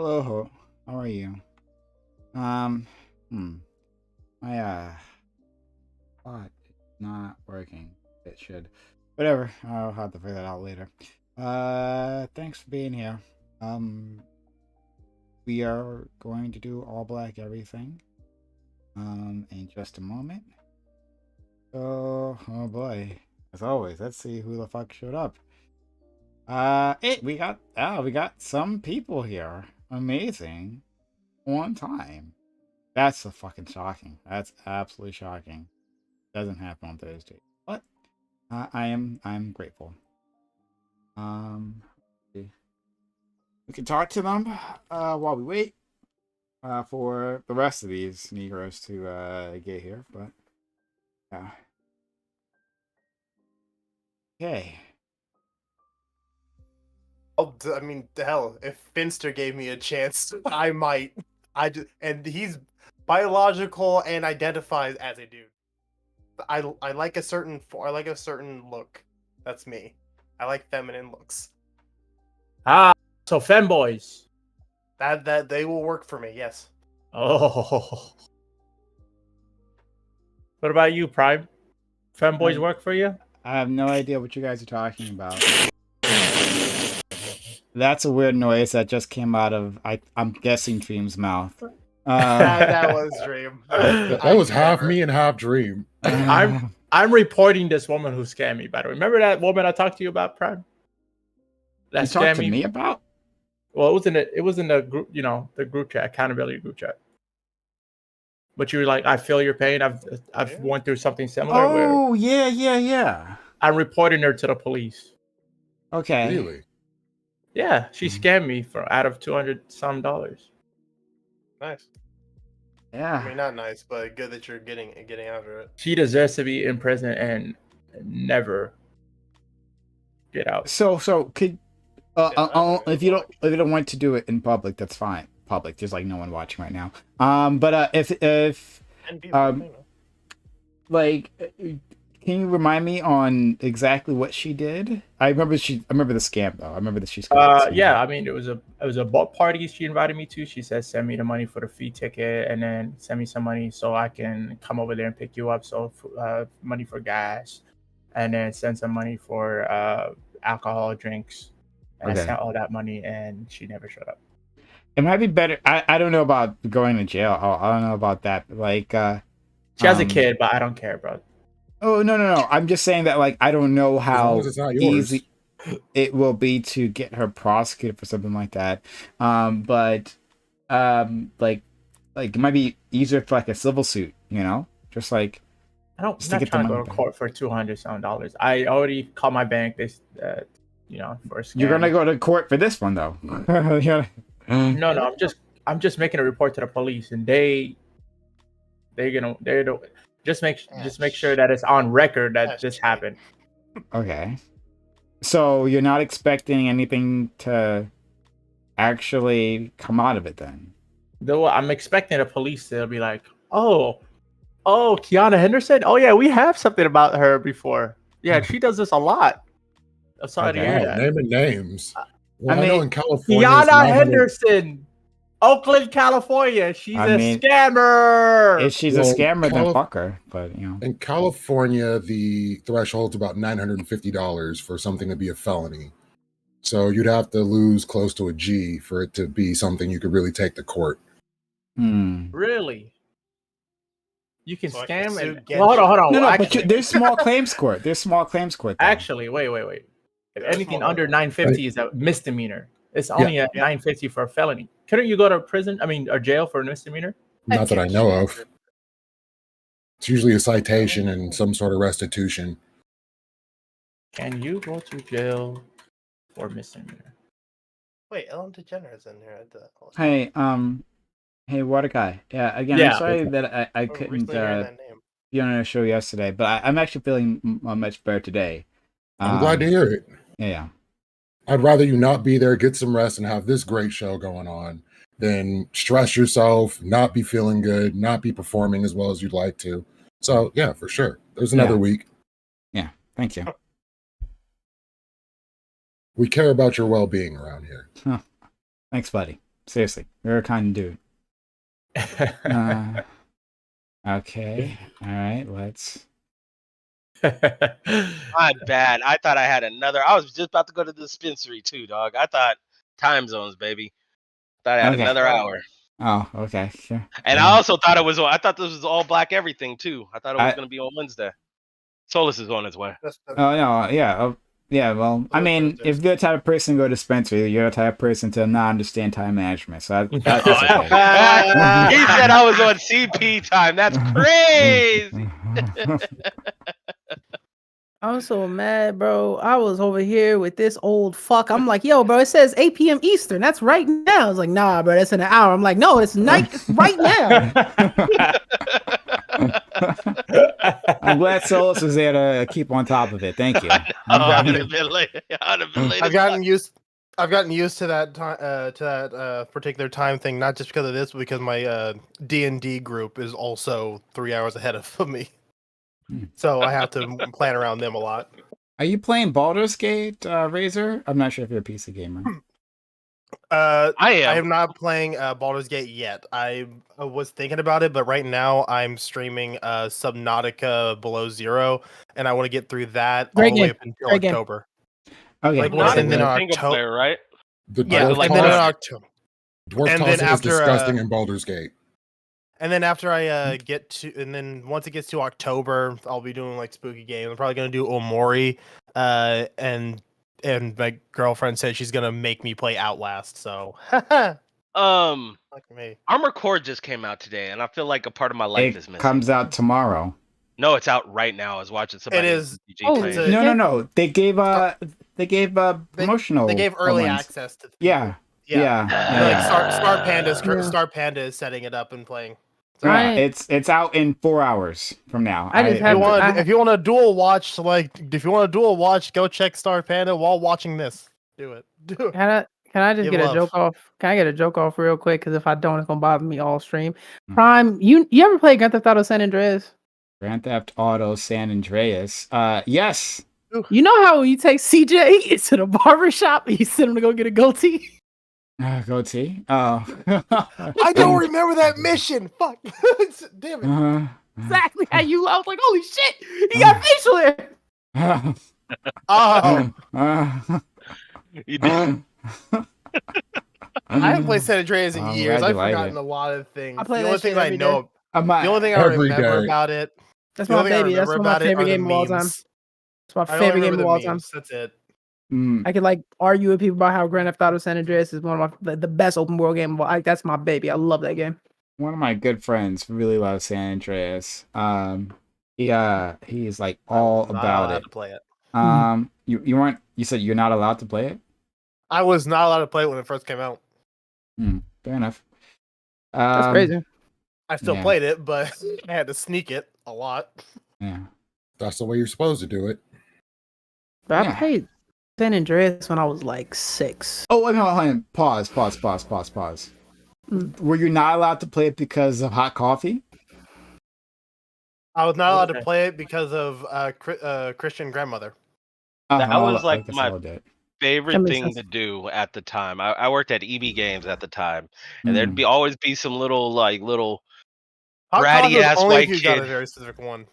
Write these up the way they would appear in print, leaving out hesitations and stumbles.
Hello, how are you? Um, hmm. My bot is not working. It should. Whatever. I'll have to figure that out later. Thanks for being here. Um, we are going to do all black everything. In just a moment. So, oh boy. As always, let's see who the fuck showed up. We got some people here. Amazing. On time. That's a fucking shocking. That's absolutely shocking. Doesn't happen on Thursday, but I'm grateful. We can talk to them while we wait for the rest of these Negroes to get here. But yeah, okay. I mean, hell, if Finster gave me a chance, I might. And he's biological and identifies as a dude. I like a certain look. That's me. I like feminine looks. Ah, so femboys. That they will work for me. Yes. Oh. What about you, Prime? Femboys work for you? I have no idea what you guys are talking about. That's a weird noise that just came out of I'm guessing Dream's mouth. That was Dream. That was half me and half Dream. I'm reporting this woman who scammed me. By the way, remember that woman I talked to you about, Prime? That you talked to me about? Well, it was in the group, the group chat, accountability group chat. But you were like, I feel your pain. I've went through something similar. Oh, yeah. I'm reporting her to the police. Okay. Really? Yeah, she scammed me out of $200 some. Nice. Yeah. I mean, not nice, but good that you're getting after it. She deserves to be in prison and never get out. So could if you don't want to do it in public, that's fine. Public, there's like no one watching right now. But if like, can you remind me on exactly what she did? I remember the scam though. I remember that she scammed. Yeah, I mean it was a boat party she invited me to. She said send me the money for the fee ticket and then send me some money so I can come over there and pick you up. So money for gas, and then send some money for alcohol drinks. And I sent all that money and she never showed up. It might be better. I don't know about going to jail. I don't know about that. Like she has a kid, but I don't care, bro. Oh no! I'm just saying that like I don't know how easy it will be to get her prosecuted for something like that. But like it might be easier for like a civil suit, just like I'm not trying to go to court for $200 some. I already called my bank. For a scam. You're gonna go to court for this one though. No, I'm just making a report to the police, and they're just make sure that it's on record that this happened. Okay. So you're not expecting anything to actually come out of it then? Though I'm expecting the police to be like, oh, Kiana Henderson? Oh yeah, we have something about her before. Yeah, she does this a lot. I'm sorry to hear that. Naming names. Well, I know in California. Kiana Henderson, Oakland, California. She's a scammer. If she's a scammer, then fuck her. But in California, the threshold's about $950 for something to be a felony. So you'd have to lose close to a G for it to be something you could really take to court. Really? You can scam and hold on. No, actually, but there's small claims court. There's small claims court. Though. Actually, wait. If anything under 950 is a misdemeanor. It's only at 950 for a felony. Couldn't you go to prison? I mean, or jail for a misdemeanor? Not that I know of. It's usually a citation and some sort of restitution. Can you go to jail for misdemeanor? Wait, Ellen DeGeneres in here. Hey, Water Guy. Yeah, again, I'm sorry that I couldn't be on a show yesterday, but I'm actually feeling much better today. I'm glad to hear it. Yeah. I'd rather you not be there, get some rest, and have this great show going on than stress yourself, not be feeling good, not be performing as well as you'd like to. So, yeah, for sure. There's another week. Yeah, thank you. We care about your well-being around here. Thanks, buddy. Seriously, you're a kind dude. Okay. All right. Let's. My bad. I thought I had another. I was just about to go to the dispensary too, dog. I thought time zones, baby. Thought I had Okay. another hour. Oh, okay. Sure. And I also thought it was. I thought this was all black everything too. I thought it was I- going to be on Wednesday. Solus is on his way. Oh no. Yeah. Yeah. Well, I mean, Thursday. if you're the type of person to go to dispensary, you're the type of person to not understand time management. So that's Oh, okay. he said I was on CP time. That's crazy. I'm so mad, bro. I was over here with this old fuck. I'm like, yo, bro, it says 8 p.m. Eastern. That's right now. I was like, nah, bro, that's in an hour. I'm like, no, it's night. It's right now. I'm glad Solus was there to keep on top of it. Thank you. I'd have been late. I'd have been late. I've as gotten used. I've gotten used to that time, to that particular time thing, not just because of this, but because my D&D group is also 3 hours ahead of me. Hmm. So I have to plan around them a lot. Are you playing Baldur's Gate, Razor? I'm not sure if you're a PC gamer. I I am. am not playing Baldur's Gate yet. I was thinking about it, but right now I'm streaming Subnautica Below Zero, and I want to get through that Great all the way game. up until Great game. October. Okay. Like, Not and in then the single October- player, right? The Yeah, dwarf like and then in that. October. dwarf and then tossing is after, disgusting in Baldur's Gate. And then after I get to, and then once it gets to October, I'll be doing like spooky games. I'm probably gonna do Omori, and my girlfriend said she's gonna make me play Outlast. So, fuck me. Armor Core just came out today, and I feel like a part of my life is It missing. comes out tomorrow. No, it's out right now. I was watching somebody. is- RPG Oh, play. it's a- No. They gave promotional. They gave early ones. access to. Yeah. Yeah. Like Star Panda is Yeah. Star Panda is setting it up and playing. Yeah, Right. it's out in 4 hours from now. I just If have you to- want, I- if you want to dual watch, go check Star Panda while watching this. Do it. Do it. Can I just Give get a love. joke off? Can I get a joke off real quick? Because if I don't, it's gonna bother me all stream. Hmm. Prime, you ever play Grand Theft Auto San Andreas? Grand Theft Auto San Andreas. Yes. You know how when you take CJ into the barber shop and you send him to go get a goatee? Goatee. Oh. I don't remember that mission. Fuck. Damn it. Exactly how you. I was like, holy shit, he got facial hair. Oh, You did. I haven't played San Andreas in I'm years. glad you I've like forgotten it. a lot of things. I play the only that shit thing I every know, I'm the only thing I Every remember day. about it, That's the my only thing I baby. That's remember one of my about it favorite are the games of all time. memes. It's my I don't favorite remember game of all the time. memes. That's it. I could like argue with people about how Grand Theft Auto San Andreas is one of the best open world game. But that's my baby. I love that game. One of my good friends really loves San Andreas. He's like all Not about allowed it. to play it. You said you're not allowed to play it? I was not allowed to play it when it first came out. Fair enough. That's crazy. I still Yeah. played it, but I had to sneak it a lot. Yeah. That's the way you're supposed to do it. But Yeah. I played San Andreas when I was like 6. Oh, wait, hold on. Pause. Were you not allowed to play it because of hot coffee? I was not allowed to Okay. play it because of Christian grandmother. That was like I guess my- I did. Favorite That makes thing sense. to do at the time. I worked at EB Games at the time, and Mm. there'd be always be some little Hot Bratty coffee was ass only white if you got a kid. very specific one.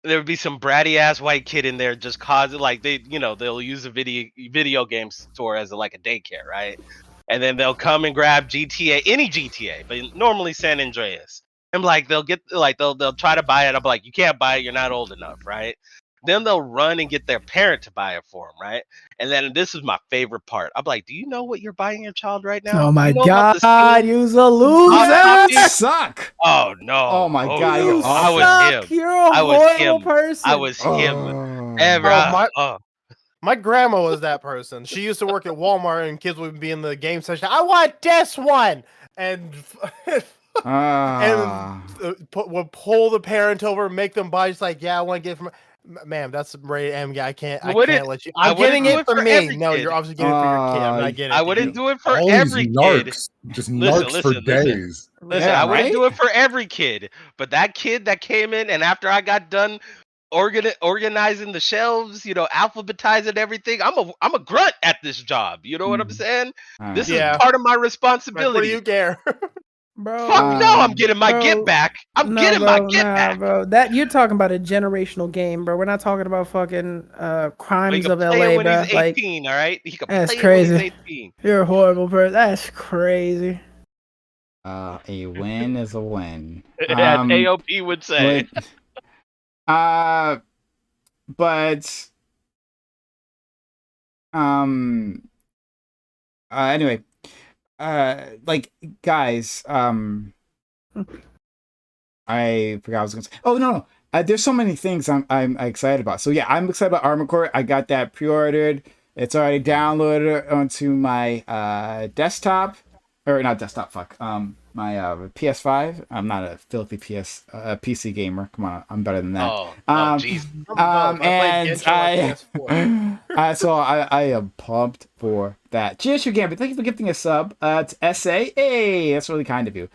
there would be some bratty ass white kid in there just causing like they'll use a video game store as like a daycare, right? And then they'll come and grab GTA, any GTA, but normally San Andreas. And like they'll try to buy it. I'm like, you can't buy it, you're not old enough, right? Then they'll run and get their parent to buy it for them, right? And then this is my favorite part. I'm like, do you know what you're buying your child right now? Oh my You know about the god, scheme? you's a loser! You suck. Oh no! Oh my God, You you're I was suck! him. You're a I was horrible him. person. I was him. Oh. Ever. My grandma was that person. She used to work at Walmart, and kids would be in the game section. I want this one, and Ah. would pull the parent over, make them buy. Just like, yeah, I want to get it from. Ma'am, that's rated M. I can't let you. I I'm wouldn't getting do it it for for me. every No, kid. you're obviously getting it for your kid. I'm not getting it. I for wouldn't you. do it for All every these kid. narcs, just Listen, narcs for listen. days. Listen, Yeah, I wouldn't right? do it for every kid, but that kid that came in and after I got done organizing the shelves, alphabetizing everything. I'm a grunt at this job. You know what I'm Mhm. saying? All This right. Yeah. is part of my Like, what do responsibility. you care? Bro. Fuck no, I'm getting my bro, get back. I'm No, getting my bro, get nah, back. bro. That you're talking about a generational game, bro. We're not talking about fucking He crimes can of play it LA, when bro. he's Like 18, all right? He can that's play it when he's crazy. 18. You're a horrible person. That's crazy. A win is a win. As AOP would say. But, but anyway, like guys, I forgot what I was gonna say. Oh no, there's so many things I'm excited about. So yeah, I'm excited about Armored Core. I got that pre-ordered. It's already downloaded onto my desktop, or not desktop. Fuck. My PS5. I'm not a filthy PC gamer. Come on, I'm better than that. Oh, jeez. I played And Genshin on PS4. so I am pumped for that. GSU Gambit, thank you for gifting a sub. It's SA. Hey, that's really kind of you.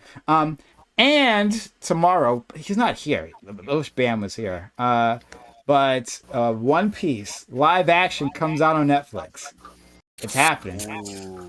And tomorrow, he's not here. I wish Bam was here. But One Piece live action comes out on Netflix. It's happening.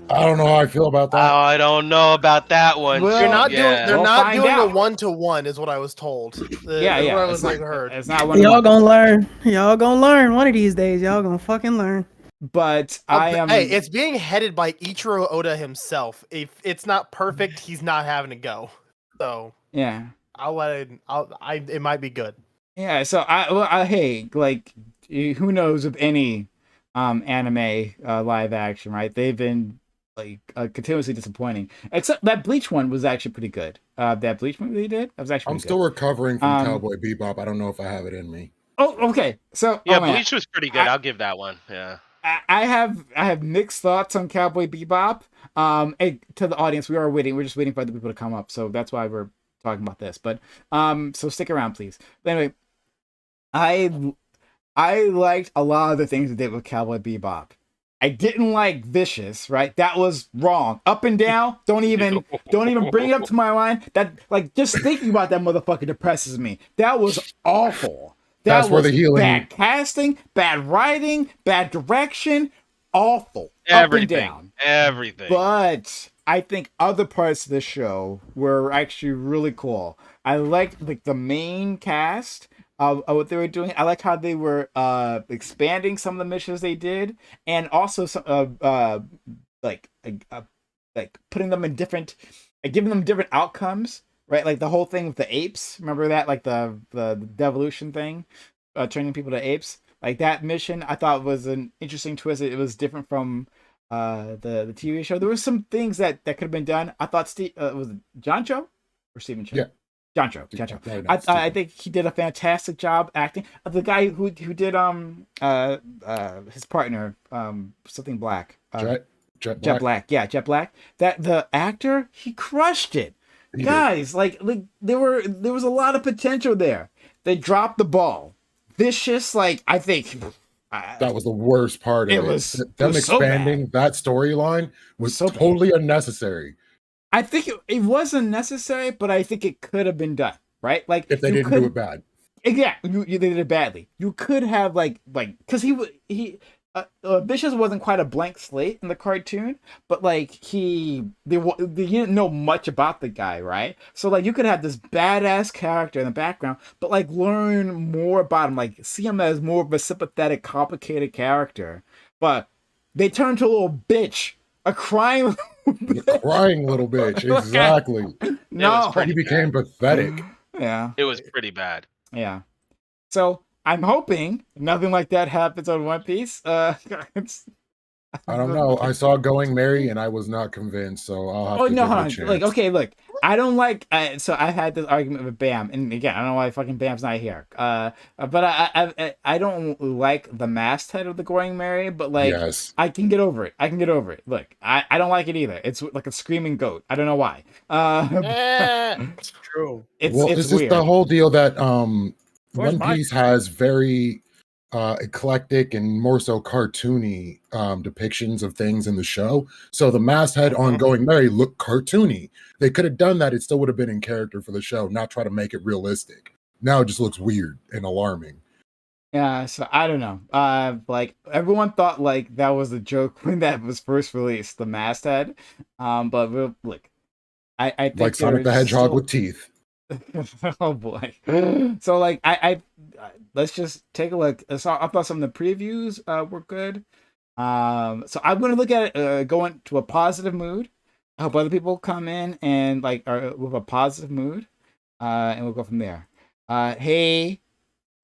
I don't know how I feel about Oh, that. I don't know about that one. Well, They're not yeah. doing. They're We'll not find doing a out. 1-to-1, is what I was told. Yeah. What I It's was not, heard. it's not one. Y'all gonna learn. Y'all gonna learn one of these days. Y'all gonna fucking learn. But I am. Hey, it's being headed by Ichiro Oda himself. If it's not perfect, he's not having to go. So Yeah. I'll let it. It might be good. Yeah, so hey, like, who knows of any anime live action, right? They've been like continuously disappointing. Except that Bleach one was actually pretty good. That Bleach movie they did, that was actually I'm pretty still recovering from Um, Cowboy Bebop. I don't know if I have it in me. good. Oh, okay. So Yeah, oh, man. Bleach was pretty good. I'll give that one. Yeah. I have mixed thoughts on Cowboy Bebop. And to the audience, we are waiting. We're just waiting for other people to come up, so that's why we're talking about this. But so stick around, please. But anyway, I liked a lot of the things they did with Cowboy Bebop. I didn't like Vicious, right? That was wrong. Up and down. Don't even bring it up to my mind. That, like, just thinking about that motherfucker depresses me. That was awful. That That's where the healing- bad casting, bad writing, bad direction, awful. Everything. Up and down. Everything. But I think other parts of the show were actually really cool. I liked like the main cast of what they were doing. I liked how they were expanding some of the missions they did, and also some like putting them in different, giving them different outcomes. Right, like the whole thing with the apes. Remember that, like the devolution thing, turning people to apes. Like that mission, I thought was an interesting twist. It was different from the TV show. There were some things that could have been done. I thought Steve was it John Cho or Stephen Cho? Yeah. John Cho. No, I think he did a fantastic job acting. The guy who did his partner something black. Jet Jet Black. Yeah, Jet Black. That the actor, he crushed it. He did. Guys, like there was a lot of potential there. They dropped the ball. Vicious, like I think That was the worst part of It it. was- Them it was so expanding that storyline was So bad. totally unnecessary. I think it wasn't necessary, but I think it could have been done, right? Like If they you didn't could- do it bad. Yeah, you did it badly. You could have like because he Vicious wasn't quite a blank slate in the cartoon, but like he didn't know much about the guy, right? So like you could have this badass character in the background, but like learn more about him, like see him as more of a sympathetic, complicated character. But they turned to a little bitch, a crying The crying little bitch. Exactly. no, pretty He became pathetic. yeah. It was pretty bad. Yeah. So I'm hoping nothing like that happens on One Piece. I don't know. I saw Going Merry and I was not convinced, so I'll have Oh to no, give it hold a on. chance. Like, okay, look, I don't like. So I had this argument with Bam, and again, I don't know why fucking Bam's not here. But I don't like the masthead of the Going Merry, but like Yes. I can get over it. Look, I don't like it either. It's like a screaming goat. I don't know why. It's true. It's Well, it's it's just weird. the whole deal that Where's One Mike? Piece has very eclectic and more so cartoony depictions of things in the show. So the masthead on Going Merry looked cartoony. They could have done that. It still would have been in character for the show, not try to make it realistic. Now it just looks weird and alarming. Yeah, so I don't know. Like everyone thought like that was a joke when that was first released, the masthead. But look, I Like think Sonic the there's Hedgehog still with teeth. oh boy. So like let's just take a look. So I thought some of the previews were good. So I'm gonna look at it going to a positive mood. I hope other people come in and like are with a positive mood. And we'll go from there. Hey,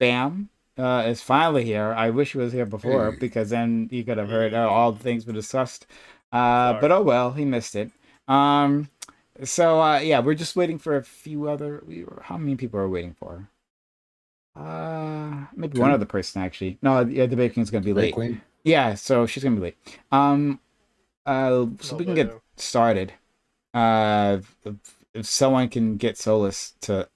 Bam, is finally here. I wish he was here before Hey. because then you could have heard all the things we discussed. Sorry. But oh well, he missed it. So yeah, we're just waiting for a few other. How many people are we waiting for? Maybe one Two. other person actually. No, yeah, the Bacon's gonna be Ray late. Queen. Yeah, so she's gonna be late. So No we can get bueno. started. If someone can get Solus to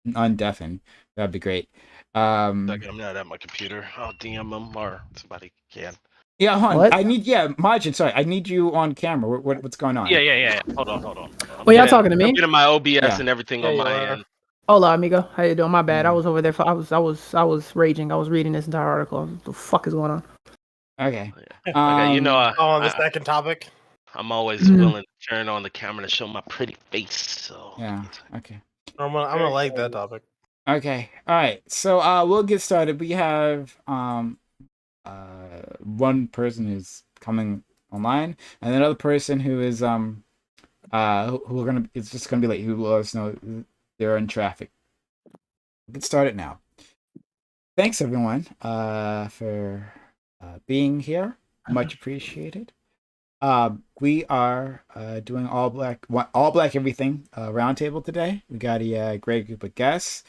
undeafen, that'd be great. Second, I'm not at my computer. I'll DM them or somebody can. Yeah, hon. What? I need Majin. Sorry, I need you on camera. What's going on? Yeah. Hold on. I'm Well, y'all getting- talking to me? I'm getting my OBS Yeah. and everything Yeah, on you my are. end. Hola, amigo. How you doing? My bad. I Mm. was over there. I was raging. I was reading this entire article. What the fuck is going on? Okay. Okay, you know, On the second topic. I'm always Mhm. willing to turn on the camera to show my pretty face. So Yeah. Okay. I'm gonna like that topic. Okay. All right. So we'll get started. We have one person who's coming online, and another person who is who are gonna it's just gonna be late. Who will let us know they're in traffic. We'll get started now. Thanks everyone for being here. Much appreciated. We are doing all black everything roundtable today. We got a great group of guests.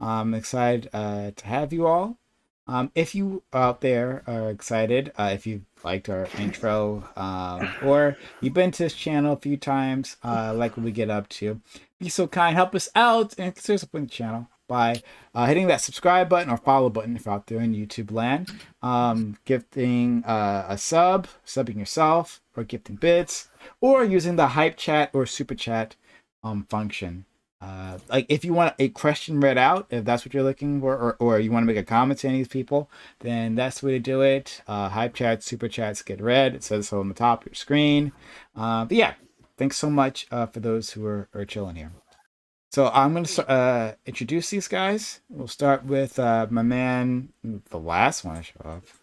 I'm excited to have you all. If you out there are excited, if you liked our intro, or you've been to this channel a few times, like what we get up to, be so kind, help us out, and consider supporting the channel by hitting that subscribe button or follow button if you're out there in YouTube land. Gifting a subbing yourself, or gifting bits, or using the hype chat or super chat function. Like if you want a question read out, if that's what you're looking for, or you want to make a comment to any of these people, then that's the way to do it. Hype chats, super chats get read. It says so on the top of your screen. But yeah, thanks so much for those who are chilling here. So I'm going to introduce these guys. We'll start with my man, the last one I show off.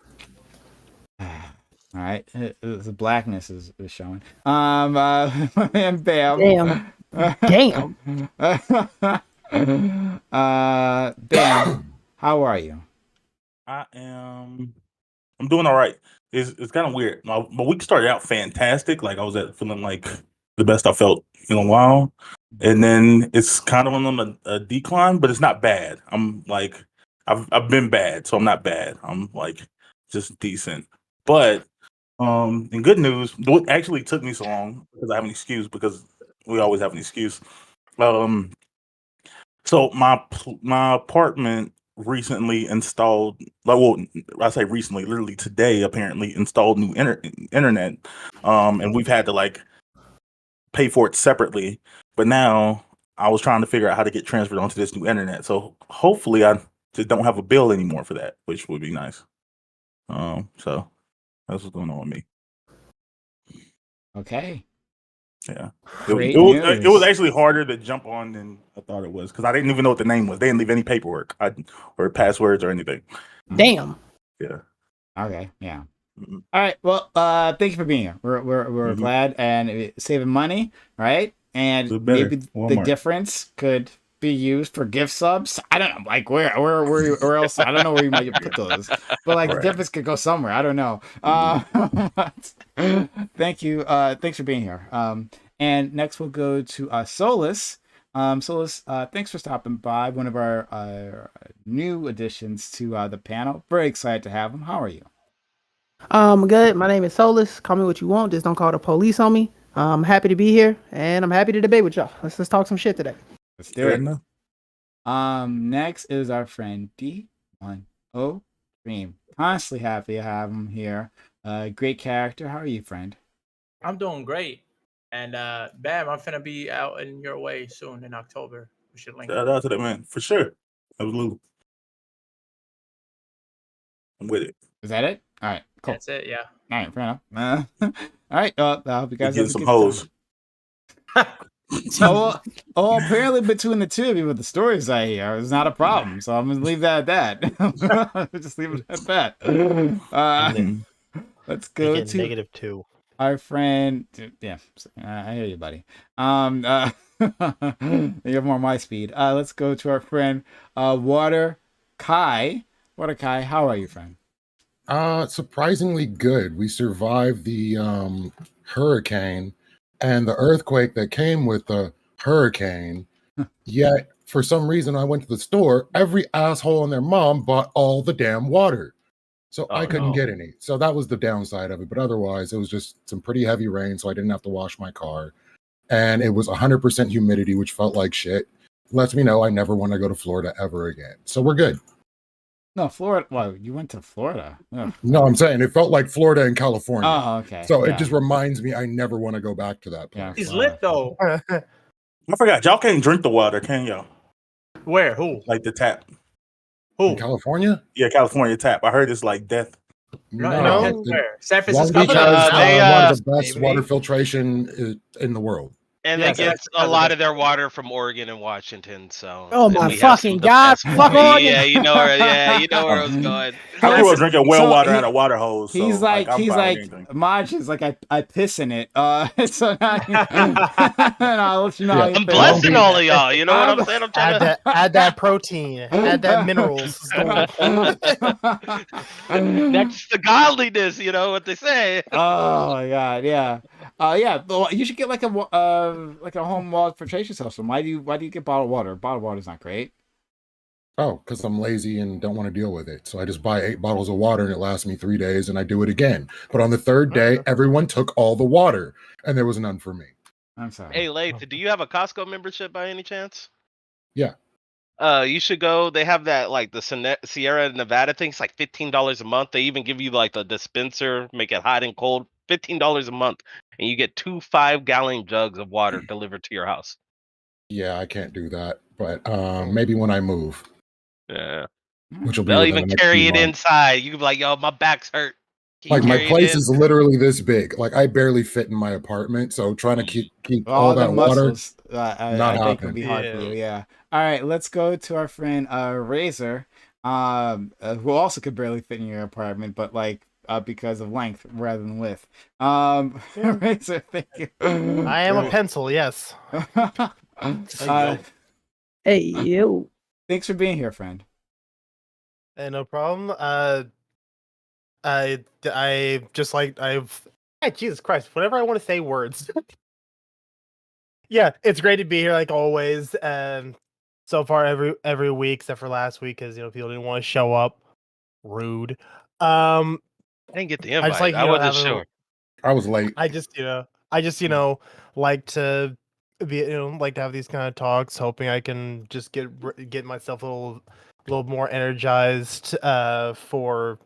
All right, the blackness is showing. My man Bam. Damn. Damn. Bam, how are you? I'm doing all right. It's kind of weird. My week started out fantastic. Like I was feeling like the best I felt in a while, and then it's kind of on a decline, but it's not bad. I'm like I've been bad, so I'm not bad. I'm like just decent. But in good news, what actually took me so long because I have an excuse because we always have an excuse. So my apartment recently installed, like, well, I say recently, literally today, apparently installed new internet, and we've had to like pay for it separately. But now I was trying to figure out how to get transferred onto this new internet. So hopefully I just don't have a bill anymore for that, which would be nice. So that's what's going on with me. Okay. Yeah. Great It was news. actually harder to jump on than I thought it was because I didn't even know what the name was. They didn't leave any paperwork or passwords or anything. Damn. Yeah. Okay. Yeah. Mhm. All right. Well, thank you for being here. We're Mhm. glad and saving money, right? And Do better. maybe the Walmart. difference could be used for gift subs. I don't know, like where else. I don't know where you might put those, but like the Right. difference could go somewhere. I don't know. Thank you. Thanks for being here. And next we'll go to Solus. Solus, thanks for stopping by. One of our new additions to the panel. Very excited to have him. How are you? Good. My name is Solus. Call me what you want. Just don't call the police on me. I'm happy to be here, and I'm happy to debate with y'all. Let's talk some shit today. Let's do Fair it. enough. Next is our friend D10 Dream. Constantly happy to have him here. Great character. How are you, friend? I'm doing great. And Bam, I'm finna be out in your way soon in October. We should link Shout up. out to that man for sure. Absolutely. I'm with it. Is that it? All right, cool. That's it. Yeah. All right, fair enough. All right, I hope you guys Getting have a some good hoes. time. Oh, apparently between the two of you with the stories I hear, it's not a problem. So I'm gonna leave that at that. Just leave it at that. Let's go Make it to -2. our friend. Yeah, I hear you, buddy. You have more my speed. Let's go to our friend, Water Kai. Water Kai, how are you, friend? Surprisingly good. We survived the hurricane and the earthquake that came with the hurricane. Yet, for some reason, I went to the store. Every asshole and their mom bought all the damn water. So I couldn't get any. So that was the downside of it. But otherwise, it was just some pretty heavy rain, so I didn't have to wash my car. And it was 100% humidity, which felt like shit. Lets me know I never want to go to Florida ever again. So we're good. No, Florida. Well, you went to Florida. Ugh. No, I'm saying it felt like Florida and California. Oh, okay. So yeah. it just reminds me I never want to go back to that place. Yeah. He's lit though. I forgot. Y'all can't drink the water, can y'all? Where? Who? Like the tap. Who? In California? Yeah, California tap. I heard it's like death. No, No. depends where. San Long Francisco. Beach has They, one of the best maybe. water filtration in the world. And Yes, they get that's a lot of their water from Oregon and Washington. So. Oh and my we have some fucking of the God, best fuck water. Oregon. Yeah, you know where. Yeah, you know where I was going. I grew up drinking well So water he- out of water hose. So, He's like, I'm he's fine with like, anything. Maj is like, I piss in it. So now, and I'll let you know. Yeah. how you I'm feel. blessing all of y'all. You know what I'm saying? I'm trying to. Add that protein. Add that minerals. Next to godliness, you know what they say. Oh my god, yeah, yeah. Well, you should get like a home water filtration system. Why do you get bottled water? Bottled water is not great. Oh, because I'm lazy and don't want to deal with it. So I just buy 8 bottles of water and it lasts me 3 days and I do it again. But on the third day, everyone took all the water and there was none for me. I'm sorry. Hey, Lath, do you have a Costco membership by any chance? Yeah. You should go. They have that like the Sierra Nevada thing. It's like $15 a month. They even give you like the dispenser, make it hot and cold. $15 a month, and you get 2 5-gallon jugs of water delivered to your house. Yeah, I can't do that. But maybe when I move, Yeah, which will be they'll within even the next carry few it months. inside. You can be like, "Yo, my back's hurt." Can you Like my carry it place in? is literally this big. Like I barely fit in my apartment. So trying to keep all the that water. muscles, I not think would happening. be hard for you. Yeah. All right, let's go to our friend Razor, who also could barely fit in your apartment, but like because of length rather than width. Razor, thank you. I am a pencil, yes. Hey, yo. Thanks for being here, friend. No problem. I just like Jesus Christ, whenever I want to say words. Yeah, it's great to be here like always. So far every week except for last week because people didn't want to show up. Rude. I didn't get the invite. just like, I wasn't sure. I was late. I just like to be like to have these kind of talks, hoping I can just get myself a little more energized for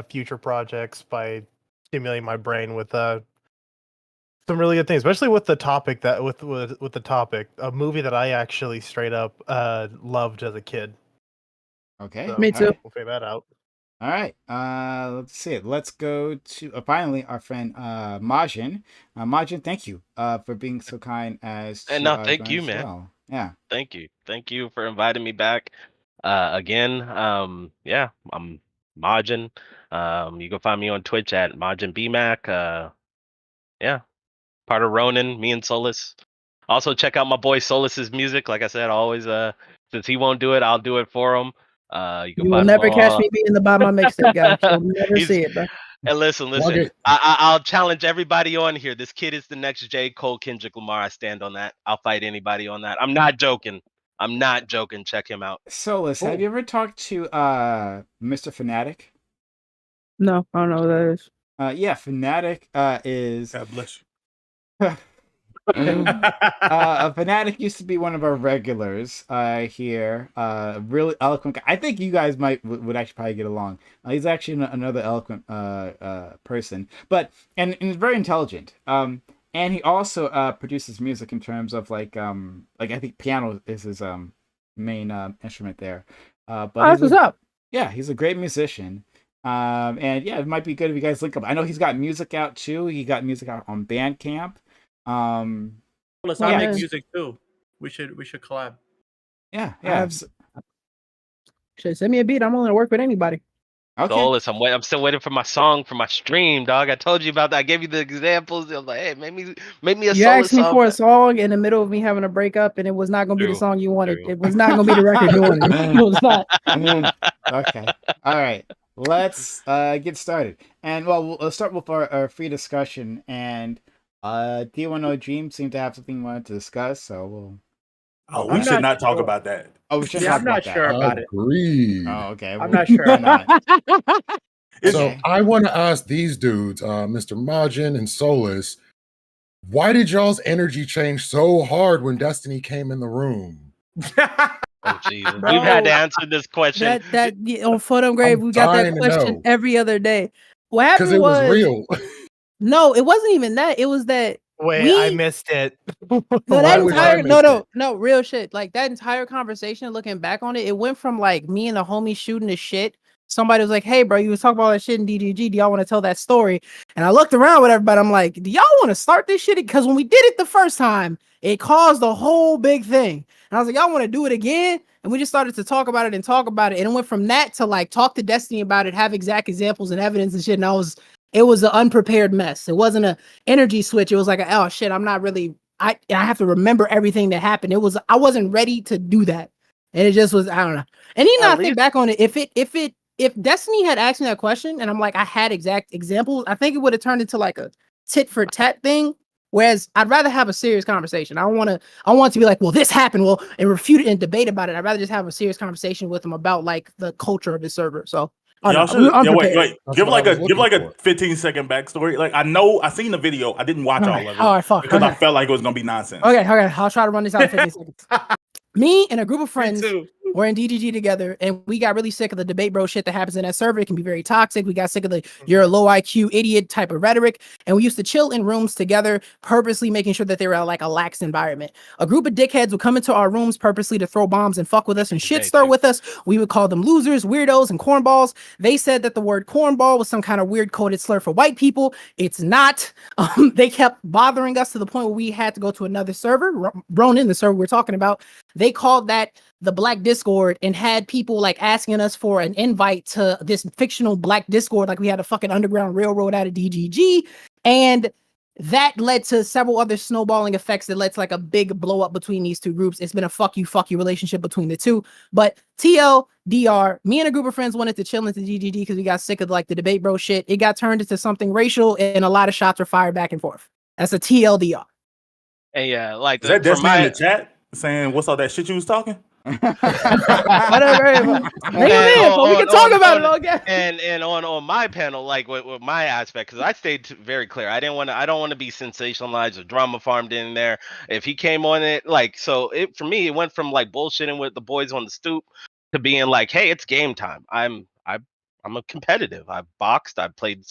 future projects by stimulating my brain with some really good things, especially with the topic with the topic, a movie that I actually straight up loved as a kid. Okay. So, Me too. All right. We'll figure that out. All right. Let's see it. Let's go to finally our friend Majin. Majin, thank you for being so kind as to And no, thank join you, us as man. well. Yeah. Thank you for inviting me back again. Yeah, I'm Majin. You can find me on Twitch at Majin BMac. Yeah, part of Ronin, me and Solus. Also check out my boy Solus's music. Like I said, always since he won't do it, I'll do it for him. You can You will find never him catch all- me being the by my mixtape guy. You'll never He's- see it, bro. And listen, Plug it. I'll challenge everybody on here. This kid is the next J. Cole, Kendrick Lamar. I stand on that. I'll fight anybody on that. I'm not joking. Check him out. Solus, have you ever talked to Mr. Fanatic? No, I don't know what that is. Yeah, Fanatic is God bless you. Fanatic used to be one of our regulars here. Really eloquent guy. I think you guys would actually probably get along. He's actually another eloquent person, but and he's very intelligent. And he also produces music in terms of like I think piano is his main instrument there. But That's what's up. yeah, he's a great musician. And yeah, it might be good if you guys link up. I know he's got music out too. He got music out on Bandcamp. Well, let's Yeah. make music too. We should collab. Yeah, I yeah. have- Shit, send me a beat. I'm willing to work with anybody. Okay. Soulless, I'm still waiting for my song for my stream, dog. I told you about that. I gave you the examples. I was like, hey, make me a You Soulless asked me song. for a song in the middle of me having a breakup, and it was not going to be the True, song you wanted. true. It was not going to be the record you wanted. It was not. Okay. All right. Let's get started. And well, let's start with our free discussion. And D10 Dream seemed to have something we wanted to discuss, so we'll. Oh, I'm we should not not talk sure. about that. Oh, we should Yeah, talk I'm not about sure that. about it. Agreed. Oh, okay. I'm not sure. Why not? So Okay. I want to ask these dudes, Mr. Majin and Solus, why did y'all's energy change so hard when Destiny came in the room? Oh, Jesus. Bro. We've had to answer this question. that on Photo Grave, I'm we got that dying to question know. every other day. What Because happened it was real. No, it wasn't even that. It was that Wait, I we- missed it. no, Why that was I entire missed no, real shit. Like that entire conversation, looking back on it, it went from like me and the homie shooting the shit. Somebody was like, "Hey, bro, you was talking about all that shit in DGG. Do y'all want to tell that story?" And I looked around with everybody. I'm like, "Do y'all want to start this shit?" Because when we did it the first time, it caused a whole big thing. And I was like, "Y'all want to do it again?" And we just started to talk about it and talk about it. And it went from that to like talk to Destiny about it, have exact examples and evidence and shit. And it was an unprepared mess. It wasn't a energy switch. It was like, oh shit, I'm not really. I have to remember everything that happened. I wasn't ready to do that, and it just was. I don't know. And even I think back on it, if Destiny had asked me that question, and I'm like, I had exact examples, I think it would have turned into like a tit for tat thing. Whereas I'd rather have a serious conversation. I want to be like, well, this happened, well, and refute it and debate about it. I'd rather just have a serious conversation with them about like the culture of the server. So. Y'all should. Yeah, wait. That's Give what I like was a looking for. 15-second backstory. Like I seen the video. I didn't watch all of it All right, fuck. because I Okay. felt like it was gonna be nonsense. Okay. I'll try to run this out in 15 seconds. Me and a group of friends too. were in DGG together, and we got really sick of the debate bro shit that happens in that server. It can be very toxic. We got sick of the you're a low IQ idiot type of rhetoric, and we used to chill in rooms together, purposely making sure that they were like a lax environment. A group of dickheads would come into our rooms purposely to throw bombs and fuck with us and shit stir with us. We would call them losers, weirdos, and cornballs. They said that the word cornball was some kind of weird coded slur for white people. It's not. They kept bothering us to the point where we had to go to another server, Ronin, the server we're talking about. They called that the Black Discord and had people like asking us for an invite to this fictional Black Discord, like we had a fucking underground railroad out of DGG. And that led to several other snowballing effects that led to like a big blow up between these two groups. It's been a fuck you relationship between the two. But TLDR, me and a group of friends wanted to chill into DGG because we got sick of like the debate bro shit. It got turned into something racial and a lot of shots were fired back and forth. That's a TLDR. And yeah, like Is that for Destiny in the chat saying what's all that shit you was talking? Whatever. We can talk about it all again. And on my panel, like with my aspect, because I stayed very clear. I don't want to be sensationalized or drama farmed in there. If he came on it, like, so it for me, it went from like bullshitting with the boys on the stoop to being like, hey, it's game time. I'm a competitive. I've boxed. I've played,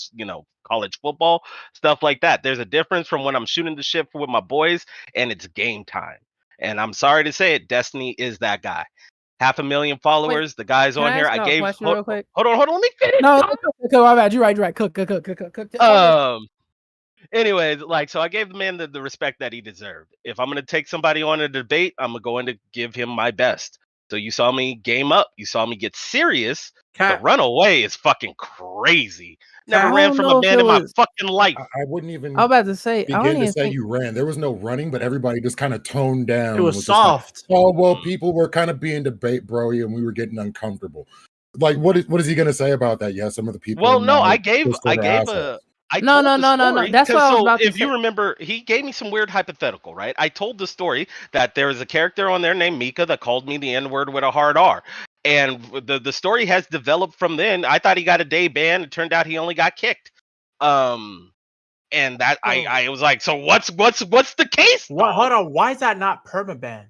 college football, stuff like that. There's a difference from when I'm shooting the shit with my boys and it's game time. And I'm sorry to say it, Destiny is that guy. 500,000 followers. The guys on here. I gave. Real quick. Hold on. Let me finish. No, my bad. You're right. Cook. Anyways, like, so I gave the man the respect that he deserved. If I'm gonna take somebody on a debate, I'm going to give him my best. So you saw me game up. You saw me get serious. The runaway is fucking crazy. Never ran from a man in my fucking life. I wouldn't even I'm about to say, begin to say you ran. There was no running, but everybody just kind of toned down. It was just like, soft. oh, well, people were kind of being debate broy and we were getting uncomfortable. Like, what is he going to say about that? Yeah, some of the people. Well, no, I No. told the story, That's what I was about to if say. you remember, he gave me some weird hypothetical, right? I told the story that there was a character on there named Mika that called me the N-word with a hard R. And the story has developed from then. I thought he got a day ban. It turned out he only got kicked. And that I was like, so what's the case? What? Hold on. Why is that not permaban?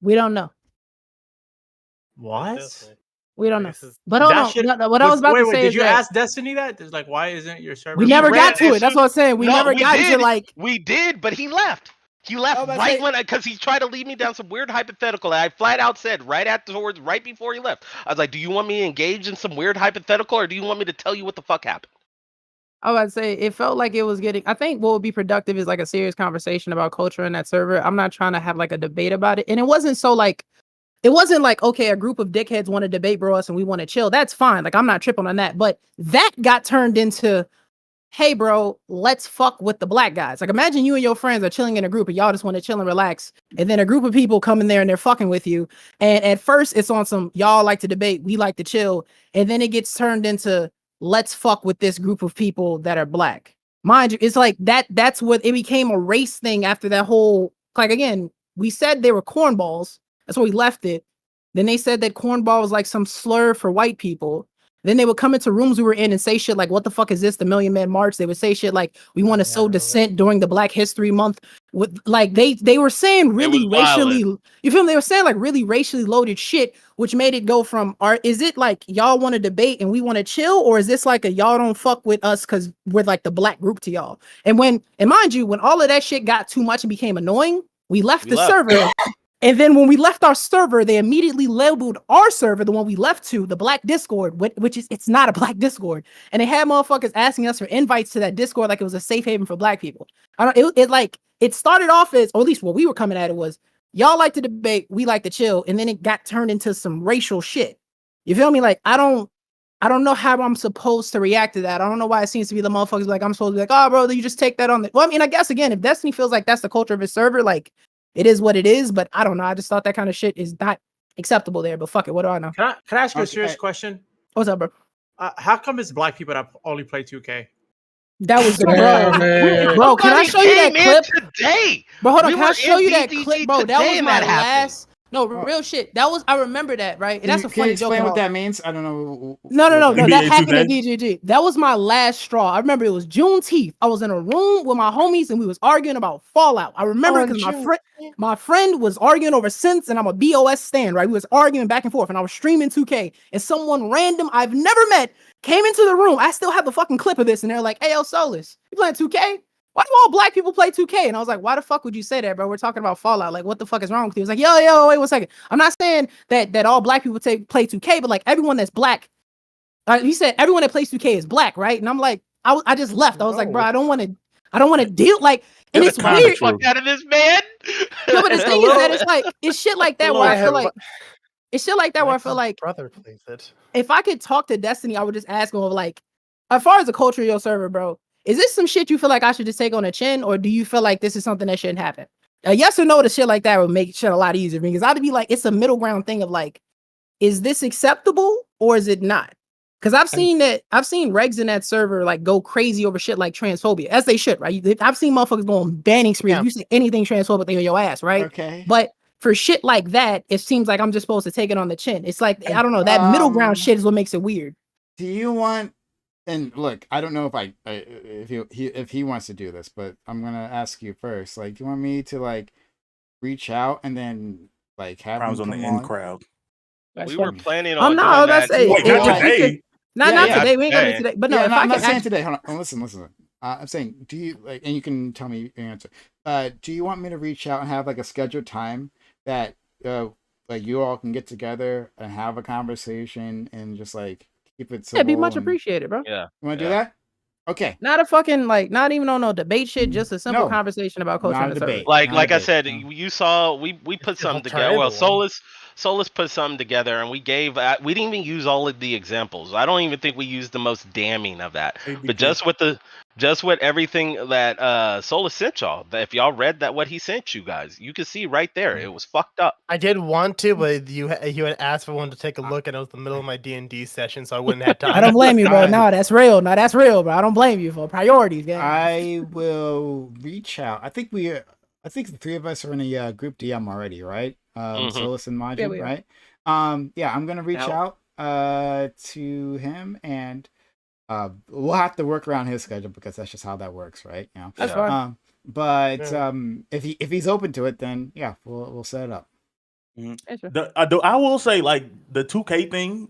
We don't know. What? We don't know. But hold on. What I was about to say did is you that ask Destiny that? It's like, why isn't your server? we never got to it. That's what I'm saying. We never got to like. We did, but he left. He left about to right say- when because he tried to lead me down some weird hypothetical. And I flat out said right before he left, I was like, "Do you want me to engage in some weird hypothetical, or do you want me to tell you what the fuck happened?" I was about to say it felt like it was getting. I think what would be productive is like a serious conversation about culture in that server. I'm not trying to have like a debate about it, and it wasn't so like. It wasn't like, okay, a group of dickheads want to debate bro us and we want to chill. That's fine. Like, I'm not tripping on that. But that got turned into, hey, bro, let's fuck with the black guys. Like, imagine you and your friends are chilling in a group and y'all just want to chill and relax. And then a group of people come in there and they're fucking with you. And at first it's on some, y'all like to debate, we like to chill. And then it gets turned into, let's fuck with this group of people that are black. Mind you, it's like that's what it became a race thing after that whole, like, again, we said they were cornballs. That's why we left it. Then they said that cornball was like some slur for white people. Then they would come into rooms we were in and say shit like, what the fuck is this? The Million Man March. They would say shit like, we want to sow dissent during the Black History Month. With like they were saying really racially, you feel me? They were saying like really racially loaded shit, which made it go from, is it like y'all want to debate and we want to chill? Or is this like a y'all don't fuck with us because we're like the black group to y'all? And mind you, when all of that shit got too much and became annoying, we left the server. And then when we left our server, they immediately labeled our server, the one we left to, the Black Discord, which is, it's not a Black Discord. And they had motherfuckers asking us for invites to that Discord like it was a safe haven for black people. It started off as, or at least what we were coming at it was, y'all like to debate, we like to chill. And then it got turned into some racial shit. You feel me? Like, I don't know how I'm supposed to react to that. I don't know why it seems to be the motherfuckers like, I'm supposed to be like, oh, bro, you just take that on the, well, I mean, I guess again, if Destiny feels like that's the culture of his server, like, it is what it is, but I don't know. I just thought that kind of shit is not acceptable there, but fuck it. What do I know? Can I ask you a serious question? What's up, bro? How come it's black people that only play 2K? That was the Yeah, man. bro. Can I show you that clip? Today, Bro, hold on. We Can I were show in you that BTG clip, bro? That today was and my that happened. last. No, real shit. That was, I remember that, right? And that's a Can you funny joke. explain what about- that means? I don't know. No, NBA that happened at 2K? DGG. That was my last straw. I remember it was Juneteenth. I was in a room with my homies and we was arguing about Fallout. I remember because my friend was arguing over Synths and I'm a BOS stan, right? We was arguing back and forth and I was streaming 2K and someone random I've never met came into the room. I still have the fucking clip of this and they're like, hey, yo, Solus, you playing 2K? Why do all black people play 2K? And I was like, why the fuck would you say that, bro? We're talking about Fallout. Like, what the fuck is wrong with you? He was like, yo, wait 1 second. I'm not saying that all black people play 2K, but like everyone that's black, he said everyone that plays 2K is black, right? And I'm like, I just left. I was like, bro, I don't want to deal like, and it's kinda weird. true. Fuck out of this man. No, but the thing is that it's shit like that where I feel like it's shit like that where I feel like brother plays it. if I could talk to Destiny, I would just ask him of like, as far as the culture of your server, bro, is this some shit you feel like I should just take on the chin, or do you feel like this is something that shouldn't happen? A yes or no to shit like that would make shit a lot easier for me, because I'd be like, it's a middle ground thing of like, is this acceptable or is it not? Because I've seen regs in that server like go crazy over shit like transphobia, as they should, right? I've seen motherfuckers go on banning sprees. You say anything transphobic, they on your ass, right? Okay. But for shit like that, it seems like I'm just supposed to take it on the chin. It's like, I don't know, that middle ground shit is what makes it weird. Do you want? And look, I don't know if he wants to do this, but I'm gonna ask you first. Like, do you want me to like reach out and then like have Crowds him on the come in on? crowd. We were planning Oh on. no, doing that's that it. Wait, too. not today. Not Yeah, today. We ain't gonna do today. today. But no, Yeah, if no, I I'm not can saying actually, today. Hold on. Listen. I'm saying, do you like, and you can tell me your answer. Do you want me to reach out and have like a scheduled time that like you all can get together and have a conversation and just like keep it civil? it'd be much and- appreciated, bro. Yeah. You want to Yeah. do that? Okay. Not a fucking like, not even on no debate shit. Just a simple No. conversation about culture Not and a the server. debate. Like Not I debate, said, no. you saw we put something together. Well, Solus put something together, and we didn't even use all of the examples. I don't even think we used the most damning of that. But just with everything that Solus sent y'all, that if y'all read that what he sent you guys, you can see right there it was fucked up. I did want to, but you had asked for one to take a look, and it was the middle of my D&D session, so I wouldn't have time. I don't blame you, bro. No, that's real. No, that's real, bro. I don't blame you for priorities, gang. I will reach out. I think the three of us are in a group DM already, right? Solus and Majid, we are. right? Yeah, I'm gonna reach out to him, and we'll have to work around his schedule because that's just how that works, right? You know. That's fine. But if he's open to it, then yeah, we'll set it up. Yeah, sure. I will say, like, the 2K thing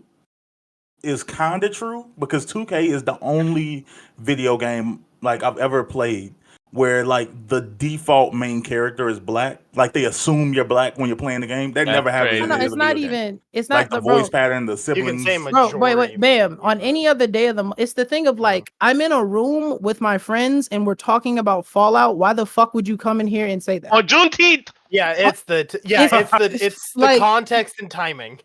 is kind of true because 2K is the only video game like I've ever played where like the default main character is black. Like they assume you're black when you're playing the game. That That's never happens. crazy. in No, any it's other not video game. even. It's Like not the the bro. voice pattern, the You siblings. can say Bro, wait, majority. bam. On any other day of the month, it's the thing of like, I'm in a room with my friends and we're talking about Fallout. Why the fuck would you come in here and say that? Oh, Juneteenth. Yeah, it's the it's Like- the context and timing.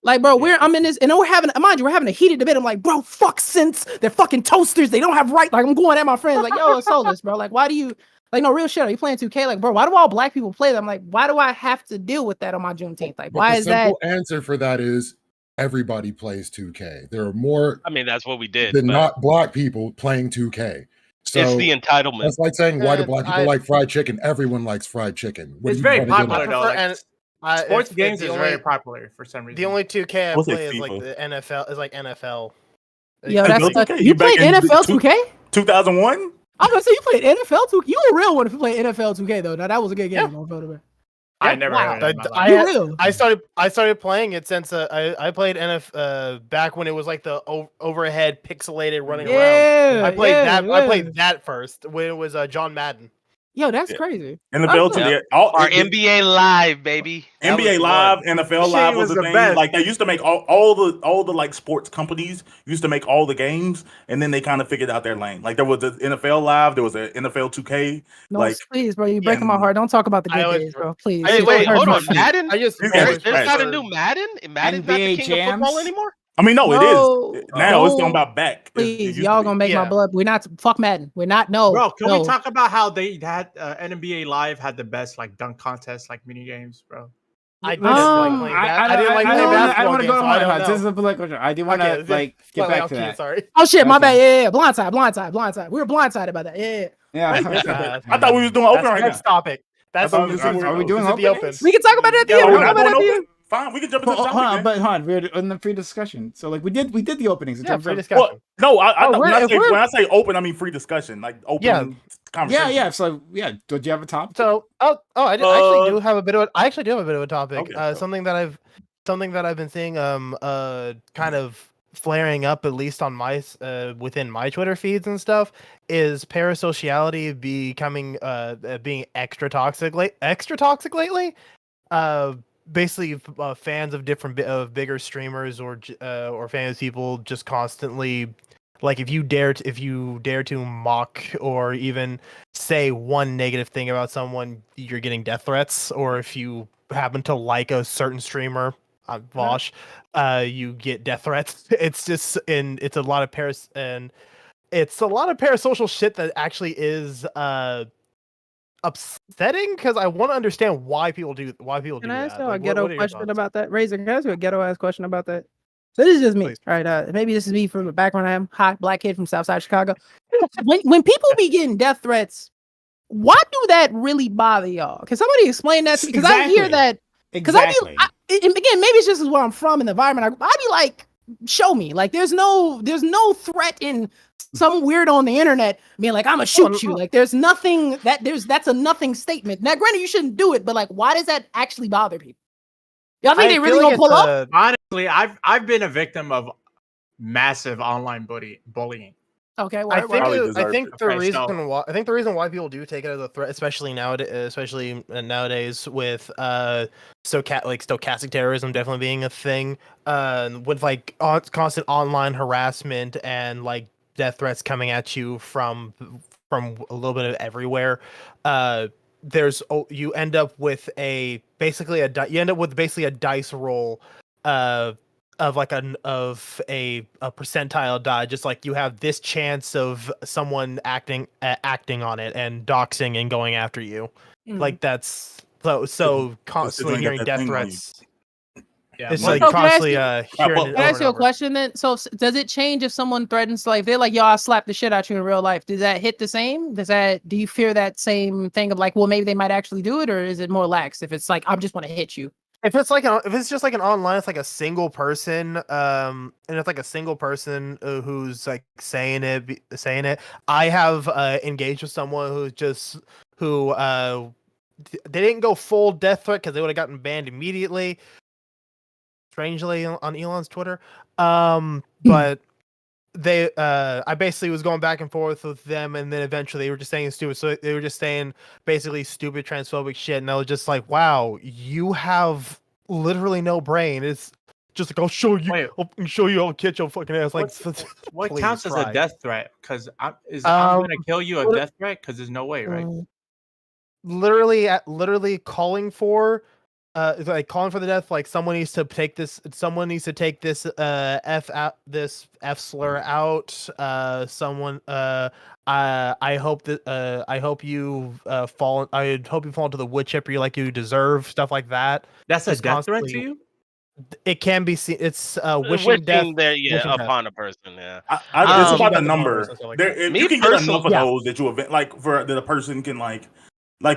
Like, bro, I'm in this, and we're having a heated debate. I'm like, bro, fuck sense. They're fucking toasters. They don't have right. Like, I'm going at my friends, like, yo, it's soulless, bro. Like, why do you, like, no, real shit. Are you playing 2K? Like, bro, why do all black people play that? I'm like, why do I have to deal with that on my Juneteenth? Like, But why the is that? simple answer for that is everybody plays 2K. There are more I mean, that's what we did. than but not black people playing 2K. So it's the entitlement. that's like saying, why do black people I- like fried chicken? Everyone likes fried chicken. What It's are you very trying to get popular at? though. prefer- Like, and sports it's games the is only- very popular for some reason. The only 2K I We'll say play is like FIFA. the NFL. Is like NFL. Yo, Hey, that's Bill, such, okay, you you back played in NFL two- 2K? 2001. I'm gonna say you played NFL 2K. You a real one if you played NFL 2K though. Now that was a good game. Yeah. on Photo. I never wow. heard of it in my I life. You had- real. I started playing it since I played NFL back when it was like the overhead pixelated running around. Yeah, I played yeah, that. yeah. I played that first when it was John Madden. Yo, that's Yeah. crazy. NFL Yeah. to all Our it- NBA Live, baby. That was NBA the Live, one. NFL Shit Live was was the the thing. best. Like they used to make all the like sports companies used to make all the games, and then they kind of figured out their lane. Like there was the NFL Live, there was a NFL 2K. No, Like- please, bro, you're breaking my heart. Don't talk about the I good always- days, bro. Please. I Hey, just wait, always hold heard on. my- Madden? I just There's- There's Trash. not a new Madden? Madden's not the NBA king of football Jams? anymore? I mean, no, No, it is now. It's no. talking about back. It Please, used to y'all be. gonna make my Yeah. blood. We're not fuck Madden. We're not. No, Bro, can no. we talk about how they had NBA Live had the best like dunk contest like mini games, bro? I didn't like playing I didn't like playing basketball want to games, go so I don't on. This is know. a political. I do want to Okay, like get slightly back off to key, that. Sorry. Oh shit, my bad. Okay. Yeah. Blindside. We were blindsided by that. Yeah. Yeah. I thought we was doing open right Next now. topic. That's thought this we- is- are we doing this is the openings? open? We can talk about it at the Yeah, end. Oh, We'll we're talk not about it doing at the open. end. Fine, we can jump into the Hold topic. on, man. but hold on, we're in the free discussion. So like we did the openings in Yeah, terms free of discussion. Well, no, I Oh, when, we're- I if say, we're- when I say open, I mean free discussion, like open Yeah. conversation. yeah. So yeah, did you have a topic? So, I actually do have a bit of. I actually do have a bit of a topic. Okay, go. Something that I've been seeing. Kind of flaring up at least on my within my Twitter feeds and stuff is parasociality becoming being extra toxic lately. Basically, fans of different bigger streamers or fans of people just constantly. Like if you dare to mock or even say one negative thing about someone, you're getting death threats. Or if you happen to like a certain streamer, Vosh, you get death threats. It's just it's a lot of parasocial shit that actually is upsetting because I want to understand why people do Can I that. ask you a Like, ghetto what are your question thoughts? about that? Razor, can I ask you a ghetto ass question about that? So this is just me. Please. All right. Maybe this is me from the background I am. Hot black kid from Southside Chicago. when people be getting death threats, why do that really bother y'all? Can somebody explain that to me? Because I hear Exactly. that. Because Exactly. and again, maybe it's just where I'm from in the environment. I'd be like, show me. Like, there's no threat in some weirdo on the internet being like, I'm gonna shoot you. Like, there's nothing that's a nothing statement. Now, granted, you shouldn't do it, but like, why does that actually bother people? Y'all think I they really feel gonna pull like up? Honestly, I've been a victim of massive online bullying. Okay, I word, think Probably word. deserve I think it. the Okay, reason so- why people do take it as a threat, especially nowadays with stochastic terrorism definitely being a thing, with like constant online harassment and like death threats coming at you from a little bit of everywhere. You end up with basically a dice roll of like a percentile die. Just like you have this chance of someone acting on it and doxing and going after you. Mm. Like that's so constantly ain't got hearing that death thing on you. threats. Yeah, It's Well, like so can I ask constantly you- hearing well, it Can I over ask and you a over. question then? So does it change if someone threatens, like, they're like, yo, I'll slap the shit out you in real life? Does that hit the same? Do you fear that same thing of like, well, maybe they might actually do it, or is it more lax if it's like, I just want to hit you? If it's just like an online, it's like a single person, and it's like a single person who's like saying it. I have engaged with someone who they didn't go full death threat because they would have gotten banned immediately. Strangely, on Elon's Twitter, but I basically was going back and forth with them, and then eventually they were just saying stupid. So they were just saying basically stupid transphobic shit, and I was just like, wow, you have literally no brain. It's just like I'll show you, Wait. I'll show you, I'll catch your fucking ass. Like, What please counts as a try. death threat? Because I'm Um, gonna kill you a lit- death threat? Because there's no way, right? literally calling for like calling for the death, like someone needs to take this f slur out, someone I hope that I hope you fall into the wood chipper like you deserve, stuff like that. That's a Just death threat to constantly- you? It can be seen, it's wishing death there, wishing death. upon a person. Yeah. It's Um, about the that's the number. numbers and stuff like There, that. if Me you can get personally- enough of Yeah. those that you event, like for that a person can like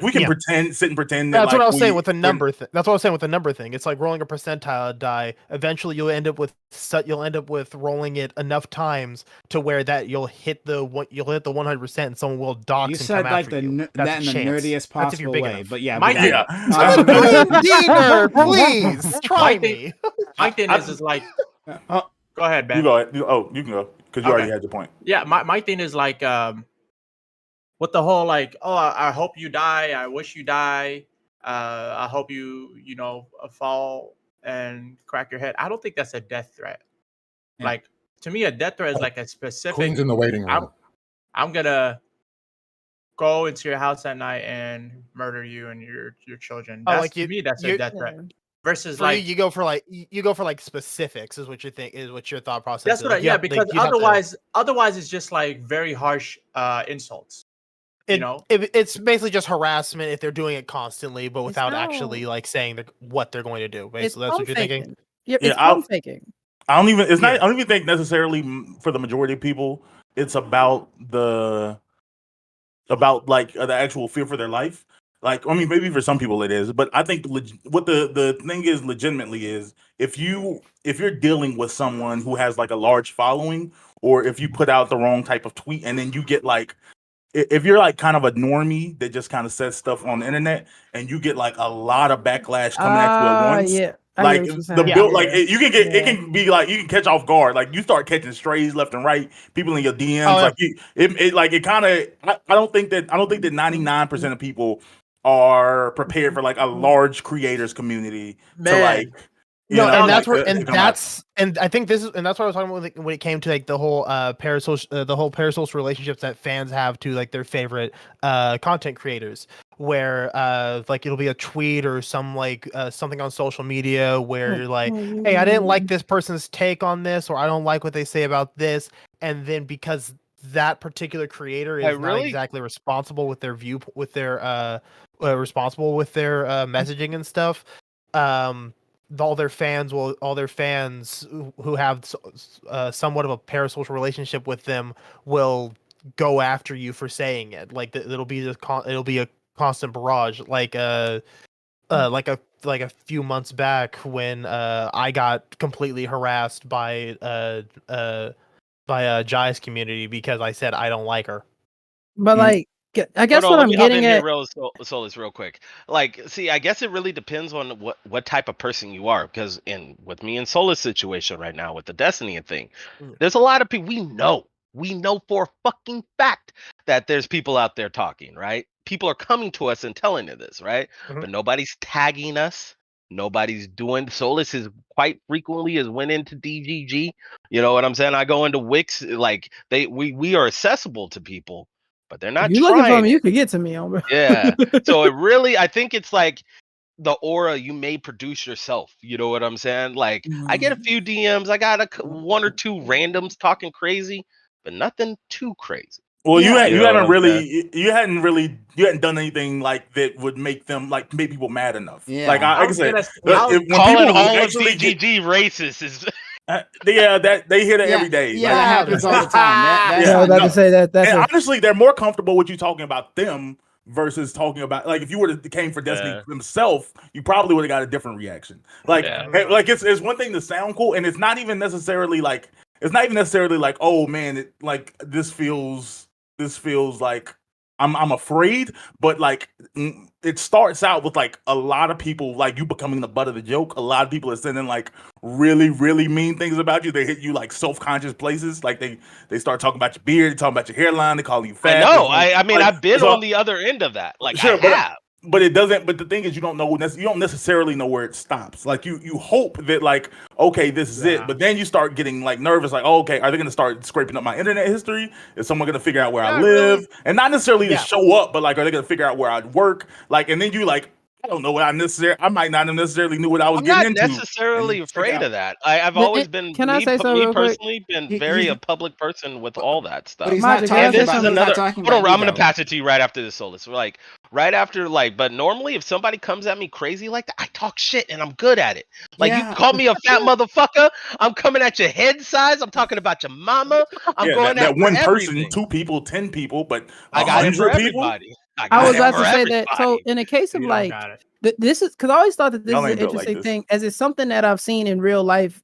we can Yeah. sit and pretend that. That's like, what I was saying we- with the we're- number thing. That's what I was saying with the number thing. It's like rolling a percentile die. Eventually, you'll end up with rolling it enough times to where that you'll hit the 100%, and someone will dox You and said come like after the you. n- That's that in a the chance. nerdiest That's if you're possible big way, enough. but yeah, My but thing- Yeah. Deaner, please try My thing- me. My thing is like, Oh, go ahead, You Ben. go ahead. You can go because you Okay. already had your point. Yeah, my thing is like, what the whole like, oh, I hope you die. I wish you die. I hope you fall and crack your head. I don't think that's a death threat. Yeah. Like, to me, a death threat is like a specific. Queen's in the waiting room. I'm gonna go into your house at night and murder you and your children. Oh, That's, like to you- me, that's a you- death threat. Versus For like, you go for like specifics is what you think is what your thought process that's is. what I, Like, you yeah, have- like, because you'd have to- otherwise it's just like very harsh insults. You know? it's basically just harassment if they're doing it constantly, but without not- actually like saying what they're going to do. It's Basically, that's what you're thinking. faking. Yeah, Yeah, it's I'll- pump faking. I don't even. It's not. Yeah. I don't even think necessarily for the majority of people. It's about like the actual fear for their life. Like, I mean, maybe for some people it is, but I think what the thing is legitimately is if you're dealing with someone who has like a large following, or if you put out the wrong type of tweet and then you get like, if you're like kind of a normie that just kind of says stuff on the internet and you get like a lot of backlash coming at you at once. Yeah. I Like hear what you're the saying. build, Yeah. like you can get, it Yeah. can be like you can catch off guard. Like you start catching strays left and right, people in your DMs. Oh, yeah. Like it kind of. I don't think that 99% of people are prepared for like a large creators community to Man. like. You No, know, and like, that's where, to and come that's, and I think this is, and that's what I was talking about when it came to like the whole parasocial relationships that fans have to like their favorite content creators, where like it'll be a tweet or some like something on social media where you're like, hey, I didn't like this person's take on this, or I don't like what they say about this, and then because that particular creator is not really- exactly responsible with their messaging and stuff, all their fans who have somewhat of a parasocial relationship with them will go after you for saying it. Like it'll be a constant barrage, like a few months back when I got completely harassed by Jai's community because I said I don't like her. But like, I guess Hold on, what let I'm me hop getting in here at. Solus real quick. Like, see, I guess it really depends on what type of person you are. Because with me and Solus situation right now with the Destiny thing, there's a lot of people we know for a fucking fact that there's people out there talking, right? People are coming to us and telling us this, right? Mhm. But nobody's tagging us. Nobody's doing. Solus is quite frequently went into DGG. You know what I'm saying? I go into Wix. Like we are accessible to people. But they're not If you looking for trying me, it. you could get to me on. Yeah. So it really, I think it's like the aura you may produce yourself. You know what I'm saying? Like I get a few DMs, I got one or two randoms talking crazy, but nothing too crazy. Well, Yeah. you You know hadn't what I'm you hadn't done anything like that would make people mad enough. Yeah. Like I was said, gonna- when Calling people all of actually get, DGG racist is yeah, that they hear that every day. Yeah, Like, that happens all the time. That's Yeah, I was about no. to say that. That's and a, honestly, they're more comfortable with you talking about them versus talking about like if you would have came for Destiny Yeah. himself, you probably would have got a different reation. Like, Yeah. like it's one thing to sound cool, and it's not even necessarily like oh man, this feels like I'm afraid, but like it starts out with like a lot of people like you becoming the butt of the joke. A lot of people are sending like really, really mean things about you. They hit you like self-conscious places. Like they start talking about your beard, talking about your hairline, they call you I fat. know. Like, I mean, like, I've been so- on the other end of that. Like, Sure, I have. but it doesn't. But the thing is, you don't know. You don't necessarily know where it stops. Like you hope that like, okay, this is it. But then you start getting like nervous. Like, oh, okay, are they going to start scraping up my internet history? Is someone going to figure out where I Not live? really. And not necessarily to Yeah. show up, but like, are they going to figure out where I work? Like, and then you like, I don't know what I might not have necessarily knew what I was I'm getting not into. necessarily And you check afraid out. of that. I've But always it- been can I say something me real quick? personally been He- very he's- a public person with all that stuff. But he's Magic, not can I talking say And this about. is something? He's not another. talking Hold about on, I'm you, gonna though. pass it to you right after this, Solus. Like right after, like, but normally if somebody comes at me crazy like that, I talk shit and I'm good at it. Like Yeah. you call me a fat motherfucker, I'm coming at your head size. I'm talking about your mama. I'm Yeah, going that after one person, everything. 2 people, 10 people, but I got it for 100 people. everybody. I I got was it about for to say that. So everybody. in a case of You don't like got it. this is because I always thought that this Y'all is an ain't built like interesting this. thing, as it's something that I've seen in real life.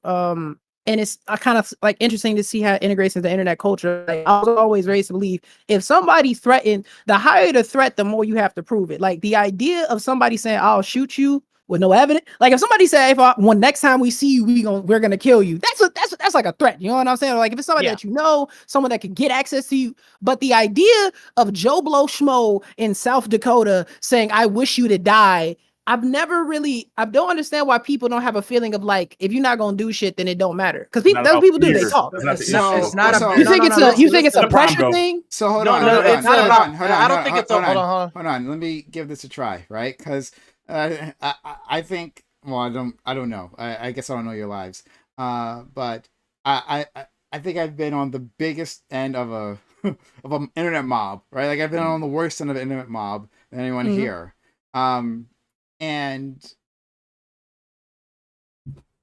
And it's kind of like interesting to see how it integrates into the internet culture. Like, I was always raised to believe if somebody threatened, the higher the threat, the more you have to prove it. Like the idea of somebody saying, "I'll shoot you," with no evidence. Like if somebody say, when next time we see you, we're gonna kill you. That's like a threat. You know what I'm saying? Like if it's somebody Yeah. that you know, someone that can get access to you. But the idea of Joe Blow Schmo in South Dakota saying, "I wish you to die." I don't understand why people don't have a feeling of like, if you're not gonna do shit, then it don't matter. Because people, Not that's what about people do. They fear. talk. That's not the So- issue. It's not so- a. You no, think no, it's no, a you think it's a The prime pressure goal. thing? So hold No, on, no, hold it's on, not about- hold on, I don't hold think on, it's a- hold on. hold on. Let me give this a try, right? Because I think, well, I don't know. I guess I don't know your lives. But I think I've been on the biggest end of a of an internet mob, right? Like I've been on the worst end of an internet mob than anyone Mhm. here. And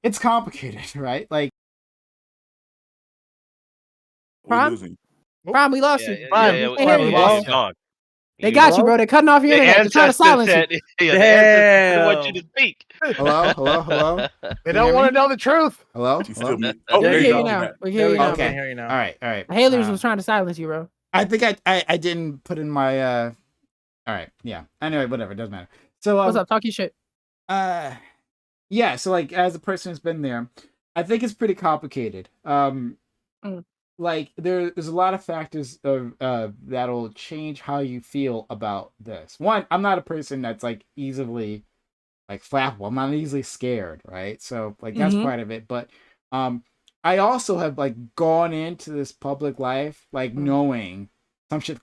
it's complicated, right? Like We're Prime? losing. Prime, we lost Yeah, you. yeah, Prime, yeah, Can't hear you, yeah, bro. he's gone. They got you, bro. They're cutting off your The internet. They're trying to ancestor silence you. said, yeah, the ancestor didn't want you to Damn. speak. hello, hello, hello, They Can you don't hear want me? to know the truth. hello, She's hello. still mute. Yeah, Oh, there We you hear go. you now. Matt. We hear you now. Okay. I can hear you now. All right. Halers was trying to silence you, bro. I think I didn't put in my all right, yeah. Anyway, whatever, it doesn't matter. So What's up? Talk your shit. Yeah, so like as a person who's been there, I think it's pretty complicated. Like there's a lot of factors of that'll change how you feel about this. One, I'm not a person that's like easily like flappable. I'm not easily scared, right? So like that's Mhm. part of it. But I also have like gone into this public life like knowing some shit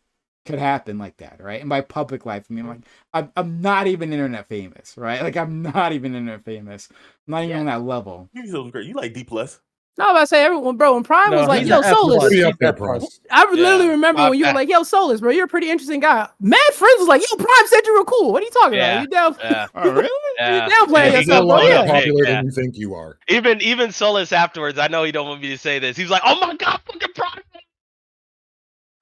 could happen like that, right? And by public life, I mean like I'm not even internet famous, right? Like I'm not even internet famous. I'm not even on that level. You so great. You like D plus. No, I'm about to say everyone, bro. When Prime was like, he's "Yo, a F+. Solus," Pretty He's up there, F+. bro. I literally Yeah. remember when you were Okay. like, "Yo, Solus, bro, you're a pretty interesting guy." Mad friends was like, "Yo, Prime said you were cool. What are you talking Yeah. about? You down? Yeah, Oh really? yeah. You downplaying Yeah, You're he yourself, a goes bro? lot on more a Yeah." big, popular yeah. than you think you are. Even Solus afterwards, I know he don't want me to say this. He was like, "Oh my god, fucking Prime."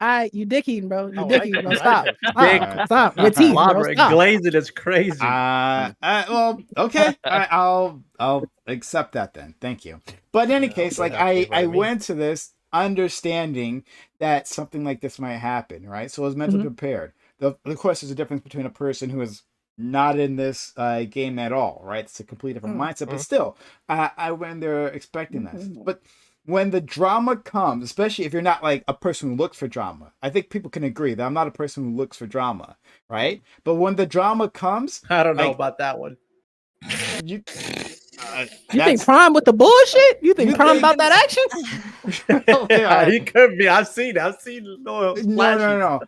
All right, you dick eating, bro. You Oh, dick I- eating, bro. I Stop. think- Stop. With teeth, bro. Elaborate. Stop. Glazing is crazy. Well, okay. I'll accept that then. Thank you. But in any case, like I went to this understanding that something like this might happen, right? So I was mentally prepared. Of course, there's a difference between a person who is not in this game at all, right? It's a complete different mindset, but still, I went there expecting this. But when the drama comes, especially if you're not like a person who looks for drama, I think people can agree that I'm not a person who looks for drama, right? But when the drama comes, I don't know like- about that one. you You think Prime with the bullshit? You think You Prime think- about that action? Yeah. He could be. I've seen No.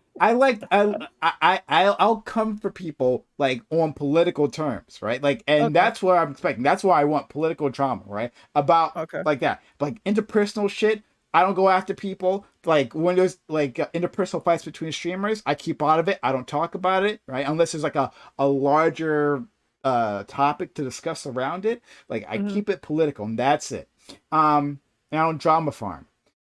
I'll come for people like on political terms, right? Like, and Okay. that's what I'm expecting. That's why I want political drama, right? About Okay. like that, but like interpersonal shit. I don't go after people. Like when there's like interpersonal fights between streamers, I keep out of it. I don't talk about it, right? Unless there's like a larger topic to discuss around it. Like I keep it political, and that's it. And I don't drama farm.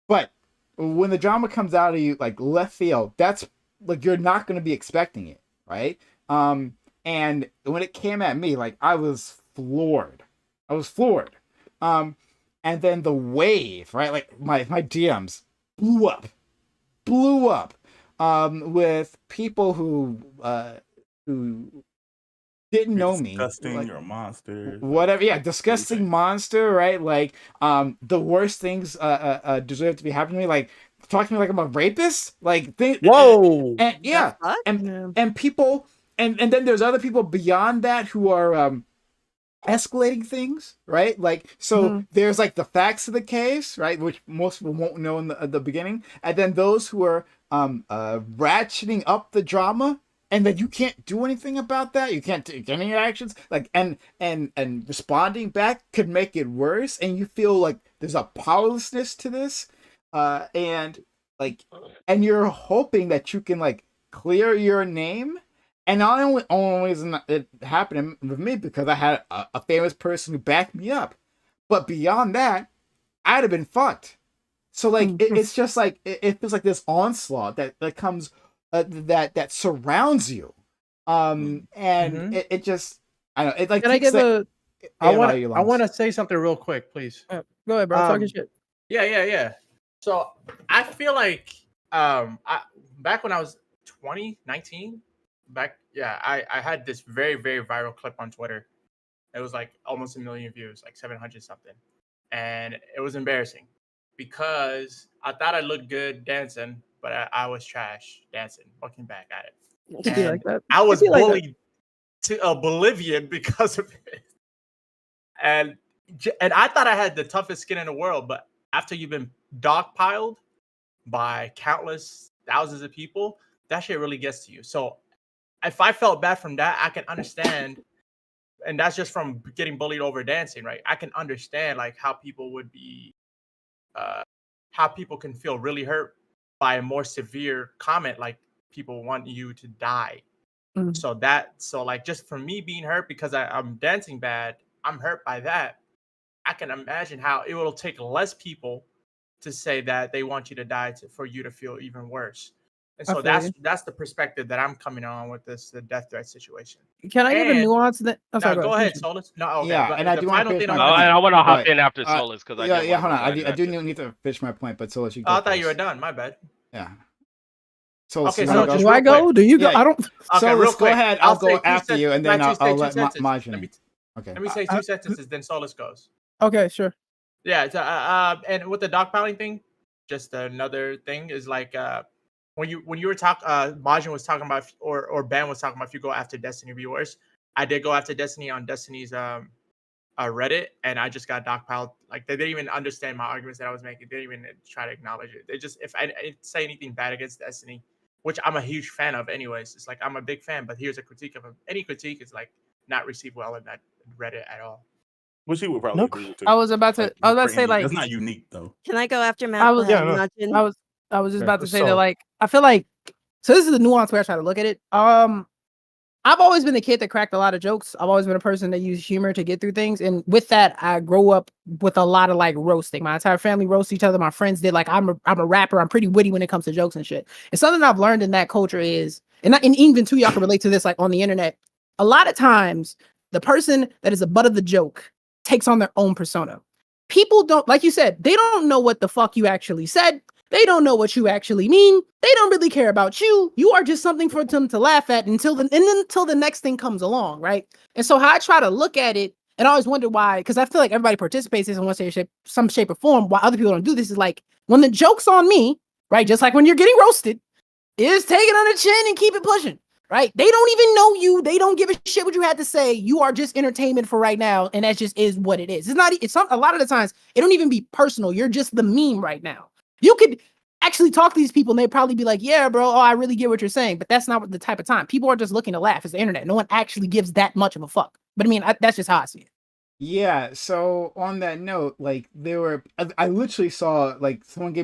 But when the drama comes out of you like left field, that's like you're not going to be expecting it, right? And when it came at me, like I was floored. And then the wave, right? Like my DMs blew up. with people who didn't You're know me, disgusting. like You're a monster. whatever. Yeah, disgusting everything. monster, right? Like, the worst things deserve to be happening to me. Like, talking to me like I'm a rapist. Like, Whoa. and yeah, fuck? and people, and then there's other people beyond that who are escalating things, right? Like, so there's like the facts of the case, right, which most people won't know in the beginning, and then those who are ratcheting up the drama, and then you can't do anything about that. You can't take any actions, like, and responding back could make it worse, and you feel like there's a powerlessness to this, and like, and you're hoping that you can like clear your name. And not only is it happening with me because I had a famous person who backed me up, but beyond that, I'd have been fucked. So like it's just like it feels like this onslaught that comes that surrounds you, and it just I don't know, it like Can I takes give the I air out want of your I lungs. want to say something real quick, please. Go ahead, bro. Talking shit. Yeah. So I feel like back when I was 19, I had this very, very viral clip on Twitter. It was like almost 1 million views, like 700 something. And it was embarrassing because I thought I looked good dancing, but I was trash dancing, looking back at it. It could be like that. I was It could be like that. bullied to oblivion because of it. And I thought I had the toughest skin in the world, but after you've been dogpiled by countless thousands of people, that shit really gets to you. So if I felt bad from that, I can understand, and that's just from getting bullied over dancing, right? I can understand like how people would be, how people can feel really hurt by a more severe comment, like people want you to die. So like just for me being hurt because I'm dancing bad, I'm hurt by that. I can imagine how it will take less people to say that they want you to die for you to feel even worse. And so that's the perspective that I'm coming on with the death threat situation. Can I give a nuance that? I'm sorry, go ahead, Solus. No, okay. Yeah, but and I the do want final to thing finish I'm my gonna- I want to hop Right. in after Solus because I hold on. I do need need to finish my point, but Solus, you go Oh, I thought you were first. done. My bad. Yeah. Solus, Okay, you so wanna go? just Do I real go? quick. Do you go? Yeah. I don't. Okay, Solus, real go quick. ahead. I'll say go two after you, and Can I then just say I'll two let sentences? Majin. Okay. Let me say two sentences, then Solus goes. Okay, sure. Yeah, and with the dogpiling thing, just another thing is like when you were talking, Majin was talking about, or Ben was talking about, if you go after Destiny viewers, I did go after Destiny on Destiny's Reddit, and I just got dogpiled. Like they didn't even understand my arguments that I was making. They didn't even try to acknowledge it. They just, if I didn't say anything bad against Destiny, which I'm a huge fan of, anyways. It's like I'm a big fan, but here's a critique of him. Any critique is like not received well in that Reddit at all. Which he would probably agree with too. I was about to say like that's not unique though. Can I go after Matt? I was Imagine? I was just Okay, about to say so- that like I feel like so this is the nuance where I try to look at it. I've always been the kid that cracked a lot of jokes. I've always been a person that used humor to get through things, and with that, I grew up with a lot of like roasting. My entire family roasts each other. My friends did. Like I'm a rapper. I'm pretty witty when it comes to jokes and shit. And something I've learned in that culture is, and even too, y'all can relate to this like on the internet. A lot of times, the person that is the butt of the joke takes on their own persona. People don't, like you said, they don't know what the fuck you actually said. They don't know what you actually mean. They don't really care about you. You are just something for them to laugh at until the next thing comes along, right? And so how I try to look at it, and I always wonder why, because I feel like everybody participates in some shape or form. Why other people don't do this is like when the joke's on me, right? Just like when you're getting roasted, is take it on the chin and keep it pushing, right? They don't even know you. They don't give a shit what you had to say. You are just entertainment for right now, and that just is what it is. It's not. It's not, a lot of the times it don't even be personal. You're just the meme right now. You could actually talk to these people and they'd probably be like, yeah, bro, I really get what you're saying. But that's not the type of time. People are just looking to laugh. It's the internet. No one actually gives that much of a fuck. But I mean, that's just how I see it. Yeah, so on that note, like I literally saw like someone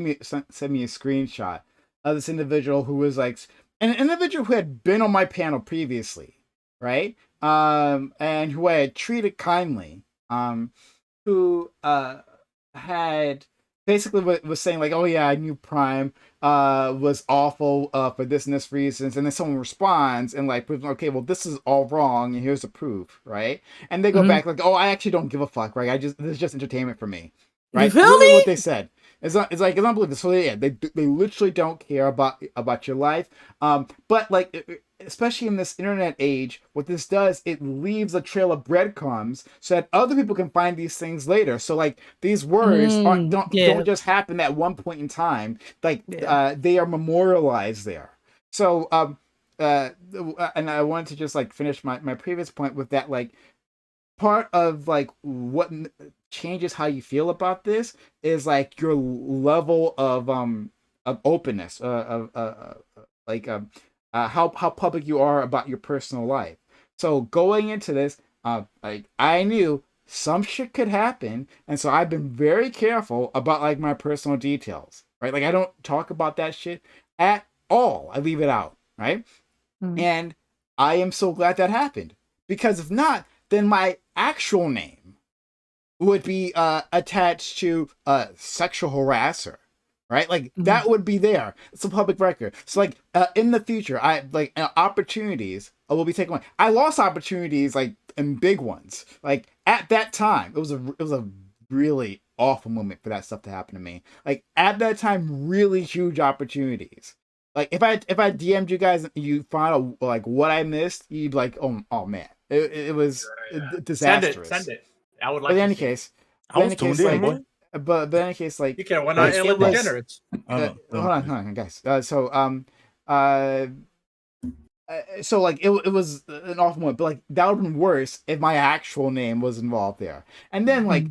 sent me a screenshot of this individual who was like an individual who had been on my panel previously, right? And who I had treated kindly, who had basically was saying like, oh yeah, I knew Prime was awful for this and this reasons, and then someone responds and like, okay, well this is all wrong and here's the proof, right? And they go back like, oh, I actually don't give a fuck, right? This is just entertainment for me. right? feel Literally me? what they said. It's unbelievable. So yeah, they literally don't care about your life. But like, especially in this internet age, what this does, it leaves a trail of breadcrumbs so that other people can find these things later. So like these words Yeah. don't just happen at one point in time. Like Yeah. they are memorialized there. So and I wanted to just like finish my previous point with that, like part of like what changes how you feel about this is like your level of openness, like how public you are about your personal life. So going into this, like I knew some shit could happen, and so I've been very careful about like my personal details, right? Like I don't talk about that shit at all. I leave it out, right? Mhm. And I am so glad that happened, because if not, then my actual name would be attached to a sexual harasser, right? Like that would be there. It's a public record. So like in the future, I like opportunities will be taken away. I lost opportunities like in big ones. Like at that time, it was a really awful moment for that stuff to happen to me. Like at that time, really huge opportunities. Like if I DM'd you guys and you find out like what I missed, you'd be like, oh man, it was disastrous. Send it. I would But like in to any see it. case, I was tuned in, boy. but in any case, like You can win like, on it Ellen was- DeGenerates. hold on, guys. So like it was an awful moment, but like that would have been worse if my actual name was involved there. And then like,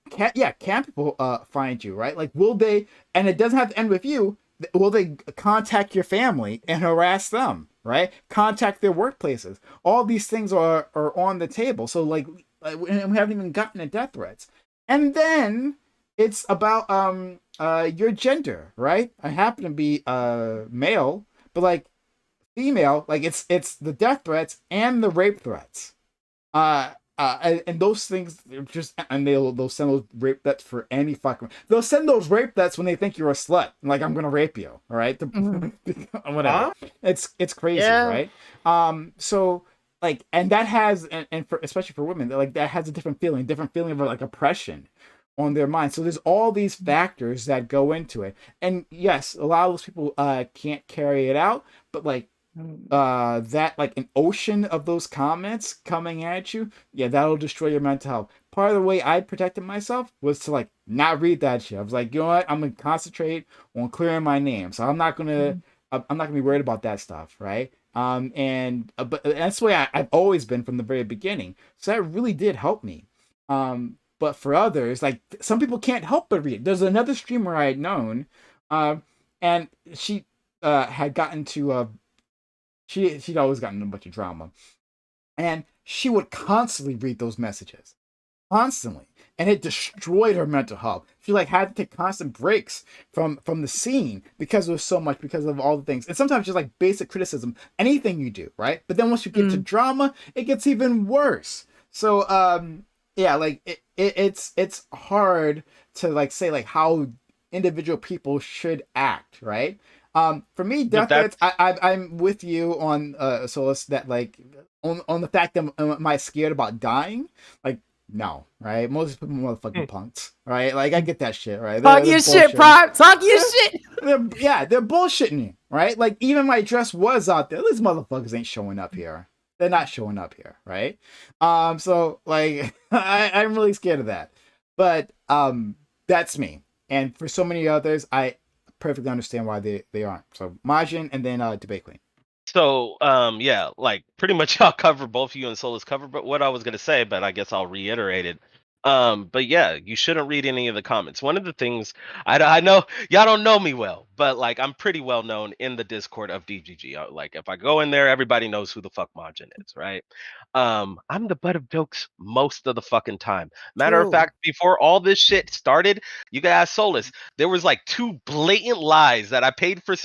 can people find you, right? Like, will they? And it doesn't have to end with you. Will they contact your family and harass them, right? Contact their workplaces. All these things are on the table. So like we haven't even gotten to death threats. And then it's about your gender, right? I happen to be male, but like female, like it's the death threats and the rape threats. And those things just, and they'll send those rape threats for any fucking. They'll send those rape threats when they think you're a slut. Like I'm gonna rape you, all right? Whatever. It's crazy, Yeah. right? So like, and that has, and for especially for women, like that has a different feeling of like oppression on their mind. So there's all these factors that go into it, and yes, a lot of those people can't carry it out, but like that like an ocean of those comments coming at you, yeah, that'll destroy your mental health. Part of the way I protected myself was to like not read that shit. I was like, you know what, I'm gonna concentrate on clearing my name, so I'm not gonna be worried about that stuff, right? And but that's the way I've always been from the very beginning, so that really did help me. But for others, like some people can't help but read. There's another streamer I had known, and she had gotten to she'd always gotten in a bunch of drama, and she would constantly read those messages, constantly, and it destroyed her mental health. She like had to take constant breaks from the scene because there was so much, because of all the things, and sometimes just like basic criticism, anything you do, right? But then once you get to drama, it gets even worse. So yeah, like it's hard to like say like how individual people should act, right? For me, death threats, I'm with you on Solus, that like on the fact that am I scared about dying? Like no, right? Most people are motherfucking punks, right? Like I get that shit, right? Talk your shit, Prime. Talk your shit. They're bullshitting you, right? Like even my dress was out there. These motherfuckers ain't showing up here. They're not showing up here, right? So like I'm really scared of that. But that's me. And for so many others, I perfectly understand why they aren't. So Majin and then Debate Queen. So yeah, like pretty much I'll cover both you and Solus cover, but what I was gonna say, but I guess I'll reiterate it. But yeah, you shouldn't read any of the comments. One of the things I know y'all don't know me well, but like I'm pretty well known in the Discord of DGG. Like if I go in there, everybody knows who the fuck Majin is, right? I'm the butt of jokes most of the fucking time. Matter of fact, before all this shit started, you guys Solus, there was like 2 blatant lies that I paid for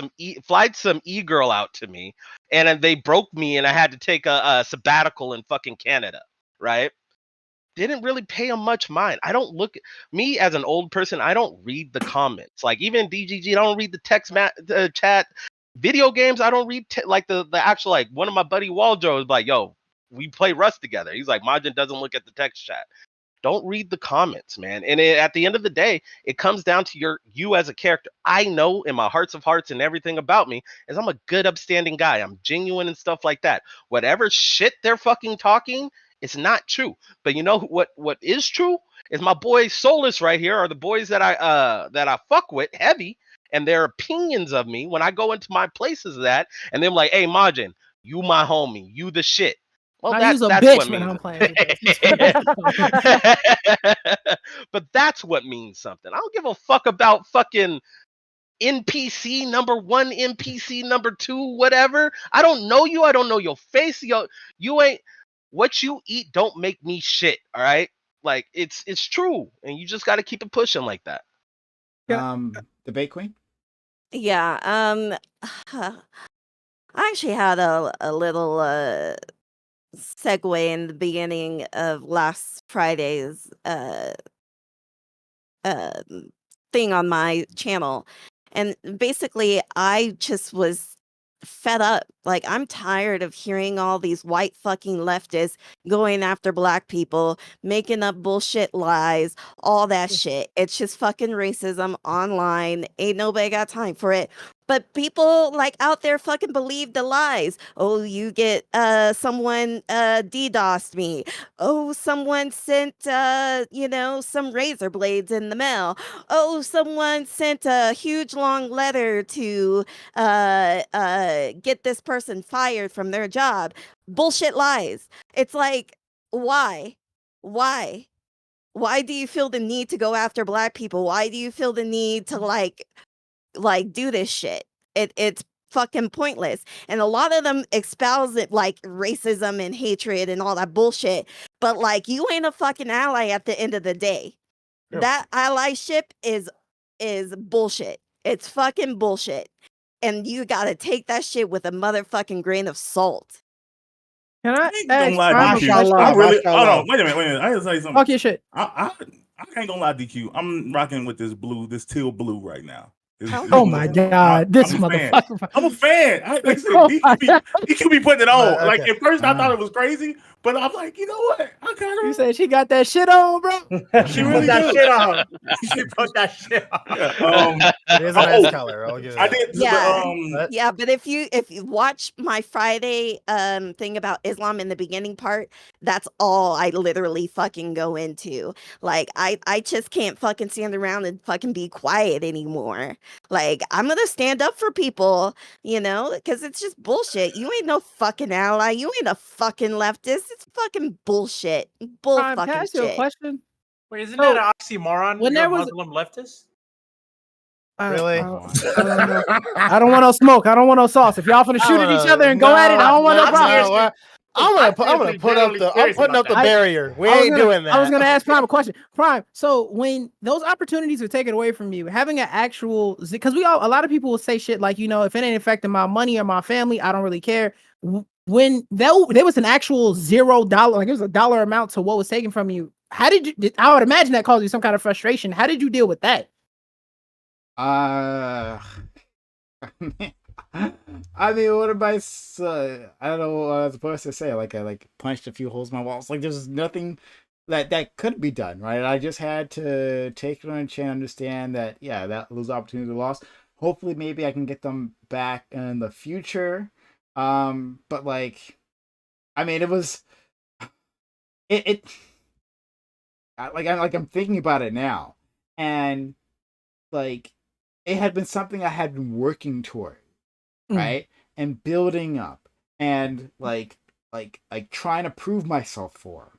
flied some e-girl out to me, and then they broke me, and I had to take a sabbatical in fucking Canada, right? Didn't really pay them much mind. I don't look, me as an old person, I don't read the comments. Like even DGG, I don't read the text chat. Video games, I don't read like the actual, like one of my buddy Waldro was like, yo, we play Rust together. He's like, Majin doesn't look at the text chat. Don't read the comments, man. And at the end of the day, it comes down to you as a character. I know in my hearts of hearts and everything about me is I'm a good, upstanding guy. I'm genuine and stuff like that. Whatever shit they're fucking talking, it's not true. But you know what is true is my boy Solus right here are the boys that I fuck with heavy, and their opinions of me when I go into my places of that, and they're like, hey Majin, you my homie, you the shit. Well, I use a that's bitch what when means I'm playing. With but that's what means something. I don't give a fuck about fucking NPC number 1, NPC number 2, whatever. I don't know you. I don't know your face. You ain't what you eat. Don't make me shit. All right, like it's true, and you just got to keep it pushing like that. Debate Queen. Yeah. I actually had a little segue in the beginning of last Friday's thing on my channel, and basically I just was fed up. Like, I'm tired of hearing all these white fucking leftists going after black people, making up bullshit lies, all that shit. It's just fucking racism online. Ain't nobody got time for it. But people like out there fucking believe the lies. Oh, you get someone DDoSed me. Oh, someone sent some razor blades in the mail. Oh, someone sent a huge long letter to get this person fired from their job. Bullshit lies. It's like, why do you feel the need to go after black people? Why do you feel the need to like do this shit? It's fucking pointless. And a lot of them espouse it like racism and hatred and all that bullshit, but like, you ain't a fucking ally at the end of the day. Yeah. That allyship is bullshit. It's fucking bullshit. And you gotta take that shit with a motherfucking grain of salt. Can I I ain't gonna ask lie, Prime a DQ. question? I really, Mashallah. hold on, wait a minute. I gotta say something. Fuck your shit. I ain't gonna lie, DQ. I'm rocking with this teal blue right now. Oh my god, this I'm a fan. motherfucker. I'm a fan. Like I said, Oh my DQ be putting it on. Okay. Like at first I thought it was crazy, but I'm like, you know what? I kind You of. said she got that shit on, bro. She really put that do. shit on. She put that shit on. Yeah, It is a nice color. I'll give it I that. did. Yeah. Yeah, but if you watch my Friday thing about Islam in the beginning part, that's all I literally fucking go into. Like, I just can't fucking stand around and fucking be quiet anymore. Like, I'm gonna stand up for people, because it's just bullshit. You ain't no fucking ally. You ain't a fucking leftist. It's fucking bullshit. Bull Prime, can I fucking ask you a shit. question? Wait, isn't So, that an oxymoron? when You're there a was- Muslim leftist? Really? I don't know. I don't want no smoke. I don't want no sauce. If y'all finna shoot at each other and go at it, I don't want no I'm problem. serious. I'm gonna put up the. I'm putting up the barrier. We ain't doing that. I was gonna ask Prime a question. Prime, so when those opportunities are taken away from you, having an actual, because a lot of people will say shit like, if it ain't affecting my money or my family, I don't really care. When there was an actual $0, like it was a dollar amount to what was taken from you, how did you? I would imagine that caused you some kind of frustration. How did you deal with that? I mean, what am I? I don't know what I was supposed to say. Like I punched a few holes in my walls. Like there's nothing that could be done, right? I just had to take it on the chin, understand that those opportunities are lost. Hopefully, maybe I can get them back in the future. But like, I mean, it was I'm thinking about it now, and like it had been something I had been working toward, right, and building up, and like trying to prove myself for,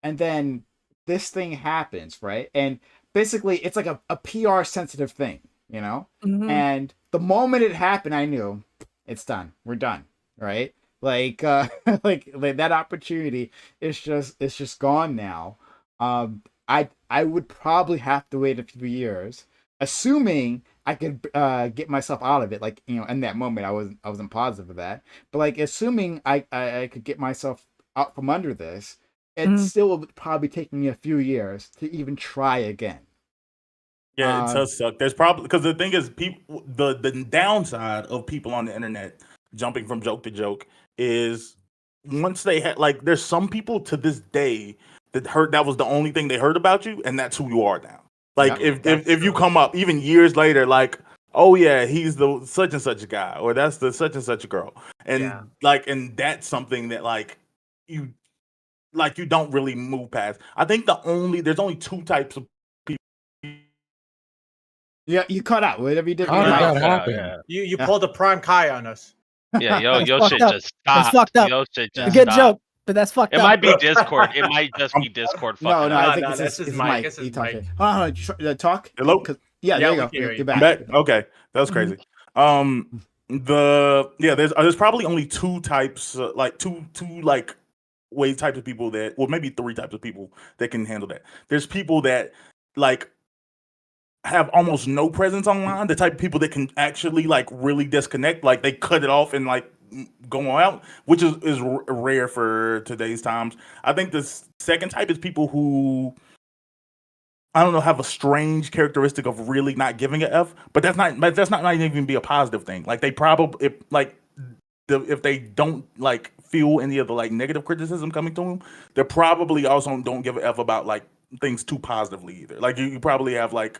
and then this thing happens, right, and basically it's like a PR sensitive thing, and the moment it happened, I knew it's done. We're done, right? Like that opportunity is just gone now. I would probably have to wait a few years, assuming I could get myself out of it. Like, in that moment, I wasn't positive of that. But like, assuming I could get myself out from under this, it still would probably take me a few years to even try again. Yeah, it does suck. There's probably, because the thing is, people, the downside of people on the internet jumping from joke to joke is once they had, like, there's some people to this day that was the only thing they heard about you, and that's who you are now. Like Yep. if you come up even years later, like, oh yeah, he's the such and such guy, or that's the such and such girl, and Yeah. and that's something that you don't really move past. I think there's only two types of people. Yeah, you cut out. Whatever you did. How did right. that happen? Yeah, You Yeah. pulled a prime Kai on us. yeah. Yo, That's your fucked shit up. just That's stopped. fucked up. Your shit Yeah. just Good stopped. joke, but that's fucked It up. might be Discord. It might just be Discord No, fucking no, up. I think no, it's that's his his mic. mic, it's He his talked mic. it. Hold on, talk. Hello? 'Cause- Yeah, yeah, there you we go. can hear you. You're back. Back? Okay, that was crazy. There's probably only two types, two types of people that, well, maybe three types of people that can handle that. There's people that like have almost no presence online, the type of people that can actually like really disconnect, like they cut it off and like go out, which is rare for today's times. I think the second type is people who, I don't know, have a strange characteristic of really not giving a F, but that's not even be a positive thing. Like they probably if they don't like feel any of the like negative criticism coming to them, they probably also don't give a F about like things too positively either. Like you probably have like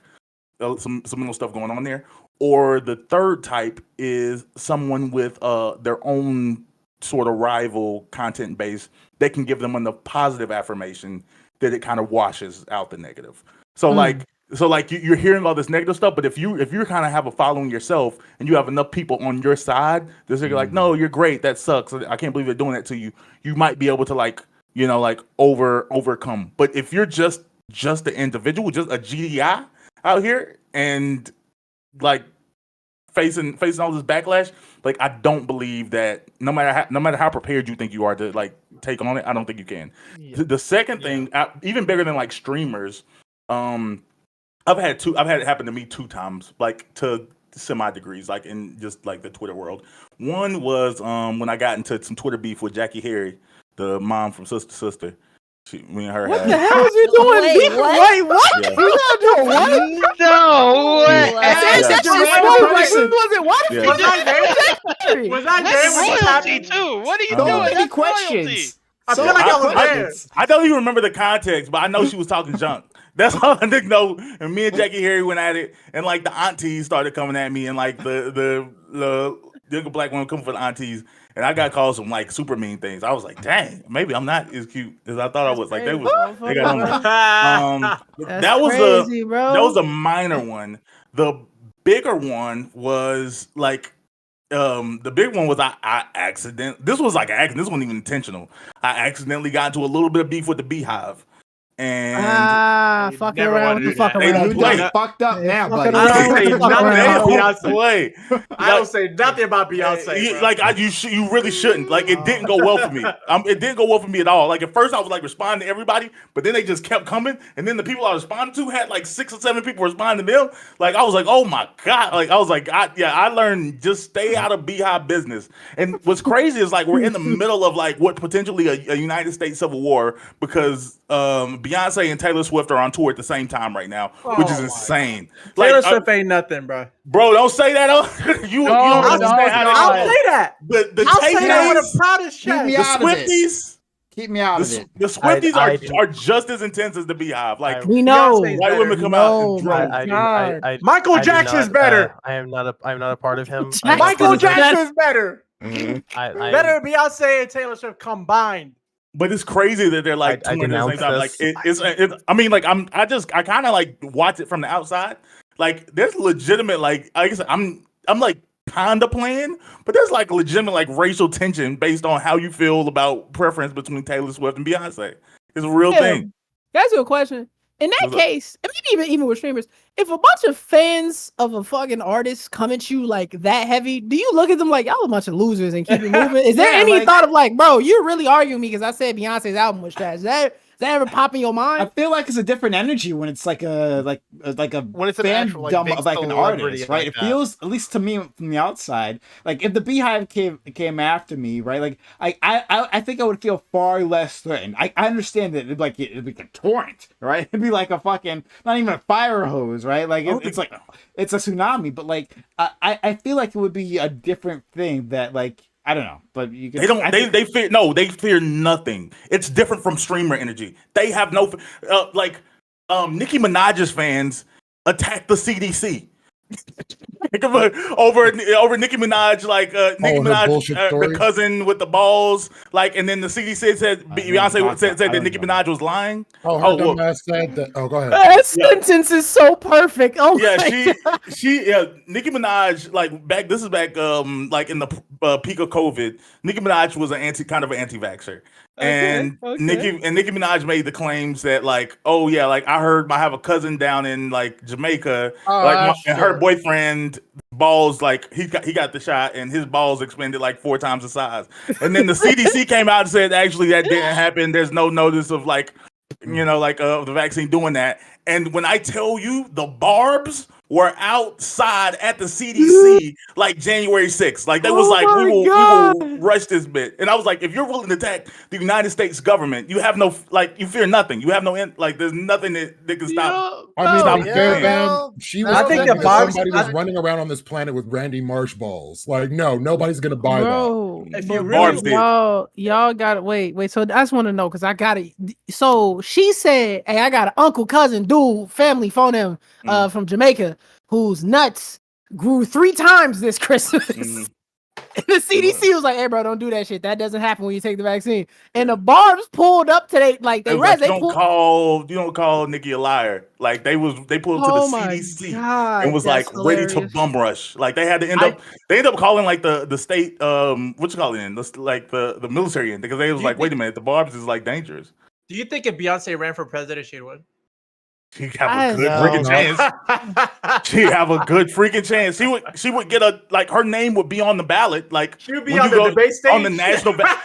some little stuff going on there. Or the third type is someone with their own sort of rival content base that can give them enough positive affirmation that it kind of washes out the negative. So you're hearing all this negative stuff, but if you kind of have a following yourself and you have enough people on your side, they're like, no, you're great. That sucks. I can't believe they're doing that to you. You might be able to overcome. But if you're just the individual, just a GDI out here and like facing all this backlash, like I don't believe that no matter how prepared you think you are to like take on it, I don't think you can. The second thing, even bigger than like streamers, I've had it happen to me 2 times, like to semi degrees, like in just like the Twitter world. One was when I got into some Twitter beef with Jackie Harry, the mom from Sister Sister. Me and her What had. the hell is you doing? Wait, what? Wait, what? Yeah. You not doing what? No way. What? That Yeah. shit just Yeah. smooth. Like, who was it? What? Yeah. Was I there? Was I there That's when this royalty happened? too. What are you So doing? So many That's questions. royalty. I feel like I was there. I don't even remember the context, but I know she was talking junk. That's all I didn't know. And me and Jackie Harry went at it, and like the aunties started coming at me, and like the younger black women coming for the aunties, and I got called some like super mean things. I was like, dang, maybe I'm not as cute as I thought I was. Like they got on me. That's That was crazy, bro. that was a minor one. The bigger one was like the big one was this was like an accident. This wasn't even intentional. I accidentally got into a little bit of beef with the Beehive. And You fucking never around wanted with to the do fucking that. You Hey, around. wait. done fucked up now, fucking buddy. around. Say Fucking nothing around. about Beyonce. Play. I don't say nothing about Beyonce. bro. Like you really shouldn't. Like it didn't go well for me. It didn't go well for me at all. Like at first I was like responding to everybody, but then they just kept coming, and then the people I responded to had like 6 or 7 people responding to them. Like I was like, oh my god. Like I was like, I learned just stay out of Beehive business. And what's crazy is like we're in the middle of like what potentially a United States civil war because Beyonce and Taylor Swift are on tour at the same time right now, which is my insane. Taylor Like, Swift ain't nothing, bro. bro, don't say that. You don't understand how I'll that say that. the I'll say that with a Tay-Tays, proudest Keep me chest. out the of it. Swifties, Keep me out of it. the Swifties I didn't- are just as intense as the Beehive. Like We know. Beyonce's white better. women come out No, and my drum. God. Michael I do Jackson's not, better. I'm not a part of him. Jackson. Michael Jackson. Jackson's better. I Better than Beyonce and Taylor Swift combined. But it's crazy that they're like I touring at the same denounce time. Like this. it's I mean, like I kind of like watch it from the outside. Like there's legitimate like I guess I'm like kind of playing, but there's like legitimate like racial tension based on how you feel about preference between Taylor Swift and Beyonce. It's a real Yeah. thing. Can I ask you a question? In that What's up? case, and maybe even with streamers, if a bunch of fans of a fucking artist come at you like that heavy, do you look at them like y'all a bunch of losers and keep it moving? Is there Yeah, any like- thought of like, bro, you're really arguing me because I said Beyonce's album was trash? Does that ever pop in your I mind? feel like it's a different energy when it's like a When it's an actual, like, fandom big of like an celebrity artist, right? like It that. feels, at least to me from the outside, like if the Beehive came after me, right? Like I think I would feel far less threatened. I understand that it'd be like a torrent, right? It'd be like a fucking not even a fire hose, right? Like it's like it's a tsunami, but like I feel like it would be a different thing that like I don't know, but you can. They don't. They fear no. They fear nothing. It's different from streamer energy. They have no like Nicki Minaj's fans attack the CDC. over Nicki Minaj, like Nicki Minaj, the cousin with the balls, like, and then the CDC said Beyonce said that Nicki Minaj was lying. Her said that. Oh, go ahead. That sentence is so perfect. Oh yeah, my Nicki Minaj, like this is back like in the peak of COVID. Nicki Minaj was kind of an anti-vaxxer. And Nicki Minaj made the claims that like, oh yeah, like I have a cousin down in like Jamaica, and her boyfriend balls, like he got the shot and his balls expanded like 4 times the size. And then the CDC came out and said actually that didn't happen. There's no notice of like, the vaccine doing that. And when I tell you the barbs were outside at the CDC like January 6th. Like they was like, we will rush this bit. And I was like, if you're willing to attack the United States government, you have no you fear nothing. You have no there's nothing that can stop. She was. I think that somebody was running around on this planet with Randy Marsh balls. Like, no, nobody's gonna buy that. If you really, y'all got it. Wait. So I just want to know because I got it. So she said, "Hey, I got an uncle, cousin, dude, family phone him from Jamaica." Whose nuts grew 3 times this Christmas. And the CDC was like, hey, bro, don't do that shit. That doesn't happen when you take the vaccine. And the barbs pulled up today. Like, you don't call Nicki a liar. Like, they pulled to the CDC and was like hilarious. Ready to bum rush. Like, they had to end up calling like the state, what you call it in? Like the military in, because they was like, wait a minute, the barbs is like dangerous. Do you think if Beyonce ran for president, she'd win? She have a good freaking chance. She have a good freaking chance. She would get her name would be on the ballot. Like she would be on the debate stage on the national ballot.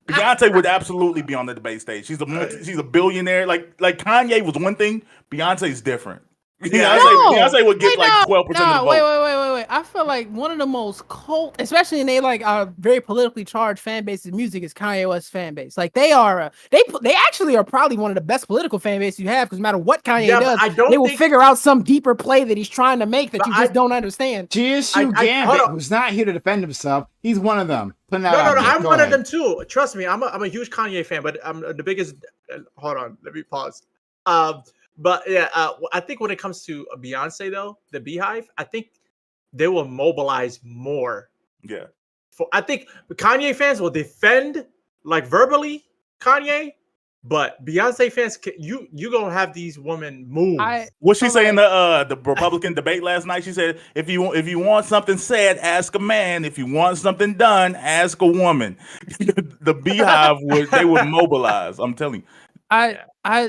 Beyonce would absolutely be on the debate stage. She's a billionaire. Like Kanye was one thing. Beyonce's different. Beyonce would get like 12% of the vote. Wait. I feel like one of the most cult, especially in they like very politically charged fan bases of music, is Kanye West's fan base. Like they are, they actually are probably one of the best political fan bases you have because no matter what Kanye does, they will figure out some deeper play that he's trying to make that you just don't understand. GSU Gambit, who's not here to defend himself, he's one of them. No, I'm one of them too. Trust me, I'm a huge Kanye fan, but I'm the biggest. Hold on, let me pause. But yeah, I think when it comes to Beyonce, though, the Beehive, I think they will mobilize more. Yeah. I think Kanye fans will defend, like verbally, Kanye, but Beyonce fans, you gonna have these women move. What she say in the Republican debate last night? She said, if you want something said, ask a man. If you want something done, ask a woman. The Beehive would mobilize. I'm telling you. I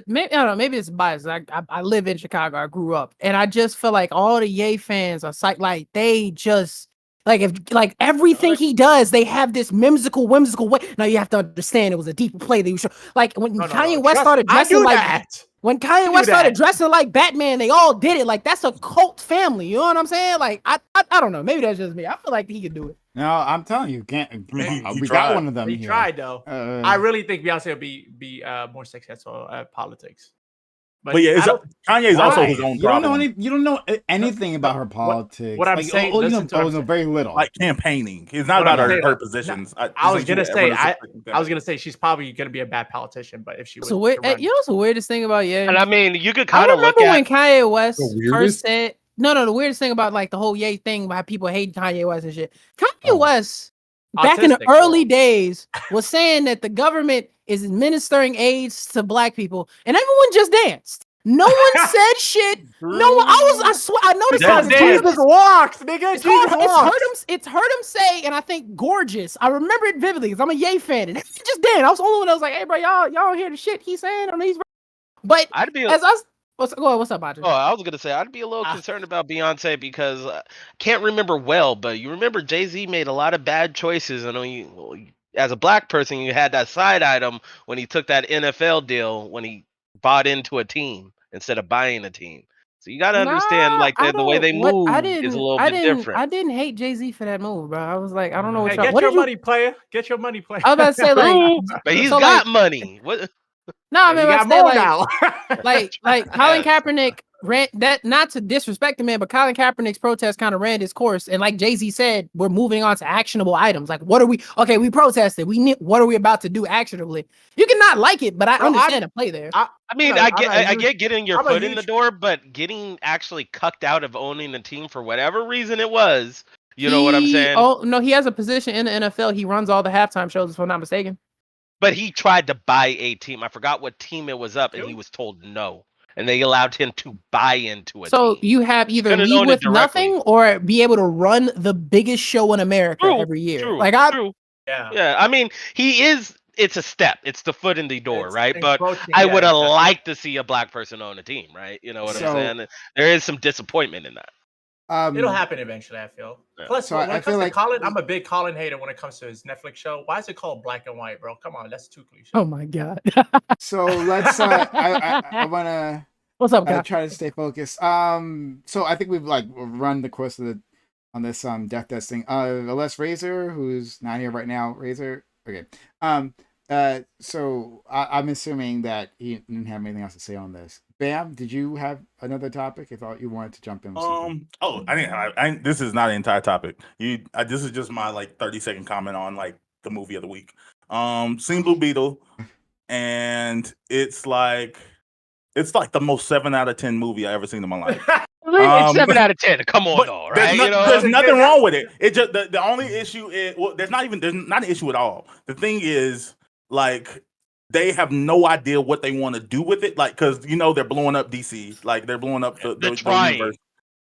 don't know, maybe it's biased. I live in Chicago. I grew up, and I just feel like all the Ye fans are like they just like everything he does, they have this whimsical way. Now you have to understand it was a deeper play that you should like when Kanye West started dressing like that. When Kanye West started dressing like Batman, they all did it. Like that's a cult family. You know what I'm saying? Like I don't know. Maybe that's just me. I feel like he could do it. No, I'm telling you, can't. We got one of them. He tried though. I really think Beyonce will be more successful at politics. But yeah, Kanye's also his own problem. You don't know anything about her politics. What I'm saying, very little. Like campaigning. It's not about her positions. I was gonna say she's probably gonna be a bad politician, but if she was, you know what's the weirdest thing about And I mean, you could kind of look at when Kanye West first said. No, the weirdest thing about like the whole Ye thing, why people hate Kanye West and shit. Kanye West, back in the early days, was saying that the government is administering AIDS to black people, and everyone just danced. No one said shit. No one. I swear. I noticed Jesus walks, nigga. It's heard him say, and I think gorgeous. I remember it vividly because I'm a Ye fan, and just then I was the only one that was like, "Hey, bro, y'all hear the shit he's saying on these?" But what's up, Badger? Oh, I was gonna say I'd be a little concerned about Beyonce because I can't remember well, but you remember Jay-Z made a lot of bad choices, and as a black person, you had that side item when he took that NFL deal when he bought into a team instead of buying a team. So you gotta understand, like the way they move is a little bit different. I didn't hate Jay-Z for that move, bro. I was like, I don't know what y'all. Get your money, player. Get your money, player. I was about to say like, but he's got money. What? No, I mean, got more now. like Colin Kaepernick that not to disrespect the man, but Colin Kaepernick's protest kind of ran its course. And like Jay-Z said, we're moving on to actionable items. Like, what are we? Okay, we protested. What are we about to do actionably? You can not like it, but I understand the play there. I mean, I'm I a get getting your I'm a foot in the huge- door, but getting actually cucked out of owning the team for whatever reason it was. You know what I'm saying? Oh no, he has a position in the NFL. He runs all the halftime shows, if I'm not mistaken. But he tried to buy a team. I forgot what team it was up, and he was told no. And they allowed him to buy into it. So you have either Couldn't leave own it with directly. nothing or be able to run the biggest show in America every year. True, Like I, true. Yeah. Yeah, I mean, it's a step. It's the foot in the door, It's right? But encroaching, I yeah, would have exactly. liked to see a black person own a team, right? You know what So- I'm saying? There is some disappointment in that. It'll happen eventually, I feel. Yeah. Plus, So when I it feel comes to like- Colin, I'm a big Colin hater when it comes to his Netflix show. Why is it called Black and White, bro? Come on, that's too cliche. oh my god. So let's. I want to. What's up, guys? Try to stay focused. So I think we've like run the course of on this death test thing. Unless Razor, who's not here right now, Razor. Okay. So I'm assuming that he didn't have anything else to say on this. Bam, did you have another topic? I thought you wanted to jump in. With something. I didn't. This is not an entire topic. This is just my like 30-second comment on like the movie of the week. Seen Blue Beetle, and it's like the most 7 out of 10 movie I ever seen in my life. It's 7 out of 10. Come on, But though, there's, right? there's nothing wrong with it. It just the only issue is there's not an issue at all. The thing is like they have no idea what they want to do with it, like because they're blowing up DC, like they're blowing up the universe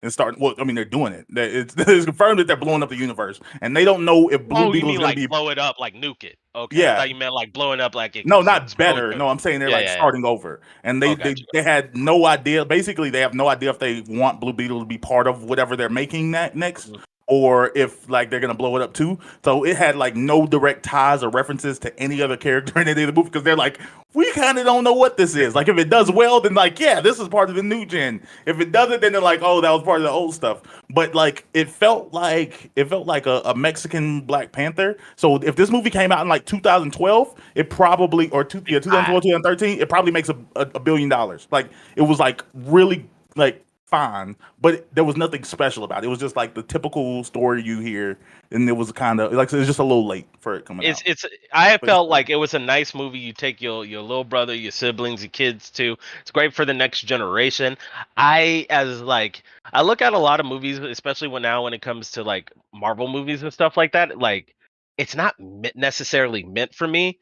and starting. Well, I mean they're doing it. It's confirmed that they're blowing up the universe, and they don't know if Blue you Beetle is mean going like to be. blow it up, like nuke it? Okay, Yeah. I thought you meant like blowing up, like it No, could not explode better. them. No, I'm saying they're Yeah, like yeah, yeah. starting over, and they gotcha. they had no idea. Basically, they have no idea if they want Blue Beetle to be part of whatever they're making that next, or if like they're gonna blow it up too. So it had like no direct ties or references to any other character in any of the movie because they're like, we kind of don't know what this is. Like if it does well, then like yeah, this is part of the new gen. If it doesn't, then they're like, oh, that was part of the old stuff. But like it felt like a Mexican Black Panther. So if this movie came out in like 2012, it probably 2012, 2013, it probably makes a $1 billion. Like it was like really like fine, but there was nothing special about it. It was just like the typical story you hear, and it was kind of like it's just a little late for it coming out. I But felt it's- like it was a nice movie. You take your little brother, your siblings, your kids too. It's great for the next generation. I look at a lot of movies, especially when it comes to like Marvel movies and stuff like that. Like it's not necessarily meant for me.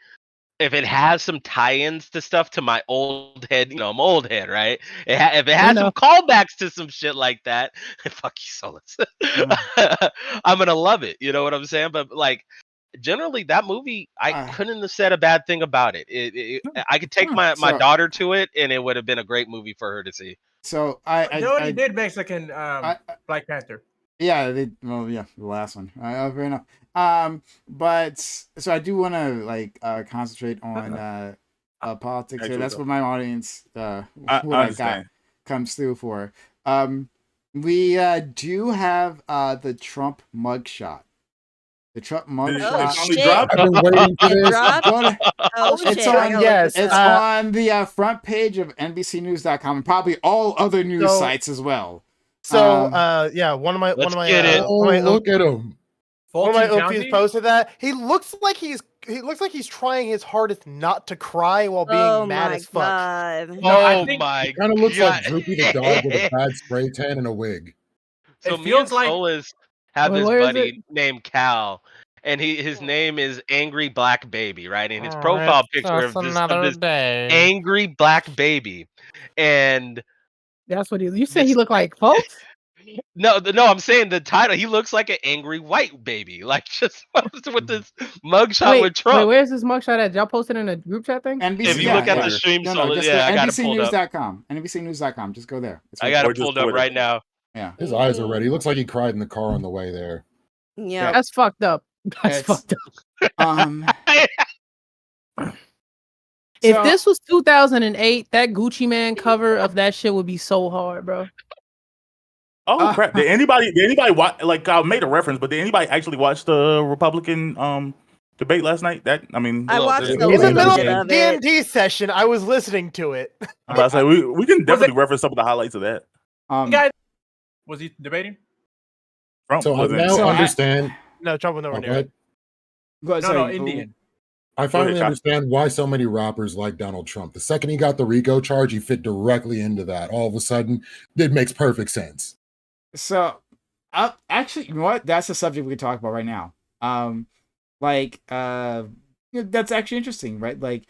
If it has some tie-ins to stuff to my old head, I'm old head, right? If it has some callbacks to some shit like that, fuck you, Solus. I'm gonna love it. You know what I'm saying? But like, generally, that movie, I couldn't have said a bad thing about it. I could take my daughter to it, and it would have been a great movie for her to see. So They already did Mexican Black Panther. Yeah, the last one. Fair enough. But so I do want to like concentrate on politics here. That's what my audience what I got understand. comes through for. We do have the Trump mugshot. The Trump mugshot. shit. I've been waiting for It this. dropped? Go to- Oh It's shit! on- I gotta look yes, this It's up. on the front page of NBCnews.com and probably all other news So- sites as well. So Um, yeah, one of my let's get it. Oh, one of my look at him. OPs County? posted that. He looks like he's trying his hardest not to cry while being Oh mad my as fuck. god! No, I Oh think- my Kind of looks like God. Droopy the dog with a bad spray tan and a wig. So It me feels and like- Solus have Wait, this where is buddy named Cal, and his name is Angry Black Baby, right? And his Oh, profile it's picture just of this another day. Angry Black Baby, and That's what you said. He looked like folks. no, I'm saying the title. He looks like an angry white baby, like just with this mugshot with Trump. Wait, where's this mugshot at? Y'all posted in a group chat thing? NBC, If you look at yeah. the stream, No, Solus, just yeah, I go got it pulled up. NBCnews.com. NBCnews.com. Just go there. It's I right got Or it just pulled up Twitter. right now. Yeah. His eyes are red. He looks like he cried in the car on the way there. Yeah. That's fucked up. That's It's- fucked up. Um, If so- this was 2008, that Gucci Man cover of that shit would be so hard, bro. Oh crap! Did anybody watch? Like I made a reference, but did anybody actually watch the Republican debate last night? That I mean, I Well, watched it a was In the little middle bit of of the it. D&D session, I was listening to it. I'm about to say we can definitely reference some of the highlights of that. Guy, was he debating? Trump So I was in. now So I- understand. No, Trump was nowhere Oh, near go it. ahead. Go- No, sorry, Indian. I finally ahead, Kyle. understand why so many rappers like Donald Trump. The second he got the RICO charge, he fit directly into that. All of a sudden, it makes perfect sense. So, actually, you know what? That's a subject we could talk about right now. That's actually interesting, right? Like,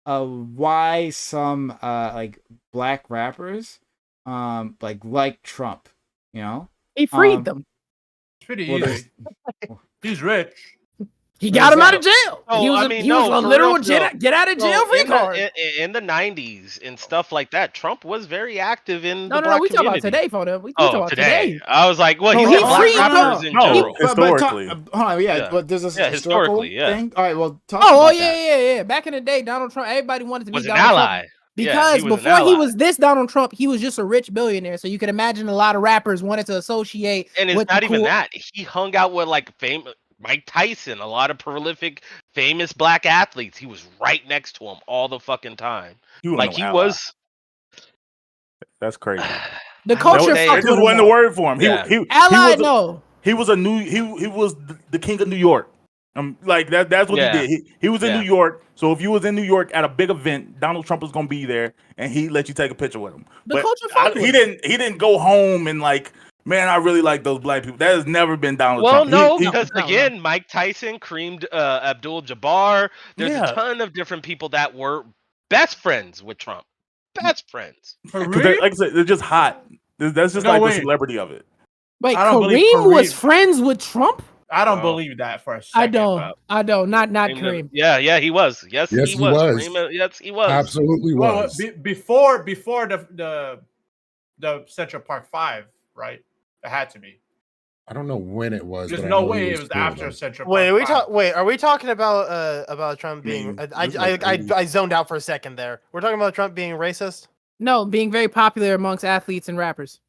why some like black rappers, like Trump, you know? He freed Um, them. It's pretty Well, easy. He's rich. He got him out of exactly. jail. Oh, he was I a, mean, he was no, a for literal real, though. get out of jail So free card. in the 90s and stuff like that, Trump was very active in No, the no, black we talk about community. today, photo. We talk Oh, about today. today. I was like, well, No, he he said black freed- rappers in no, general. historically. hold on, yeah, Yeah. but there's a Yeah, historical historically, yeah. thing. All right, well, talk Oh, about that. yeah. Back in the day, Donald Trump, everybody wanted to be Was an Donald Trump. ally. Because he was an before he ally. was this Donald Trump, he was just a rich billionaire. So you can imagine a lot of rappers wanted to associate And it's with not the even cool. that. He hung out with like famous Mike Tyson, a lot of prolific, famous black athletes. He was right next to him all the fucking time. He was Like no he ally. was. That's crazy. The I culture know That they- fucked just with him, wasn't the though. word for him. Yeah. He Ally, was no. he was the king of New York. Like that's what Yeah. he did. He was in Yeah. New York. So if you was in New York at a big event, Donald Trump was gonna be there, and he let you take a picture with him. The But culture fucked with he him. didn't go home and like, man, I really like those black people. That has never been Donald Well, Trump. no, He- because no. again, Mike Tyson creamed Abdul-Jabbar. There's Yeah. a ton of different people that were best friends with Trump. Best friends. For 'cause they- real? like I said, they're just hot. That's just No, like wait. the celebrity of it. Wait, I don't believe Kareem was Kareem- friends with Trump? I don't Oh. believe that for a second. I don't. Wow. I don't. Not Creamed Kareem. him- Yeah, he was. Yes, Yes, he he was. was. Yes, he was. Absolutely Well, was. before the Central Park 5, right? It had to be. I don't know when it was. There's but I no know he way it was cool, after though. Central Wait, Park. are we talking about Trump being? mean, this is like I zoned out for a second there. We're talking about Trump being racist. No, being very popular amongst athletes and rappers.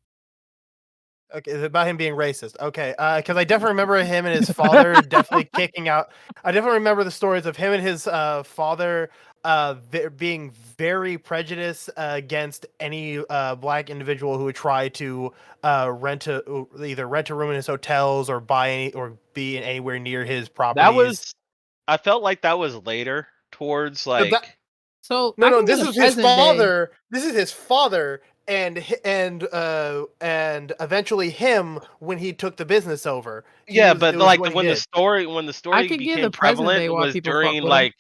Okay, it's about him being racist. Okay, because I definitely remember him and his father definitely kicking out. I definitely remember the stories of him and his father being very prejudiced against any black individual who would try to either rent a room in his hotels or buy any or be anywhere near his properties. That was. I felt like that was later towards like. So I no. can get This a is his present day. father. This is his father. And eventually him when he took the business over. Yeah, it but was like what he when the did. story I could give became the present prevalent, day it while was people fuck during with him.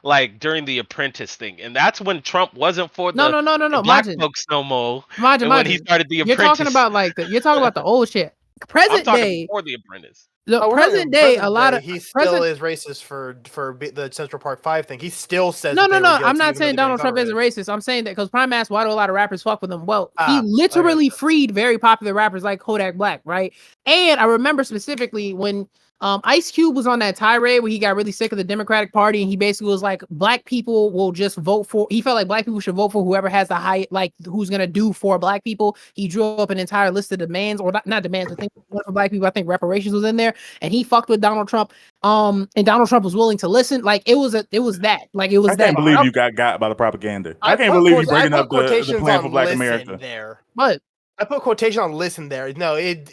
like during the Apprentice thing, and that's when Trump wasn't for No, the no. black Majin, folks no more. Majin, And when he Majin. started the You're Apprentice, talking about like you're talking about the old shit. I'm Present talking day, before the Apprentice. the Oh, we're present talking day, present a lot day, of he still present. is racist for the Central Park 5 thing. He still says No. that they were I'm guilty, not even though saying they're Donald Trump isn't exonerated. racist. I'm saying that because Prime asked why do a lot of rappers fuck with him. Well, he I literally gotcha. freed very popular rappers like Kodak Black, right? And I remember specifically when Ice Cube was on that tirade where he got really sick of the Democratic Party and he basically was like, black people will just vote for. He felt like black people should vote for whoever has the high, like who's gonna do for black people. He drew up an entire list of demands, or not demands. I think for black people, I think reparations was in there, and he fucked with Donald Trump. And Donald Trump was willing to listen. Like it was that. Like it was I that. can't believe you got by the propaganda. I can't put believe you quotes- I breaking put up the quotations plan on for Black listen America. there. But I put quotation on listen there. No, it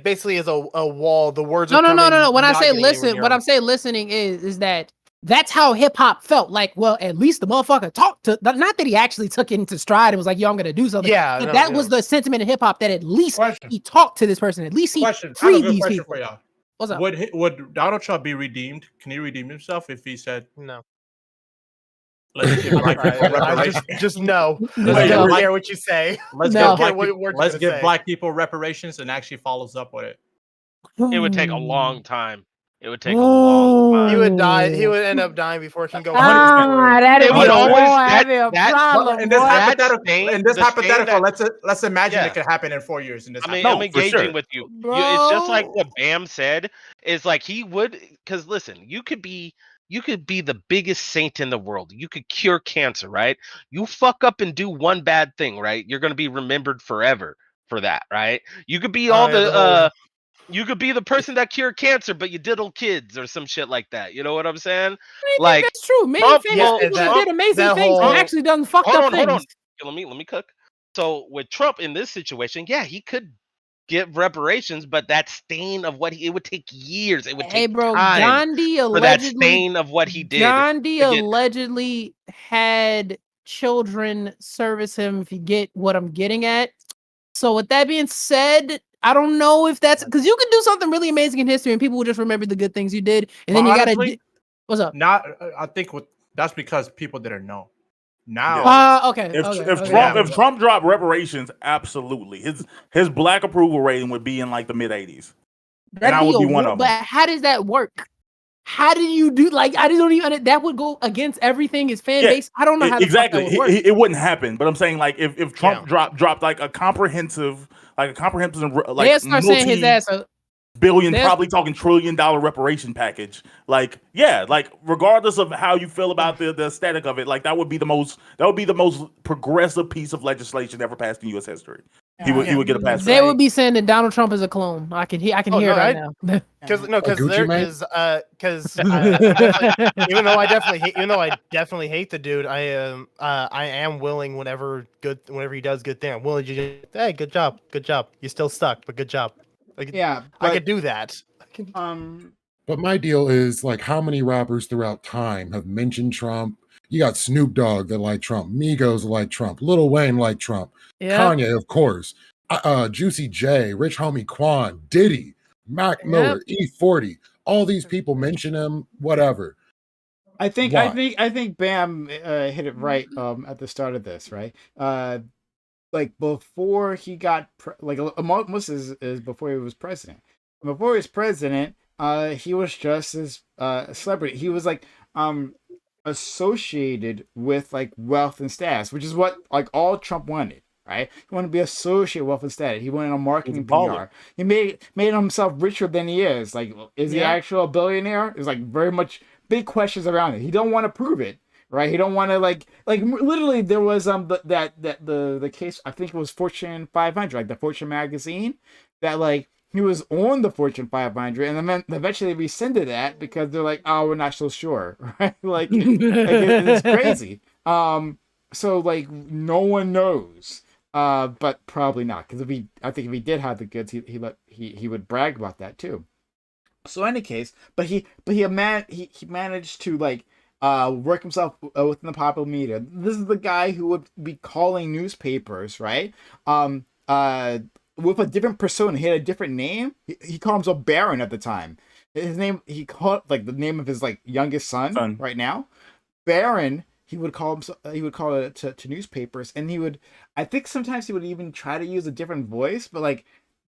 basically is a wall. The words no. are coming, When I not say getting anywhere listen, near what him. I'm saying listening is that that's how hip hop felt. Like, well, at least the motherfucker talked to. Not that he actually took it into stride and was like, "Yo, I'm gonna do something." Yeah, But no, that no. was the sentiment in hip hop that at least Question. he talked to this person. At least he Question. I have a freed good these question people. for y'all. What's up? Would Donald Trump be redeemed? Can he redeem himself if he said, No. "Let's give black people I reparations"? just no. Let's I go. don't Like- care what you say. Let's No. give black What people, words let's gonna give say. black people reparations, and actually follows up with it. It would take a long time. It would take a long time. He would die. He would end up dying before he can go. That'd It be would a always- war. that- That'd be a that- problem. In this boy. that hypothetical, stain- in this the stain hypothetical, that- let's imagine Yeah. it could happen in 4 years. In this, I mean, No, I'm for engaging sure. with you. It's just like Bro. what Bam said. Is like he would, because listen, you could be the biggest saint in the world. You could cure cancer, right? You fuck up and do one bad thing, right? You're gonna be remembered forever for that, right? You could be all yeah, the the whole- You could be the person that cured cancer, but you diddle kids or some shit like that. You know what I'm saying? I think Like that's true. Many Trump famous will- people that- that did amazing that things whole- and actually done fucked hold up on, things. hold on. Let me cook. So with Trump in this situation, yeah, he could give reparations, but that stain of what it would take years. It would Hey, take bro, time Gandhi for that allegedly stain of what he did. Gandhi to get- allegedly had children service him, if you get what I'm getting at. So with that being said, I don't know if that's because you can do something really amazing in history and people will just remember the good things you did. And then Well, you honestly, gotta what's up? Not, I think that's because people didn't know. Now, Okay. If okay, if okay. Trump Yeah. if Trump dropped reparations, absolutely, his black approval rating would be in like the mid 80s. And I would be one of But them. how does that work? How do you do like I don't even that would go against everything his fan Yeah, base. I don't know how the fuck exactly. that would work. It wouldn't happen. But I'm saying like if Trump Yeah. dropped like a comprehensive They'll like start saying his ass billion, There's- probably talking $1 trillion reparation package. Like, yeah, like regardless of how you feel about the aesthetic of it, like that would be the most progressive piece of legislation ever passed in U.S. history. He would get a pass. They would be saying that Donald Trump is a clone. I can hear Oh, it no, right now. Because Gucci Mane? even though I definitely hate the dude, I am willing whenever he does good thing, I'm willing to just, hey, good job, you still stuck, but good job. Like, Yeah, I could do that. But my deal is like how many rappers throughout time have mentioned Trump? You got Snoop Dogg that like Trump, Migos like Trump, Lil Wayne like Trump, Yeah. Kanye, of course, Juicy J, Rich Homie Quan, Diddy, Mac Miller, E40. All these people mention him, whatever. I think Bam hit it right Mm-hmm. at the start of this, right? Like before he got most is before he was president. Before he was president, he was just as a celebrity. He was like associated with like wealth and status, which is what like all Trump wanted, right? He wanted to be associated with wealth and status. He wanted a marketing PR. baller. He made himself richer than he is. Like, is he Yeah. actually a billionaire? There's like very much big questions around it. He don't want to prove it, right? He don't want to like literally there was the case, I think it was Fortune 500, like the Fortune magazine, that like he was on the Fortune 500, and then eventually they rescinded that because they're like, oh, we're not so sure, right? It's crazy. So like no one knows, but probably not, because I think if he did have the goods, he would brag about that too. So in any case, but he managed to like work himself within the popular media. This is the guy who would be calling newspapers, right? With a different persona. He had a different name. He called himself Barron at the time. His name, he called like the name of his like youngest son. Right now, Barron. He would call himself. He would call it to newspapers, and he would. I think sometimes he would even try to use a different voice, but like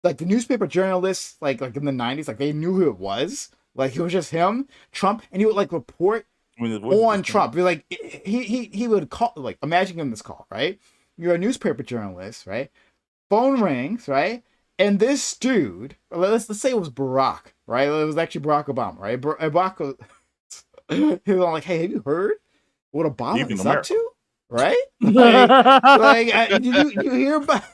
the newspaper journalists, like in the 90s, like they knew who it was. Like it was just him, Trump, and he would like report on Trump. Be like he would call, like imagine him this call, right? You're a newspaper journalist, right? Phone rings, right? And this dude, let's say it was Barack, right? It was actually Barack Obama, right? Barack was, he was like, hey, have you heard what Obama is up to? Right? Did you hear about?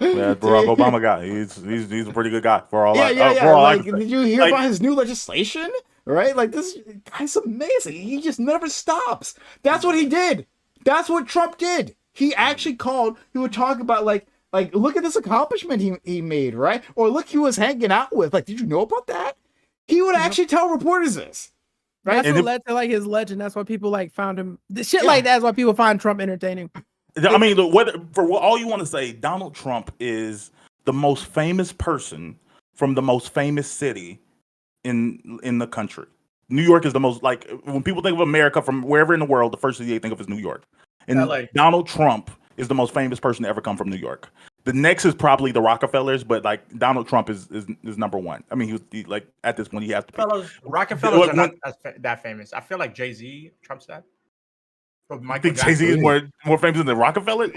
Yeah, Barack Obama guy. He's a pretty good guy for all. Did you hear about his new legislation? Right? Like this guy's amazing. He just never stops. That's what he did. That's what Trump did. He actually called. He would talk about like look at this accomplishment he made, right? Or look, he was hanging out with. Like, did you know about that? He would actually tell reporters this. Right? That's what led to like his legend. That's why people like found him. The shit like that's why people find Trump entertaining. I mean, all you want to say, Donald Trump is the most famous person from the most famous city in the country. New York is the most, like, when people think of America from wherever in the world, the first city they think of is New York. And LA. Donald Trump is the most famous person to ever come from New York. The next is probably the Rockefellers, but like Donald Trump is number one. I mean, he like at this point he has to be. Rockefellers are not that famous. I feel like Jay-Z trumps that. I think Jay-Z is more famous than Rockefeller.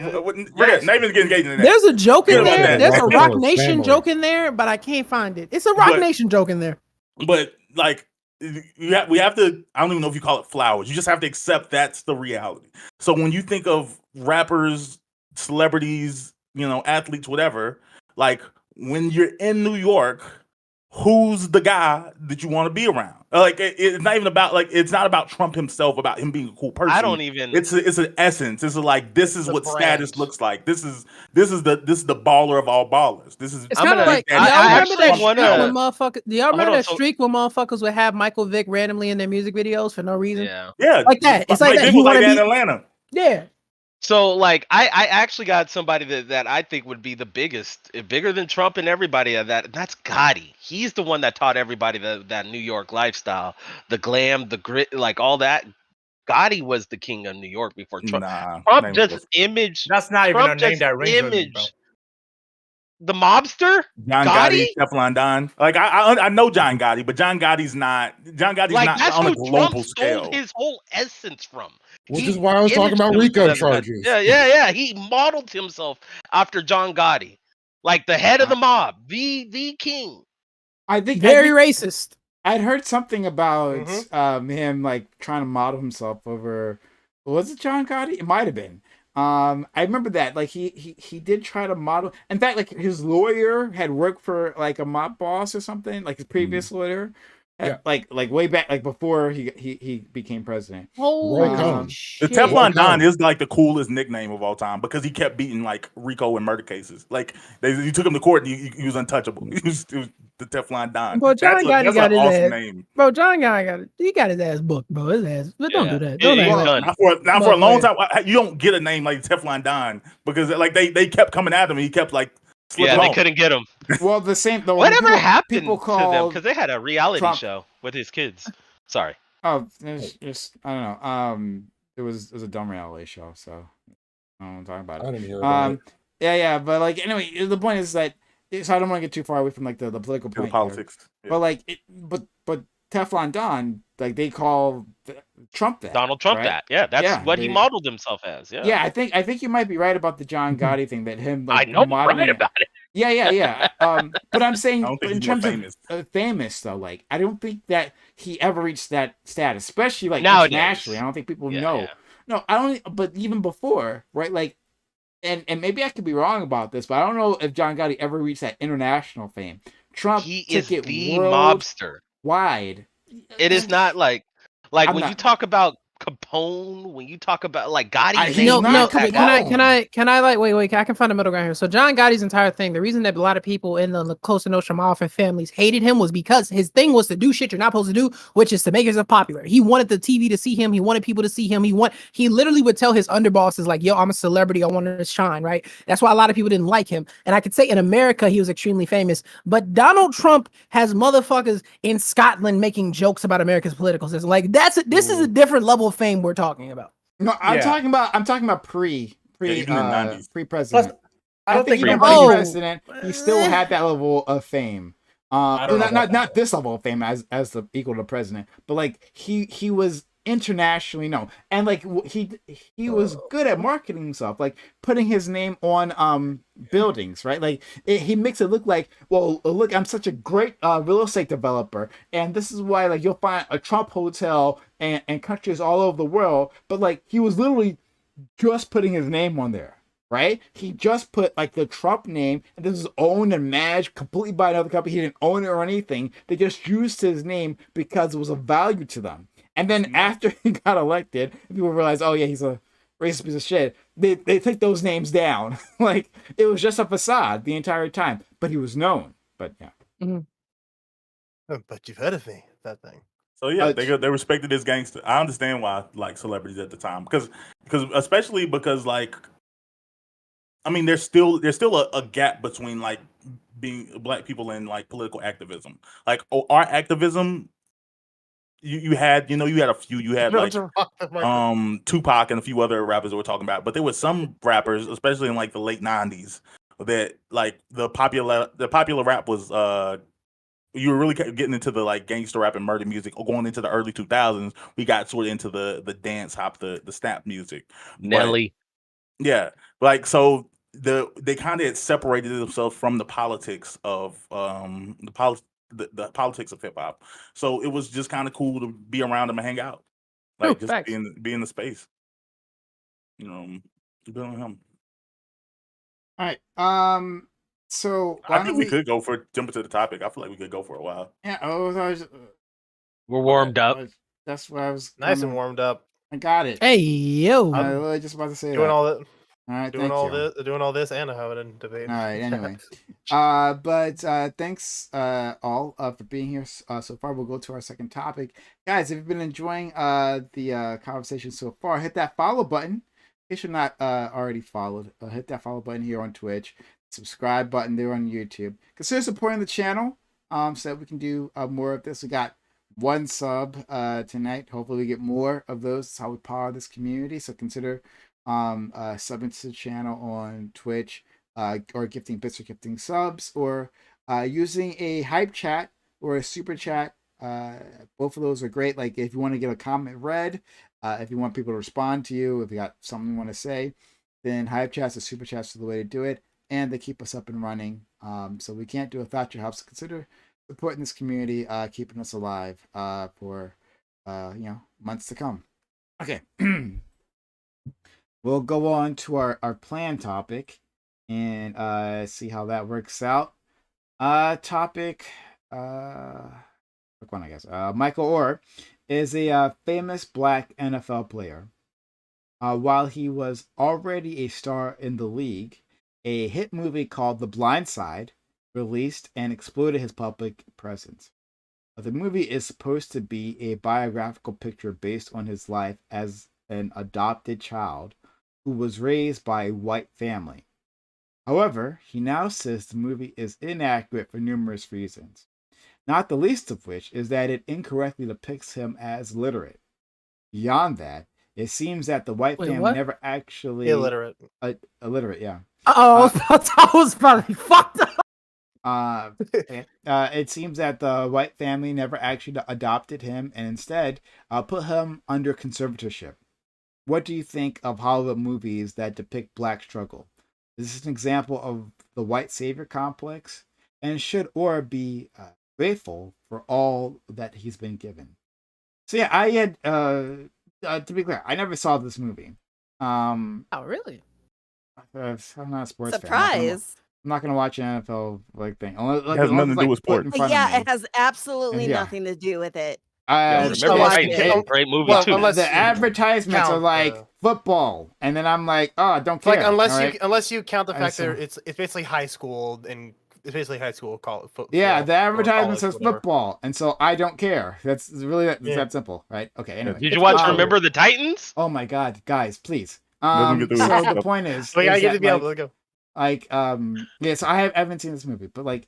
Yes. Not even getting engaged in that. There's a joke in there. There's a Rock Rockefeller's Nation family. joke in there, but I can't find it. It's a Rock Nation joke in there. But like we have to, I don't even know if you call it flowers. You just have to accept that's the reality. So when you think of rappers, celebrities, athletes, whatever, like when you're in New York, who's the guy that you want to be around? Like it's not even about it's not about Trump himself, about him being a cool person. I don't even. It's an essence. It's like this is The what status brand. looks like. This is the baller of all ballers. This is It's I'm kind of gonna- like, I y'all remember actually that streak wanna- when motherfuckers? Do y'all Hold remember on, that so- streak when motherfuckers would have Michael Vick randomly in their music videos for no reason? Yeah. yeah, Like that. It's like Mike that. Vick You was like wanna that in be- Atlanta. Yeah. So like I actually got somebody that I think would be the biggest, bigger than Trump and everybody of that. That's Gotti. He's the one that taught everybody that New York lifestyle, the glam, the grit, like all that. Gotti was the king of New York before Trump. Nah, Trump name just was image. That's not even Trump a name just that rings with me, bro. image the mobster. John Gotti? Gotti, Teflon Don. Like I know John Gotti, but John Gotti's not Like that's on a who global Trump scale. stole his whole essence from. Which He is why I was talking imaged about RICO himself as that- charges. Yeah. He modeled himself after John Gotti, like the head of the mob, the king. I think Very racist. I'd heard something about Mhm. him like trying to model himself over. Was it John Gotti? It might have been. I remember that. Like he did try to model. In fact, like his lawyer had worked for like a mob boss or something. Like his previous lawyer. Yeah. Like way back, like before he became president. Holy Cohn. The shit. Teflon Don Cohn. is like the coolest nickname of all time because he kept beating like Rico and murder cases. Like you took him to court and he was untouchable. It was the Teflon Don. Well, John Gotti that's got an his awesome ass. name. Bro, John Gotti he got his ass booked, bro. His ass. But don't do that. Don't He's act like- done. Not for a long time. Motherfucker. You don't get a name like Teflon Don because like they kept coming at him and he kept like slipping Yeah, they off. couldn't get him. Well, the same. Whatever happened People to them? call. Because they had a reality Trump- show with his kids. Sorry. Oh, it's just I don't know. It was a dumb reality show, so I don't want to talk about I it. didn't hear about it. Yeah, but like anyway, the point is that so I don't want to get too far away from like the political To the point here. politics. Yeah. But like but Teflon Don, like they call Trump that. Donald Trump right? that. Yeah, that's Yeah, what he they- modeled himself as. Yeah. Yeah, I think you might be right about the John Gotti thing that him. Like, I know I'm modeling right it. about it. Yeah. But I'm saying I don't think in he's more terms famous. of famous though, like I don't think that he ever reached that status, especially like Nowadays. internationally. I don't think people Yeah, know. yeah. No, I don't. But even before, right? Like, and maybe I could be wrong about this, but I don't know if John Gotti ever reached that international fame. Trump He took is it the worldwide. mobster. It It is not like I'm when you not- talk about Capone, when you talk about like Gotti, I- he's name, No, not no. Capone. Can I like wait? I can find a middle ground here. So John Gotti's entire thing, the reason that a lot of people in the close and Nostra Mafia families hated him was because his thing was to do shit you're not supposed to do, which is to make yourself popular. He wanted the TV to see him. He wanted people to see him. He literally would tell his underbosses like, "Yo, I'm a celebrity. I want to shine." Right. That's why a lot of people didn't like him. And I could say in America he was extremely famous, but Donald Trump has motherfuckers in Scotland making jokes about America's political system. Like this is a different level of fame we're talking about. No, I'm Yeah. talking about pre even in the 90s. president. I don't think even anybody- Oh. president, he still had that level of fame. I don't know about Not this level of fame as the equal to president, but like he was internationally known, and like he was good at marketing himself, like putting his name on buildings, right? Like he makes it look like, well, look, I'm such a great real estate developer, and this is why like you'll find a Trump hotel and countries all over the world, but like he was literally just putting his name on there. Right? He just put like the Trump name, and this is owned and managed completely by another company. He didn't own it or anything. They just used his name because it was of value to them. And then after he got elected, people realized, oh yeah, he's a racist piece of shit. They took those names down. Like it was just a facade the entire time. But he was known. But yeah. But you've heard of me, that thing. So yeah, they respected his gangster. I understand why like celebrities at the time because especially because like I mean there's still a gap between like being black people and like political activism. Like our activism, you had a few, you had like Tupac and a few other rappers that we're talking about, but there were some rappers, especially in like the late 90s, that like the popular rap was you were really getting into the like gangster rap and murder music. Or going into the early 2000s, we got sort of into the dance hop, the snap music. Nelly. But, yeah, like so they kind of separated themselves from the politics of the politics of hip hop. So it was just kind of cool to be around them and hang out, like just facts. be in the space. You know, be on him. All right. So why I think don't we could go for jump into the topic. I feel like we could go for a while. Yeah. We're warmed up. That's what I was. Nice and gonna- warmed up. I got it. Hey yo. I was literally just about to say Doing that. all that. All right. Doing Thank you. doing all this, and having a debate. All right. Anyway, but thanks all for being here so far. We'll go to our second topic, guys. If you've been enjoying the conversation so far, hit that follow button. If you're not already followed, hit that follow button here on Twitch. Subscribe button there on YouTube. Consider supporting the channel so that we can do more of this. We got 1 sub tonight. Hopefully we get more of those. That's how we power this community. So consider subbing to the channel on Twitch, or gifting bits or gifting subs, or using a hype chat or a super chat. Both of those are great. Like if you want to get a comment read, if you want people to respond to you, if you got something you want to say, then hype chats or super chats are the way to do it, and they keep us up and running. So we can't do it without your help. So consider supporting this community, keeping us alive for months to come. Okay. We'll go on to our plan topic and see how that works out. Topic, quick one, I guess. Michael Orr is a famous black NFL player. While he was already a star in the league, a hit movie called The Blind Side released and exploded his public presence. The movie is supposed to be a biographical picture based on his life as an adopted child who was raised by a white family. However, he now says the movie is inaccurate for numerous reasons, not the least of which is that it incorrectly depicts him as literate. Beyond that, it seems that the white Wait, family what? never actually... Illiterate. Illiterate, yeah. I was probably fucked up. It seems that the white family never actually adopted him and instead put him under conservatorship. What do you think of Hollywood movies that depict black struggle? Is this an example of the white savior complex? And should Orr be grateful for all that he's been given? So yeah, I had, to be clear, I never saw this movie. Oh really? I'm not a sports fan. Surprise. I'm not gonna watch an NFL thing. It has nothing to do with sports. Yeah, it has absolutely Yeah. nothing to do with it. Yeah, You should remember watch Titans, it. great movie Well, too. unless the you advertisements are count like the- football, and then I'm like, oh, I don't It's like care. unless you count the I fact that see. it's basically high school and it's basically high school college football. Yeah, the advertisement says whatever. football, and so I don't care. That's really it's Yeah. that simple, right? Okay. Anyway, Did you watch Um, Remember the Titans? Oh my God, guys, please. Doesn't get the So stuff. the point is, So yeah, I is get that, to be able like, to go. So I haven't seen this movie, but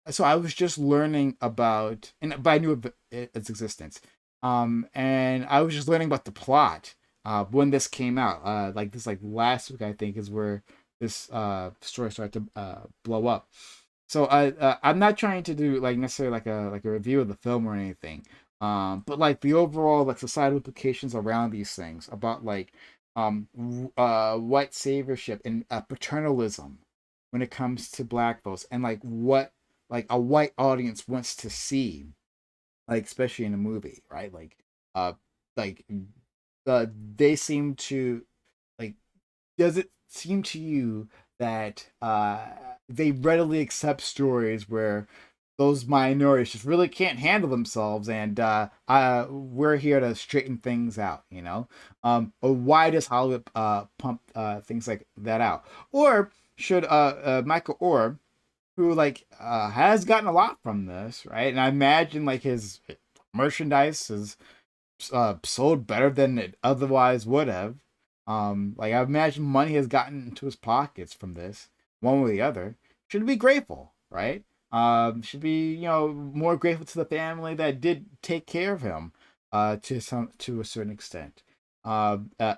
so I was just learning about, but I knew of its existence. And I was just learning about the plot when this came out. Last week, I think, is where this story started to blow up. So I'm not trying to do necessarily a review of the film or anything. But the overall societal implications around these things about white saviorship and paternalism when it comes to black folks, and what a white audience wants to see, especially in a movie, right? They seem to does it seem to you that they readily accept stories where those minorities just really can't handle themselves, and we're here to straighten things out, or why does Hollywood pump things like that out? Or should Michael Orr, who has gotten a lot from this, right? And I imagine his merchandise is sold better than it otherwise would have. I imagine money has gotten into his pockets from this, one way or the other. Should be grateful, right? Should be more grateful to the family that did take care of him to a certain extent.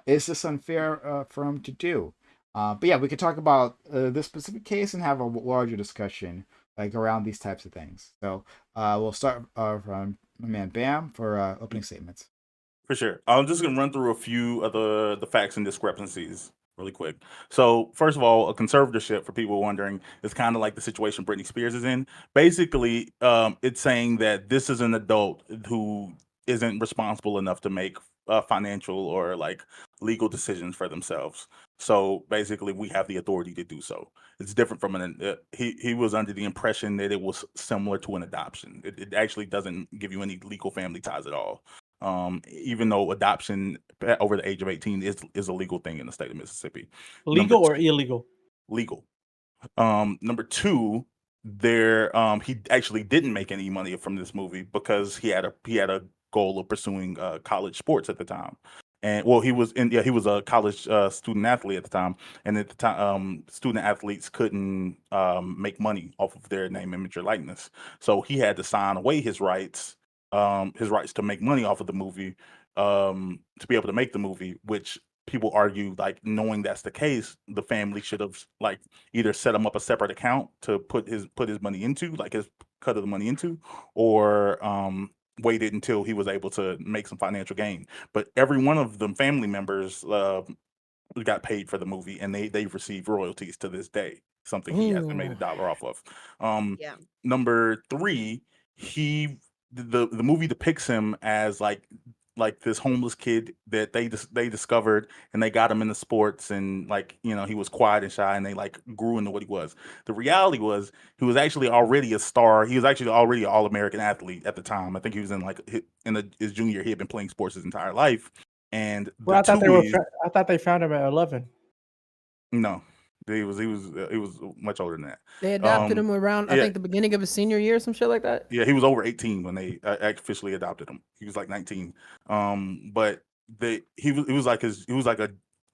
Is this unfair for him to do? But yeah, we could talk about this specific case and have a larger discussion around these types of things. So we'll start from my man Bam for opening statements. For sure. I'm just gonna run through a few of the facts and discrepancies really quick. So first of all, a conservatorship, for people wondering, is kind of like the situation Britney Spears is in. Basically, it's saying that this is an adult who isn't responsible enough to make financial or legal decisions for themselves. So basically, we have the authority to do so. It's different from he was under the impression that it was similar to an adoption. It actually doesn't give you any legal family ties at all. Even though adoption over the age of 18 is a legal thing in the state of Mississippi. Legal or illegal? Legal. Number two, he actually didn't make any money from this movie because he had a goal of pursuing college sports at the time. And well, he was a college student athlete at the time, and at the time, student athletes couldn't make money off of their name, image, or likeness. So he had to sign away his rights to make money off of the movie, to be able to make the movie. Which people argue, like, knowing that's the case, the family should have like either set him up a separate account to put his money into, like his cut of the money into, or waited until he was able to make some financial gain. But every one of them family members got paid for the movie, and they've received royalties to this day, something he hasn't made a Ooh. dollar off of. Yeah. Number three, the movie depicts him as like this homeless kid that they discovered, and they got him into sports, and like, he was quiet and shy, and they like grew into what he was. The reality was he was actually already a star. He was actually already an All-American athlete at the time. I think he was in his junior year. He had been playing sports his entire life. And Well, the I thought they found him at 11. no, he was much older than that. They adopted him around, I yeah. think, the beginning of his senior year, some shit like that. Yeah, he was over 18 when they officially adopted him. He was like 19. But he was like a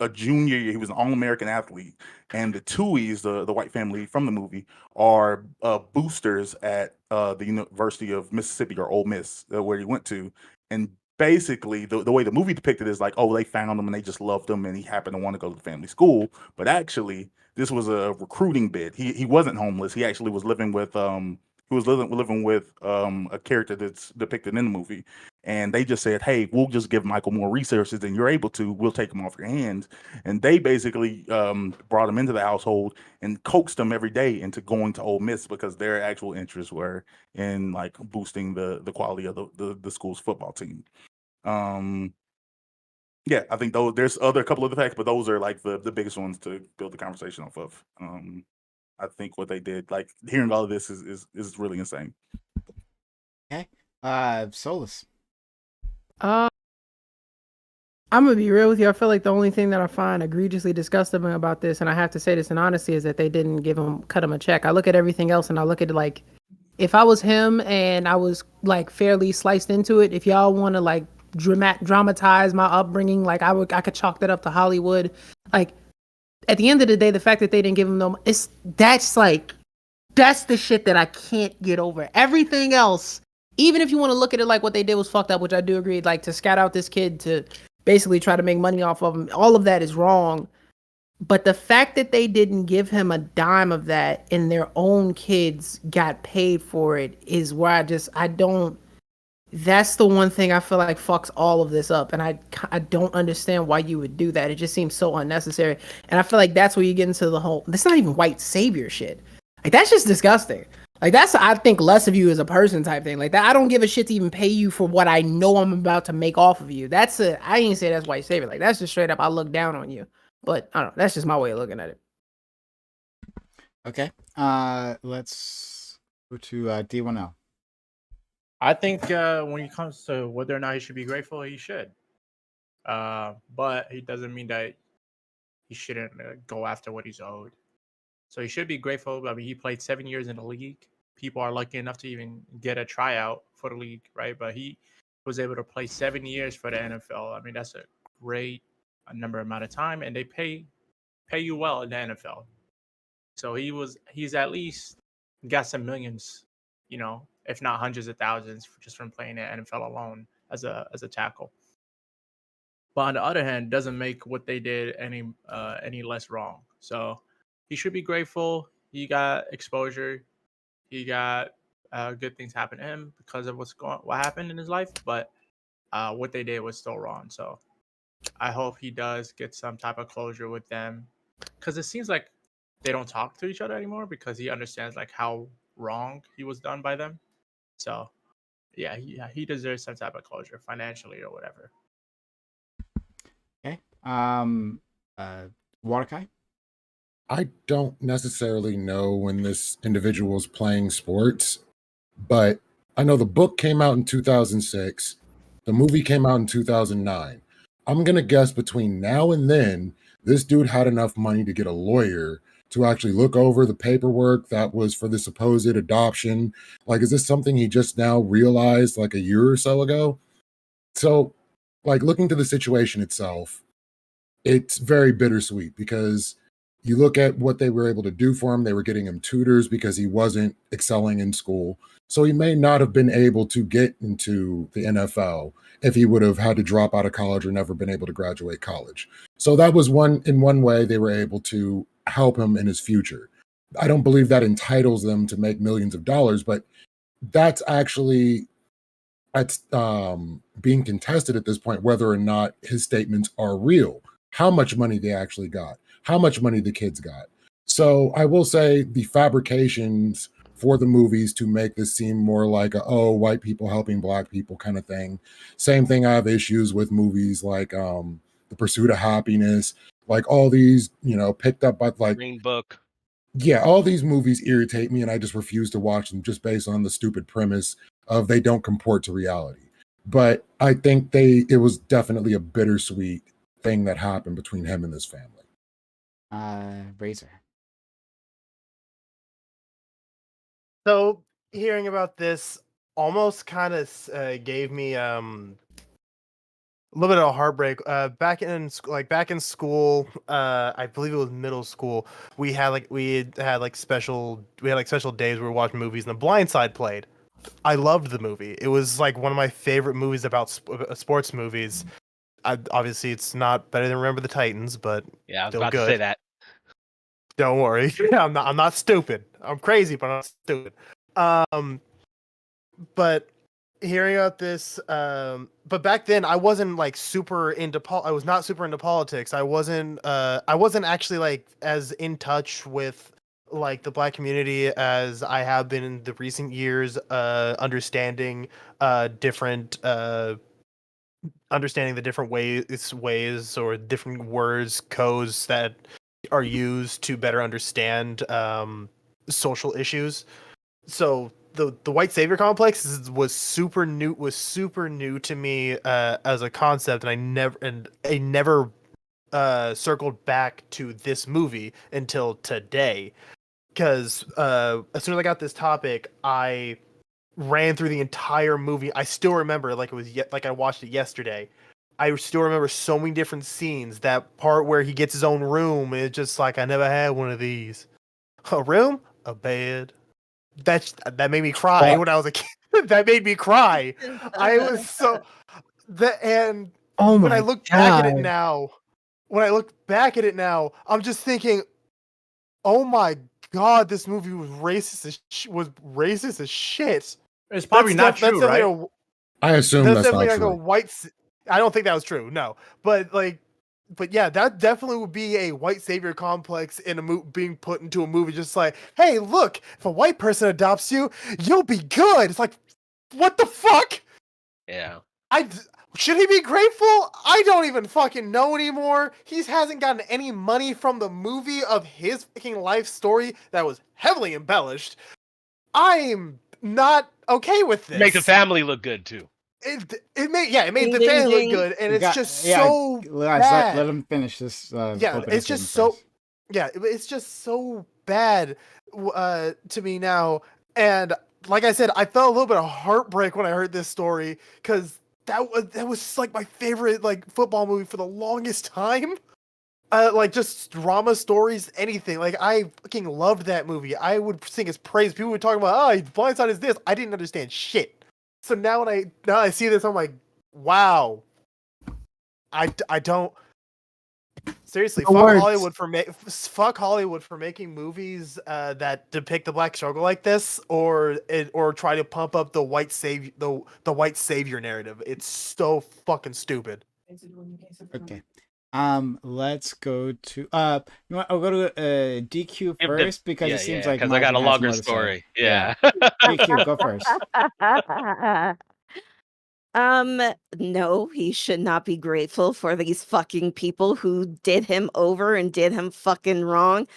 junior year. He was an All-American athlete, and the Tuohys, the white family from the movie, are boosters at the University of Mississippi, or Ole Miss, where he went to. And basically, the way the movie depicted is like, oh, they found him and they just loved him, and he happened to want to go to the family school. But actually, this was a recruiting bid. He wasn't homeless. He actually was living with a character that's depicted in the movie, and they just said, hey, we'll just give Michael more resources than you're able to. We'll take him off your hands. And they basically brought him into the household and coaxed him every day into going to Ole Miss, because their actual interests were in like boosting the quality of the school's football team. Yeah, I think there's a couple of the facts, but those are like the biggest ones to build the conversation off of. I think what they did, like, hearing all of this is really insane. Okay. Solus. I'm gonna be real with you. I feel like the only thing that I find egregiously disgusting about this, and I have to say this in honesty, is that they didn't cut him a check. I look at everything else and I look at it like, if I was him and I was like fairly sliced into it, if y'all want to like dramatize my upbringing, like I could chalk that up to Hollywood. Like, at the end of the day, the fact that they didn't give him that's the shit that I can't get over. Everything else, even if you want to look at it like what they did was fucked up, which I do agree, like to scout out this kid to basically try to make money off of him, all of that is wrong. But the fact that they didn't give him a dime of that and their own kids got paid for it is where that's the one thing I feel like fucks all of this up. And I don't understand why you would do that. It just seems so unnecessary. And I feel like that's where you get into the whole, that's not even white savior shit. Like, that's just disgusting. Like, that's, I think, less of you as a person type thing. Like, that, I don't give a shit to even pay you for what I know I'm about to make off of you. I ain't say that's white savior. Like, that's just straight up, I look down on you. But I don't know. That's just my way of looking at it. Okay. Let's go to D1L. I think when it comes to whether or not he should be grateful, he should. But it doesn't mean that he shouldn't go after what he's owed. So he should be grateful. I mean, he played 7 years in the league. People are lucky enough to even get a tryout for the league, right? But he was able to play 7 years for the NFL. I mean, that's a great amount of time, and they pay you well in the NFL. So he's at least got some millions, if not hundreds of thousands, just from playing in the NFL alone as a tackle. But on the other hand, doesn't make what they did any less wrong. So he should be grateful. He got exposure. He got good things happen to him because of what happened in his life. But what they did was still wrong. So I hope he does get some type of closure with them, because it seems like they don't talk to each other anymore, because he understands like how wrong he was done by them. So yeah, he deserves some type of closure, financially or whatever. Okay. Waterkai? I don't necessarily know when this individual was playing sports, but I know the book came out in 2006. The movie came out in 2009. I'm going to guess between now and then, this dude had enough money to get a lawyer to actually look over the paperwork that was for the supposed adoption. Like, is this something he just now realized like a year or so ago? So, like, looking to the situation itself, it's very bittersweet because you look at what they were able to do for him. They were getting him tutors because he wasn't excelling in school. So he may not have been able to get into the NFL if he would have had to drop out of college or never been able to graduate college. So that was in one way they were able to help him in his future. I don't believe that entitles them to make millions of dollars, but that's actually being contested at this point, whether or not his statements are real, how much money they actually got, how much money the kids got. So I will say the fabrications for the movies to make this seem more like white people helping black people kind of thing. Same thing, I have issues with movies like The Pursuit of Happiness, like all these, picked up by like Green Book. Yeah, all these movies irritate me and I just refuse to watch them just based on the stupid premise of they don't comport to reality. But I think it was definitely a bittersweet thing that happened between him and his family. Razor. So hearing about this almost kind of gave me a little bit of a heartbreak. Back in school, I believe it was middle school. We had special days where we watched movies, and The Blind Side played. I loved the movie. It was like one of my favorite movies about sports movies. Obviously, it's not better than Remember the Titans, but Yeah, I was still about good. to say that. Don't worry, I'm not stupid. I'm crazy, but I'm not stupid. But hearing about this, but back then I wasn't like super into I was not super into politics. I wasn't actually like as in touch with like the black community as I have been in the recent years, understanding different understanding the different ways or different words, codes that are used to better understand social issues. So the white savior complex was super new to me as a concept, and I never circled back to this movie until today, because as soon as I got this topic, I ran through the entire movie. I still remember like it was like I watched it yesterday. I still remember so many different scenes. That part where he gets his own room, it's just like, I never had one of these. A room, a bed. That made me cry when I was a kid. That made me cry. I was so and Oh when I my look back at it God. now, I'm just thinking, oh my God, this movie was racist as shit. It's probably not true, definitely right? I assume that's that's definitely not like a true. white. I don't think that was true. No, but yeah, that definitely would be a white savior complex in a being put into a movie. Just like, hey, look, if a white person adopts you, you'll be good. It's like, what the fuck? Yeah. Should he be grateful? I don't even fucking know anymore. He hasn't gotten any money from the movie of his fucking life story that was heavily embellished. I'm not okay with this. Make the family look good too. It made the Ding, family look ding. good, and it's just yeah, so guys, bad. let him finish this. Yeah, opening it's just statement so first. it's just so bad to me now. And like I said, I felt a little bit of heartbreak when I heard this story, because that was like my favorite like football movie for the longest time. Like just drama stories, anything. Like I fucking loved that movie. I would sing his praise. People would talk about, oh, Blindside is this. I didn't understand shit. So now when I see this, I'm like, wow. I don't. Seriously, The words. fuck Hollywood for making movies that depict the black struggle like this, or try to pump up the white savior narrative. It's so fucking stupid. Okay. Let's go to I'll go to DQ first because it seems like because I got a Marvin has longer more to say. story. Yeah. DQ, go first. No, he should not be grateful for these fucking people who did him over and did him fucking wrong.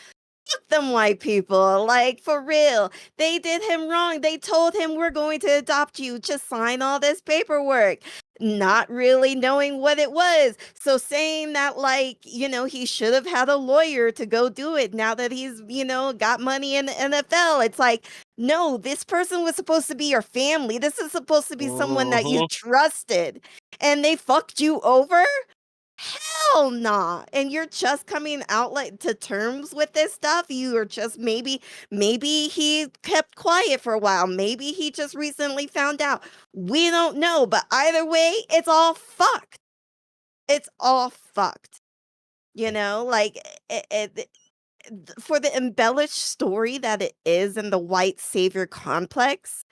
Fuck them white people, like for real. They did him wrong. They told him we're going to adopt you. Just sign all this paperwork. Not really knowing what it was. So saying that, like, he should have had a lawyer to go do it now that he's, got money in the NFL. It's like, no, this person was supposed to be your family. This is supposed to be someone that you trusted. And they fucked you over? Hell nah. And you're just coming out like to terms with this stuff. You are just maybe he kept quiet for a while. Maybe he just recently found out. We don't know, but either way, it's all fucked. It's all fucked. Like for the embellished story that it is in the white savior complex,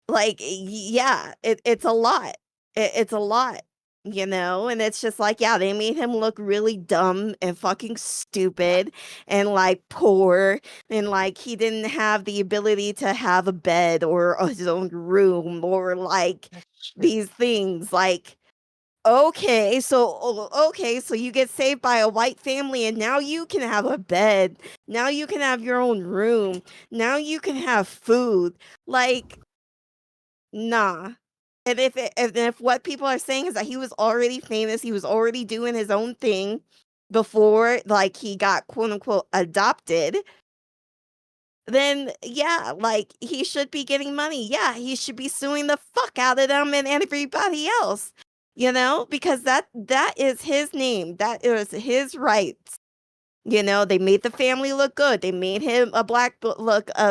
like yeah, it's a lot. It's a lot. And it's just like, yeah, they made him look really dumb and fucking stupid and like poor and like he didn't have the ability to have a bed or his own room or like these things. Like, okay, so you get saved by a white family and now you can have a bed. Now you can have your own room. Now you can have food. Like, nah. And if what people are saying is that he was already famous, he was already doing his own thing before, like, he got quote unquote adopted, then yeah, like, he should be getting money. Yeah, he should be suing the fuck out of them and everybody else, because that is his name. That is his rights. They made the family look good. They made him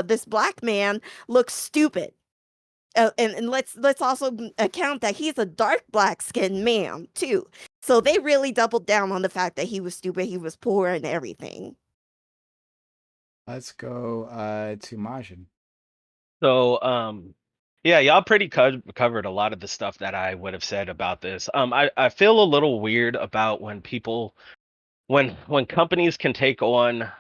this black man look stupid. And let's also account that he's a dark black skinned man too. So they really doubled down on the fact that he was stupid, he was poor, and everything. Let's go to Majin. So, yeah, y'all pretty covered a lot of the stuff that I would have said about this. I feel a little weird about when companies can take on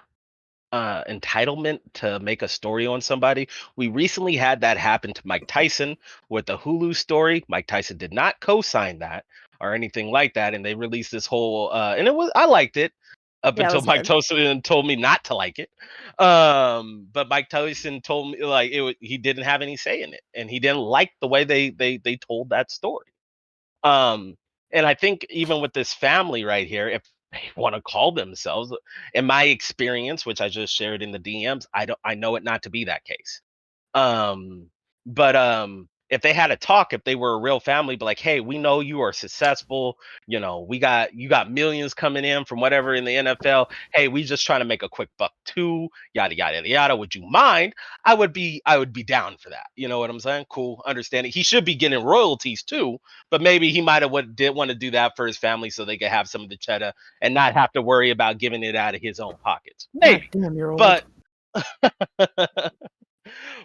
entitlement to make a story on somebody. We recently had that happen to Mike Tyson with the Hulu story. Mike Tyson did not co-sign that or anything like that, and they released this whole and I liked it up until Mike Tyson told me not to like it. But Mike Tyson told me like he didn't have any say in it, and he didn't like the way they told that story. And I think even with this family right here, if they want to call themselves, in my experience, which I just shared in the DMs, I know it not to be that case. But if they had a talk, if they were a real family, be like, hey, we know you are successful. You got millions coming in from whatever in the NFL. Hey, we just trying to make a quick buck too. Yada yada yada. Would you mind? I would be down for that. You know what I'm saying? Cool, understand it. He should be getting royalties too, but maybe he might have did want to do that for his family so they could have some of the cheddar and not have to worry about giving it out of his own pockets. Maybe, but.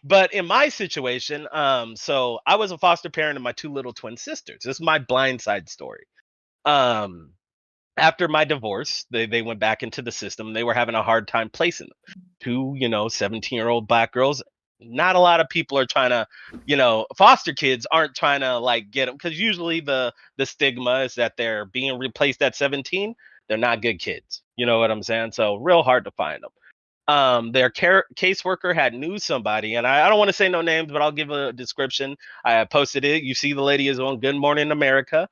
But in my situation, so I was a foster parent of my two little twin sisters. This is my blindside story. After my divorce, they went back into the system. They were having a hard time placing them. Two, 17-year-old black girls. Not a lot of people are trying to, foster kids aren't trying to like get them, because usually the stigma is that they're being replaced at 17. They're not good kids. You know what I'm saying? So real hard to find them. Their caseworker had knew somebody, and I don't want to say no names, but I'll give a description. I posted it. You see the lady is on Good Morning America.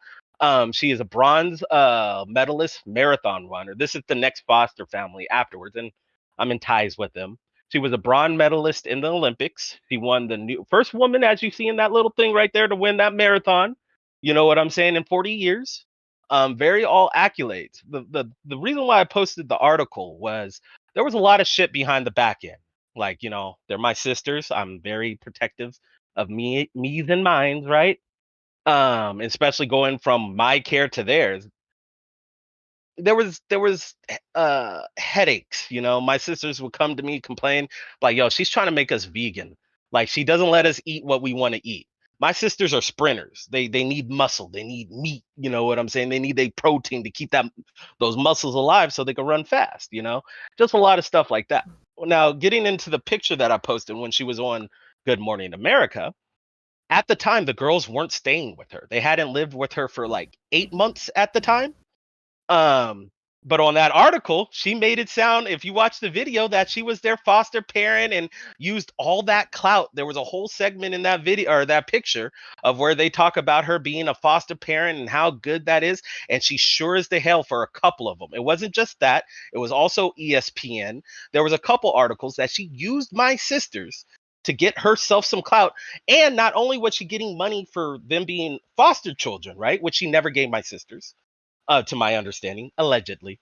She is a bronze medalist marathon runner. This is the next foster family afterwards, and I'm in ties with them. She was a bronze medalist in the Olympics. She won the first woman, as you see in that little thing right there, to win that marathon. You know what I'm saying? In 40 years. Very all accolades. The reason why I posted the article was there was a lot of shit behind the back end. Like, they're my sisters. I'm very protective of me's and mines, right? Especially going from my care to theirs. There was headaches. My sisters would come to me, complain like, yo, she's trying to make us vegan. Like, she doesn't let us eat what we want to eat. My sisters are sprinters. They need muscle. They need meat. You know what I'm saying? They need a protein to keep those muscles alive so they can run fast. Just a lot of stuff like that. Now, getting into the picture that I posted when she was on Good Morning America, at the time, the girls weren't staying with her. They hadn't lived with her for like 8 months at the time. But on that article, she made it sound, if you watch the video, that she was their foster parent and used all that clout. There was a whole segment in that video or that picture of where they talk about her being a foster parent and how good that is. And she sure as the hell for a couple of them. It wasn't just that. It was also ESPN. There was a couple articles that she used my sisters to get herself some clout. And not only was she getting money for them being foster children, right? Which she never gave my sisters. To my understanding, allegedly.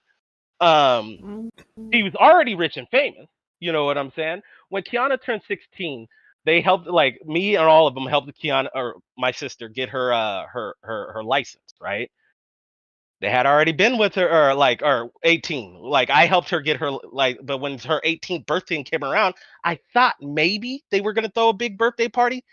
He was already rich and famous. You know what I'm saying? When Kiana turned 16, they helped, like me and all of them helped Kiana or my sister get her her license, right? They had already been with her or 18. Like I helped her get her but when her 18th birthday came around, I thought maybe they were gonna throw a big birthday party.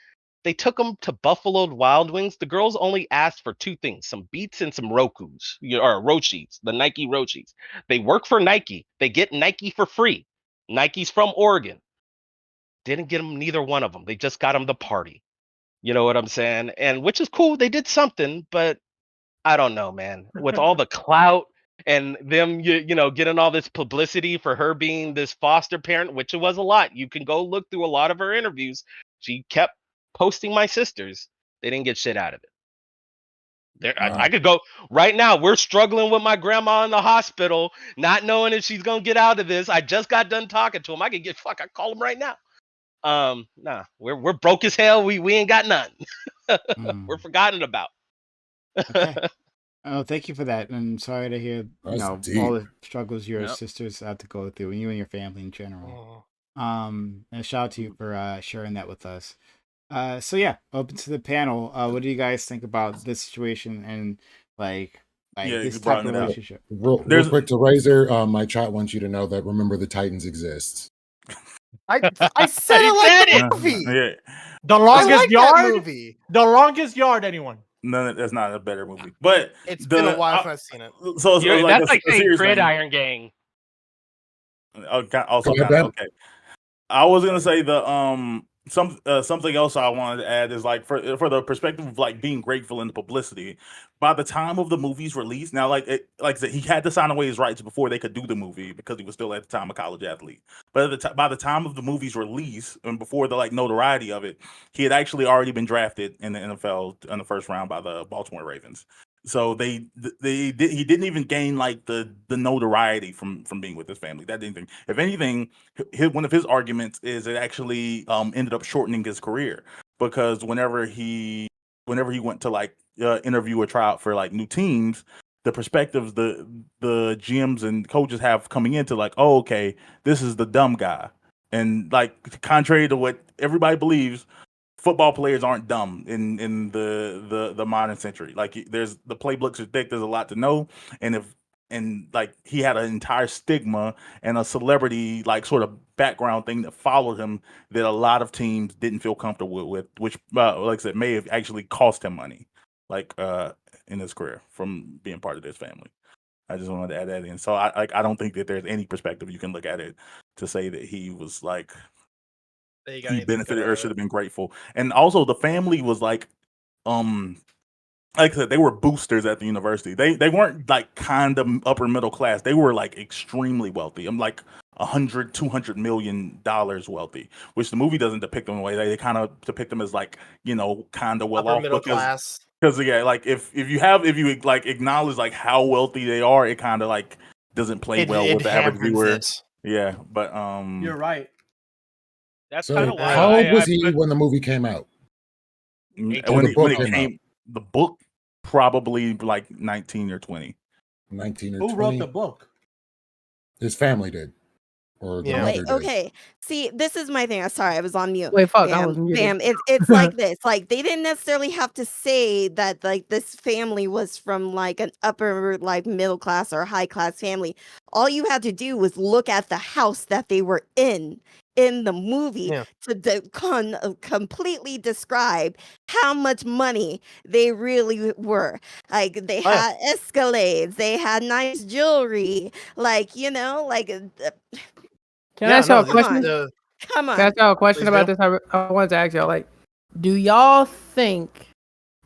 They took them to Buffalo Wild Wings. The girls only asked for 2 things, some Beats and some Rokus, or Roshis, the Nike Roshis. They work for Nike. They get Nike for free. Nike's from Oregon. Didn't get them neither one of them. They just got them the party. You know what I'm saying? And which is cool. They did something, but I don't know, man. With all the clout and them, you know, getting all this publicity for her being this foster parent, which it was a lot. You can go look through a lot of her interviews. She kept posting my sisters. They didn't get shit out of it. I could go right now. We're struggling with my grandma in the hospital, not knowing if she's gonna get out of this. I just got done talking to him. I could I call him right now. Nah, we're broke as hell. We ain't got none. We're forgotten about. Okay. Oh, thank you for that, and sorry to hear all the struggles your sisters had to go through, and you and your family in general. And a shout out to you for sharing that with us. So yeah, open to the panel. What do you guys think about this situation and like this type of relationship? Real quick to Razor, my chat wants you to know that remember the Titans exist. I said it like the movie. Yeah. The Longest like Yard. that movie. The Longest Yard. Anyone? No, that's not a better movie. But it's been a while since I've seen it. So that's like saying Gridiron Gang. Okay. I was gonna say the something else I wanted to add is like for the perspective of like being grateful in the publicity. By the time of the movie's release, now like I said, he had to sign away his rights before they could do the movie because he was still at the time a college athlete. But by the time of the movie's release and before the like notoriety of it, he had actually already been drafted in the NFL in the first round by the Baltimore Ravens. So he didn't even gain like the notoriety from being with his family. That didn't. If anything, one of his arguments is it actually ended up shortening his career because whenever he went to like interview or try out for like new teams, the perspectives the GMs and coaches have coming into like, oh, okay, this is the dumb guy, and like contrary to what everybody believes, football players aren't dumb in the modern century. Like there's the playbooks are thick. There's a lot to know, and like he had an entire stigma and a celebrity like sort of background thing that followed him that a lot of teams didn't feel comfortable with, which like I said may have actually cost him money, like in his career from being part of this family. I just wanted to add that in. So I don't think that there's any perspective you can look at it to say that he was like. He benefited or should have been grateful. And also the family was like I said, they were boosters at the university. They weren't like kind of upper middle class. They were like extremely wealthy. I'm like $100-200 million wealthy, which the movie doesn't depict them in a way. They kind of depict them as like, you know, kind of well off middle class. Because yeah, like if you like acknowledge like how wealthy they are, it kind of like doesn't play well with the average viewer. Yeah, but you're right. That's So kind of why. how old was he when the movie came out? When it came, the book probably like 19 or 20. 19 or Who 20. wrote the book? His family did. Or the mother Wait, did. okay. See, this is my thing. I'm sorry, I was on mute. Wait, fuck, I was muted. Damn, it's like this. Like they didn't necessarily have to say that like this family was from like an upper like middle class or high class family. All you had to do was look at the house that they were in the movie to completely describe how much money they really were. Like they had Escalades, they had nice jewelry, like, you know, like Can I ask y'all a question? Come on. Can I ask y'all a question Please about do. this? I wanted to ask y'all, like, Do y'all think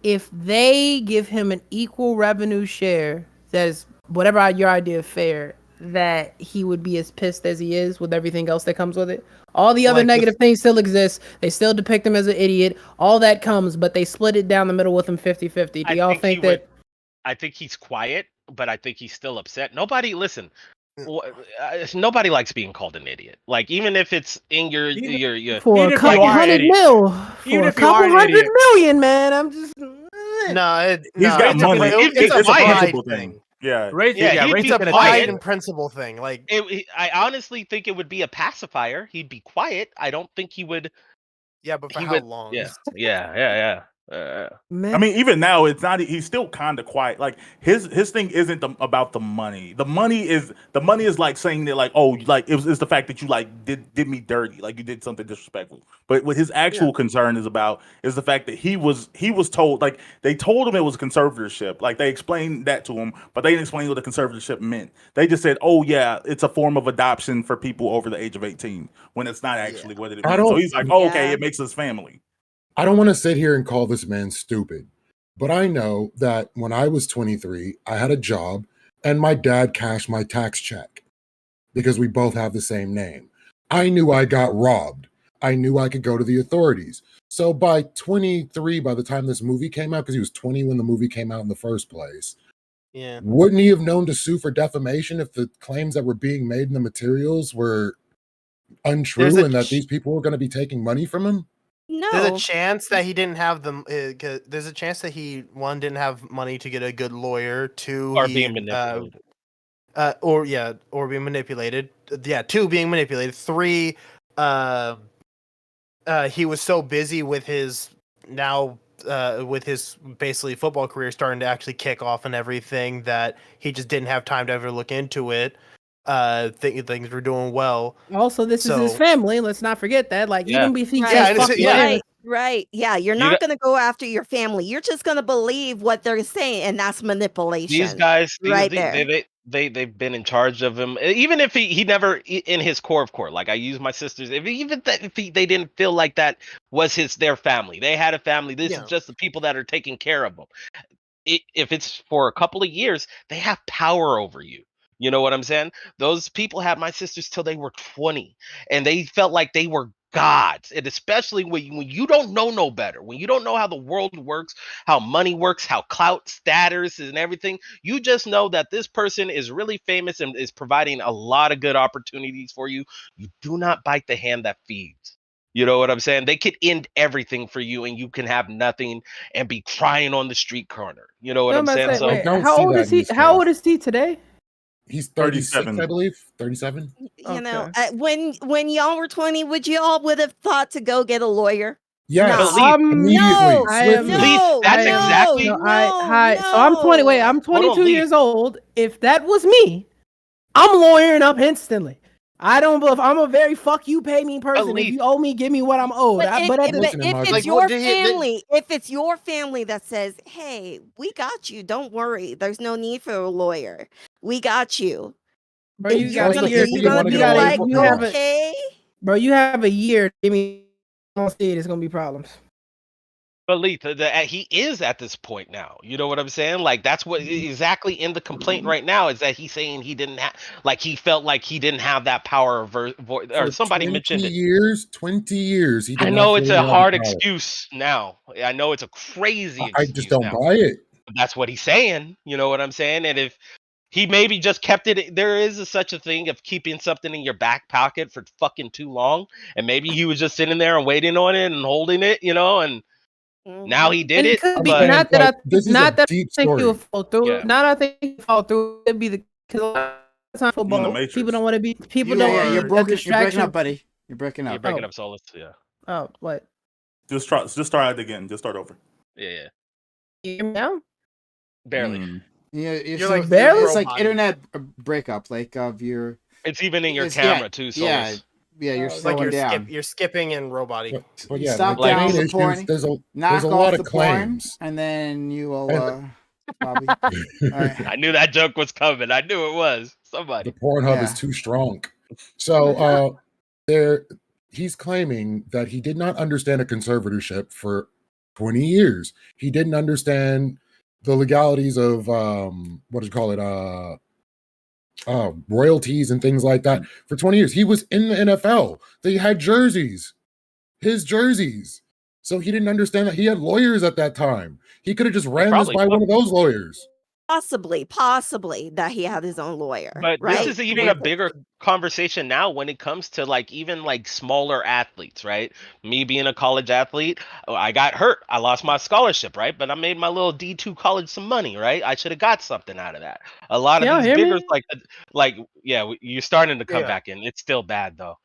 if they give him an equal revenue share, that is whatever your idea of fair, that he would be as pissed as he is with everything else that comes with it? All the other Like negative things still exist. They still depict him as an idiot. All that comes, but they split it down the middle with him 50-50. Do I y'all think he think that? I think he's quiet, but I think he's still upset. Nobody listen. Yeah. Nobody likes being called an idiot. Like even if it's in your For Even a if you couple are an hundred idiot. mil, Even for a if you are couple an hundred idiot. million, man, I'm just. No, He's got it's money. It's a It's a pride principle thing. thing. Yeah. Yeah, he'd It's be a gonna pride quiet. and principle thing. Like I honestly think it would be a pacifier. He'd be quiet. I don't think he would. yeah, but for He how would. long? Yeah. Man. I mean, even now, it's not. He's still kind of quiet. Like his thing isn't about the money. The money is like saying that like, oh, like it's the fact that you like did me dirty, like you did something disrespectful. But what his actual concern is about is the fact that he was told, like they told him it was conservatorship. Like they explained that to him, but they didn't explain what the conservatorship meant. They just said, oh yeah, it's a form of adoption for people over the age of 18, when it's not actually what it I means. So don't- he's like, oh, okay, Yeah. it makes us family. I don't want to sit here and call this man stupid, but I know that when I was 23, I had a job and my dad cashed my tax check because we both have the same name. I knew I got robbed. I knew I could go to the authorities. So by 23, by the time this movie came out, because he was 20 when the movie came out in the first place, Yeah. wouldn't he have known to sue for defamation if the claims that were being made in the materials were untrue There's a and that ch- these people were going to be taking money from him? There's a No. chance that he didn't have them. There's a chance that he didn't have money to get a good lawyer. Two, Or he being manipulated. or being manipulated. Yeah, two, being manipulated. Three, he was so busy with his with his basically football career starting to actually kick off and everything that he just didn't have time to ever look into it. Things were doing well. Also, this is his So- family. Let's not forget that. Like, Yeah. even if he Right. says Yeah, fuck yeah. whatever, Right. Yeah. You're You not got- going to go after your family. You're just going to believe what they're saying, and that's manipulation. These guys, right there. they've been in charge of him. Even if he never in his core of core, like I use my sisters. If they didn't feel like that was their family, they had a family. This Yeah. is just the people that are taking care of them. If it's for a couple of years, they have power over you. You know what I'm saying? Those people had my sisters till they were 20, and they felt like they were gods. And especially when you don't know no better, when you don't know how the world works, how money works, how clout, status, and everything, you just know that this person is really famous and is providing a lot of good opportunities for you. You do not bite the hand that feeds. You know what I'm saying? They could end everything for you, and you can have nothing and be crying on the street corner. You know what I'm saying? So wait, don't how see old that is in he? this How case. old is he today? He's 36, 37. I believe. 37. You know, Okay. when y'all were 20, would have thought to go get a lawyer? Yes. But Lee- Immediately. No, I am- Swiftly. Lee, no, that's no, exactly- No, no, hi. So I'm 20. Wait, I'm no. 22 Lee. years old. If that was me, I'm lawyering up instantly. I don't believe I'm a very fuck you, pay me person. Lee. If you owe me, give me what I'm owed. But, But at the Listen, if Mike. it's Like, your what did he- family, if it's your family that says, "Hey, we got you. Don't worry. There's no need for a lawyer. We got you." bro, you You're got gonna, a year. people you're gonna wanna be get away like, from you have a, okay. bro, you have a year. Give me. I don't see it. It's gonna be problems. But Lee, he is at this point now. You know what I'm saying? Like that's what exactly in the complaint right now is that he's saying he didn't have, like he felt like he didn't have that power of or For somebody 20 mentioned it. years, 20 years. He did I not know feel it's he a had the hard power. excuse now. I know it's a crazy I excuse just don't now. buy it. But that's what he's saying. You know what I'm saying? And if he maybe just kept it, there is such a thing of keeping something in your back pocket for fucking too long, and maybe he was just sitting there and waiting on it and holding it, you know, and now he did And it. it could be But not that like, I this is not a that deep I think story. he'll fall through. Yeah. Not I think he'll fall through. It'd be the because a lot of time football. Matrix. People don't want to be. People You don't. are- Yeah, You're you're broken. You're breaking distraction. up, buddy. You're breaking you're up. breaking Oh. up Solus. Yeah. Oh, what? Just start again. Just start over. Yeah. You hear me now? Barely. Mm. Yeah, You're like barely- It's like robot. internet breakup, like of your. It's even in your It's- camera yeah, too, Solus. Yeah, yeah, you're It's like slowing down. you're skipping and roboting. But You yeah, stop like, down the main the porn, issues, there's a Knock a off lot the of porn, claims. and then you will And- probably. Alright. I knew that joke was coming. I knew it was. The Somebody. Pornhub Yeah. is too strong. So there he's claiming that he did not understand a conservatorship for 20 years. He didn't understand the legalities of what do you call it? Royalties and things like that for 20 years. He was in the NFL. They had jerseys, his jerseys. So he didn't understand that he had lawyers at that time. He could have just ran this Probably by one of those lawyers. Possibly that he had his own lawyer, But right? this is even a bigger conversation now when it comes to like even like smaller athletes, right? Me being a college athlete, I got hurt. I lost my scholarship, right? But I made my little D2 college some money, right? I should have got something out of that. A lot of Y'all these hear bigger me? like yeah, you're starting to come Yeah. back in. It's still bad though.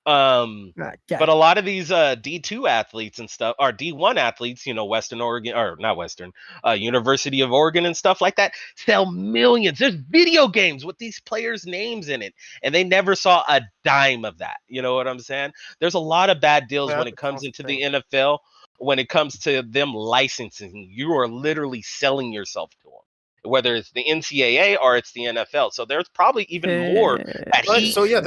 But God. a lot of these D2 athletes and stuff, or D1 athletes, you know, Western Oregon, or not Western, University of Oregon and stuff like that, sell millions. There's video games with these players' names in it, and they never saw a dime of that. You know what I'm saying? There's a lot of bad deals Yeah, when that's it a comes constant into the thing. NFL. When it comes to them licensing, you are literally selling yourself to them, whether it's the NCAA or it's the NFL. So there's probably even more that But so yeah,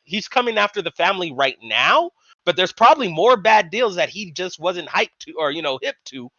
he's coming after the family right now, but there's probably more bad deals that he just wasn't hyped to or hip to,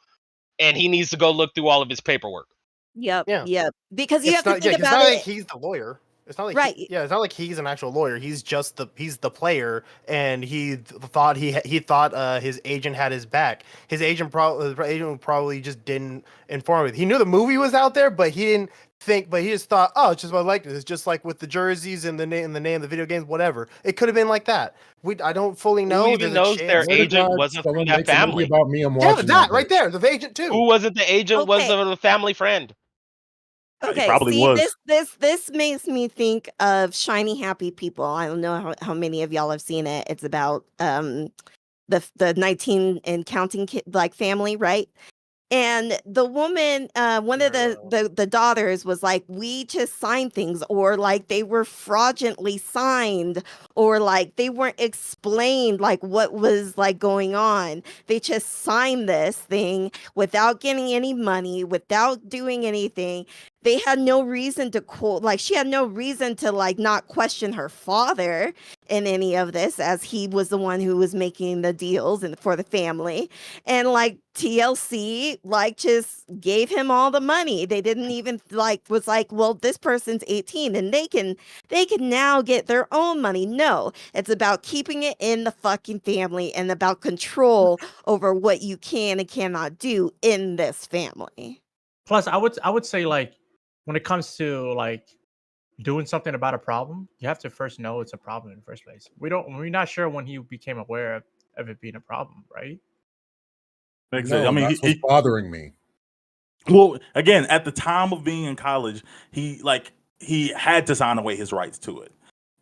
and he needs to go look through all of his paperwork. Yep. Yeah. Yep. Because you it's have to not. think It's about not it. like he's the lawyer. It's not like Right. it's not like he's an actual lawyer. He's just he's the player, and he thought he thought his agent had his back. His agent probably just didn't inform him. He knew the movie was out there, but he didn't think. But he just thought, oh, it's just my likeness. It's just like with the jerseys and the name, of the video games, whatever. It could have been like that. I don't fully know. Who even knows their Swear to agent God, wasn't from someone that makes a movie family? about me. I'm Yeah, watching that that right there, the agent too. Who wasn't the agent? Was Okay. the family friend? He Okay, probably see was. this makes me think of Shiny Happy People. I don't know how many of y'all have seen it. It's about the 19 and counting family, right? And the woman, one of the daughters was like, we just signed things, or like they were fraudulently signed, or like they weren't explained like what was like going on. They just signed this thing without getting any money, without doing anything. They had no reason to she had no reason to like not question her father in any of this, as he was the one who was making the deals and for the family. And like TLC like just gave him all the money. They didn't even was like, well, this person's 18 and they can now get their own money. No, it's about keeping it in the fucking family and about control over what you can and cannot do in this family. Plus, I would say, like, when it comes to like doing something about a problem, you have to first know it's a problem in the first place. We're not sure when he became aware of it being a problem, right? Like I No, said, I mean, that's what's bothering me. well, again, at the time of being in college, he had to sign away his rights to it.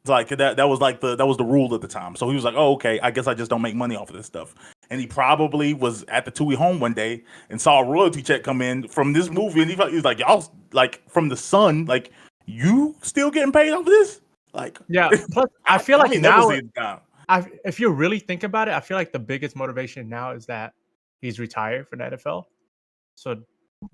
It's like that was like that was the rule at the time. So he was like, oh, okay, I guess I just don't make money off of this stuff. And he probably was at the TUI home one day and saw a royalty check come in from this movie, and he's like, y'all, like, from the Sun, like, you still getting paid off of this? Like, Yeah. Plus, I feel like ain't never now, seen it down. if you really think about it, I feel like the biggest motivation now is that he's retired from the NFL. So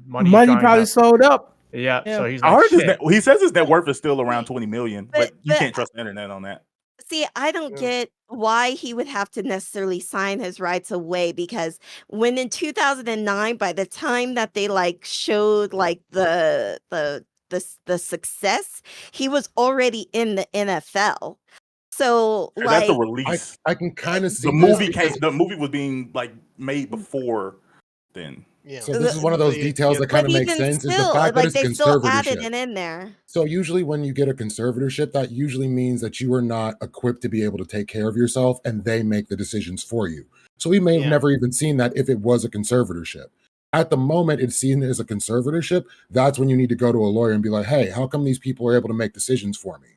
money probably sold up. Yeah. Yeah. So he's I like, heard shit. he says his net worth is still around 20 million, but you But- can't trust the internet on that. See, I don't get why he would have to necessarily sign his rights away, because when in 2009, by the time that they like showed like the success, he was already in the NFL. So And that's the like release. I can kind of see The this movie because- the movie was being like made before then. Yeah. So this is one of those details that kind but of makes even sense. Is still, the fact that like it's they still added conservatorship. it in there. So usually when you get a conservatorship, that usually means that you are not equipped to be able to take care of yourself, and they make the decisions for you. So we may have Yeah. never even seen that if it was a conservatorship. At the moment it's seen as a conservatorship, that's when you need to go to a lawyer and be like, hey, how come these people are able to make decisions for me?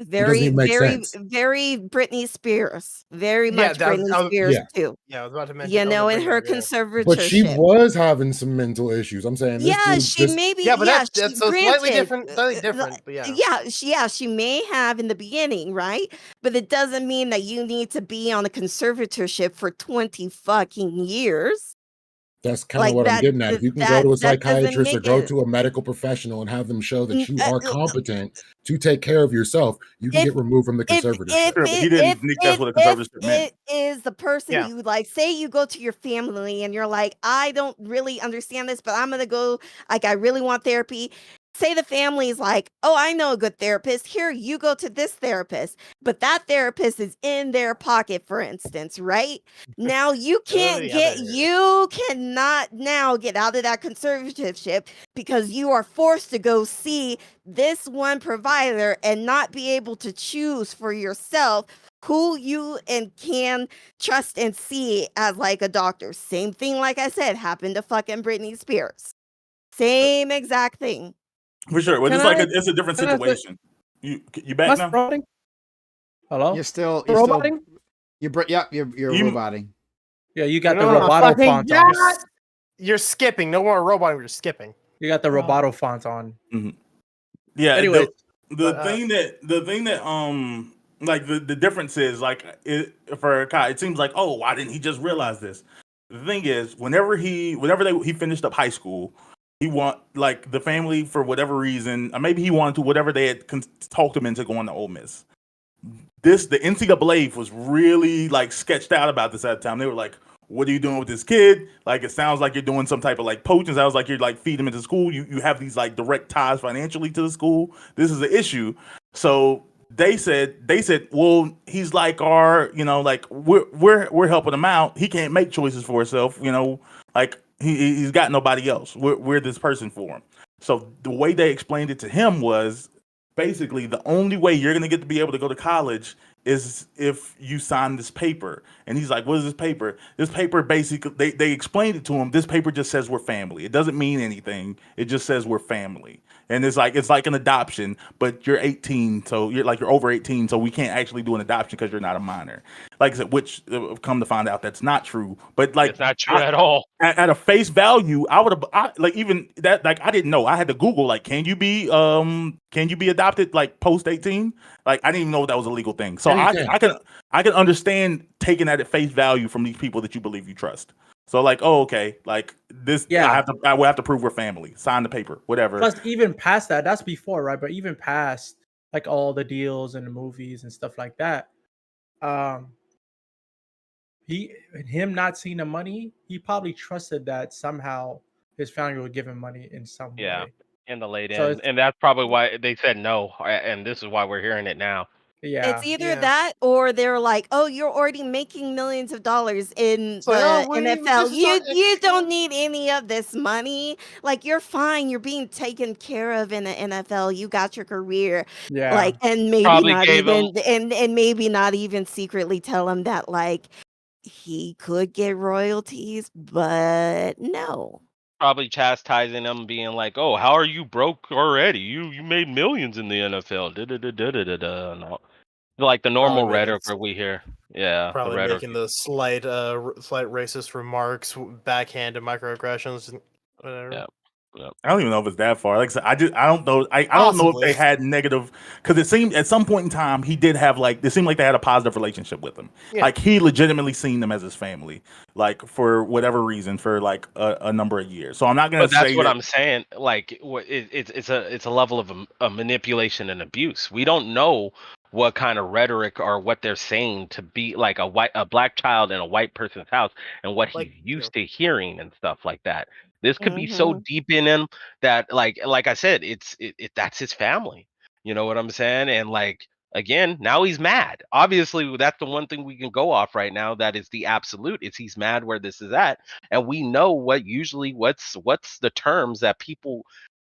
Very, even make very, sense. very Britney Spears. Very Yeah, much that was- Britney I was- Spears Yeah. too. Yeah, I was about to mention. You I was know, gonna in bring her that up, yeah. conservatorship. But she was having some mental issues. I'm saying this Yeah, dude she just, maybe. Yeah, but that's she- so slightly granted, different. Slightly different, but yeah. yeah, she may have in the beginning, right? But it doesn't mean that you need to be on a conservatorship for 20 fucking years. That's kind of Like what I'm that, getting at. If you can go to a that doesn't psychiatrist or make go it. to a medical professional and have them show that you are If competent to take care of yourself, you can get removed from the if conservatorship. Sure, but he didn't think that's what a conservatorship meant. it is the person Yeah. you like, say you go to your family and you're like, I don't really understand this, but I'm gonna go, like, I really want therapy. Say the family is like, oh, I know a good therapist. Here, you go to this therapist, but that therapist is in their pocket, for instance, right? Now you can't the get, other. you cannot now get out of that conservatorship because you are forced to go see this one provider and not be able to choose for yourself who you and can trust and see as like a doctor. Same thing, like I said, happened to fucking Britney Spears. Same exact thing. For sure. But Can it's like I- it's a different can I say- situation. You back Am I now? roboting? Hello? You're still roboting? Yep, you're You- roboting. Yeah, you got the No, Roboto fucking font on. You're skipping. No more robot. You're skipping. You got the Roboto font on. Yeah. Anyway, the But, thing that like the difference is like for Kai, it seems like, oh, why didn't he just realize this? The thing is, whenever he finished up high school, he like the family for whatever reason, or maybe he wanted to, whatever they had talked him into going to Ole Miss. The NCAA was really like sketched out about this at the time. They were like, what are you doing with this kid? Like, it sounds like you're doing some type of like poaching. It sounds like you're like feeding him into school. You have these like direct ties financially to the school. This is an issue. So they said, well, he's like our, like we're helping him out. He can't make choices for himself. Like he's got nobody else. We're this person for him. So the way they explained it to him was basically the only way you're going to get to be able to go to college is if you sign this paper. And he's like, what is this paper? This paper basically, they explained it to him. This paper just says we're family. It doesn't mean anything. It just says we're family. And it's like an adoption, but you're 18, so you're over 18, so we can't actually do an adoption because you're not a minor. Like I said, which come to find out that's not true. But like, It's not true at all. At a face value, I would have like even that, like I didn't know. I had to Google like, can you be adopted like post 18? Like I didn't even know that was a legal thing. So I can understand taking that at face value from these people that you believe you trust. So like, oh, okay, like this, Yeah. I will have to prove we're family. Sign the paper, whatever. plus even past that, that's before, right? But even past like all the deals and the movies and stuff like that, him not seeing the money, he probably trusted that somehow his family would give him money in some Yeah. way. In the late So end, it's- and that's probably why they said no, and this is why we're hearing it now. Yeah. It's either Yeah. that or they're like, oh, you're already making millions of dollars in So, the yeah, we NFL. just You start- you don't need any of this money. Like you're fine. You're being taken care of in the NFL. You got your career. Yeah. Like and maybe Probably not gave even and maybe not even secretly tell him that like he could get royalties, but no. Probably chastising them, being like, "Oh, how are you broke already? You made millions in the NFL." Da da da da da da da. and all. Like the normal Probably making rhetoric that we hear. Yeah, the Probably rhetoric. making the slight racist remarks, backhanded microaggressions, and whatever. Yeah. I don't even know if it's that far. Like I said, I don't know. I don't know if Possibly. they had negative, because it seemed at some point in time he did have like, it seemed like they had a positive relationship with him. Yeah. Like he legitimately seen them as his family, like for whatever reason, for like a number of years. So I'm not gonna But that's say what that- I'm saying. Like, it's a level of a manipulation and abuse. We don't know what kind of rhetoric or what they're saying to be like a black child in a white person's house and what Like, he's used to hearing and stuff like that. This could be so Mhm. deep in him that like I said, that's his family. You know what I'm saying? And like again, now he's mad. Obviously, that's the one thing we can go off right now. That is the absolute. It's he's mad where this is at, and we know what's the terms that people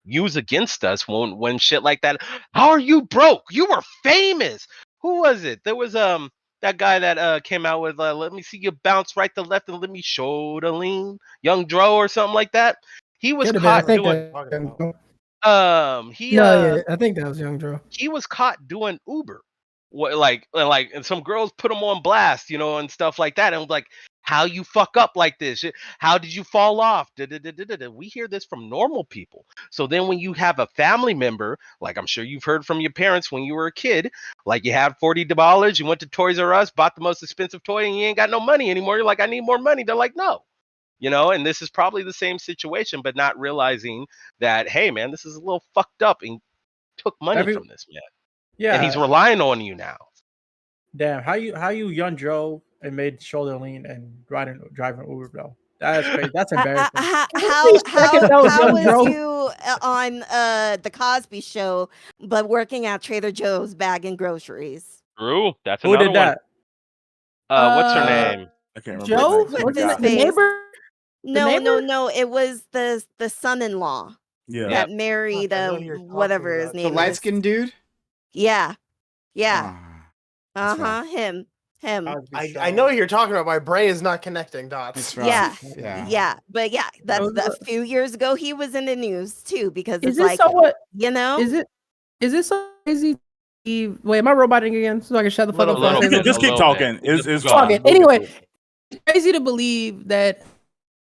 use against us when shit like that. How are you broke? You were famous. Who was it? There was that guy that came out with let me see you bounce right to left and let me show the lean, Young Dro or something like that. He was Could have been. I caught think doing yeah, I think that was Young Dro. he was caught doing Uber. And some girls put him on blast, and stuff like that. And like, how you fuck up like this? How did you fall off? We hear this from normal people. So then when you have a family member, like I'm sure you've heard from your parents when you were a kid, like you had $40, you went to Toys R Us, bought the most expensive toy, and you ain't got no money anymore. You're like, I need more money. They're like, no, you know, and this is probably the same situation, but not realizing that, hey, man, this is a little fucked up and took money from this man. Yeah. And he's relying on you now. Damn, how you young Joe and made shoulder lean and driving Uber, bro? That's crazy. That's embarrassing. How young was Joe. you on the Cosby Show, but working at Trader Joe's bagging groceries? True. That's Who another did that? one. What's her name? I can't remember. Joe? his name. What's his The face? neighbor? No. It was the son-in-law Yeah. that married I know who you're talking whatever his about. The name light is. skinned dude? Yeah. Ah, that's rough. Him. I know who you're talking about. My brain is not connecting dots. It's rough. Yeah. Yeah. But yeah, that's a few years ago. He was in the news too because Is it's this like, somewhat? you know, Is it so crazy? Wait, am I roboting again? So I can shut the fuck up. Little You bit, can just a keep little talking. bit. It's Talking. fine. Anyway, it's crazy to believe that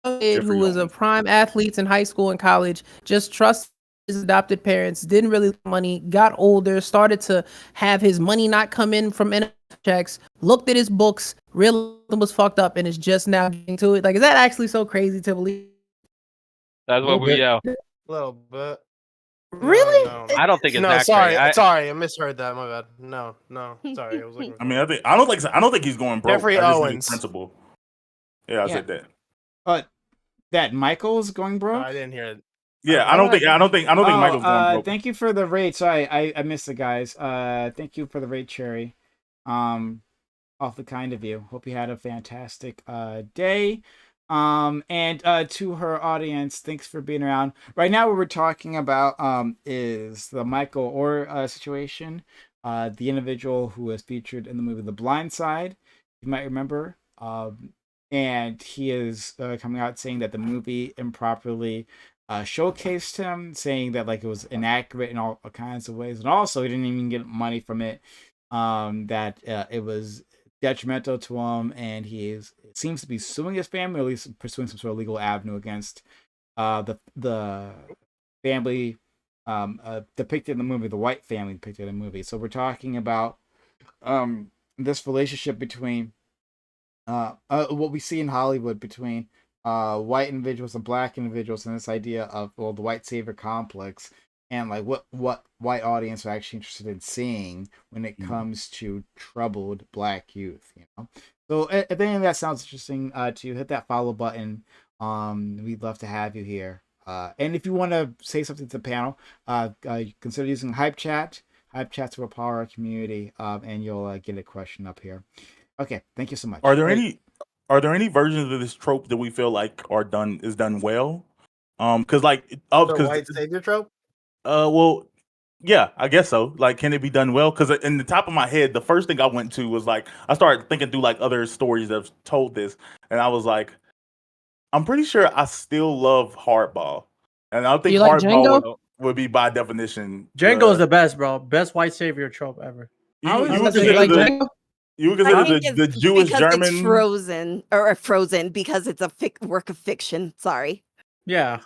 a kid Jeffrey who was a Owens. prime athlete in high school and college just trusted his adopted parents, didn't really have money, got older, started to have his money not come in from NFL checks, looked at his books, realized it was fucked up, and is just now getting to it. Like, is that actually so crazy to believe? That's what we A little bit. Really? No. I don't think it's No, that sorry, crazy. sorry, I misheard that. My bad. No, sorry, I was looking. I mean, I don't think he's going broke. Jeffrey I just think Owens. it's principle. Yeah, I said that. But that Michael's going broke? I didn't hear it. Yeah, I don't think Michael's going broke. Thank you for the raid. Sorry, I missed it, guys. Thank you for the raid, Cherry. Awfully kind of you. Hope you had a fantastic day. And to her audience, thanks for being around. Right now, what we're talking about is the Michael Orr situation. The individual who was featured in the movie The Blind Side, you might remember. And he is coming out saying that the movie improperly showcased him, saying that like it was inaccurate in all kinds of ways, and also he didn't even get money from it. That it was detrimental to him, and seems to be suing his family, or at least pursuing some sort of legal avenue against the family depicted in the movie, the white family depicted in the movie. So we're talking about this relationship between what we see in Hollywood between white individuals and black individuals, and this idea of the white savior complex, and like what white audience are actually interested in seeing when it comes to troubled black youth, you know. So if any of that sounds interesting to you, hit that follow button. We'd love to have you here. And if you want to say something to the panel, consider using Hype Chat. Hype Chat's will power our community, and you'll get a question up here. Okay, thank you so much. Are there any versions of this trope that we feel like is done well? Because like The because white savior trope. well, yeah, I guess so. Like, can it be done well? Because in the top of my head, the first thing I went to was like I started thinking through like other stories that have told this, and I was like, I'm pretty sure I still love Hardball, and I don't think You like Hardball Django? would be by definition. Django's the best, bro. Best white savior trope ever. You would would say consider like the Django? you would I consider think the it's Jewish because German. it's Frozen because it's a work of fiction. Sorry. Yeah.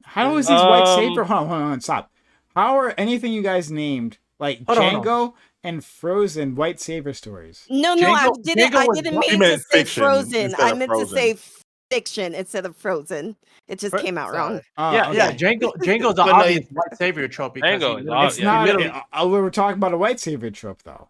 How is these white savior? Hold on, stop. How are anything you guys named like Hold on, Django and Frozen white savior stories? No, I Django- didn't. Django I was didn't black. He mean to meant say fiction Frozen. instead I of meant Frozen. to say fiction instead of Frozen. It just came out wrong. Oh, yeah, okay. yeah. Django's the But no, obvious white savior trope because Django he is literally- It's yeah. not. literally- We were talking about a white savior trope, though.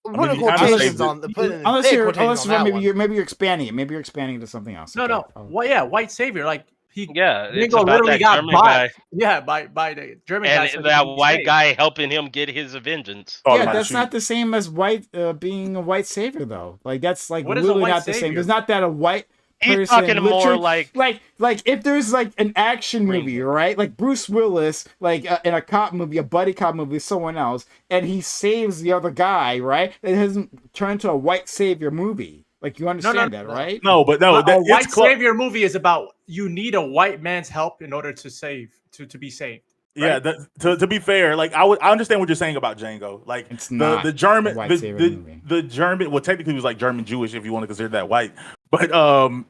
mean, Put you kinda quotations saved it. on the put in Unless big you're, quotations on that maybe one. you're expanding it. Maybe you're expanding to something else. No, Okay. no. Oh. Well, yeah, white savior. Like he, Yeah, it's Django about literally that got German bought. guy Yeah, by the German guy. so and he that could be white saved. guy helping him get his vengeance. Talking Yeah, about that's shoot. not the same as white being a white savior, though. Like that's like What is a literally white not the same. savior? There's not that a white He's person talking more literally- like if there's like an action movie, right? Like Bruce Willis, like in a cop movie, a buddy cop movie, with someone else, and he saves the other guy, right? It hasn't turned to a white savior movie. Like you understand that, right? No, but no, A that, white it's close. savior movie is about you need a white man's help in order to be saved. Yeah, to be fair, like I understand what you're saying about Django. Like It's the not the German a white the, savior the, movie. the German, well, technically he was like German Jewish if you want to consider that white, but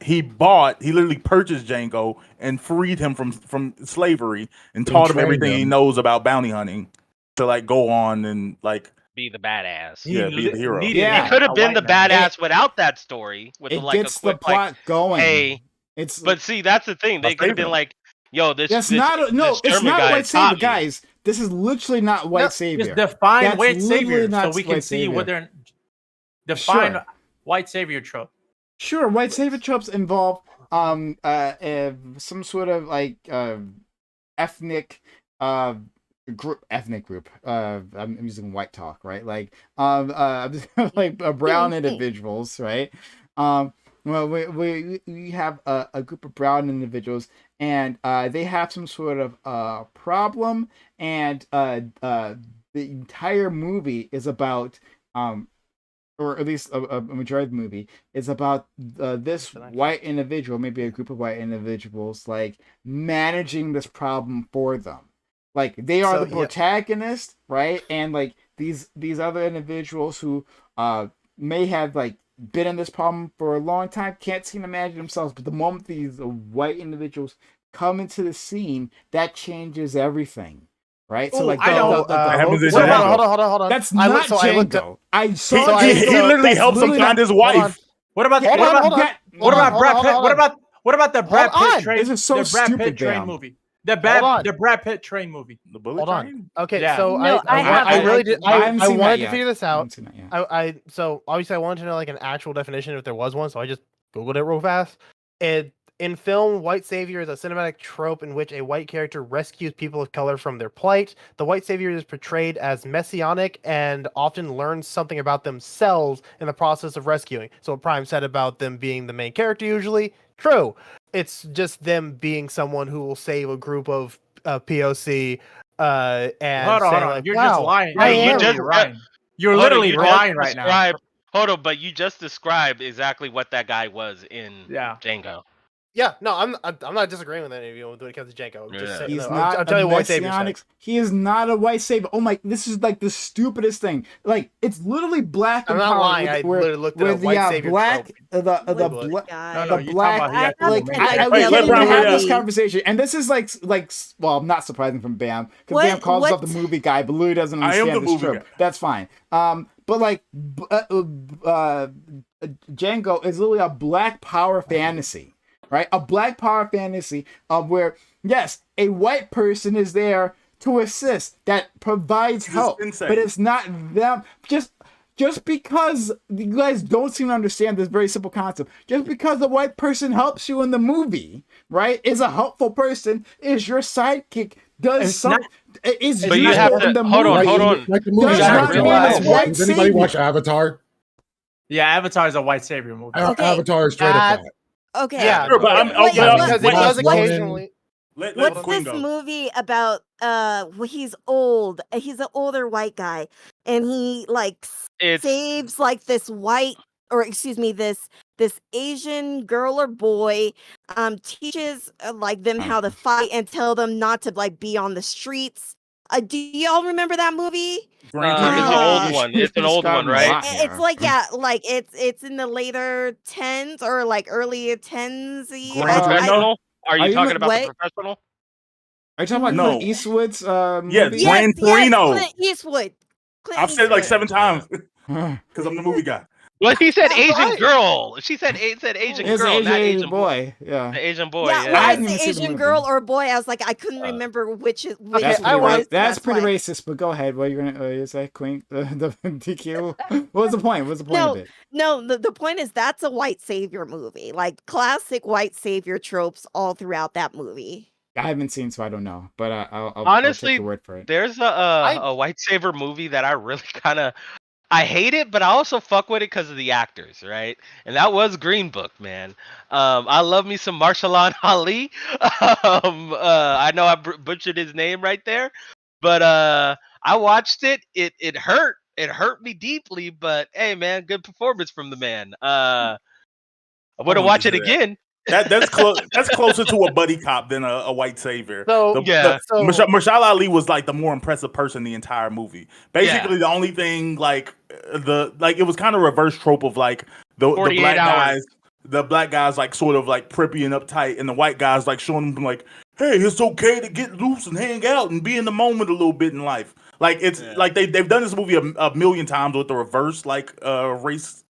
he literally purchased Django and freed him from slavery and taught him trained everything he him. knows about bounty hunting to like go on and like Be the badass. Yeah, be the hero. needed Yeah. He could have a been the white man. badass without that story. With It like gets a quick the plot like, going. hey, It's But see, that's the thing. They My could have been favorite. like, "Yo, this that's this not no. this It's German not guy white savior, taught me." guys. This is literally not white Just savior. define That's white literally savior so not we can white see savior. whether define Sure. white savior trope. Sure, white savior tropes involve some sort of like ethnic group. I'm using white talk, right? Like like brown individuals, right? Well, we have a group of brown individuals, and they have some sort of problem, and the entire movie is about or at least a majority of the movie is about this white individual, maybe a group of white individuals, like managing this problem for them. Like they are So, the yeah. protagonist, right? And like these other individuals who may have like been in this problem for a long time can't seem to manage themselves. But the moment these white individuals come into the scene, that changes everything. Right, so Ooh, like I know, happens in Hold on, Django. hold on. that's I not looked- so I looked up- Django. I saw So I- He Django. literally That's helps him literally find not- his Hold on. wife. What about Hold on, hold on. what about Hold Brad on, Pitt? hold What on. about the Brad Hold Pitt on. train? This is so the Brad stupid, Pitt train Bam. movie. The Hold on. Brad Pitt train movie. The bullet Hold on. train? Okay, Yeah. so No, I I haven't. really did. I I haven't seen that wanted to yet. figure this I out. haven't seen that yet. So obviously I wanted to know like an actual definition if there was one, so I just googled it real fast. In film, white savior is a cinematic trope in which a white character rescues people of color from their plight. The white savior is portrayed as messianic and often learns something about themselves in the process of rescuing. So what Prime said about them being the main character usually, true. It's just them being someone who will save a group of POC and Hold on, say hold on. like, You're wow, just lying. I Hey, you am. just- You're lying. You're Hold on, literally you just lying right now. described- Hold on, but you just described exactly what that guy was in Yeah. Django. Yeah, no, I'm not disagreeing with any of you when it comes to Janko. I'm Yeah. just saying, He's no, not I'm telling a you what Savior messianic. said. He is not a white savior. Oh my! This is like the stupidest thing. Like it's literally black I'm and not power. lying. I literally looked at a white savior black, trope. the Label it. black, Guys. No, the you're black. talking about he I has have to an make- I Wait, can't let even Brown have read this it. conversation. And this is like well, not surprising from Bam because What- Bam calls himself what- the movie guy, but Louis doesn't I am understand the this movie trope. guy. That's fine. But like Django is literally a black power fantasy. Right? A black power fantasy of where, yes, a white person is there to assist, that provides He's help, insane. but it's not them. Just because you guys don't seem to understand this very simple concept, just because the white person helps you in the movie, right, is a helpful person, is your sidekick, does It's some, not- is But you useful have to- in the hold on, movie. hold on. Like the movie Does not Avatar. realize Does anybody white watch savior. Avatar? Yeah, Avatar is a white savior movie. Okay. Avatar is straight up That- that. Okay. Yeah, Sure, but I'm- Wait, but- what- because it wait, does Ronan- occasionally. Let What's Queen this go. movie about? Well, he's old. He's an older white guy, and he like It's saves like this white, or excuse me, this Asian girl or boy. Teaches like them how to fight and tell them not to like be on the streets. Do y'all remember that movie? Green it's Green an Uh, old one. It's an old one, right? It's like yeah, like it's in the later tens or like early tens. Professional? Are you Are you talking look- about what? the professional? Are you talking about No. Clint Eastwood's movie? Yeah, Gran Torino. Clint Eastwood. Clint I've said it like Eastwood. 7 times because I'm the movie guy. Well, he said That's Asian right. girl. She said Asian It's girl, an not Asian Asian boy. Yeah. The Asian boy. Yeah, Yeah, when I hadn't even say seen the Asian movie. girl or boy, I was like, I couldn't remember which Okay, That's it pretty, was. that's pretty why. racist, but go ahead. What are you gonna is that Queen the DQ? What was the point? What's the point No, of it? no, the point is that's a white savior movie. Like classic white savior tropes all throughout that movie. I haven't seen, so I don't know. But I'll Honestly, take your word for it. There's a white savior movie that I really kind of I hate it, but I also fuck with it because of the actors, right? And that was Green Book, man. I love me some Marshalan Ali. I know I butchered his name right there, but I watched it. It hurt. It hurt me deeply, but hey, man, good performance from the man. I would have wouldn't watched it say that. again. That's close. That's closer to a buddy cop than a white savior. So Yeah. Mahershala Ali was like the more impressive person the entire movie. Basically, the only thing like it was kind of reverse trope of like the 48 black hours. guys. The black guys like sort of like preppy and uptight, and the white guys like showing them like, hey, it's okay to get loose and hang out and be in the moment a little bit in life. Like it's like they've done this movie a million times with the reverse like race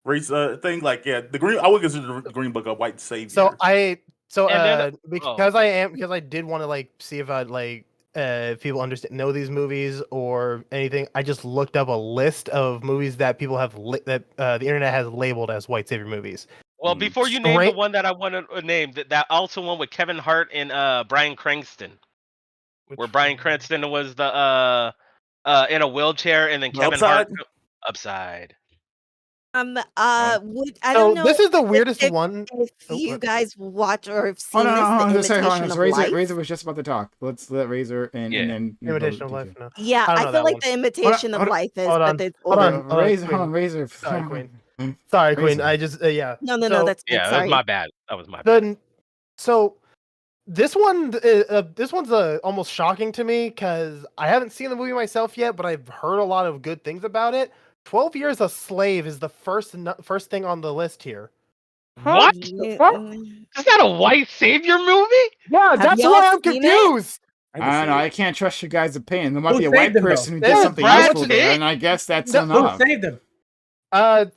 race thing. Like, yeah, the green. I would consider the Green Book a white savior. So And then- because I did want to like see if I'd like if people know these movies or anything. I just looked up a list of movies that people have that the internet has labeled as white savior movies. Well, before you name the Straight- one that I want to name, that also one with Kevin Hart and Bryan Cranston, where Bryan Cranston was the in a wheelchair, and then Kevin Hart Upside. I So don't know. this is the weirdest one. If you what? guys watch or have seen Hold on, this, hold on. The Just say, hold on. Imitation Razor, of Life. Razor was just about to talk. Let's let Razor and then Imitation of Life. No. Yeah, I don't I know feel that like one. the Imitation of Life is, hold but on, it's hold older. on, Razor, Queen. hold on, Razor. Sorry, Queen. Sorry, Queen. Razor. I just yeah. No, So- that's good. Yeah, that Sorry. was my bad. That was my bad. Then, so this one's almost shocking to me because I haven't seen the movie myself yet, but I've heard a lot of good things about it. 12 Years a Slave is the first thing on the list here. What? Mm, Is that a white savior movie? Yeah, Have that's y'all why I'm seen it? confused. I don't know. I can't trust your guys' opinion. There might Who be a saved white him, though? person who That did was something Brad useful there, Pitt. and I guess that's No, Who enough. saved him? It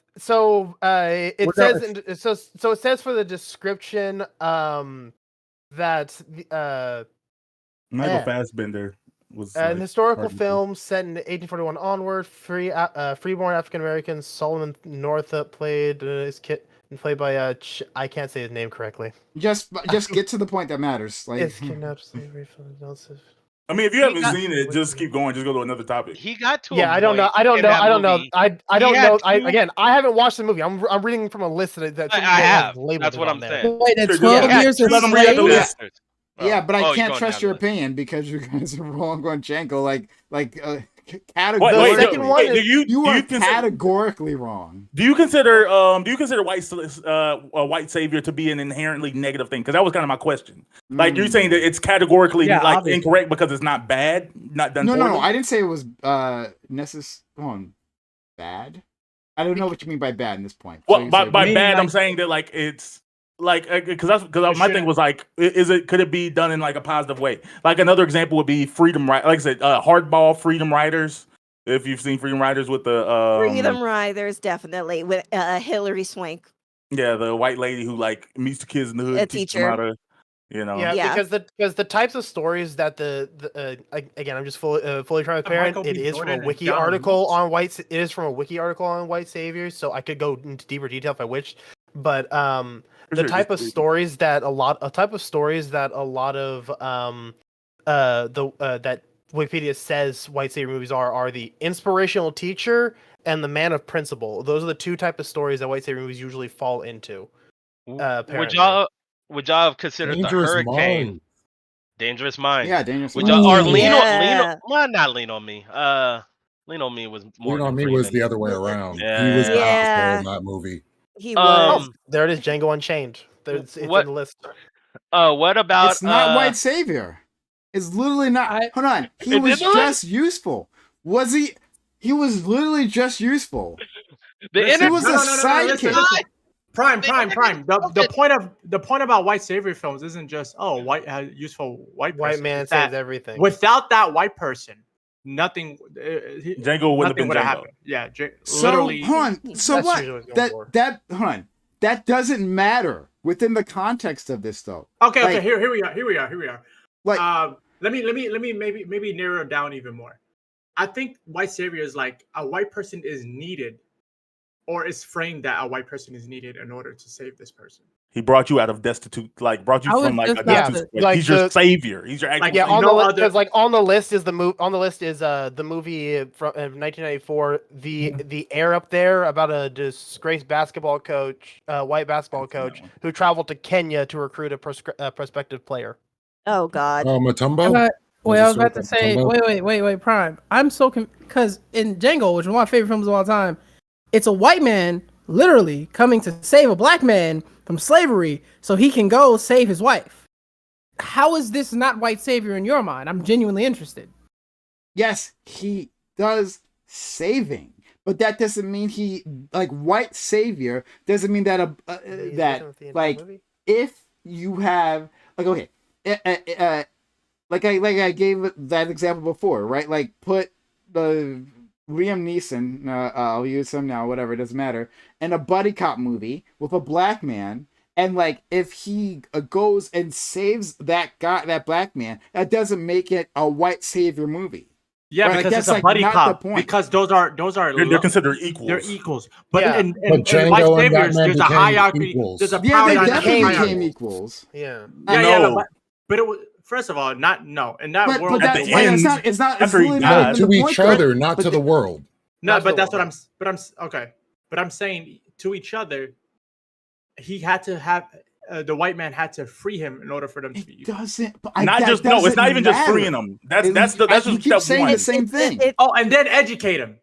What says else? so it says for the description that Michael Yeah. Fassbender was an like, historical hard to- film set in 1841 onward. Freeborn African Americans. Solomon Northup played by I can't say his name correctly. Just get to the point that matters. Like, It's kidnapped slavery from Joseph. I mean, if you haven't got- seen it, just keep going. Just go to another topic. He got to. Yeah, a I don't know. point I don't in know. that I don't know. movie. I don't He know. had two- Again, I haven't watched the movie. I'm reading from a list that I they have. labeled That's it what on I'm there. saying. Wait, at Sure, 12 yeah. years a Let 'em read the slave? list. yeah, but I Oh, you're can't going trust down your the list. opinion because you guys are wrong on Django. Wait, Categorically, second no, one wait, is- you are consider, categorically wrong. do you consider a white savior to be an inherently negative thing? Because that was kind of my question. Like you're saying that it's categorically Yeah, like obviously. incorrect because it's not bad, not done. No. poorly? I didn't say it was bad. I don't know what you mean by bad in this point. So Well, you by say- Meaning, bad, I'm like- saying that like it's like because my thing shouldn't- was like, could it be done in like a positive way? Like another example would be Freedom Like I said, Hardball, Freedom Riders. If you've seen Freedom Riders with the Freedom Riders, definitely with Hillary Swank. yeah, the white lady who like meets the kids in the hood, A teaches them how teacher. to, you know. Yeah, Yeah. because the types of stories that again, I'm just fully transparent. Michael It B. is from Jordan a and wiki John article Lewis. on white. It is from a wiki article on white saviors, so I could go into deeper detail if I wished. But the sure, type just of read. stories that a lot of that Wikipedia says white savior movies are the inspirational teacher and the man of principle. Those are the two type of stories that white savior movies usually fall into. Would Apparently. y'all have considered Dangerous the Hurricane Mind. Dangerous Minds? yeah, Dangerous. Would Minds. y'all or Ooh, lean yeah. on well, not lean on me. Lean on me was more. Lean on Me was the other way around. He was the Yeah. asshole in that movie. He was. There it is, Django Unchained. It's in What- the list. What about? It's not white savior. It's literally not. Hold on. He It was didn't? just useful. Was he? He was literally just useful. The Listen, He was a listen. sidekick. Prime. The point about white savior films isn't just useful white White person. man It's that saves everything. Without that white person, nothing. Django wouldn't have been would have Django. happened. Yeah, So literally. hold on. So That's what? usually what it's going for. That hold on. That doesn't matter within the context of this though. Okay, Like- here we are. Like Let me maybe narrow it down even more. I think white savior is like a white person is needed, or is framed that a white person is needed in order to save this person. He brought you out of destitute, like brought you I was from like a just about destitute. to- like he's your the- savior. He's your actual. Like, Yeah, no on the other- because like on the list is the movie from 1994. The air up there about a disgraced basketball coach, white basketball coach who traveled to Kenya to recruit a prospective player. Oh God. Matumbo? Wait, I was about to it say, Matumbo? wait, Prime. I'm so because in Django, which is one of my favorite films of all time, it's a white man literally coming to save a black man from slavery so he can go save his wife. How is this not white savior in your mind? I'm genuinely interested. yes, he does saving, but that doesn't mean he like white savior doesn't mean that if you have like okay, like I gave that example before, right? Like put the Liam Neeson, I'll use him now, whatever, it doesn't matter, in a buddy cop movie with a black man, and like if he goes and saves that black man, that doesn't make it a white savior movie. Yeah, Right, like, because that's, it's a like, buddy not the cop. point. Because those are They're considered equals. They're equals. But Yeah. in But in white Django and saviors, Batman there's a became hierarchy. equals. There's a Yeah, power they dynamic definitely hierarchy. became equals. Yeah. Yeah, No. but it was first of all, in that But world. At that's the why end, it's not. It's after he really died- not No, even to the each point, right? other, not But to the world. No, That's but the that's what world. okay. But I'm saying to each other, he had to have the white man had to free him in order for them to be It equal. doesn't. But Not that just no, it's doesn't not even just matter. freeing them. That's You just keep step saying one. the same thing. Oh, and then educate him.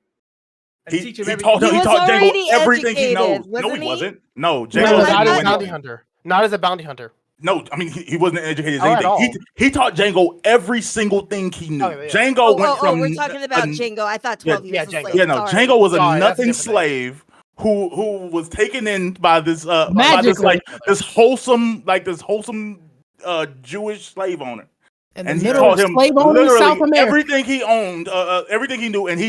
And He teach him taught everything. He was Django already everything he knows. educated, No, he wasn't he? wasn't. No, No, Django I not as a thought- bounty hunter. Not as a bounty hunter. No, I mean he wasn't educated as Oh, at anything. He taught Django every single thing he knew. Oh, yeah. Django went from we're talking about a- Django. I thought yeah, 12 years a Django. slave. Yeah, no, Sorry. Django was a Sorry, that's a nothing different thing. slave who was taken in by this by this Magically. this wholesome Jewish slave owner. In And the he middle taught of him slave owning literally South America. everything he owned, everything he knew, and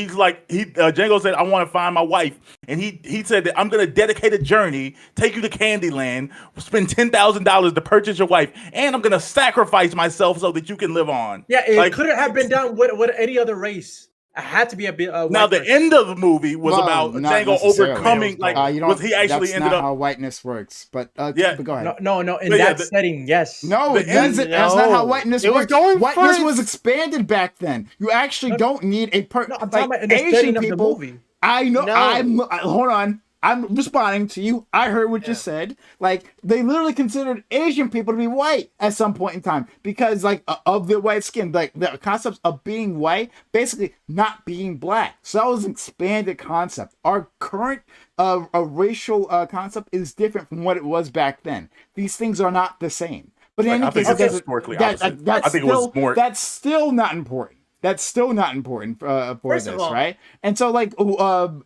Django said, "I want to find my wife," and he said that I'm gonna dedicate a journey, take you to Candyland, spend $10,000 to purchase your wife, and I'm gonna sacrifice myself so that you can live on. Yeah, it Like- couldn't have been done with any other race. It had to be a bit. Now the end of the movie was Well, about not Django necessarily. overcoming, like You don't. was he actually That's ended not up? how whiteness works. But Yeah. but go ahead. No. In But yeah, that setting, yes. No, The it doesn't. That's not how No. whiteness It was works. going Whiteness for was it. expanded back then. You actually don't need a No, I'm talking about in the Asian setting of the people. movie. I know. No. Hold on. I'm responding to you. I heard what you Yeah. said. Like they literally considered Asian people to be white at some point in time because of their white skin. Like the concepts of being white, basically not being black. So that was an expanded concept. Our current a racial concept is different from what it was back then. These things are not the same. But in Like, any I think case, it's it doesn't- historically that- opposite. that's I think it was still- more- That's still not important. That's still not important for First of this, all- right? And so, like, I'm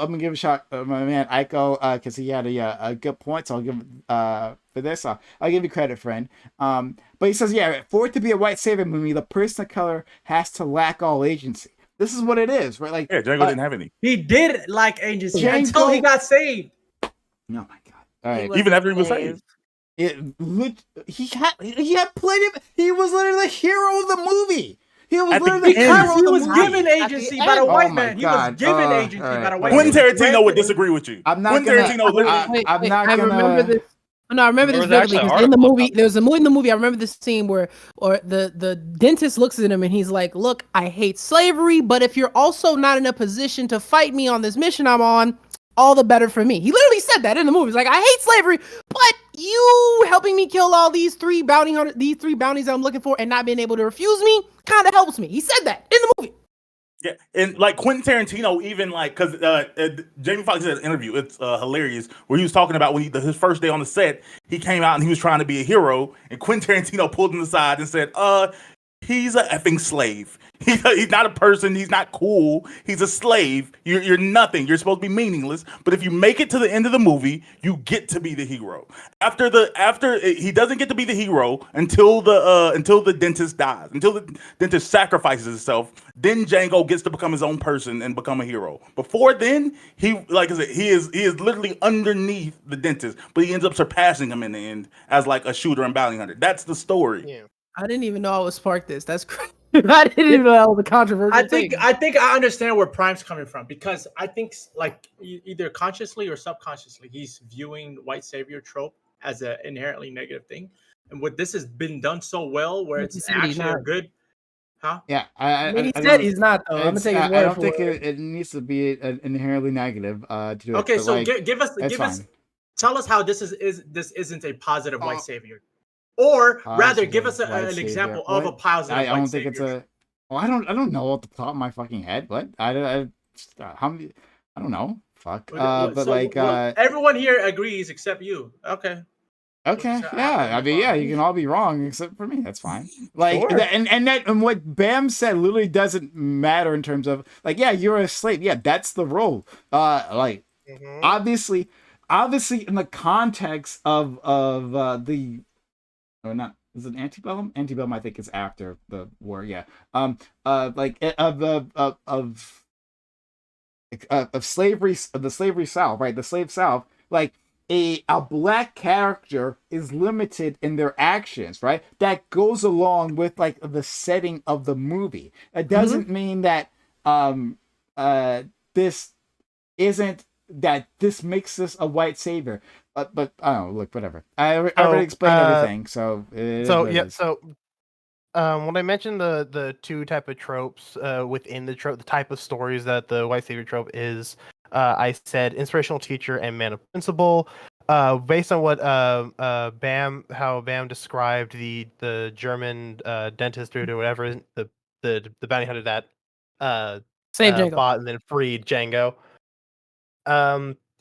gonna give a shot my man Aiko because he had a good point. So I'll give for this. I'll give you credit, friend. But he says, yeah, for it to be a white savior movie, the person of color has to lack all agency. This is what it is, right? Like, Yeah, Django didn't have any. He did like agency Django- until he got saved. oh my god! All He right, was Even a after he was slave. saved. he had plenty of. He was literally the hero of the movie. He was At the literally the end. hero of He the was movie. given agency by the end. white Oh my man. He God. was given All agency by the right. white Quentin man. Tarantino would disagree with you. I'm not Quentin gonna. Tarantino literally. I'm not I gonna. remember this. No, I remember this There was vividly actually an because in the article movie, about there was a movie in the movie. I remember this scene where, the dentist looks at him and he's like, "Look, I hate slavery, but if you're also not in a position to fight me on this mission I'm on, all the better for me." He literally said that in the movie. He's like, "I hate slavery, but you helping me kill all these three bounties I'm looking for and not being able to refuse me kind of helps me." He said that in the movie. Yeah, and like Quentin Tarantino, even like because Jamie Foxx did an interview. It's hilarious where he was talking about when his first day on the set, he came out and he was trying to be a hero, and Quentin Tarantino pulled him aside and said, he's a effing slave. He's not a person. He's not cool. He's a slave. You're nothing. You're supposed to be meaningless. But if you make it to the end of the movie, you get to be the hero. After he doesn't get to be the hero until the dentist dies, until the dentist sacrifices himself. Then Django gets to become his own person and become a hero. Before then, he like I said, he is literally underneath the dentist, but he ends up surpassing him in the end as like a shooter and bounty hunter. That's the story. Yeah. I didn't even know I was sparked this. That's crazy. I didn't even know that was a controversial I think thing. I understand where Prime's coming from because I think like either consciously or subconsciously he's viewing white savior trope as an inherently negative thing, and what this has been done so well where But it's he said he's actually a not. good, huh? Yeah, I mean, he I said he's not though. I'm gonna it's- take his I word don't for think it. it needs to be inherently negative to do it. Okay, but, so like, give us that's fine. Tell us how this isn't a positive Uh, white savior, or rather give us positive white an savior. example of a What? positive I white don't think savior. it's a. Well, I don't know off the top of my fucking head. What how many? I don't know. Fuck. But So, like everyone here agrees except you. Okay. okay, so yeah. I mean, yeah, you can all be wrong except for me. That's fine. Like, Sure. and what Bam said literally doesn't matter in terms of like, yeah, you're a slave. Yeah, that's the role. Like, Mhm. obviously, in the context of the, or not is it Antebellum? Antebellum, I think, is after the war. Yeah. Like of slavery, of the slavery South, right? The slave South, like a black character is limited in their actions, right? That goes along with like the setting of the movie. It doesn't mean that this isn't that this makes this a white savior. But I don't know. Look, whatever. I already explained everything. So when I mentioned the two type of tropes within the trope, the type of stories that the white savior trope is, I said inspirational teacher and man of principle. Based on what Bam described the German dentist or whatever, the bounty hunter that Save Django. bought and then freed Django.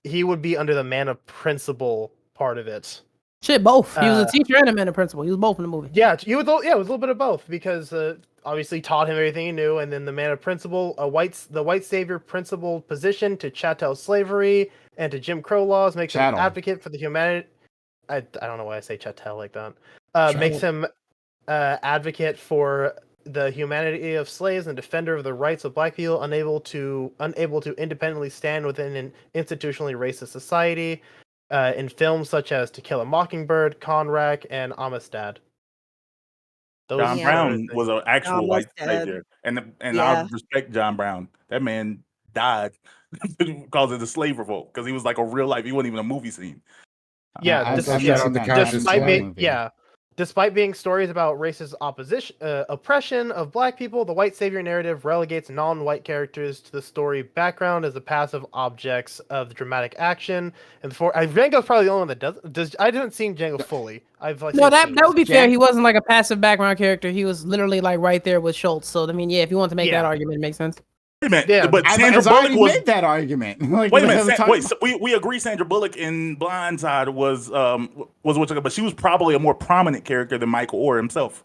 He would be under the man of principle part of it. Shit, both. He was a teacher and a man of principle. He was both in the movie. Yeah, it was a little bit of both because obviously taught him everything he knew, and then the man of principle, the white savior principle position to chattel slavery and to Jim Crow laws makes him an advocate for the humanity. I don't know why I say chattel like that. Makes him advocate for the humanity of slaves and defender of the rights of black people, unable to independently stand within an institutionally racist society. In films such as To Kill a Mockingbird, Conrack, and Amistad. John Brown was an actual white savior, and I respect John Brown. That man died because of the slave revolt, because he was like a real life. He wasn't even a movie scene. Yeah, despite being stories about racist oppression of black people, the white savior narrative relegates non-white characters to the story background as the passive objects of the dramatic action. And Django's probably the only one that does. I haven't seen Django fully. That would be fair. He wasn't like a passive background character. He was literally like right there with Schultz. So I mean, yeah, if you want to make that argument, it makes sense. Wait a minute, but Sandra Bullock made that argument. Wait a minute, so we agree Sandra Bullock in Blindside was what, but she was probably a more prominent character than Michael Orr himself.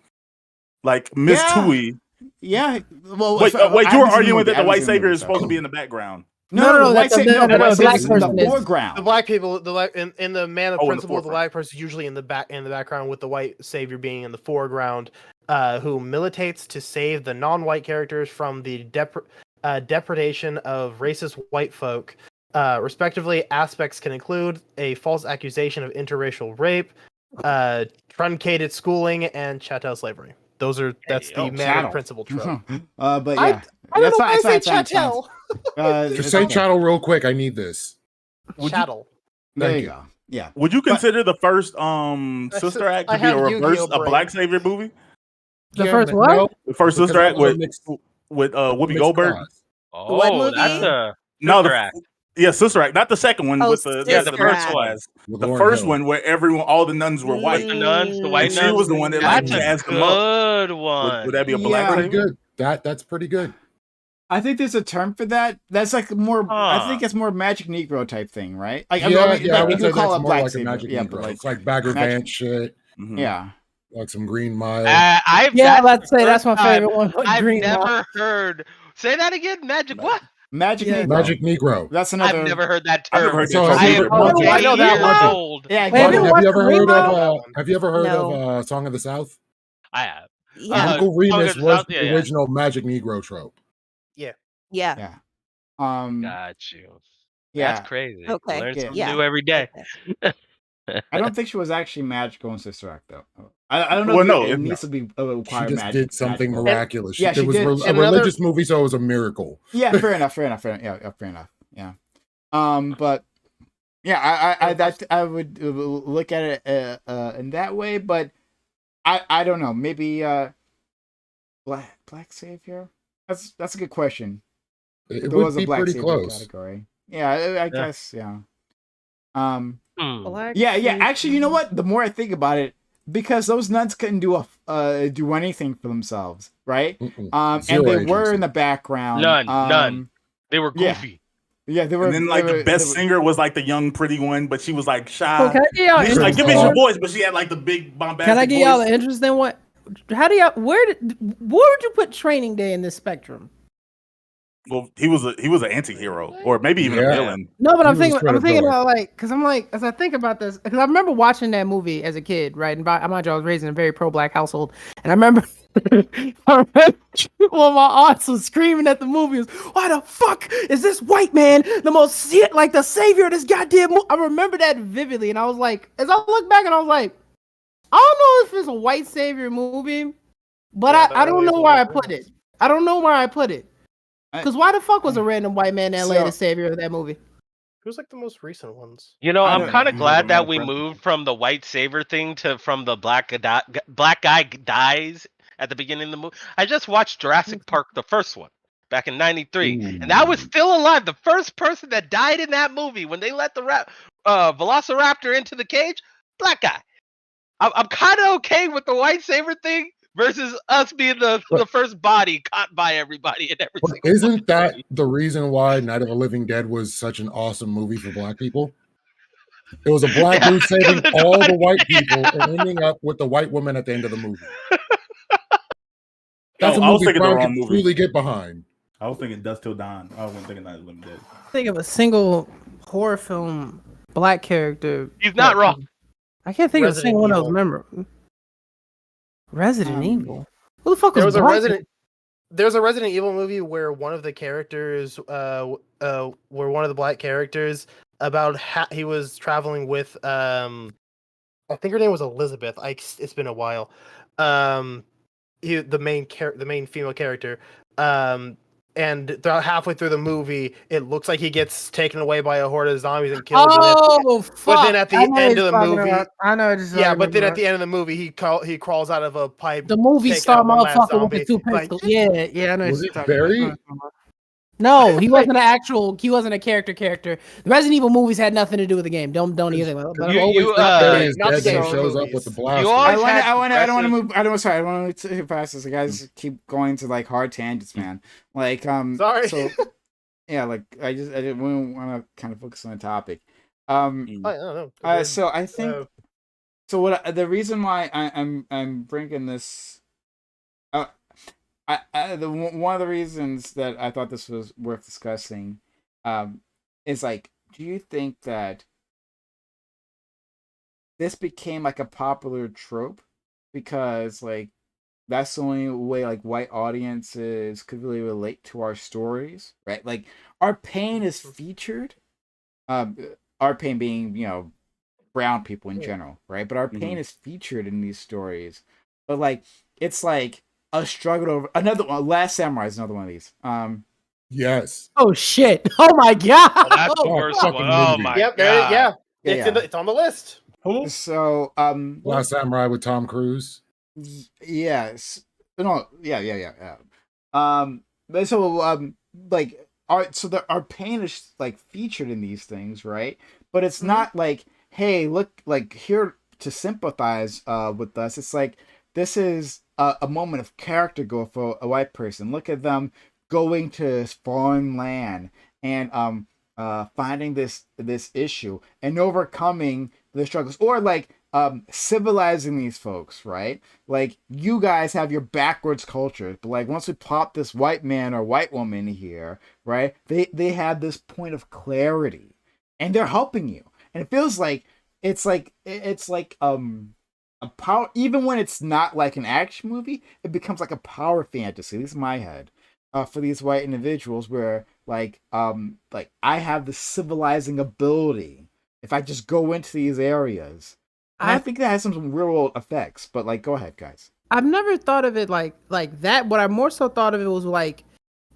Like Miss Tui. Yeah. Well, wait, you were arguing that the white savior is supposed to be in the background. No, the black person in the foreground. The black people, in the man of principle, the black person is usually in the background, with the white savior being in the foreground, who militates to save the non-white characters from the depredation of racist white folk. Respectively, aspects can include a false accusation of interracial rape, truncated schooling, and chattel slavery. That's the man of principle trope. But yeah, I don't know why I say chattel. Just say chattel real quick. I need this. Chattel. There you go. Yeah. Would you consider the first Sister Act to be a black savior movie? The first what? No, the first Sister Act with Whoopi Goldberg. Oh, what movie? That's a Sister Act. Yeah, Sister Act, not the second one. With the first one. The first one where all the nuns were white. The nuns, the white nuns. She was the one that That's jazzed a them up. good one. Would that be a black pretty savior? good. That's pretty good. I think there's a term for that. That's like more. I think it's more Magic Negro type thing, right? Like, I would say call that's it more black like a savior. Magic Yeah, Negro. but like, It's like Bagger Vance shit. Yeah. Like some Green Mile. Let's say that's my favorite one. I've never heard. Say that again. Magic what? Magic Negro. Magic Negro. That's another. I've never heard that term. I've never heard I know that one. Old. Yeah. Have you ever heard of Song of the South? I have. Yeah. Uncle Remus was South, the original Magic Negro trope. Yeah. Got you. Yeah. That's crazy. Okay. Learn something Yeah. new every day. I don't think she was actually magical in Sister Act though. I don't know. Well, if no, it needs to be She required just magic. did something magical. miraculous. Yeah, It she was did. a religious movie, so it was a miracle. Yeah, fair enough. Yeah, fair enough. Yeah. But yeah, I would look at it in that way, but I don't know. Maybe black savior. That's a good question. It would be pretty close. Category. Yeah, I guess. Yeah. Black Yeah. savior. Actually, you know what? The more I think about it, because those nuns couldn't do anything for themselves, right? And they were in the background. None. They were goofy. Yeah, they were. And then the best singer was like the young pretty one, but she was like shy. Okay, She's like, give me your voice, but she had like the big bombastic. Can I give y'all voice. an interesting one? How do y'all where would you put Training Day in this spectrum? Well, he was an anti-hero, or maybe even a Yeah. villain. No, but He I'm was a thinking, straight up villain. about like, because I'm like, as I think about this, because I remember watching that movie as a kid, right? And I mind you, I was raised in a very pro-black household, and I remember, when my aunts was screaming at the movie, was, "Why the fuck is this white man the most like the savior of this goddamn movie?" I remember that vividly, and I was like, as I look back, and I was like, I don't know if it's a white savior movie, but Yeah, the I don't earliest know one where I was put it. I don't know where I put it. I- Because why the fuck was a random white man in LA So- the savior of that movie? Who's like the most recent ones? You know, I I'm don't kind of know. glad that Madam we President. moved from the white savior thing to from the black guy dies at the beginning of the movie. I just watched Jurassic Park, the first one, back in '93, and that was still alive. The first person that died in that movie when they let the Velociraptor into the cage, black guy. I'm kind of okay with the white savior thing versus us being the first body caught by everybody in every But single. isn't that movie. the reason why Night of the Living Dead was such an awesome movie for black people? It was a black Yeah, dude saving 'cause all the nobody- white people and ending up with the white woman at the end of the movie. That's Oh, a I was movie thinking the Brown wrong can movie. truly get behind. I was thinking Dust Till Dawn. I wasn't thinking Night of the Living Dead. Think of a single horror film black character. He's not wrong. I can't think of a Resident single one that was Evil. memorable. Resident Um, Evil. Who the fuck was There was a black? Resident Evil movie where one of the characters, where one of the black characters, about he was traveling with, I think her name was Elizabeth. It's been a while. The main female character, and halfway through the movie, it looks like he gets taken away by a horde of zombies and killed. Oh, fuck. But then at the I know end what of the you're talking movie, about. I know. Just yeah, but then at the end of the movie, he crawls out of a pipe. the movie take star out one last motherfucker zombie, with the two like, pistols. Yeah, I know. Was what it you're talking Barry? about. No, he wasn't an actual. He wasn't a character. The Resident Evil movies had nothing to do with the game. Don't even. But You- always you, think Barry uh, is not dead the when he game, shows up movies. with the You blaster. always I had want to progressive- move. I don't. Sorry, I don't want to too fast. As you guys keep going to like hard tangents, man. Like Sorry. So, yeah, like I didn't want to kind of focus on the topic. I don't know. So I think. So what the reason why I'm bringing this. One of the reasons that I thought this was worth discussing, is like, do you think that this became like a popular trope because like that's the only way like white audiences could really relate to our stories, right? Like our pain is featured, our pain being brown people in general, right? But our pain is featured in these stories, but like it's like a struggle over another one. Last Samurai is another one of these. Yes. oh shit! Oh my god! Oh, that's the Oh, worst fucking one. Oh movie. my Yep. god. Yeah. Yeah. It's on the list. So Last Samurai with Tom Cruise. yes, no, yeah. But so like our pain is like featured in these things, right? But it's not like, hey, look, like here to sympathize with us. It's like this is a moment of character growth for a white person. Look at them going to foreign land and finding this issue and overcoming the struggles, or like civilizing these folks, right? Like you guys have your backwards culture, but like once we pop this white man or white woman here, right? They have this point of clarity and they're helping you, and it feels like it's like a power, even when it's not like an action movie, it becomes like a power fantasy. This is my head. For these white individuals, where like I have the civilizing ability if I just go into these areas. And I think that has some real world effects. But like, go ahead, guys. I've never thought of it like that. What I more so thought of it was like,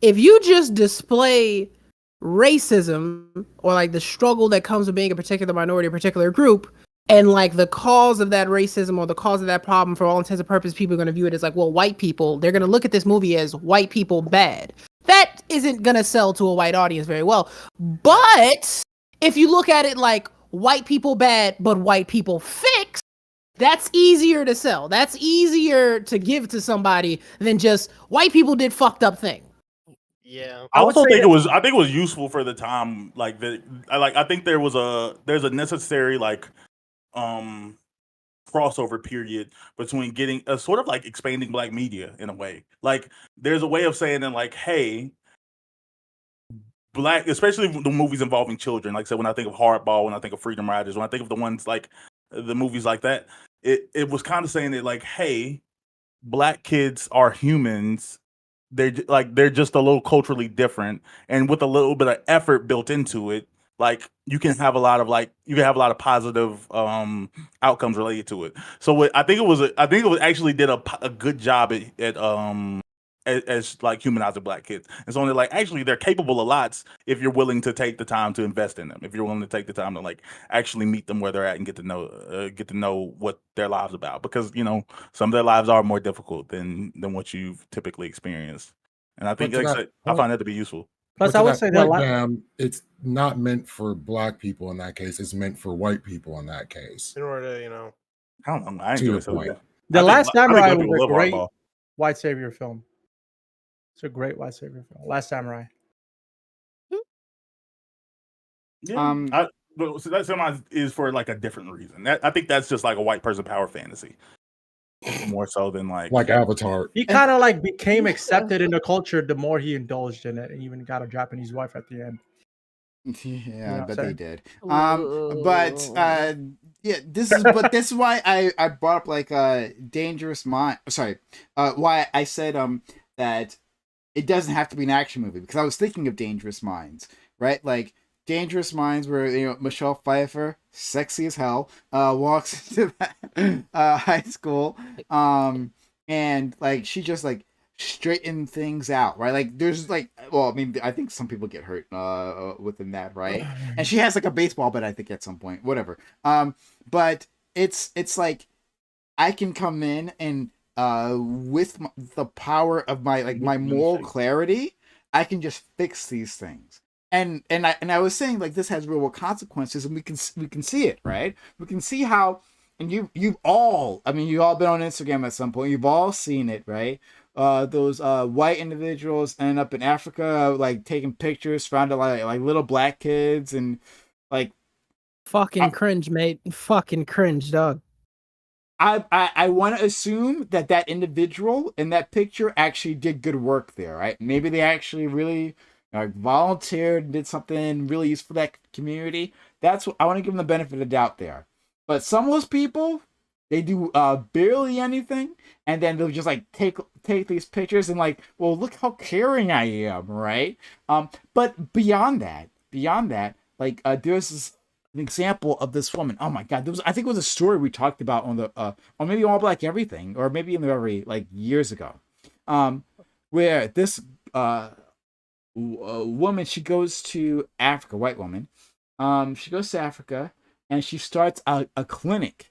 if you just display racism or like the struggle that comes with being a particular minority, a particular group, and like the cause of that racism or the cause of that problem, for all intents and purposes, people are going to view it as like, well, white people, they're going to look at this movie as white people bad. That isn't going to sell to a white audience very well. But if you look at it like white people bad, but white people fixed, that's easier to sell. That's easier to give to somebody than just white people did fucked up thing. Yeah. I also think it was useful for the time. Like I think there's a necessary like crossover period between getting a sort of like expanding black media in a way. Like there's a way of saying that like, hey, black, especially the movies involving children. Like I said, when I think of Hardball, when I think of Freedom Riders, when I think of the ones like the movies like that, it was kind of saying that like, hey, black kids are humans. They're just a little culturally different, and with a little bit of effort built into it, like you can have a lot of positive outcomes related to it. So I think it was actually did a good job at as like humanizing black kids. And so they're like, actually they're capable of lots if you're willing to take the time to invest in them, if you're willing to take the time to like actually meet them where they're at and get to know what their lives about, because some of their lives are more difficult than what you've typically experienced. And I think But to like I that said, I find that to be useful. Plus, But I to would that say that point, Bam, it's not meant for black people in that case. It's meant for white people in that case. In order to, I don't know. I To enjoy your it. So point. The Last Samurai black people was a love great Hardball. white savior film. It's a great white savior film. Last Samurai. Yeah. So that sometimes is for like a different reason. I think that's just like a white person power fantasy, more so than like Avatar. He kind of like became accepted in the culture the more he indulged in it, and even got a Japanese wife at the end. Yeah, I bet they did. This is why I brought up like Dangerous Mind. Sorry, why I said that it doesn't have to be an action movie, because I was thinking of Dangerous Minds, right? Like Dangerous Minds, where Michelle Pfeiffer, sexy as hell, walks into that high school, and like she just like straighten things out, right? Like there's like, well, I mean, I think some people get hurt within that, right? And she has like a baseball bat, I think, at some point, whatever. But it's like I can come in and with the power of my moral clarity, I can just fix these things. And I was saying like this has real world consequences, and we can see it, right? We can see how, and you've all been on Instagram at some point. You've all seen it, right? Those white individuals end up in Africa, like taking pictures, surrounded like little black kids, and like fucking cringe, mate. Fucking cringe, dog. I want to assume that individual in that picture actually did good work there, right? Maybe they actually really volunteered and did something really useful for that community. That's what I want to give them the benefit of the doubt there. But some of those people, they do barely anything, and then they'll just like take these pictures and like, well, look how caring I am, right? But beyond that, like there's an example of this woman. Oh my god, I think it was a story we talked about on the or maybe All Black Everything, or maybe in the very like years ago, where this woman, she goes to Africa, white woman, she goes to Africa and she starts a clinic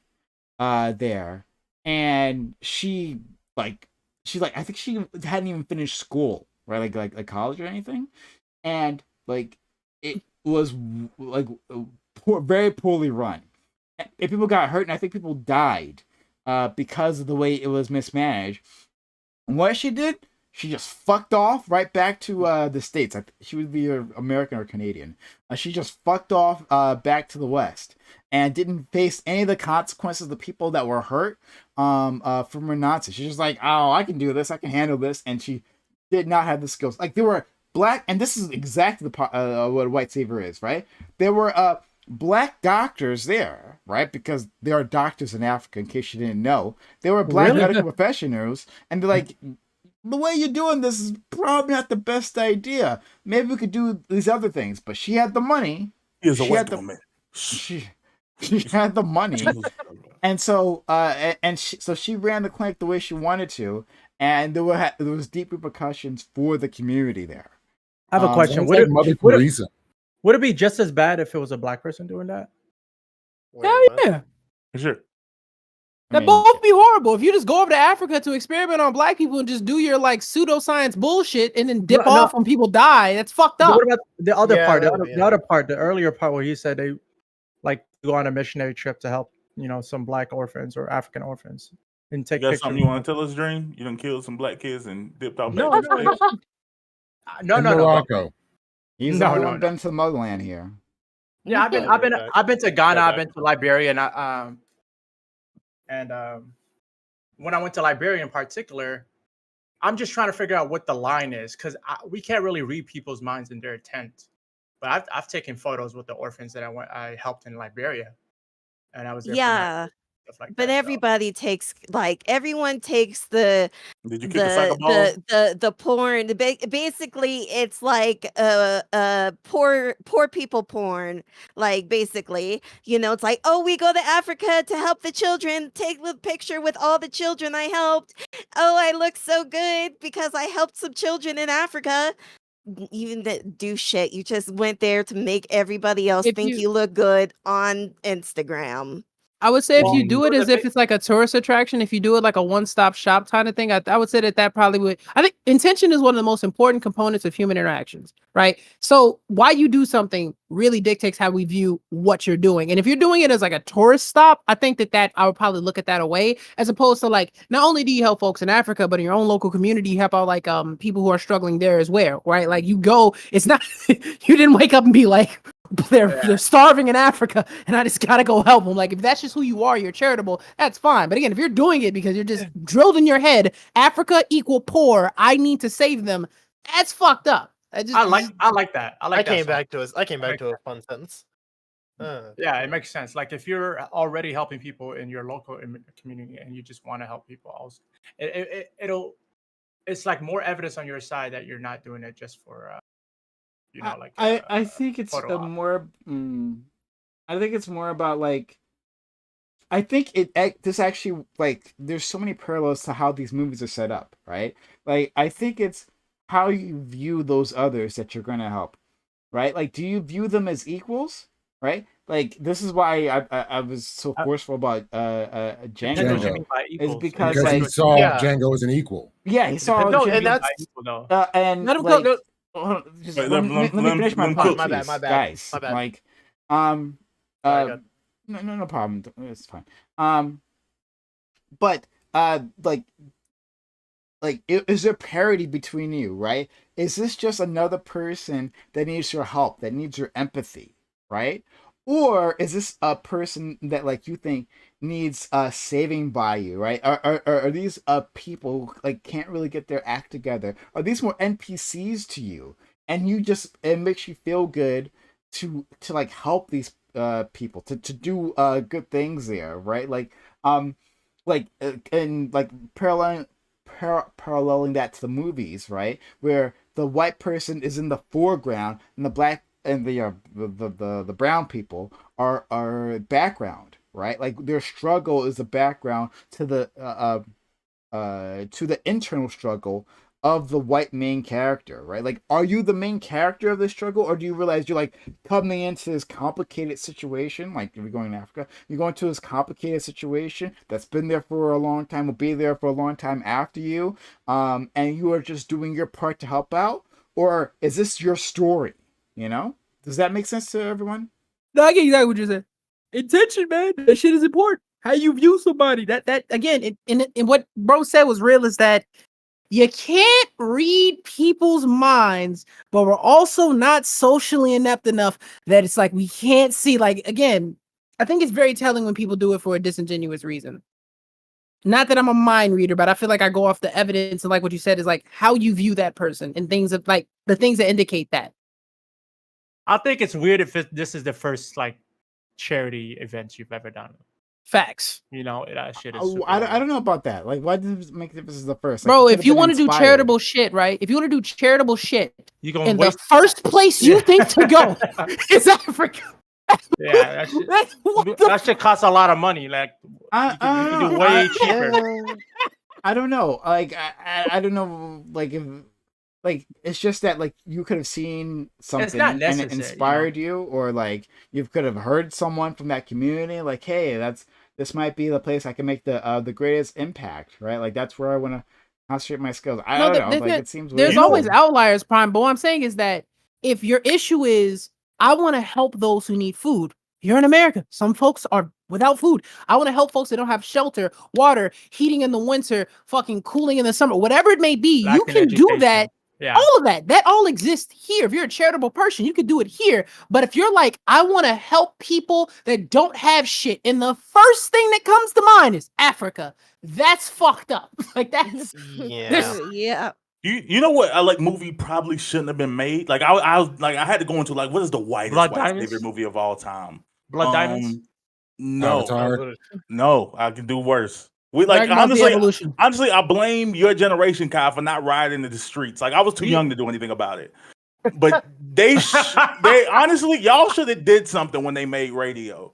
there, and she I think she hadn't even finished school, right? Like college or anything, and like it was like very poorly run, and people got hurt, and I think people died because of the way it was mismanaged. And what she did, she just fucked off right back to the States. She would be American or Canadian. She just fucked off back to the West, and didn't face any of the consequences of the people that were hurt from her nonsense. She's just like, oh, I can do this, I can handle this, and she did not have the skills. Like, there were black, and this is exactly what a white savior is, right? There were black doctors there, right? Because there are doctors in Africa, in case you didn't know. There were black medical professionals, and they're like, the way you're doing this is probably not the best idea. Maybe we could do these other things. But she had the money. She is a white woman. She had the money, and so so she ran the clinic the way she wanted to, and there was deep repercussions for the community there. I have a question. Would it be just as bad if it was a black person doing that? Hell yeah. Sure. That both be horrible. If you just go over to Africa to experiment on black people and just do your like pseudoscience bullshit and then dip off when people die, that's fucked up. What about the other part? The other part, the earlier part where he said they like go on a missionary trip to help, some black orphans or African orphans and take pictures. Something you want to tell us, Dream? You done killed some black kids and dipped off No, back to the States? No. Morocco. He's been to motherland here. Yeah, I've been to Ghana, I've been to Liberia, and when I went to Liberia in particular, I'm just trying to figure out what the line is, because we can't really read people's minds in their intent. But I've taken photos with the orphans that I helped in Liberia, and I was there for Yeah, stuff like but that. So everybody takes everyone takes the Did you kick a soccer the ball? the porn. Basically, it's like poor people porn. Like basically, it's like, oh, we go to Africa to help the children. Take the picture with all the children I helped. Oh, I look so good because I helped some children in Africa. You didn't do shit. You just went there to make everybody else If think you, you look good on Instagram. I would say if you Well, do it as if it's like a tourist attraction, if you do it like a one-stop shop kind of thing, I would say that probably would. I think intention is one of the most important components of human interactions, right? So why you do something really dictates how we view what you're doing. And if you're doing it as like a tourist stop, I think that I would probably look at that away, as opposed to like, not only do you help folks in Africa, but in your own local community, you help out like people who are struggling there as well, right? Like you go, it's not you didn't wake up and be like, they're starving in Africa and I just gotta go help them. Like if that's just who you are, you're charitable, that's fine. But again, if you're doing it because you're just drilled in your head, Africa equal poor, I need to save them, that's fucked up. I like that. I like I that. came song. back to a fun sentence. Yeah, it makes sense. Like if you're already helping people in your local community and you just want to help people else, it's like more evidence on your side that you're not doing it just for I think it's photo op. more. I think it's more about like. I think this actually like there's so many parallels to how these movies are set up, right? Like I think it's how you view those others that you're gonna help, right? Like, do you view them as equals, right? Like this is why I was so forceful about Depends what you Django. mean by is equals. because Because he like saw Yeah. Django as an equal. yeah he saw No, Jim- and that's though. and let him like, go. hold on, just Wait, let me finish my let him point, cook. My bad, please, my bad, guys. my bad. Like, Sorry, go ahead. no problem. It's fine. But is there parity between you, right? Is this just another person that needs your help, that needs your empathy, right? Or is this a person that like you think needs saving by you, right? Are these people who like can't really get their act together? Are these more NPCs to you? And it makes you feel good to like help these people to do good things there, right? And like paralleling that to the movies, right, where the white person is in the foreground and the black and the brown people are background, right? Like their struggle is the background to the internal struggle of the white main character, right? Like, are you the main character of this struggle, or do you realize you're like coming into this complicated situation? Like, if you're going to Africa, you're going to this complicated situation that's been there for a long time, will be there for a long time after you, and you are just doing your part to help out, or is this your story? Does that make sense to everyone? No, I get exactly what you're saying. Intention, man. That shit is important. How you view somebody. That again, in what bro said was real, is that you can't read people's minds, but we're also not socially inept enough that it's like we can't see. Like, again, I think it's very telling when people do it for a disingenuous reason. Not that I'm a mind reader, but I feel like I go off the evidence, and like what you said is like how you view that person and things of like the things that indicate that. I think it's weird if this is the first like charity event you've ever done. Facts. That shit is. I don't know about that. Like, why does it make this is the first? Like, Bro, you if could've you been want to do inspired. charitable shit, right? If you want to do charitable shit, You gonna in the waste? first place you think to go is Africa. Yeah, that shit costs a lot of money. Like you can do way cheaper. I don't know. Like, I don't know. Like, if like it's just that like you could have seen something not and necessary, it inspired you, or like you could have heard someone from that community. Like, hey, this might be the place I can make the greatest impact, right? Like that's where I want to concentrate my skills. I don't know. Like, it seems there's weird. always outliers, Prime. But what I'm saying is that if your issue is I want to help those who need food, you're in America. Some folks are without food. I want to help folks that don't have shelter, water, heating in the winter, fucking cooling in the summer, whatever it may be. Lack you in can do education. that. Yeah. All of that all exists here. If you're a charitable person, you can do it here. But if you're like, I want to help people that don't have shit, and the first thing that comes to mind is Africa, that's fucked up. Like that's Yeah. Yeah. You know what? I like movie probably shouldn't have been made. Like I was like I had to go into like what is the whitest Blood white Diamonds? favorite movie of all time? Blood Diamonds. No, Avatar. no, I can do worse. We like Dragon Ball Z honestly, Evolution. honestly, I blame your generation, Kyle, for not riding in the streets. Like I was too young to do anything about it. But they honestly, y'all should have did something when they made Radio.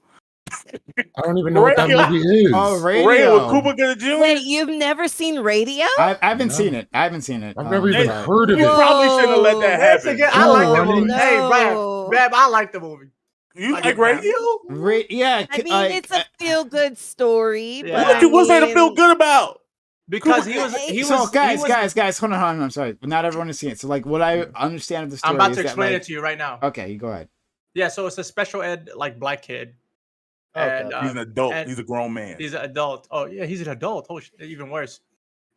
I don't even know what that Radio. movie is. Oh, Radio radio. with Cooper Gooding Jr. Wait, you've never seen Radio? I haven't No. seen it. I haven't seen it. I've never even They- heard of You it. probably shouldn't have let that That's a happen. good. I like the No. movie. Hey, No. Rab, I like the movie. You I like get that. Radio? Yeah. I mean, it's a feel-good story, Yeah. but What was there to feel good about? Because he was. So guys, he was, guys, hold on. I'm sorry, but not everyone has seen it. So like, what I understand of the story I'm about is to that, explain like, it to you right now. Okay, you go ahead. Yeah, so it's a special ed like black kid. Okay. He's an adult. and He's a grown man. He's an adult. Oh yeah, he's an adult. Oh, even worse.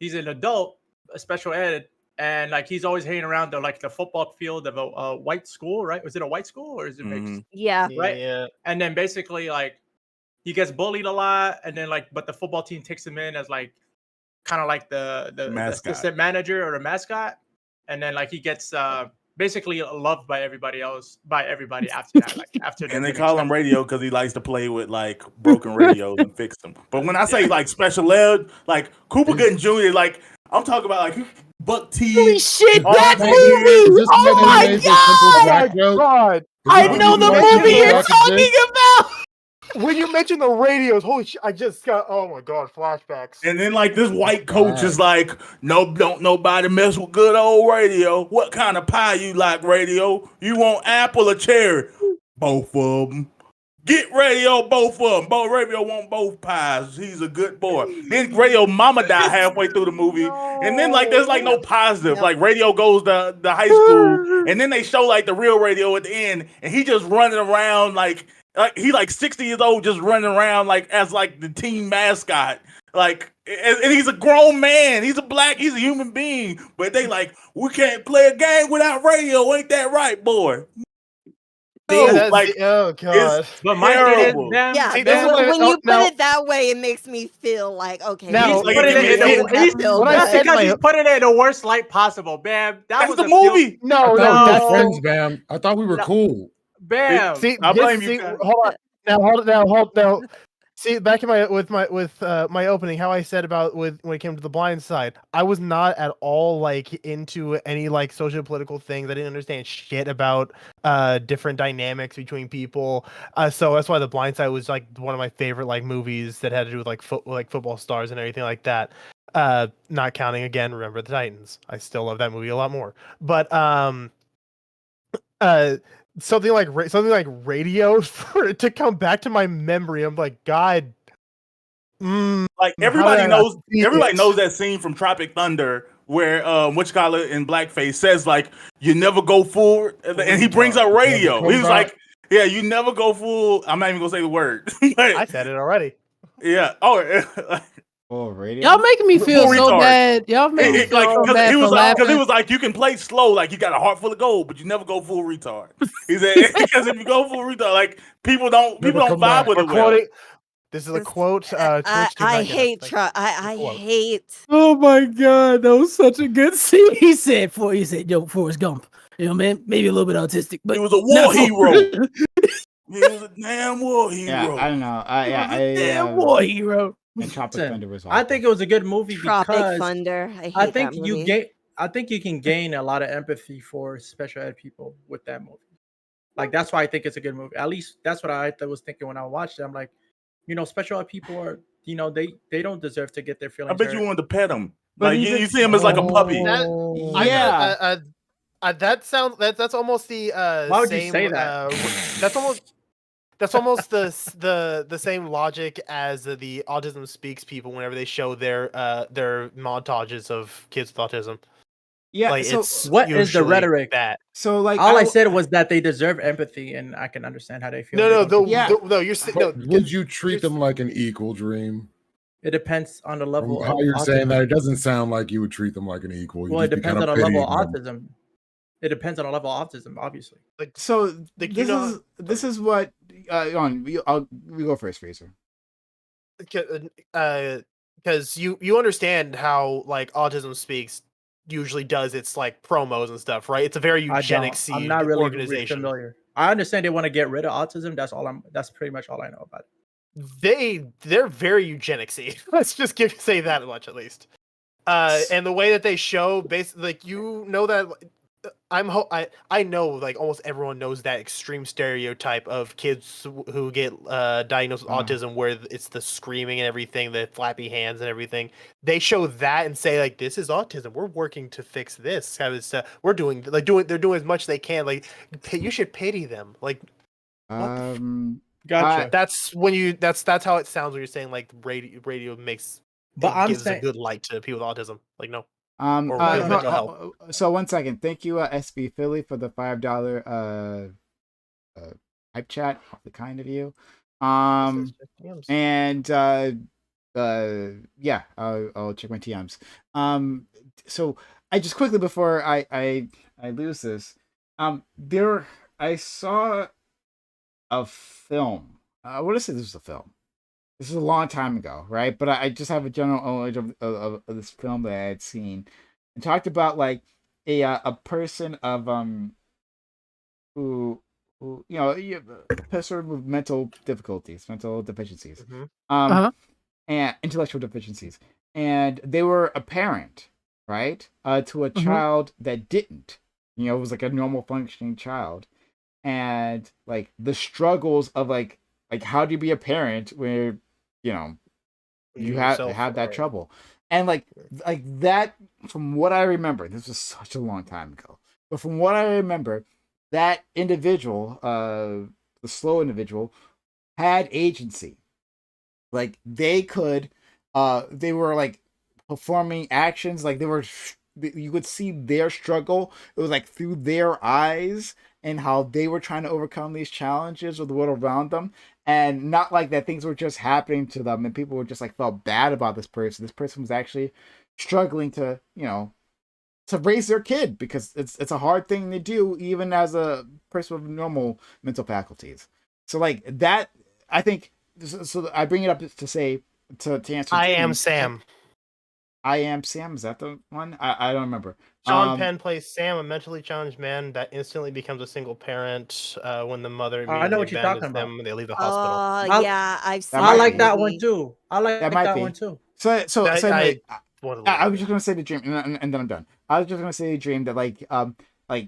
He's an adult, a special ed, and like he's always hanging around the football field of a white school, right? Was it a white school or is it mixed? Mhm. yeah. Right. Yeah. And then basically like he gets bullied a lot, and then like but the football team takes him in as like kind of like the Mascot. assistant manager or the mascot, and then like he gets basically loved by everybody after that. Like after And they finish, call him Radio because he likes to play with like broken radios and fix them. But when I say like special ed, like Cooper Gooding Jr., like I'm talking about like Buck T. Holy shit, Oh, that man. movie! Is this Oh where my they made the Simple god! Jack joke? God. Is I this know when the you mentioned movie you're Jack and talking Jill? about. When you mentioned the radios, holy shit! I just got. Oh my god, flashbacks. And then like this white coach is like, no, don't nobody mess with good old Radio. What kind of pie you like, Radio? You want apple or cherry? Both of them. Get Radio, both of them. Both Radio want both pies. He's a good boy. Then Radio mama died halfway through the movie. And then like there's like no positive. No. Like Radio goes to the high school, and then they show like the real Radio at the end, and he just running around like he like 60 years old, just running around like as like the team mascot. Like and he's a grown man. He's a human being. But they like, we can't play a game without Radio. Ain't that right, boy? No, That's like oh god. But my thing is, terrible. damn, See, Yeah, this damn, is what- when you put now- it that way, it makes me feel like okay. Now- he's Like, put it it- in it- the- he's- feel when I that's said because my- he's putting it in the worst light possible, Bam. That That's was the a feel- movie. No, I thought we no, were that's friends, Bam. I thought we were No. cool. Bam. See, I blame see, you, Ken. hold on. Hold now. See, back in my opening, how I said about when it came to the Blind Side, I was not at all like into any like social political things. I didn't understand shit about different dynamics between people. So that's why the Blind Side was like one of my favorite like movies that had to do with like football stars and everything like that. Not counting again, Remember the Titans. I still love that movie a lot more. But something like Radio for it to come back to my memory. I'm like, God. Like How everybody did I knows, see everybody it? knows that scene from Tropic Thunder where Witchcollar in blackface says like, "You never go full," and he brings up Radio. Come He was back. like, "Yeah, you never go full." I'm not even gonna say the word. I said it already. Yeah. Oh, Oh, radio. Y'all making me feel Full so retard. bad. Y'all making me feel so bad he for was like, because laughing. he was like, you can play slow, like you got a heart full of gold, but you never go full retard. He said because if you go full retard, like people don't Never vibe come back. with We're it. Well. quoting. This is a quote. I Twitch hate Tech. I Quote. hate. Oh my god, that was such a good scene. He said, "Yo, Forrest Gump. You know, man, maybe a little bit autistic, but He was a war not hero. He was a damn war hero. Yeah, I don't know. damn war hero." And Tropic Listen, Thunder was. I think it was a good movie Tropic because Thunder. I hate I think that you movie. gain. I think you can gain a lot of empathy for special ed people with that movie. Like that's why I think it's a good movie. At least that's what I was thinking when I watched it. I'm like, you know, special ed people are, you know, they don't deserve to get their I feelings bet hurt. you wanted to pet him. But Like even- you see him as like a puppy. That- that sounds. That's almost the. Why would you same, say that? That's almost the same logic as the Autism Speaks people whenever they show their montages of kids with autism. Yeah. Like so it's What is the usually rhetoric? that. so like All I w- said was that they deserve empathy, and I can understand how they feel. No, They no, don't- Yeah. no. You're no. But would you treat them like an equal, Dream? it depends on the From level. how of you're saying autism. that, it doesn't sound like you would treat them like an equal. You'd Well, it just be depends kinda on the level of pitying them. autism. It depends on the level of autism, obviously. So Like, you this know- this is what we go first, Fraser. Because you understand how like Autism Speaks usually does its like promos and stuff, right? It's a very I eugenics don't. I'm not really organization. familiar. I understand they want to get rid of autism. That's pretty much all I know about it. They're very eugenicsy. Let's just say that much at least. And the way that they show, basically, like that I know like almost everyone knows that extreme stereotype of kids who get diagnosed with autism, where it's the screaming and everything, the flappy hands and everything. They show that and say like, this is autism. We're working to fix this. They're doing as much as they can. Like, you should pity them. Like, Gotcha. that's when that's how it sounds when you're saying like radio makes. But I'm gives saying a good light to people with autism. Like, no. mental health. So 1 second. Thank you, SB Philly, for the $5 hype chat. Awfully kind of you. And yeah, I'll check my TMs. So I just quickly before I lose this, I saw a film. I want to say this was a film. This is a long time ago, right? But I just have a general knowledge of this film that I had seen. It talked about like a person of who person with mental difficulties, mental deficiencies, and intellectual deficiencies, and they were a parent, right, to a child that didn't. It was like a normal functioning child, and like the struggles of like how do you be a parent where you have that trouble, and like that. From what I remember, this was such a long time ago, but from what I remember, that individual, the slow individual, had agency. Like they could, they were like performing actions, like you could see their struggle. It was like through their eyes and how they were trying to overcome these challenges with the world around them. And not like that things were just happening to them and people were just like felt bad about this person. This person was actually struggling to, to raise their kid, because it's a hard thing to do even as a person with normal mental faculties. So like that, I think, so I bring it up to say, to answer. I Am Sam. I Am Sam, is that the one? I don't remember. Sean Penn plays Sam, a mentally challenged man that instantly becomes a single parent when the mother immediately I know what you're talking abandons them about. when they leave the hospital. Yeah, I've seen I like that that one too. I like that one too. So I was just gonna say the dream, and then I'm done. I was just gonna say the dream that like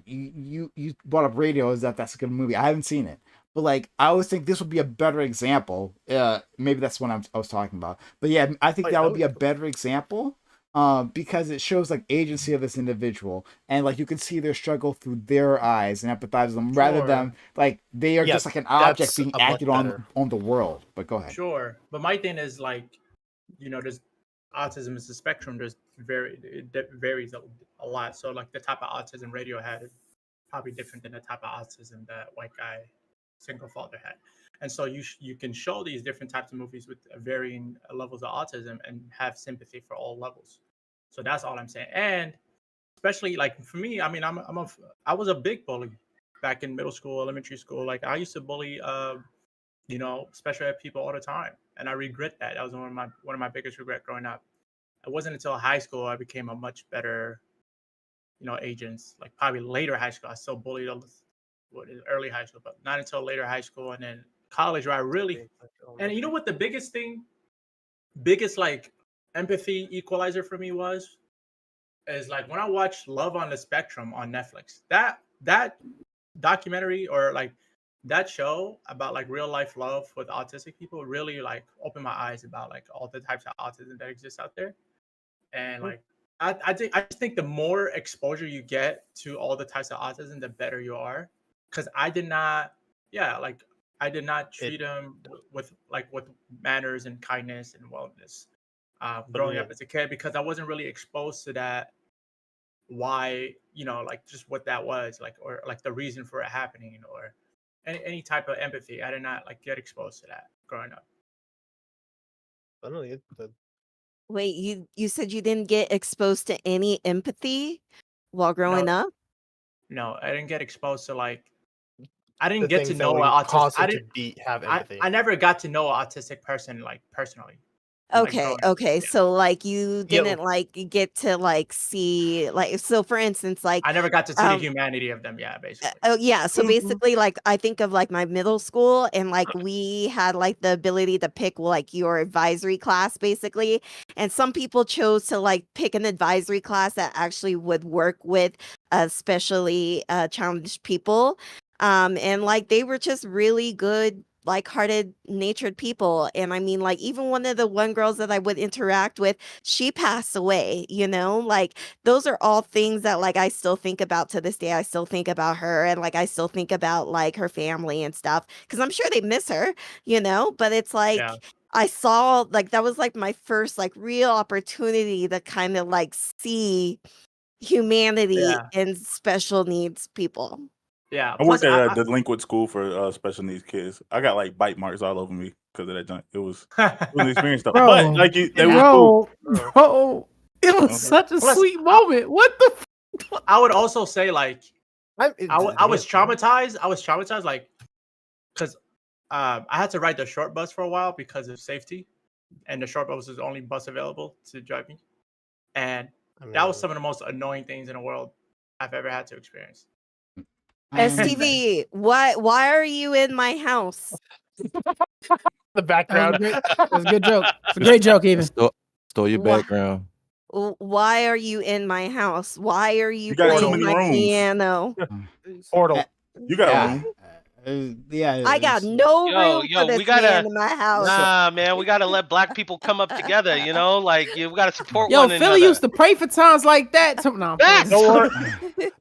you brought up Radio, is that's a good movie. I haven't seen it, but like I always think this would be a better example. Maybe that's what I was talking about. But yeah, I think that would be a better example. Because it shows like agency of this individual, and like you can see their struggle through their eyes and empathize with them, rather than like they are just like an object being acted on the world. But go ahead. Sure, but my thing is like, there's autism is a spectrum. It varies a lot. So like the type of autism Radio had is probably different than the type of autism that white guy single father had. And so you can show these different types of movies with varying levels of autism and have sympathy for all levels. So that's all I'm saying. And especially like for me, I mean, I was a big bully back in middle school, elementary school. Like I used to bully, special ed people all the time, and I regret that. That was one of my biggest regrets growing up. It wasn't until high school I became a much better, agents. Like probably later high school, I still bullied early high school, but not until later high school, and then college where I really. And you know what the biggest like empathy equalizer for me is like when I watched Love on the Spectrum on Netflix. That documentary, or like that show about like real life love with autistic people, really like opened my eyes about like all the types of autism that exists out there. And like I just think the more exposure you get to all the types of autism, the better you are. Because I did not treat them with manners and kindness and wellness growing up as a kid, because I wasn't really exposed to that. Why, like just what that was like, or like the reason for it happening, or any type of empathy. I did not like get exposed to that growing up. I don't know. Wait, you said you didn't get exposed to any empathy while growing up? No, I didn't get exposed to like. I didn't get to know an autistic. Have empathy. I never got to know an autistic person like personally. Okay, okay. Yeah. So like you Yeah, didn't like get to like see like so for instance like I never got to see the humanity of them. Yeah, basically. oh yeah, so basically like I think of like my middle school and like we had like the ability to pick like your advisory class basically. And some people chose to like pick an advisory class that actually would work with especially challenged people. And like they were just really good like-hearted natured people. And I mean like even one of the one girls that I would interact with, she passed away, you know, like those are all things that like I still think about to this day. I still think about her and like I still think about like her family and stuff because I'm sure they miss her, you know, but it's like Yeah. I saw like that was like my first like real opportunity to kind of like see humanity Yeah. in special needs people. Yeah. I Plus, worked at a delinquent school for special needs kids. I got like bite marks all over me because of that junk. It was an experience though. Bro, But like they was cool. bro, it was such a Plus, sweet moment. What the? I would also say like I was yeah. traumatized. I was traumatized like because I had to ride the short bus for a while because of safety, and the short bus was the only bus available to drive me, and that was some of the most annoying things in the world I've ever had to experience. STV, why are you in my house? The background. That was a good joke. It's a great joke, even. Stole your Wha- background. Why are you in my house? Why are you got too playing many my rooms. piano? Portal. You got Yeah. room? Yeah. I got it's- no Yo, room yo, for this we gotta- man in my house. Nah, man, we gotta let black people come up together. You know, like we gotta support Yo, one Philly another. used to pray for times like that. No, Facts!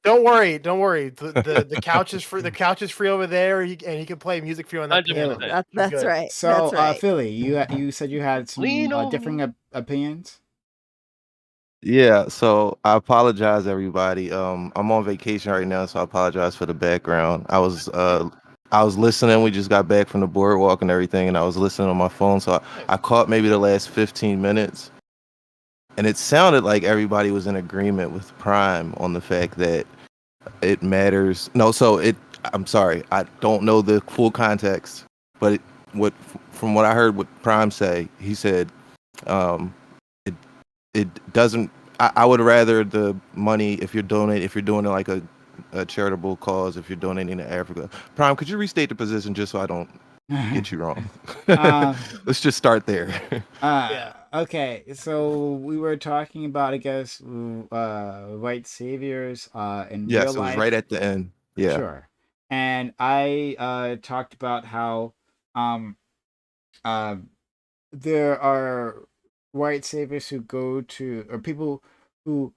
Don't worry. The couch is free. The couch is free over there, and he can play music for you on that 100%. piano. That's good. right. So, That's right. Philly, you said you had some Lean over differing opinions. Yeah, so I apologize, everybody. I'm on vacation right now, so I apologize for the background. I was listening. We just got back from the boardwalk and everything, and I was listening on my phone. So I caught maybe the last 15 minutes, and it sounded like everybody was in agreement with Prime on the fact that it matters. No, I'm sorry, I don't know the full context, but from what I heard, what Prime say, he said, it doesn't. I would rather the money if you're doing it like a charitable cause, if you're donating to Africa. Prime, could you restate the position just so I don't get you wrong? Let's just start there. Okay, so we were talking about, I guess, white saviors in Yes, real it was life. right at the end. Yeah. Sure. And I talked about how there are white saviors who go to, or people who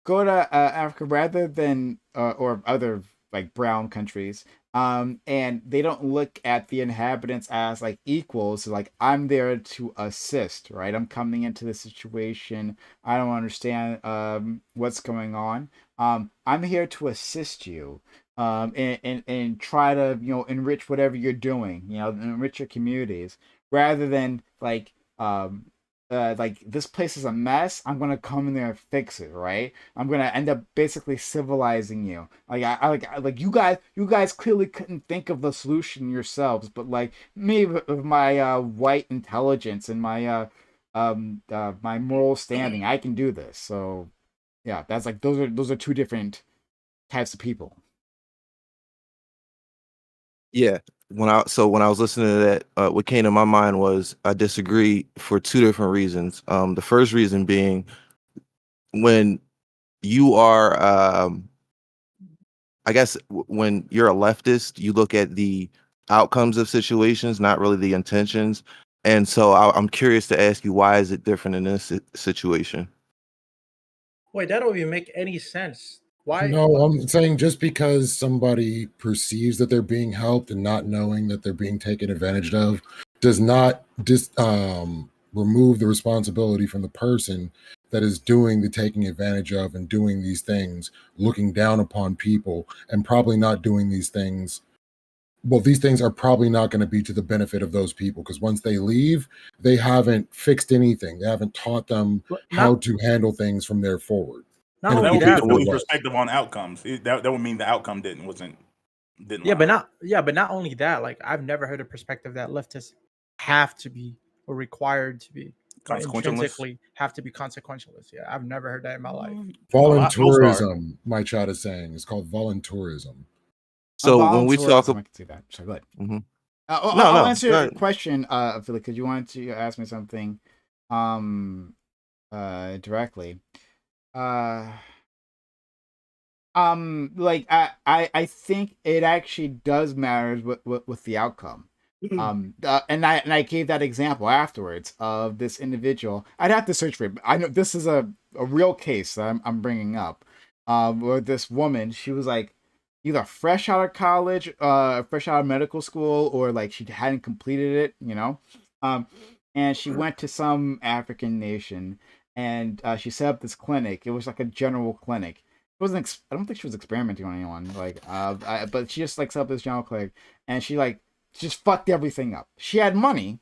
go to Africa rather than or other like brown countries, and they don't look at the inhabitants as like equals. Like, I'm there to assist, right? I'm coming into the situation. I don't understand what's going on. I'm here to assist you, and try to enrich whatever you're doing. Enrich your communities rather than like this place is a mess. I'm gonna come in there and fix it, right? I'm gonna end up basically civilizing you. Like you guys clearly couldn't think of the solution yourselves, but like me with my white intelligence and my my moral standing, I can do this. So yeah, that's like those are two different types of people. Yeah. When I was listening to that, what came to my mind was I disagree for two different reasons. The first reason being when you are, I guess, when you're a leftist, you look at the outcomes of situations, not really the intentions. And so I'm curious to ask you, why is it different in this situation? Wait, that don't even make any sense. Why? No, I'm saying just because somebody perceives that they're being helped and not knowing that they're being taken advantage of does not remove the responsibility from the person that is doing the taking advantage of and doing these things, looking down upon people, and probably not doing these things. Well, these things are probably not going to be to the benefit of those people because once they leave, they haven't fixed anything. They haven't taught them how to handle things from there forward. Not That only would be that, the Philly's perspective on outcomes. That would mean the outcome didn't yeah, but not only that. Like, I've never heard a perspective that leftists have to be or required to be. Consequentialist. intrinsically have to be consequentialist. Yeah, I've never heard that in my life. Voluntourism, my chat is saying, is called voluntourism. So when we talk, I can see that. So go ahead. Mhm. I'll answer your question, Philip, because you wanted to ask me something, directly. Like I think it actually does matter with the outcome. And I gave that example afterwards of this individual. I'd have to search for it. But I know this is a real case that I'm bringing up. Where this woman, she was like either fresh out of college, fresh out of medical school, or like she hadn't completed it, you know. And she went to some African nation, and she set up this clinic. It was like a general clinic. It wasn't. I don't think she was experimenting on anyone. Like, but she just like set up this general clinic, and she just fucked everything up. She had money,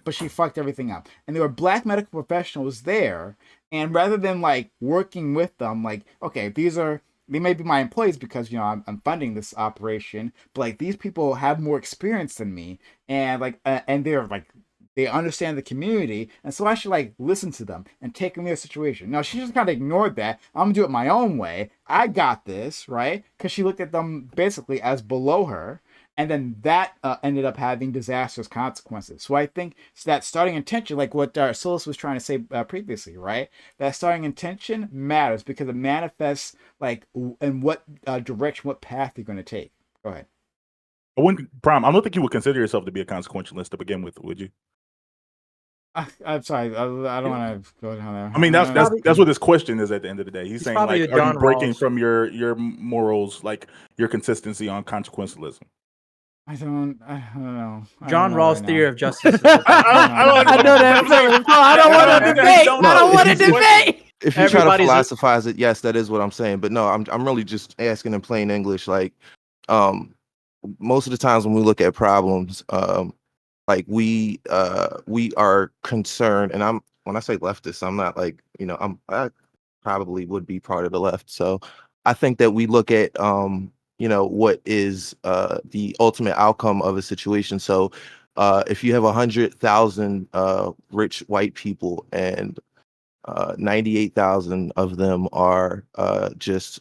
but she fucked everything up. And there were black medical professionals there, and rather than like working with them, like, okay, they may be my employees because, you know, I'm funding this operation, but like these people have more experience than me, and like and they're like, they understand the community, and so I should like listen to them and take them their situation. Now she just kind of ignored that. I'm gonna do it my own way. I got this, right? Because she looked at them basically as below her, and then that ended up having disastrous consequences. So I think that starting intention, like what Silas was trying to say previously, right? That starting intention matters because it manifests like in what direction, what path you're going to take. Go ahead. Prime, I don't think you would consider yourself to be a consequentialist to begin with, would you? I'm sorry, I don't want to go down there. I mean, that's what this question is at the end of the day. He's saying, like, are you breaking Rawls. from your morals, like your consistency on consequentialism? I don't know. John Rawls' theory of justice. I know that feeling. No, I don't want to debate. I don't want to debate. If you try to philosophize it, yes, that is what I'm saying. But no, I'm really just asking in plain English. Like, most of the times when we look at problems, like we are concerned, and when I say leftist, I'm not like, you know, I probably would be part of the left. So I think that we look at you know, what is the ultimate outcome of a situation. So if you have 100,000 rich white people and 98,000 of them are just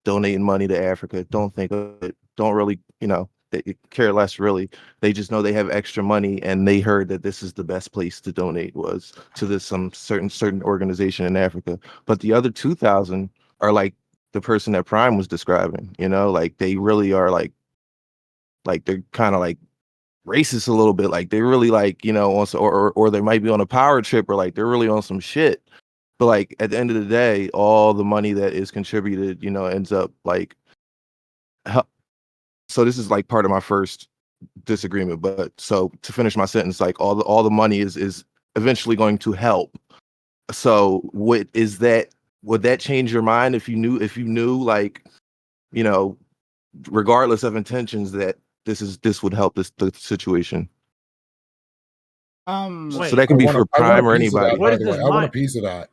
donating money to Africa, don't think of it, don't really, you know, they care less really. They just know they have extra money, and they heard that this is the best place to donate was to this some certain organization in Africa. But the other 2,000 are like the person that Prime was describing, you know, like they really are like they're kind of like racist a little bit, like they really like, you know, or they might be on a power trip, or like they're really on some shit. But like at the end of the day, all the money that is contributed, you know, ends up like so this is like part of my first disagreement. But so to finish my sentence, like all the money is eventually going to help. So what is that? Would that change your mind if you knew like, you know, regardless of intentions, that this would help the situation? So that can be for Prime or anybody. I want a piece of that.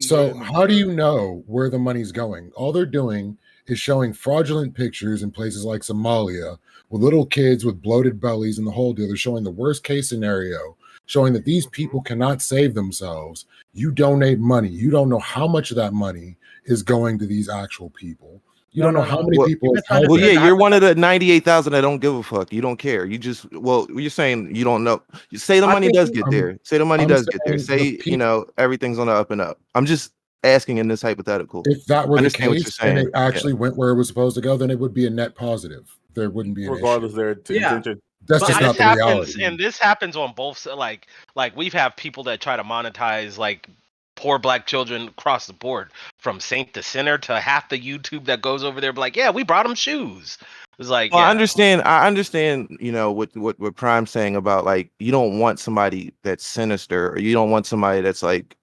So how do you know where the money's going? All they're doing is showing fraudulent pictures in places like Somalia with little kids with bloated bellies and the whole deal. They're showing the worst case scenario, showing that these people cannot save themselves. You donate money. You don't know how much of that money is going to these actual people. You don't know how many people. Well, yeah, you're one of the 98,000 that don't give a fuck. You don't care. You just, well, you're saying you don't know. You say the money does get there. Say the money does get there. Say, you know, everything's on the up and up. I'm just asking in this hypothetical. If that were the case and it actually went where it was supposed to go, then it would be a net positive. There wouldn't be an regardless issue. Their intention. That's just not the reality. And this happens on both. Like we've have people that try to monetize like poor black children across the board, from saint to sinner to half the YouTube that goes over there. But like, yeah, we brought them shoes. It's like, well, yeah. I understand, you know, what Prime's saying about like, you don't want somebody that's sinister, or you don't want somebody that's like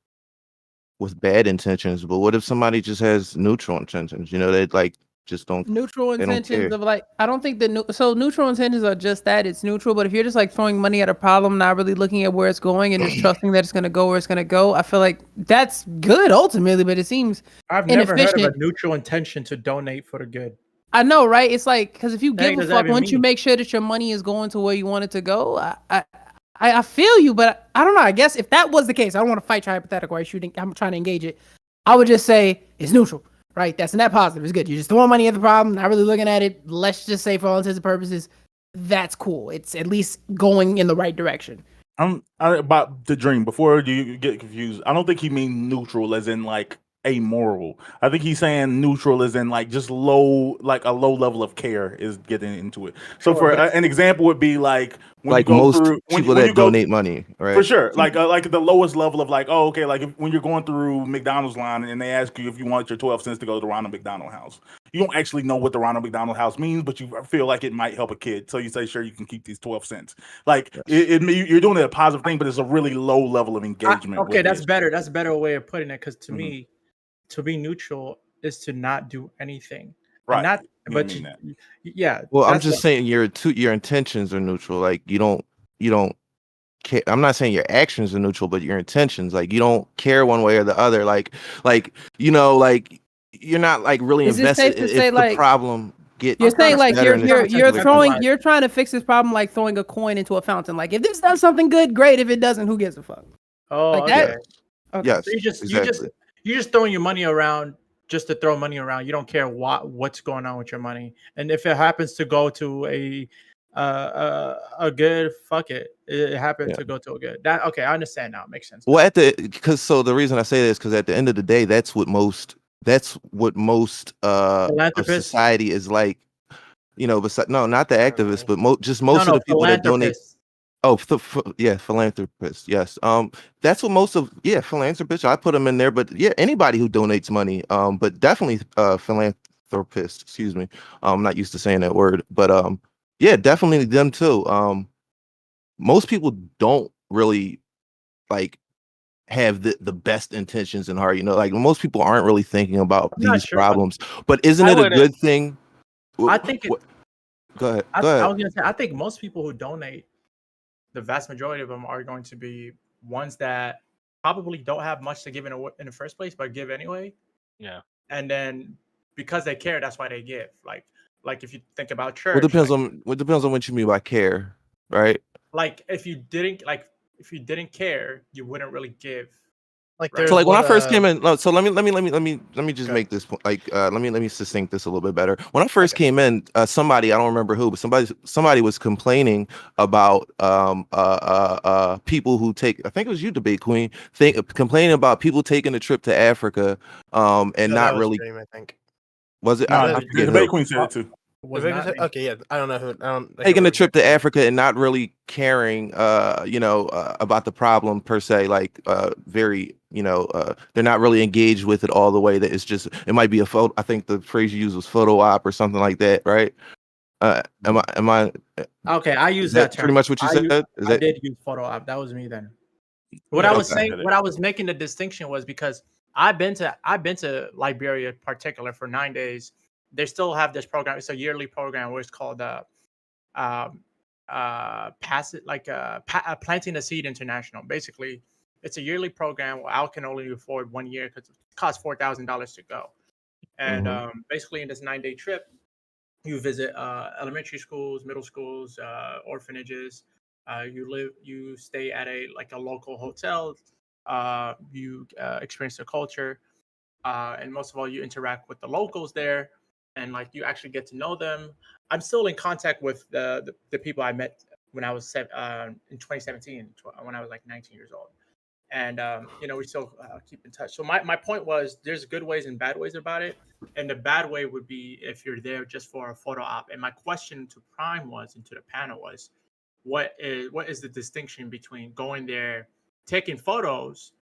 with bad intentions. But what if somebody just has neutral intentions? You know, they like just don't neutral intentions of like, I don't think that so neutral intentions are just that, it's neutral. But if you're just like throwing money at a problem, not really looking at where it's going and just trusting that it's going to go where it's going to go, I feel like that's good ultimately, but it seems I've never heard of a neutral intention to donate for the good. I know, right? It's like, because if you give a fuck, once you make sure that your money is going to where you want it to go, I feel you, but I don't know. I guess if that was the case, I don't want to fight your hypothetical. Right? I'm trying to engage it. I would just say it's neutral, right? That's a net positive. It's good. You're just throwing money at the problem, not really looking at it. Let's just say, for all intents and purposes, that's cool. It's at least going in the right direction. About the dream, before you get confused, I don't think he means neutral as in like amoral. I think he's saying neutral as in like just low, like a low level of care is getting into it. So for an example would be like when Like you go most through people when that you go donate money, right? for sure, like the lowest level of like, oh, okay, like when you're going through McDonald's line and they ask you if you want your 12 cents to go to the Ronald McDonald House. You don't actually know what the Ronald McDonald House means, but you feel like it might help a kid. So you say, sure, you can keep these 12 cents. Like you're doing it a positive thing, but it's a really low level of engagement. Okay, that's better. That's a better way of putting it. Because to me, to be neutral is to not do anything. Right. Not, You but mean that. yeah. Well, I'm that's just saying your intentions are neutral. Like you don't care. I'm not saying your actions are neutral, but your intentions, like you don't care one way or the other. Like you're not like really Is it invested safe to if say, the like, problem get. You're saying like better in the you're trying to fix this problem like throwing a coin into a fountain. Like if this does something good, great. If it doesn't, who gives a fuck? Oh, like okay. that? Okay. Yes, So exactly. you're just throwing your money around just to throw money around. You don't care what's going on with your money. And if it happens to go to a good, fuck it. It happened to go to a good. That okay, I understand now. It makes sense. Well, the reason I say this because at the end of the day, that's what most of society is like. You know, besides not the activists, but most of the people that donate. Oh, philanthropists. Yes. That's what most of philanthropists. I put them in there, but yeah, anybody who donates money. But definitely philanthropists. Excuse me. I'm not used to saying that word, but yeah, definitely them too. Most people don't really like have the best intentions in heart. You know, like most people aren't really thinking about these problems. But isn't it a good thing? I think it. Go ahead. I was gonna say I think most people who donate, the vast majority of them are going to be ones that probably don't have much to give in the first place, but give anyway. Yeah. And then because they care, that's why they give. Like if you think about church. What depends on what you mean by care, right? Like if you didn't care, you wouldn't really give. Like so like when I first came in, so let me just make this point. Like let me succinct this a little bit better. When I first came in, somebody, I don't remember who, but somebody was complaining about people who take, I think it was you, Debate Queen, complaining about people taking a trip to Africa and not really. Dream, I think. Was it? No, I forget Debate who. Queen said it too. Okay, yeah, I don't know who. Taking a trip to Africa and not really caring, about the problem per se, like very, they're not really engaged with it all the way that it's just, it might be a photo. I think the phrase you used was photo op or something like that, right? Am I? Okay, I use that term. Pretty much what you said. I did use photo op. That was me then. What I was saying, what I was making the distinction was because I've been to Liberia in particular for 9 days. They still have this program. It's a yearly program where it's called Planting a Seed International. Basically, it's a yearly program where I can only afford 1 year because it costs $4,000 to go. And basically, in this 9-day trip, you visit elementary schools, middle schools, orphanages. You stay at a local hotel. You experience the culture, and most of all, you interact with the locals there. And you actually get to know them. I'm still in contact with the people I met when I was in 2017, when I was 19 years old, and we still keep in touch. So my point was, there's good ways and bad ways about it, and the bad way would be if you're there just for a photo op. And my question to Prime was, and to the panel was, what is the distinction between going there, taking photos,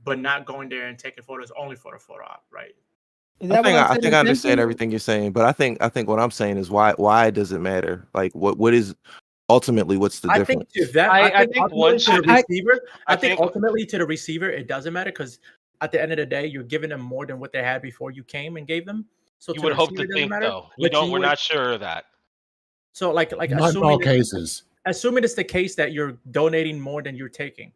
but not going there and taking photos only for a photo op, right? I think I understand everything you're saying, but I think what I'm saying is why does it matter? Like what is ultimately what's the difference? I think ultimately to the receiver it doesn't matter, because at the end of the day you're giving them more than what they had before you came and gave them. So you would hope to think though. We're not sure of that. So like not in all cases. Assuming it's the case that you're donating more than you're taking,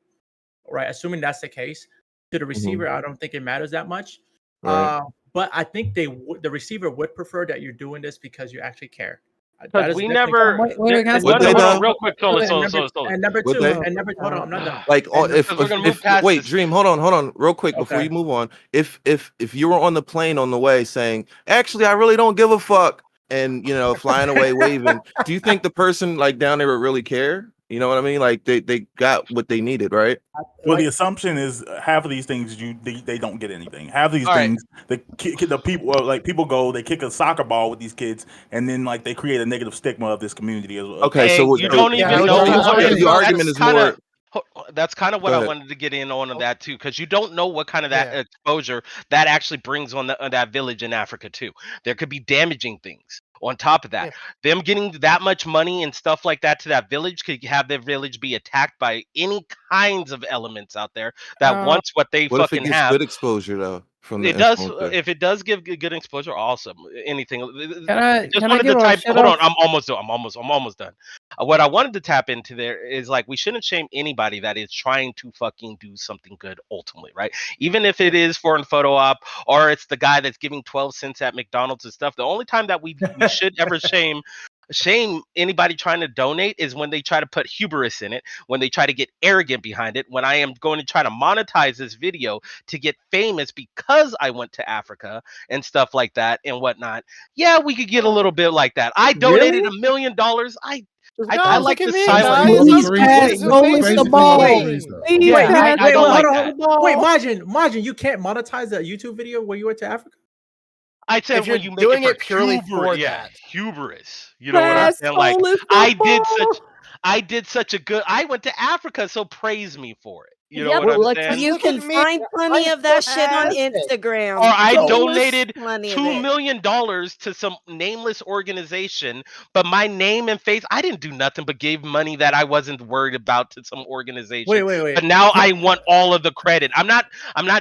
right? Assuming that's the case, to the receiver, I don't think it matters that much. Right. But I think the receiver would prefer that you're doing this because you actually care. Because is we definitely never. Wait, can I there- say Would no, they no, something? no, real quick, Solar, Wait, Solar, and Solar, Solar. Would they? hold on, I'm not done. Like Because we're gonna move past wait, this. Dream, hold on, real quick before Okay. you move on. If you were on the plane on the way saying, actually, I really don't give a fuck, and flying away waving, do you think the person like down there would really care? You know what I mean? Like they got what they needed, right? Well, the assumption is half of these things they don't get anything. Half of these All right. things the people like people go they kick a soccer ball with these kids and then like they create a negative stigma of this community as well. Okay, Hey, so you don't Yeah, even I know. was just- Okay, the so argument is more. That's kind of what Go I ahead. wanted to get in on that too, because you don't know what kind of that Yeah. exposure that actually brings on that village in Africa too. There could be damaging things on top of that. Them getting that much money and stuff like that to that village could have their village be attacked by any kinds of elements out there that Uh, wants what they What if it fucking gets have. good exposure though from the It does. influencer? If it does give good exposure, awesome. Anything. Can I Just can I wanted give to a type. shout Hold on. out? I'm almost done. What I wanted to tap into there is like we shouldn't shame anybody that is trying to fucking do something good ultimately, right? Even if it is for a photo op or it's the guy that's giving 12 cents at McDonald's and stuff. The only time that we should ever shame anybody trying to donate is when they try to put hubris in it, when they try to get arrogant behind it, when I am going to try to monetize this video to get famous because I went to Africa and stuff like that and whatnot. Yeah, we could get a little bit like that. I donated $1 million. I like look the at me, silence. guys. Please I'm pass just Solis the basically ball. amazing. Please Yeah, pass I don't like Solis that. the ball. Wait, Margin, you can't monetize that YouTube video where you went to Africa? I said If when you're you make doing it, it purely for yeah, that. hubris. You know what I'm Pass saying? Like Solis the I did such a good. I went to Africa, so praise me for it. You know Yep, what I'm look, saying? you Look can at me. find plenty I'm of that so shit on fantastic. Instagram. Or I Yo, donated Plenty of $2 it. million to some nameless organization, but my name and face, I didn't do nothing but gave money that I wasn't worried about to some organization. Wait. But now I want all of the credit. I'm not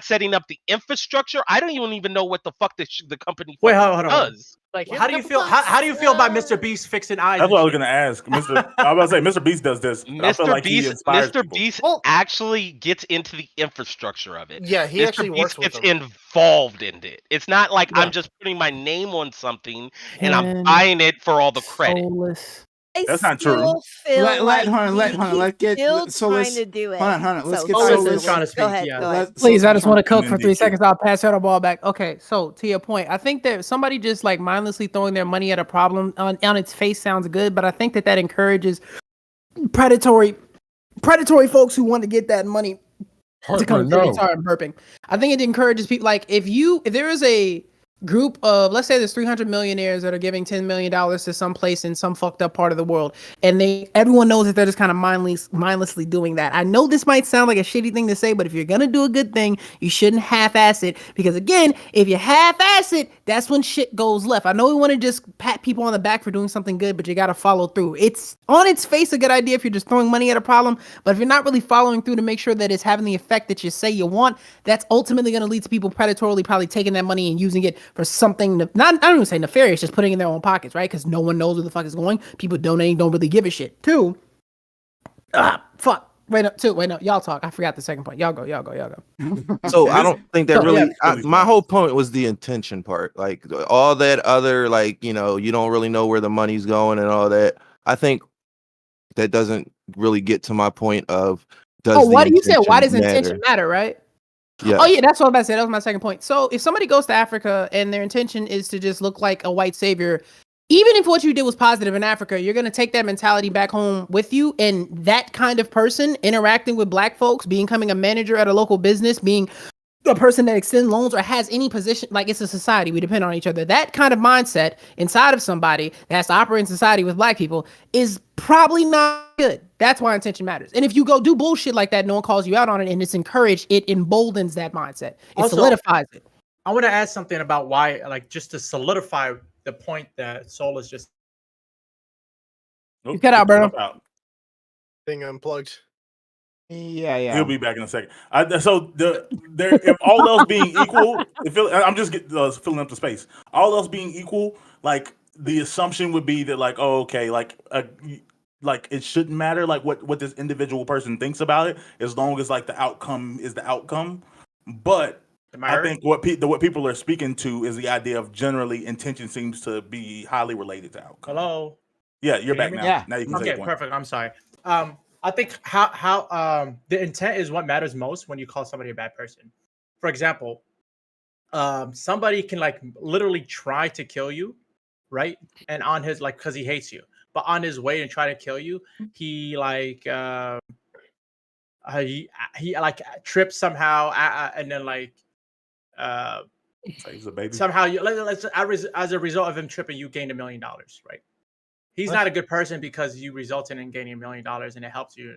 setting up the infrastructure. I don't even know what the fuck the company Wait, fucking hold on. does. Like, How do you feel? How do you feel about Mr. Beast fixing eyes? That's and what I was shit? gonna ask. I was about to say Mr. Beast does this. I feel like he inspires people. Beast Well- actually gets into the infrastructure of it. Yeah, he Mr. actually Beast works with gets them. involved in it. It's not like Yeah. I'm just putting my name on something and I'm Can buying it for all the credit. Solis. I That's not true. still feel Let- like hold on, he's let's get still Solis- trying to do it. hold on, let's get Solis Solis. is trying to speak, Go ahead, yeah. go ahead. Please, I just want to cook and for then 3 DQ. seconds. I'll pass her the ball back. Okay, so to your point, I think that somebody just like mindlessly throwing their money at a problem on its face sounds good, but I think that encourages predatory folks who want to get that money to come Heartburn, to me. no. Sorry, I'm burping. I think it encourages people like if there is a group of, let's say there's 300 millionaires that are giving $10 million to some place in some fucked up part of the world, and everyone knows that they're just kind of mindlessly doing that. I know this might sound like a shitty thing to say, but if you're gonna do a good thing, you shouldn't half-ass it, because again, if you half-ass it, that's when shit goes left. I know we want to just pat people on the back for doing something good, but you gotta follow through. It's on its face a good idea if you're just throwing money at a problem, but if you're not really following through to make sure that it's having the effect that you say you want, that's ultimately going to lead to people predatorily probably taking that money and using it for something I don't even say nefarious, just putting it in their own pockets, right? Because no one knows where the fuck is going. People donating don't really give a shit. Two, fuck. Wait, no, y'all talk. I forgot the second point. Y'all go. So I don't think that So, really. yeah. My whole point was the intention part. Like all that other, like you don't really know where the money's going and all that. I think that doesn't really get to my point of. Why do you say why does matter? intention matter, right? Yeah. Oh yeah, that's what I was about to say. That was my second point. So if somebody goes to Africa and their intention is to just look like a white savior, even if what you did was positive in Africa, you're going to take that mentality back home with you. And that kind of person interacting with black folks, becoming a manager at a local business, being a person that extends loans or has any position, like it's a society, we depend on each other. That kind of mindset inside of somebody that has to operate in society with black people is probably not good. That's why intention matters. And if you go do bullshit like that, no one calls you out on it and it's encouraged, it emboldens that mindset. It Also, solidifies it. I want to add something about why, like, just to solidify the point that Solus just. Nope, You cut out, Bruno. Thing unplugged. Yeah. He'll be back in a second. If all else being equal, I'm just filling up the space. All else being equal, like the assumption would be that, like, oh, okay, like it shouldn't matter, like what this individual person thinks about it, as long as like the outcome is the outcome. But I think what people are speaking to is the idea of generally intention seems to be highly related to outcome. Hello. Yeah, you're Can you back hear me? now. Yeah. Now you can say Okay, your point. perfect. I'm sorry. I think how the intent is what matters most when you call somebody a bad person. For example, somebody can like literally try to kill you, right? And on his like because he hates you, but on his way and try to kill you, he like he like trips somehow, and then like uh Saves a baby. somehow you as a result of him tripping, you gained $1 million, right? He's not a good person because you resulted in gaining $1 million and it helps you.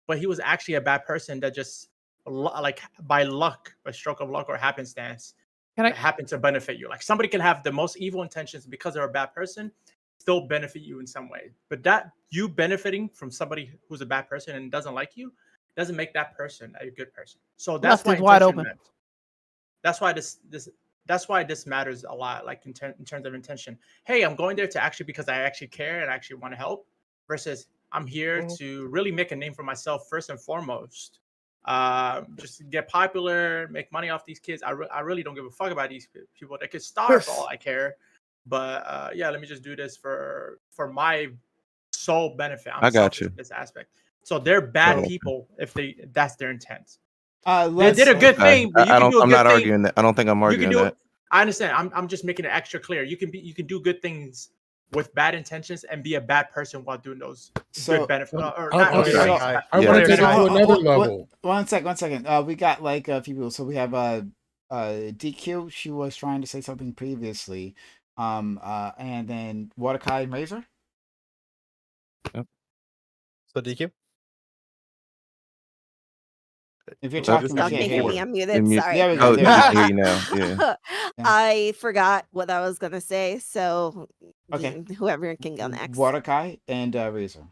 But he was actually a bad person that just like by luck, a stroke of luck or happenstance, Can I- happened to benefit you. Like somebody can have the most evil intentions because they're a bad person, still benefit you in some way. But that you benefiting from somebody who's a bad person and doesn't like you doesn't make that person a good person. So that's Left why is wide intention open. matters. That's why that's why this matters a lot, like in terms of intention. Hey, I'm going there to actually because I actually care and I actually want to help, versus I'm here to really make a name for myself first and foremost. Just get popular, make money off these kids. I really don't give a fuck about these people. They could starve for all I care. But yeah, let me just do this for my sole benefit. I'm I got selfish you. in this aspect. So they're bad So- people if that's their intent. They Let's, did a good Okay. thing, but you I can don't. do a I'm good not thing. arguing that. I don't think I'm You arguing can do that. it. I understand. I'm just making it extra clear. You can do good things with bad intentions and be a bad person while doing those So- good benefits. Or I- not okay, good, so like, I- I Yeah. want to take it benefits. to another level. One second. We got like a few people. So we have DQ. She was trying to say something previously. And then Waterkai and Razor. So DQ? If you're Oh, talking, we Y'all can't can't hear hear me. you. I'm muted. And you- Sorry. There we go. Oh, There we we can go. hear you now. Yeah. I forgot what I was gonna say. So Okay. whoever can go next. Waterkai and Razor.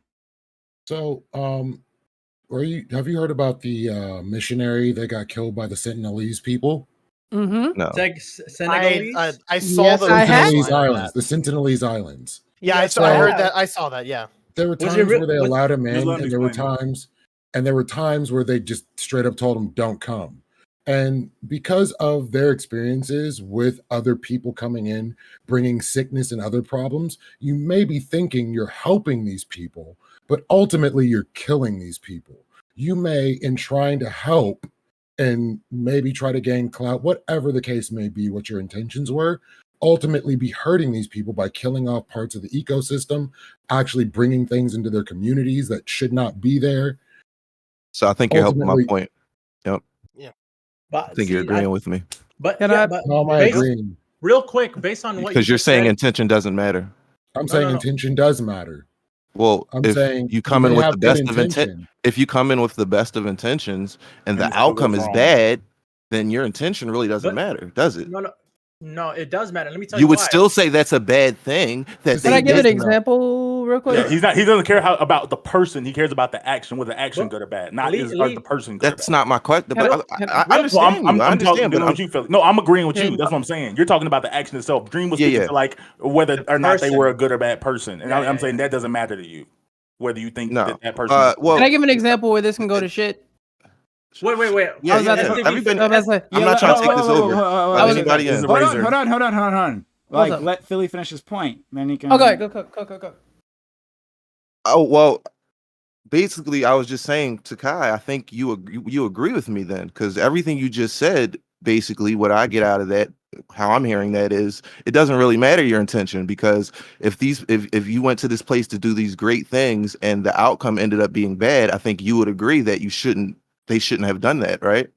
So, have you heard about the missionary that got killed by the Sentinelese people? Mm-hmm. No. Senegalese. I saw Yes, the I have. headline Sentinelese of Islands. that. The Sentinelese Islands. Yeah, Yes, I I heard have. that. I saw that. Yeah. There were Was times it where they was- allowed him Just in, let him and there were explain times where they just straight up told him, "Don't come." And because of their experiences with other people coming in, bringing sickness and other problems, you may be thinking you're helping these people, but ultimately you're killing these people. You may, in trying to help and maybe try to gain clout, whatever the case may be, what your intentions were, ultimately be hurting these people by killing off parts of the ecosystem, actually bringing things into their communities that should not be there. So I think you're helping my Ultimately- point. Yep. But I think you're see, agreeing with me But Can yeah, I- but How am I based- agreeing? real quick, based on what because you're just saying said, intention doesn't matter. I'm No, saying no, no. intention does matter. Well, I'm if saying you come in may with have the good best of intent, intention. if you come in with the best of intentions and the And the hell outcome goes is wrong. bad, then your intention really doesn't But- matter, does it? no, it does matter. Let me tell You you would why. still say that's a bad thing that Can Can they I give an did. example real quick? Yeah, he's not. He doesn't care about the person. He cares about the action, whether the action But good or bad. Not Lee- is Lee- the person good That's or bad. not my question. Can But I- I Well, understand you. I I'm understand, talking but what you feel. No, I'm agreeing with you. Can- That's what I'm saying. You're talking about the action itself. Dream was Yeah, speaking yeah. to like whether The or not they were a person. good or bad person, and Yeah, I'm yeah, saying yeah. that doesn't matter to you. Whether you think No. that person. Well, Can I give an example where this can go to shit? Wait. Yeah, I was about yeah. to- Everybody, I was like- I'm not trying to take this over. I Let was- anybody This is in. a Hold razor. on. Like, up? let Philly finish his point. Then he can. Okay, go. Oh well, basically, I was just saying to Kai. I think you agree with me then, because everything you just said, basically, what I get out of that, how I'm hearing that is, it doesn't really matter your intention, because if you went to this place to do these great things and the outcome ended up being bad, I think you would agree that they shouldn't have done that, right?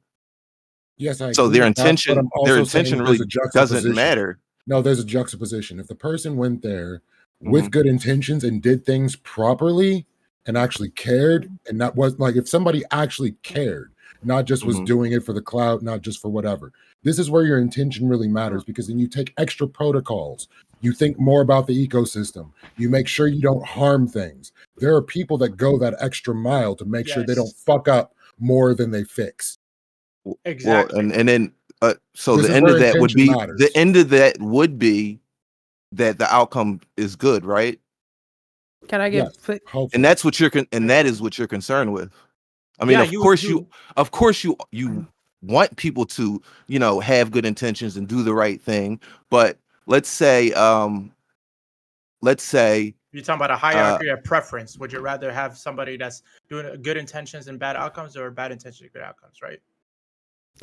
Yes, I So agree their with that, but intention, I'm also saying really there's a doesn't juxtaposition. matter. No, there's a juxtaposition. If the person went there Mm-hmm. with good intentions and did things properly and actually cared, and that was like if somebody actually cared, not just was Mhm. doing it for the clout, not just for whatever. This is where your intention really matters, because then you take extra protocols. You think more about the ecosystem. You make sure you don't harm things. There are people that go that extra mile to make sure they don't Yes. fuck up more than they fix. Exactly. Well, and then so This the is end where of that would intention be matters. the end of that would be that the outcome is good, right? Can I get? Yes. Hopefully. And that's what and that is what you're concerned with. I mean, Yeah, of course you want people to, have good intentions and do the right thing, but let's say You're talking about a hierarchy of preference. Would you rather have somebody that's doing good intentions and bad outcomes, or bad intentions and good outcomes, right?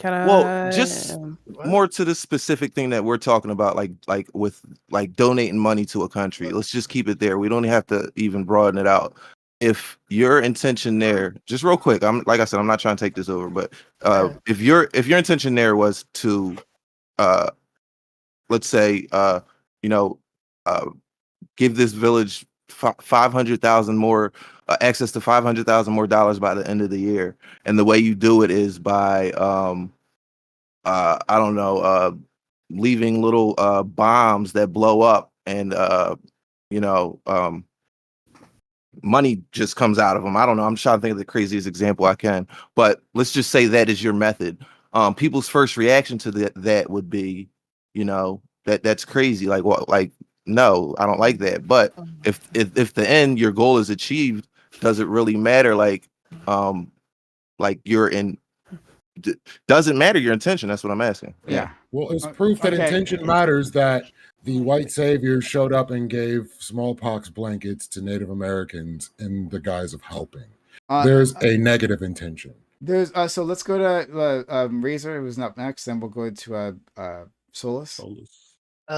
Well, just What? more to the specific thing that we're talking about, like with like donating money to a country. Let's just keep it there. We don't have to even broaden it out. If your intention there, just real quick, I'm like I said, I'm not trying to take this over, but if your intention there was to let's say you know give this village 500,000 more access to 500,000 more dollars by the end of the year, and the way you do it is by I don't know, leaving little bombs that blow up, and you know, money just comes out of them. I don't know. I'm trying to think of the craziest example I can, but let's just say that is your method. People's first reaction to that would be, you know, that's crazy. Like what? Like no, I don't like that. But if the end, your goal is achieved, does it really matter? Like you're in. Doesn't matter your intention. That's what I'm asking. Yeah. Well, it's proof that Okay. intention matters that the white saviors showed up and gave smallpox blankets to Native Americans in the guise of helping. There's a negative intention. There's so let's go to Razor, who's up next, then we'll go to Solus.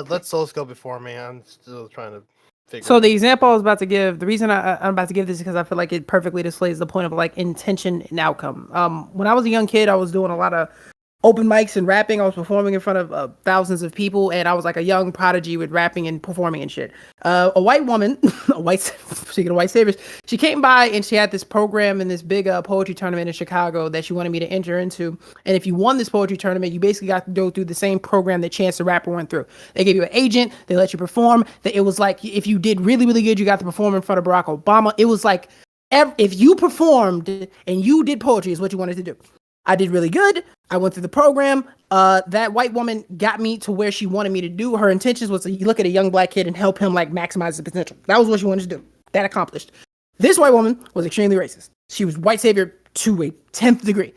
Let Souls go before me. I'm still trying to figure. So it the out. example I was about to give, the reason I'm about to give this is because I feel like it perfectly displays the point of like intention and outcome. When I was a young kid, I was doing a lot of open mics and rapping. I was performing in front of thousands of people, and I was like a young prodigy with rapping and performing and shit. A white woman, speaking of white saviors, she came by and she had this program in this big poetry tournament in Chicago that she wanted me to enter into. And if you won this poetry tournament, you basically got to go through the same program that Chance the Rapper went through. They gave you an agent, they let you perform. It was like if you did really, really good, you got to perform in front of Barack Obama. It was like if you performed and you did poetry is what you wanted to do. I did really good. I went through the program. That white woman got me to where she wanted me to do. Her intentions was to look at a young black kid and help him like maximize his potential. That was what she wanted to do. That accomplished. This white woman was extremely racist. She was white savior to a 10th degree.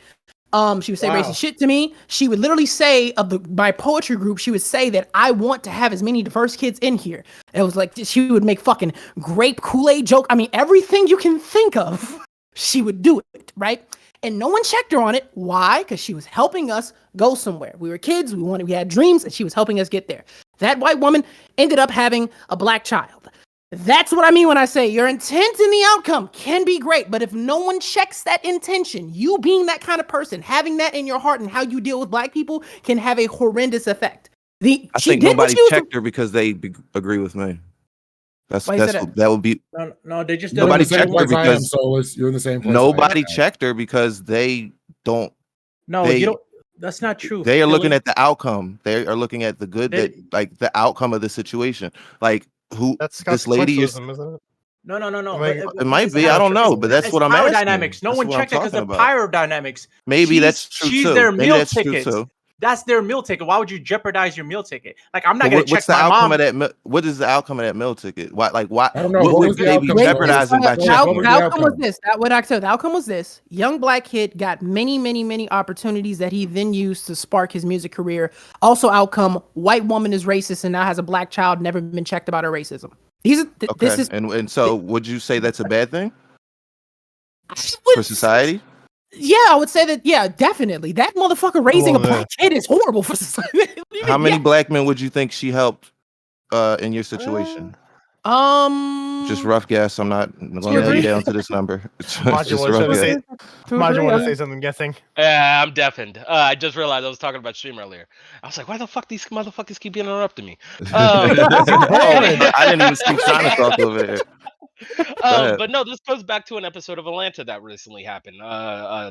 She would say racist shit to me. She would literally say of my poetry group, she would say that I want to have as many diverse kids in here. And it was like she would make fucking grape Kool-Aid joke. I mean, everything you can think of, she would do it, right? And no one checked her on it. Why? Because she was helping us go somewhere. We were kids. We had dreams, and she was helping us get there. That white woman ended up having a black child. That's what I mean when I say your intent in the outcome can be great, but if no one checks that intention, you being that kind of person, having that in your heart and how you deal with black people can have a horrendous effect. I think nobody checked her because they agree with me. That would be No, they just nobody checked her because Solus. You're in the same place. nobody checked her because they don't. No, you don't. That's not true. They are looking at the outcome. They are looking at the good, like the outcome of the situation. Like who this lady is. Isn't it? No. It might be. I don't know, but that's what I'm asking. Dynamics. No one checked it because of pyrodynamics. Maybe that's true she's too. Their Maybe meal that's ticket. true too. That's their meal ticket. Why would you jeopardize your meal ticket? Like I'm not gonna check what's the my outcome mom. of that? What is the outcome of that meal ticket? Why? Like why? I don't know. What What would was the they be outcome? jeopardizing by The checking? outcome was this. The outcome was this. Young black kid got many opportunities that he then used to spark his music career. Also, outcome: white woman is racist and now has a black child. Never been checked about her racism. This is. And so, would you say that's a bad thing for society? Yeah, I would say that. Yeah, definitely. That motherfucker raising a black kid is horrible for society. How many black men would you think she helped in your situation? Just rough guess. I'm not going to nail you down to this number. Maju want to say something. Guessing. Yeah, I'm deafened. I just realized I was talking about stream earlier. I was like, why the fuck these motherfuckers keep interrupting me? I didn't even speak China talk over here. But no, this goes back to an episode of Atlanta that recently happened.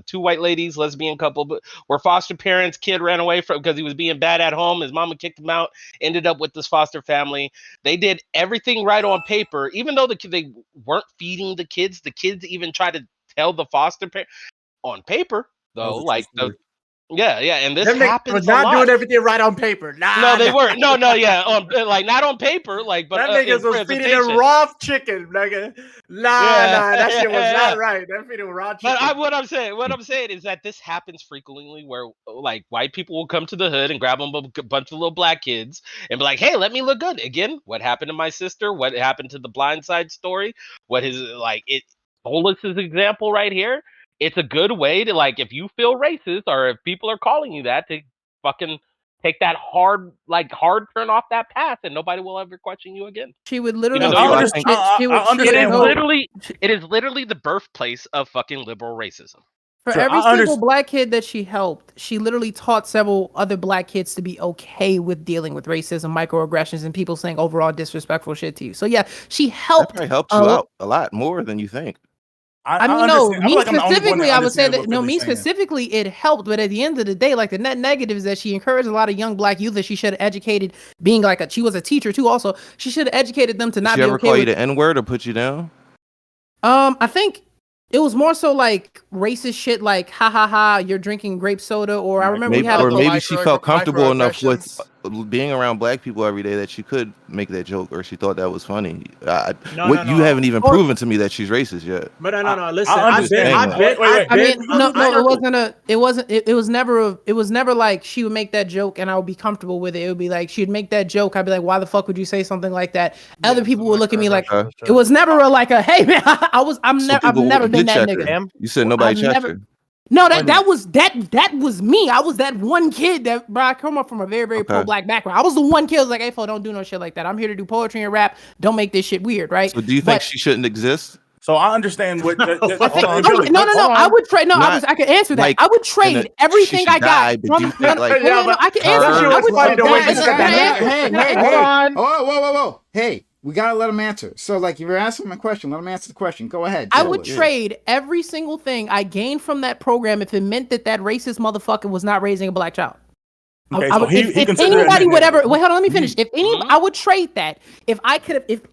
Two white ladies, lesbian couple, but were foster parents. Kid ran away from because he was being bad at home. His mama kicked him out. Ended up with this foster family. They did everything right on paper, even though they weren't feeding the kids. The kids even tried to tell the foster parent on paper, though, like Yeah, and this Them niggas happens was a not lot. doing everything right on paper. No, they weren't. No, yeah, like not on paper, like, but That in niggas was feeding presentation. them raw chicken, nigga. Nah, that shit was Yeah. not right. They're feeding raw chicken. But what I'm saying is that this happens frequently, where like white people will come to the hood and grab a bunch of little black kids and be like, "Hey, let me look good." Again, what happened to my sister? What happened to the Blind Side story? What is like it? Bolus's example right here. It's a good way to, like, if you feel racist or if people are calling you that, to fucking take that hard turn off that path, and nobody will ever question you again. She would literally. Even though I you are- understand. It is literally the birthplace of fucking liberal racism. For Sure, every I single underst- black kid that she helped, she literally taught several other black kids to be okay with dealing with racism, microaggressions, and people saying overall disrespectful shit to you. So yeah, she That helped. probably helped you out a lot more than you think. I mean, no, understand. I me feel like I'm the only one specifically, that I would say understands that what no, Philly's me saying. specifically, it helped. But at the end of the day, like the net negative is that she encouraged a lot of young black youth that she should have educated. Being like she was a teacher too. Also, she should have educated them to Did not she be ever okay call you with. the N-word or put you down? I think it was more so like racist shit, like ha ha ha, you're drinking grape soda, or I remember Maybe, we had or a maybe she felt comfortable enough with microaggressions. being around black people every day that she could make that joke, or she thought that was funny. No, You haven't even Or- proven to me that she's racist yet. But no. Listen, I understand I've that. been. Wait. I mean, no, it was never like she would make that joke and I would be comfortable with it. It would be like she'd make that joke. I'd be like, why the fuck would you say something like that? Other people would look at me like it was never like a hey man. I've never been that nigga. You said nobody I've checked never- her. No, that was me. I was that one kid that, bro, I come up from a very, very Okay. pro-black background. I was the one kid who was like, hey, fo, don't do no shit like that. I'm here to do poetry and rap. Don't make this shit weird, right? So do you think But- she shouldn't exist? So I understand what. I think, hold on, Billy, no. hold on. I would trade. No, Not I could answer that. like I would in trade a- everything she I should got. die, but do you think, like, I can answer. her- I would funny the way you Guys, said that. hey, Hold on. whoa. Hey, we gotta let him answer. So, like, if you're asking him a question, let him answer the question. Go ahead. I do would it. trade every single thing I gained from that program if it meant that racist motherfucker was not raising a black child. Okay, I so would, he if considered anybody that would ever negative. wait, hold on, let me finish. If any, Mhm. I would trade that. If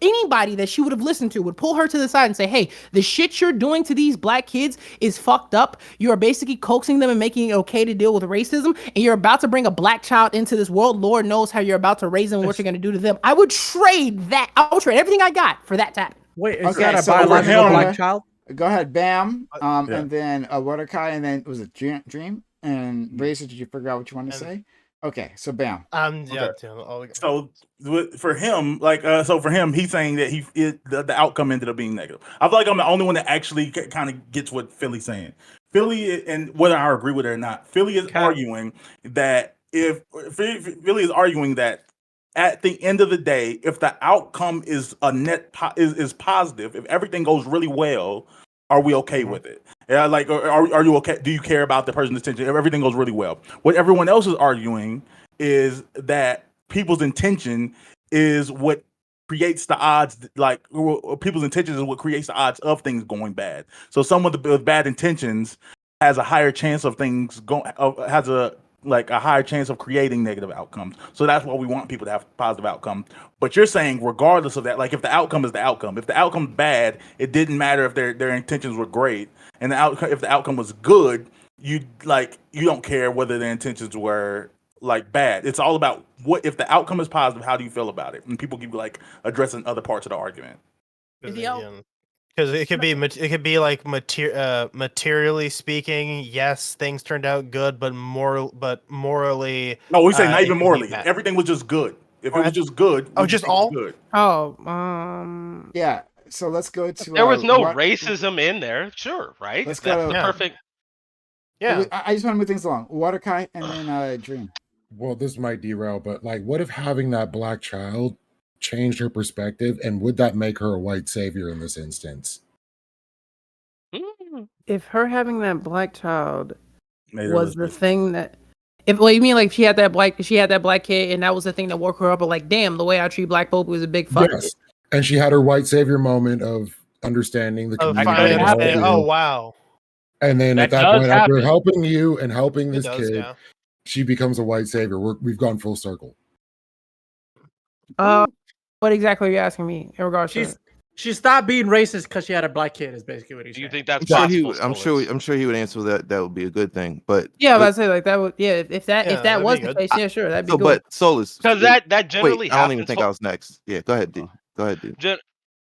anybody that she would have listened to would pull her to the side and say, "Hey, the shit you're doing to these black kids is fucked up. You are basically coaxing them and making it okay to deal with racism, and you're about to bring a black child into this world. Lord knows how you're about to raise them and what you're going to do to them." I would trade that. I would trade everything I got for that to happen. Wait, is Okay, that a so biological over black here- child? Go ahead, Bam. Yeah. And then Waterkai, and then was it Dream? And Razor, did you figure out what you wanted to say? Okay, so Bam. Yeah. So for him, so for him, he's saying that the outcome ended up being negative. I feel like I'm the only one that actually kind of gets what Philly's saying. Philly, and whether I agree with it or not, Philly is arguing that Philly is arguing that at the end of the day, if the outcome is a is positive, if everything goes really well, are we okay with it? Yeah, like, are you okay? Do you care about the person's intention? If everything goes really well, what everyone else is arguing is that people's intention is what creates the odds. Like, people's intentions is what creates the odds of things going bad. So someone with bad intentions has a higher chance of things has a higher chance of creating negative outcomes. So that's why we want people to have positive outcomes. But you're saying regardless of that, like, if the outcome is the outcome, if the outcome's bad, it didn't matter if their intentions were great, and if the outcome was good, you don't care whether their intentions were like bad. It's all about what if the outcome is positive, how do you feel about it? And people keep addressing other parts of the argument. Because it could be like materially speaking, yes, things turned out good, but morally. No, we say it not even could be morally. bad. Everything was just good. If it was just good, Oh, we just think it was all? good. Oh, Yeah. So let's go to. There was no what- racism in there, sure, right? Let's That's go the to- perfect. Yeah. I just want to move things along. Waterkai and then Dream. Well, this might derail, but like, what if having that black child changed her perspective, and would that make her a white savior in this instance? if her having that black child Made her was the less- thing that. You mean like she had that black kid and that was the thing that woke her up, but like, damn, the way I treat black folk was a big fuck. Yes, and she had her white savior moment of understanding the Oh, community. finally and understand. helping Oh, you. wow. And then at That that does point, after happen. helping you and helping It this does, kid, yeah. she becomes a white savior. We've gone full circle. What exactly are you asking me in regards to? She's She stopped being racist because she had a black kid. Is basically what he's Do you saying. think that's I'm sure he possible? would- I'm sure he would answer that. That would be a good thing. But Yeah, I was about to say like that would if that Yeah, that that'd was be the good. case, yeah, sure, that'd be so, good. but Solus, Because that generally wait, I don't even happens. think I was next. Yeah, go ahead, D. Go ahead, D.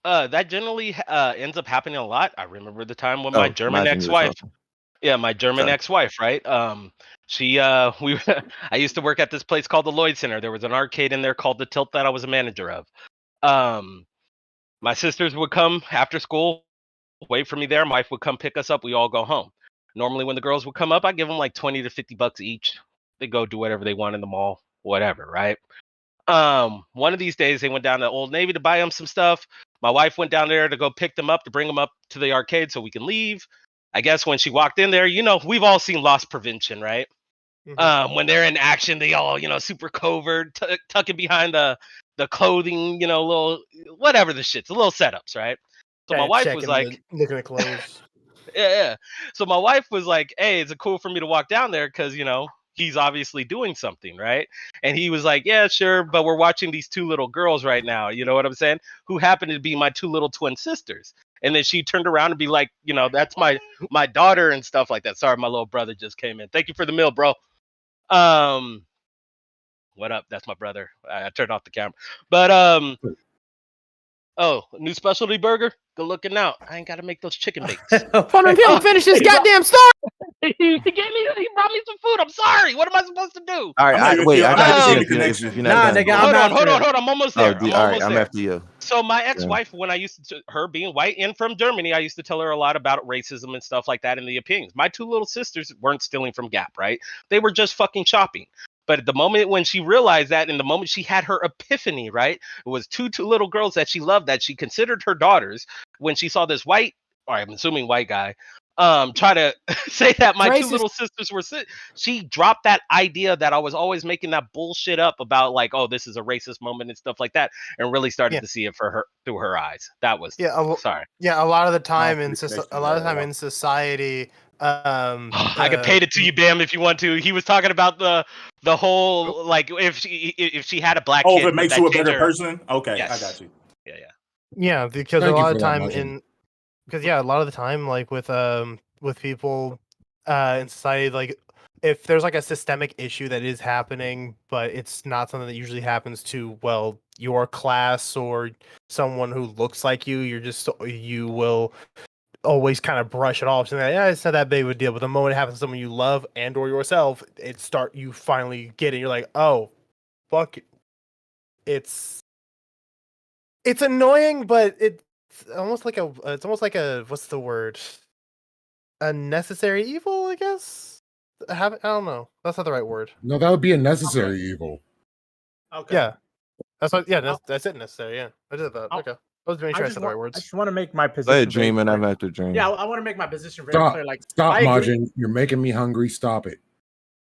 That generally ends up happening a lot. I remember the time when Oh, my German imagine you were ex-wife, talking. yeah, my German Sorry. ex-wife, right? She we I used to work at this place called the Lloyd Center. There was an arcade in there called the Tilt that I was a manager of. My sisters would come after school, wait for me there. My wife would come pick us up. We all go home. Normally, when the girls would come up, I give them like 20 to 50 bucks each. They go do whatever they want in the mall, whatever, right? One of these days they went down to Old Navy to buy them some stuff. My wife went down there to go pick them up to bring them up to the arcade so we can leave. I guess when she walked in there, we've all seen Loss Prevention, right? When they're in action, they all, super covert, tucking behind the clothing, little whatever the shits, the little setups, right? So my wife was like, looking at clothes. yeah. So my wife was like, hey, is it cool for me to walk down there? Because, he's obviously doing something, right? And he was like, yeah, sure, but we're watching these two little girls right now, you know what I'm saying? Who happen to be my two little twin sisters. And then she turned around and be like, that's my daughter and stuff like that. Sorry, my little brother just came in. Thank you for the meal, bro. What up? That's my brother. I turned off the camera. But oh, new specialty burger? Good looking out. I ain't gotta make those chicken bakes. Hold on, don't finish this goddamn story. He brought me some food. I'm sorry. What am I supposed to do? All right, wait. I got to see if you're not done. nigga, Hold on. I'm almost there. All right, I'm after you. So my ex-wife, when I used to, her being white and from Germany, I used to tell her a lot about racism and stuff like that and the opinions. My two little sisters weren't stealing from Gap, right? They were just fucking shopping. But at the moment when she realized that, and the moment she had her epiphany, right? It was two little girls that she loved, that she considered her daughters. When she saw this white, or I'm assuming white guy, try to say that my two little sisters were she dropped that idea that I was always making that bullshit up about, like, oh, this is a racist moment and stuff like that, and really started to see it for her through her eyes. That was sorry. Yeah, a lot of the time in society. I could paint it to you, Bam, if you want to. He was talking about the whole, like, if she had a black kid. If it makes you a better person. Okay, yes. I got you. Yeah, because a lot of time a lot of the time, like with people in society, like if there's like a systemic issue that is happening, but it's not something that usually happens to your class or someone who looks like you, you will always kind of brush it off, saying, yeah, it's not that big of a deal. But the moment it happens to someone you love and or yourself, you finally get it. You're like, oh, fuck it. It's annoying, but it's almost like a what's the word? A necessary evil, I guess. I don't know. That's not the right word. No, that would be a necessary evil. Okay. Yeah, that's what. Yeah, that's it. Necessary. Yeah, I did that. Okay. I was making sure I said the right I words. just want to make my Go position. ahead, very Dream, and clear. I'm after Dream. Yeah, I want to make my position very Stop. clear. Like, Stop, I agree. Majin. You're making me hungry. Stop it.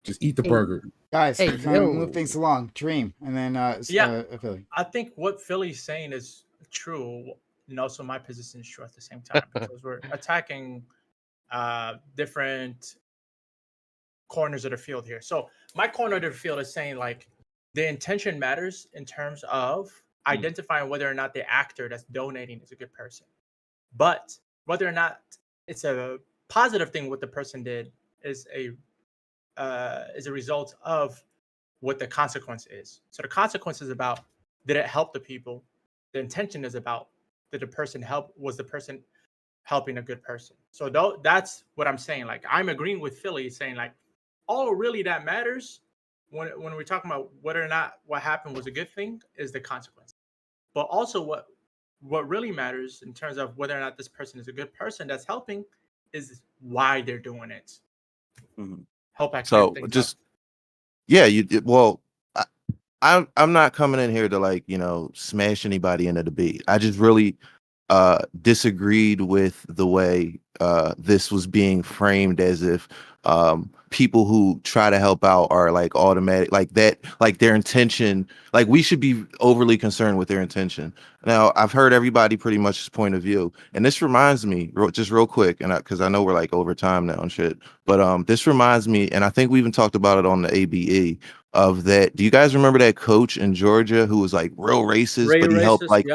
Just eat the burger. Guys, Hey, we're trying to yo. move things along. Dream, and then Philly. I think what Philly's saying is true, and also my position is true at the same time, because we're attacking different corners of the field here. So my corner of the field is saying, like, the intention matters in terms of identifying whether or not the actor that's donating is a good person. But whether or not it's a positive thing what the person did is a result of what the consequence is. So the consequence is about, did it help the people? The intention is about, did the person help? Was the person helping a good person? So that's what I'm saying. Like, I'm agreeing with Philly, saying, like, all really that matters when we're talking about whether or not what happened was a good thing is the consequence. But also what really matters in terms of whether or not this person is a good person that's helping is why they're doing it. Help actually. So just I'm not coming in here to, like, smash anybody in a debate. I just really disagreed with the way this was being framed, as if people who try to help out are like automatic, like that, like their intention, like we should be overly concerned with their intention. Now, I've heard everybody pretty much's point of view, and this reminds me just real quick, and because I know we're like over time now and shit, but this reminds me, and I think we even talked about it on the ABE, of that. Do you guys remember that coach in Georgia who was like real racist, but he helped like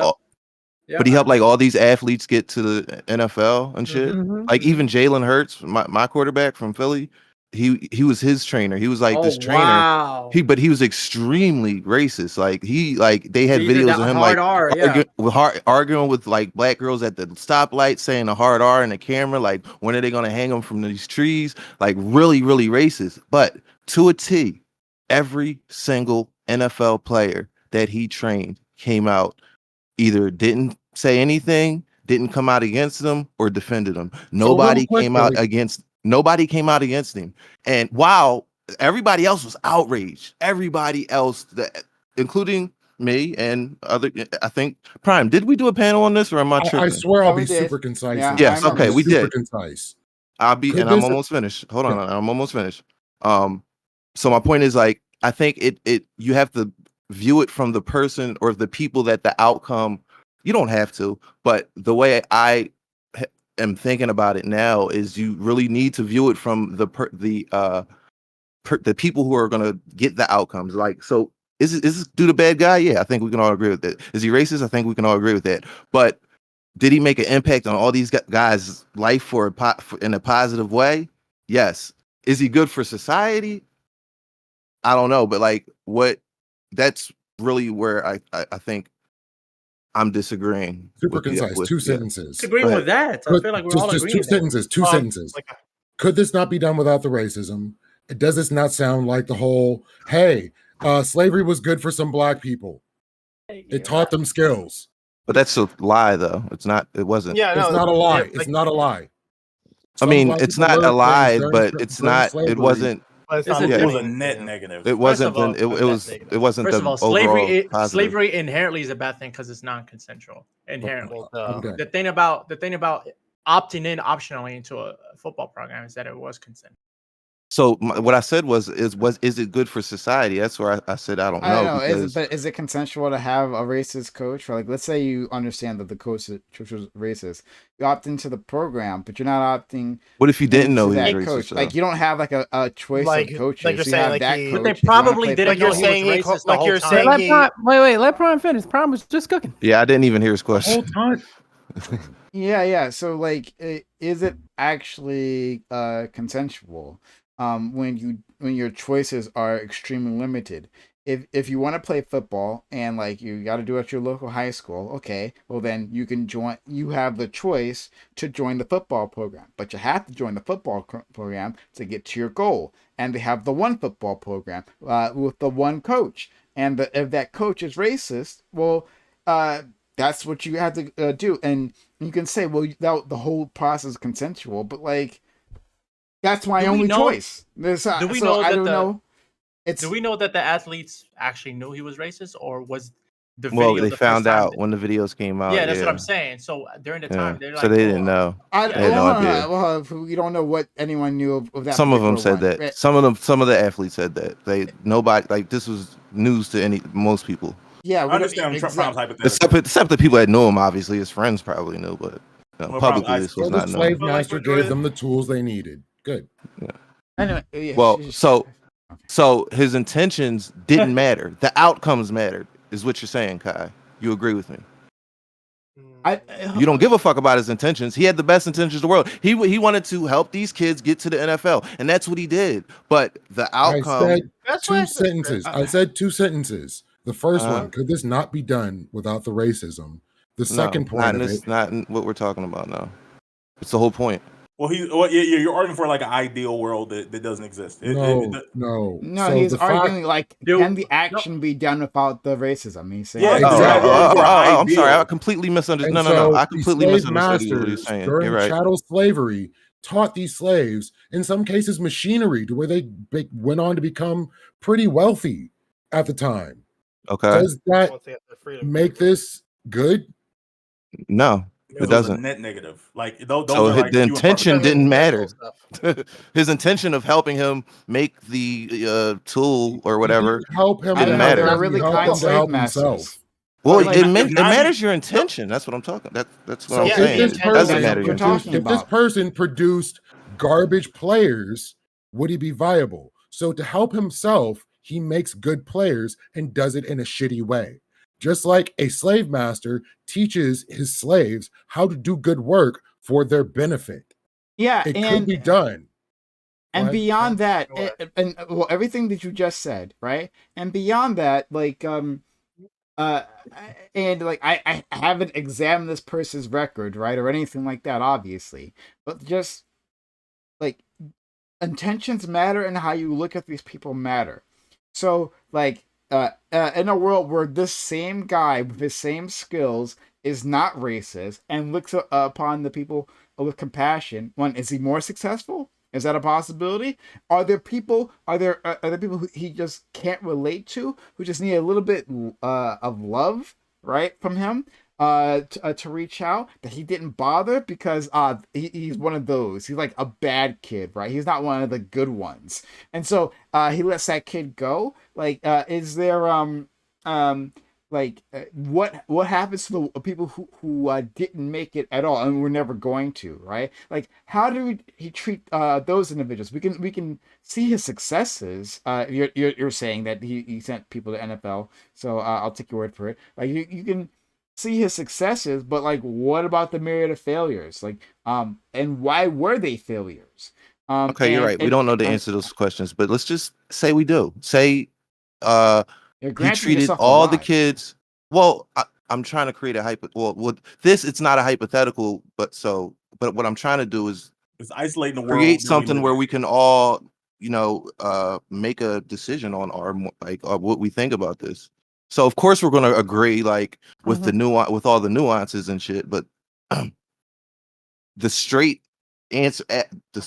Yeah. but he helped like all these athletes get to the NFL and shit. Mhm. Like even Jalen Hurts, my quarterback from Philly, he was his trainer. He was like this trainer. Wow. But he was extremely racist. Like they had He did videos that of him hard like R, yeah. arguing with like black girls at the stoplight, saying a hard R in the camera. Like, when are they gonna hang him from these trees? Like, really, really racist. But to a T, every single NFL player that he trained came out, either didn't say anything, didn't come out against them, or defended him. Nobody came out against him. And while everybody else was outraged, everybody else, including me and other, I think Prime, did we do a panel on this, or am I tripping? I swear Yeah, I'll we be did. super concise. Yeah, Yes, I okay, remember. we super did. concise. I'm Could almost this- finished. Hold on, I'm almost finished. So my point is, like, I think it you have to view it from the person or the people that the outcome. You don't have to, but the way I am thinking about it now is you really need to view it from the people who are gonna get the outcomes. Like, so is this dude a bad guy? Yeah, I think we can all agree with that. Is he racist? I think we can all agree with that. But did he make an impact on all these guys' life in a positive way? Yes. Is he good for society? I don't know, but like, that's really where I think I'm disagreeing. Super concise. Two sentences. Disagreeing with that. I feel like we're all just agreeing. two sentences. Could this not be done without the racism? Does this not sound like the whole, hey, slavery was good for some black people? It taught them skills. But that's a lie, though. It's not. It wasn't. Yeah, It's not a lie. It's not a lie. I mean, it's not a lie, but it's not. It wasn't. It was a net negative. It wasn't. First of all, It wasn't First the of all, overall positive. slavery inherently is a bad thing because it's non-consensual. Inherently, Okay. the thing about opting in optionally into a football program is that it was consent. So what I said was it good for society? That's where I said I don't know. I don't know. Because But is it consensual to have a racist coach? Or like, let's say you understand that the coach was racist. You opt into the program, but you're not opting. What if you didn't know into he was that racist, coach? though? Like, you don't have like a choice Like- of coaches. like you're you saying, have like that he- coach. But they if you wanna probably play didn't Like know you're he saying was he- racist the like whole you're time. saying Let he- Prime, wait, let Prime finish. Prime was just cooking. Yeah, I didn't even hear his The whole question. time. Yeah. So like, is it actually consensual? When your choices are extremely limited. If you want to play football and like you got to do it at your local high school, okay, well then you can join. You have the choice to join the football program, but you have to join the football program to get to your goal. And they have the one football program with the one coach. And if that coach is racist, well, that's what you have to do. And you can say, well, the whole process is consensual, but like, that's my Do we only know- choice. do we So know I that don't the- know. It's Do we know that the athletes actually knew he was racist, or was the Well, video they the first found time out when the videos came out. Yeah, that's what I'm saying. So during the time, they're like, so they didn't know. I They had no idea. well, we don't know what anyone knew of that. Some of them particular said one. that. Right. Some of the athletes said that. Nobody, like, this was news to most people. Yeah, I we don't- understand Trump's exactly. hypothetical. Except the people that knew him, obviously, his friends probably knew, but Well, publicly probably- this was So the not known. slave But, like, master but- gave them the tools they needed. Good. Anyway, yeah, Well, she's- so his intentions didn't matter. The outcomes mattered, is what you're saying, Kai. You agree with me? You don't give a fuck about his intentions. He had the best intentions in the world. He wanted to help these kids get to the NFL, and that's what he did. But the outcome. I said That's two what I said. sentences. I said two sentences. The first Uh-huh. one, could this not be done without the racism? The second not point in of this, it, not in what we're talking about now. It's the whole point. Well, you're arguing for like an ideal world that doesn't exist. no. No, So he's the fact- arguing like, can the action be done without the racism? He's saying, Yeah, exactly. I'm sorry. I completely misunderstood. And No. so I the completely slave misunderstood what you're masters saying. during You're right. chattel slavery taught these slaves, in some cases, machinery to where they went on to become pretty wealthy at the time. Okay. Does that Once they have their freedom. make this good? No, it was doesn't. a net negative. Like those So are like the few and far intention between. didn't matter. Stuff. His intention of helping him make the tool or whatever. Help him. I don't Didn't know, matter. they're really Help kind him to slave help masters. himself. Well, Like, it if not- matters your intention. That's what I'm talking. That's what So I'm yeah, saying. if It this doesn't person- matter. we're Your talking intention. If this about. person produced garbage players, would he be viable? So to help himself, he makes good players and does it in a shitty way. just like a slave master teaches his slaves how to do good work for their benefit. Yeah, It could and be done. and Go ahead. beyond that, Sure. and well, everything that you just said, right? And beyond that, like and like I haven't examined this person's record, right, or anything like that, obviously, but just like intentions matter and how you look at these people matter. So like in a world where this same guy with his same skills is not racist and looks upon the people with compassion, one, is he more successful? Is that a possibility? Are there people who he just can't relate to, who just need a little bit of love, right, from him to reach out, that he didn't bother because he's one of those. He's like a bad kid, right? He's not one of the good ones, and so he lets that kid go. Like, is there what happens to the people who didn't make it at all and were never going to, right? Like, how do he treat those individuals? We can see his successes. You're saying that he sent people to NFL, so I'll take your word for it. Like, you can see his successes, but like, what about the myriad of failures? Like, and why were they failures? Okay, you're right. We don't know the answer to those questions, but let's just say we do. Say You're he granting treated yourself a all the lie. kids. Well, I'm trying to create a with this, it's not a hypothetical, but what I'm trying to do is It's isolating the world. create that we something live where in. we can all, make a decision on what we think about this. So of course we're going to agree, like, with the nuance, with all the nuances and shit, but the straight answer,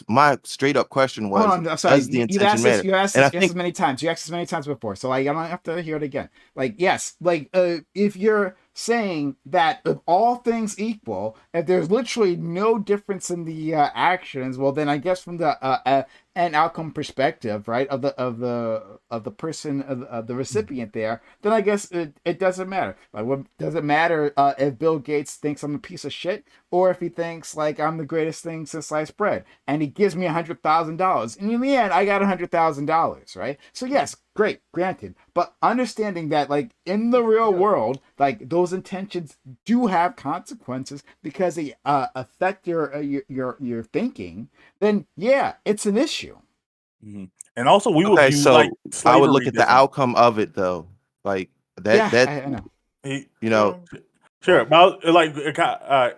my straight up question was, Hold on, I'm sorry. does the You've intention asked this. matter? You asked And I this, think many times. You asked this many times before, so like, I don't have to hear it again. Like, yes, like if you're saying that if all things equal, if there's literally no difference in the actions, well, then I guess from the an outcome perspective, right, of the person, of the recipient there, then I guess it doesn't matter. Like, what does it matter if Bill Gates thinks I'm a piece of shit, or if he thinks like I'm the greatest thing since sliced bread, and he gives me $100,000, and in the end I got $100,000, right? So yes, great, granted, but understanding that like in the real world, like those intentions do have consequences because they affect your thinking, then yeah, it's an issue. And also, we would okay, view so like I slavery would look at the different. outcome of it though, like that. I know. You know, Sure, but like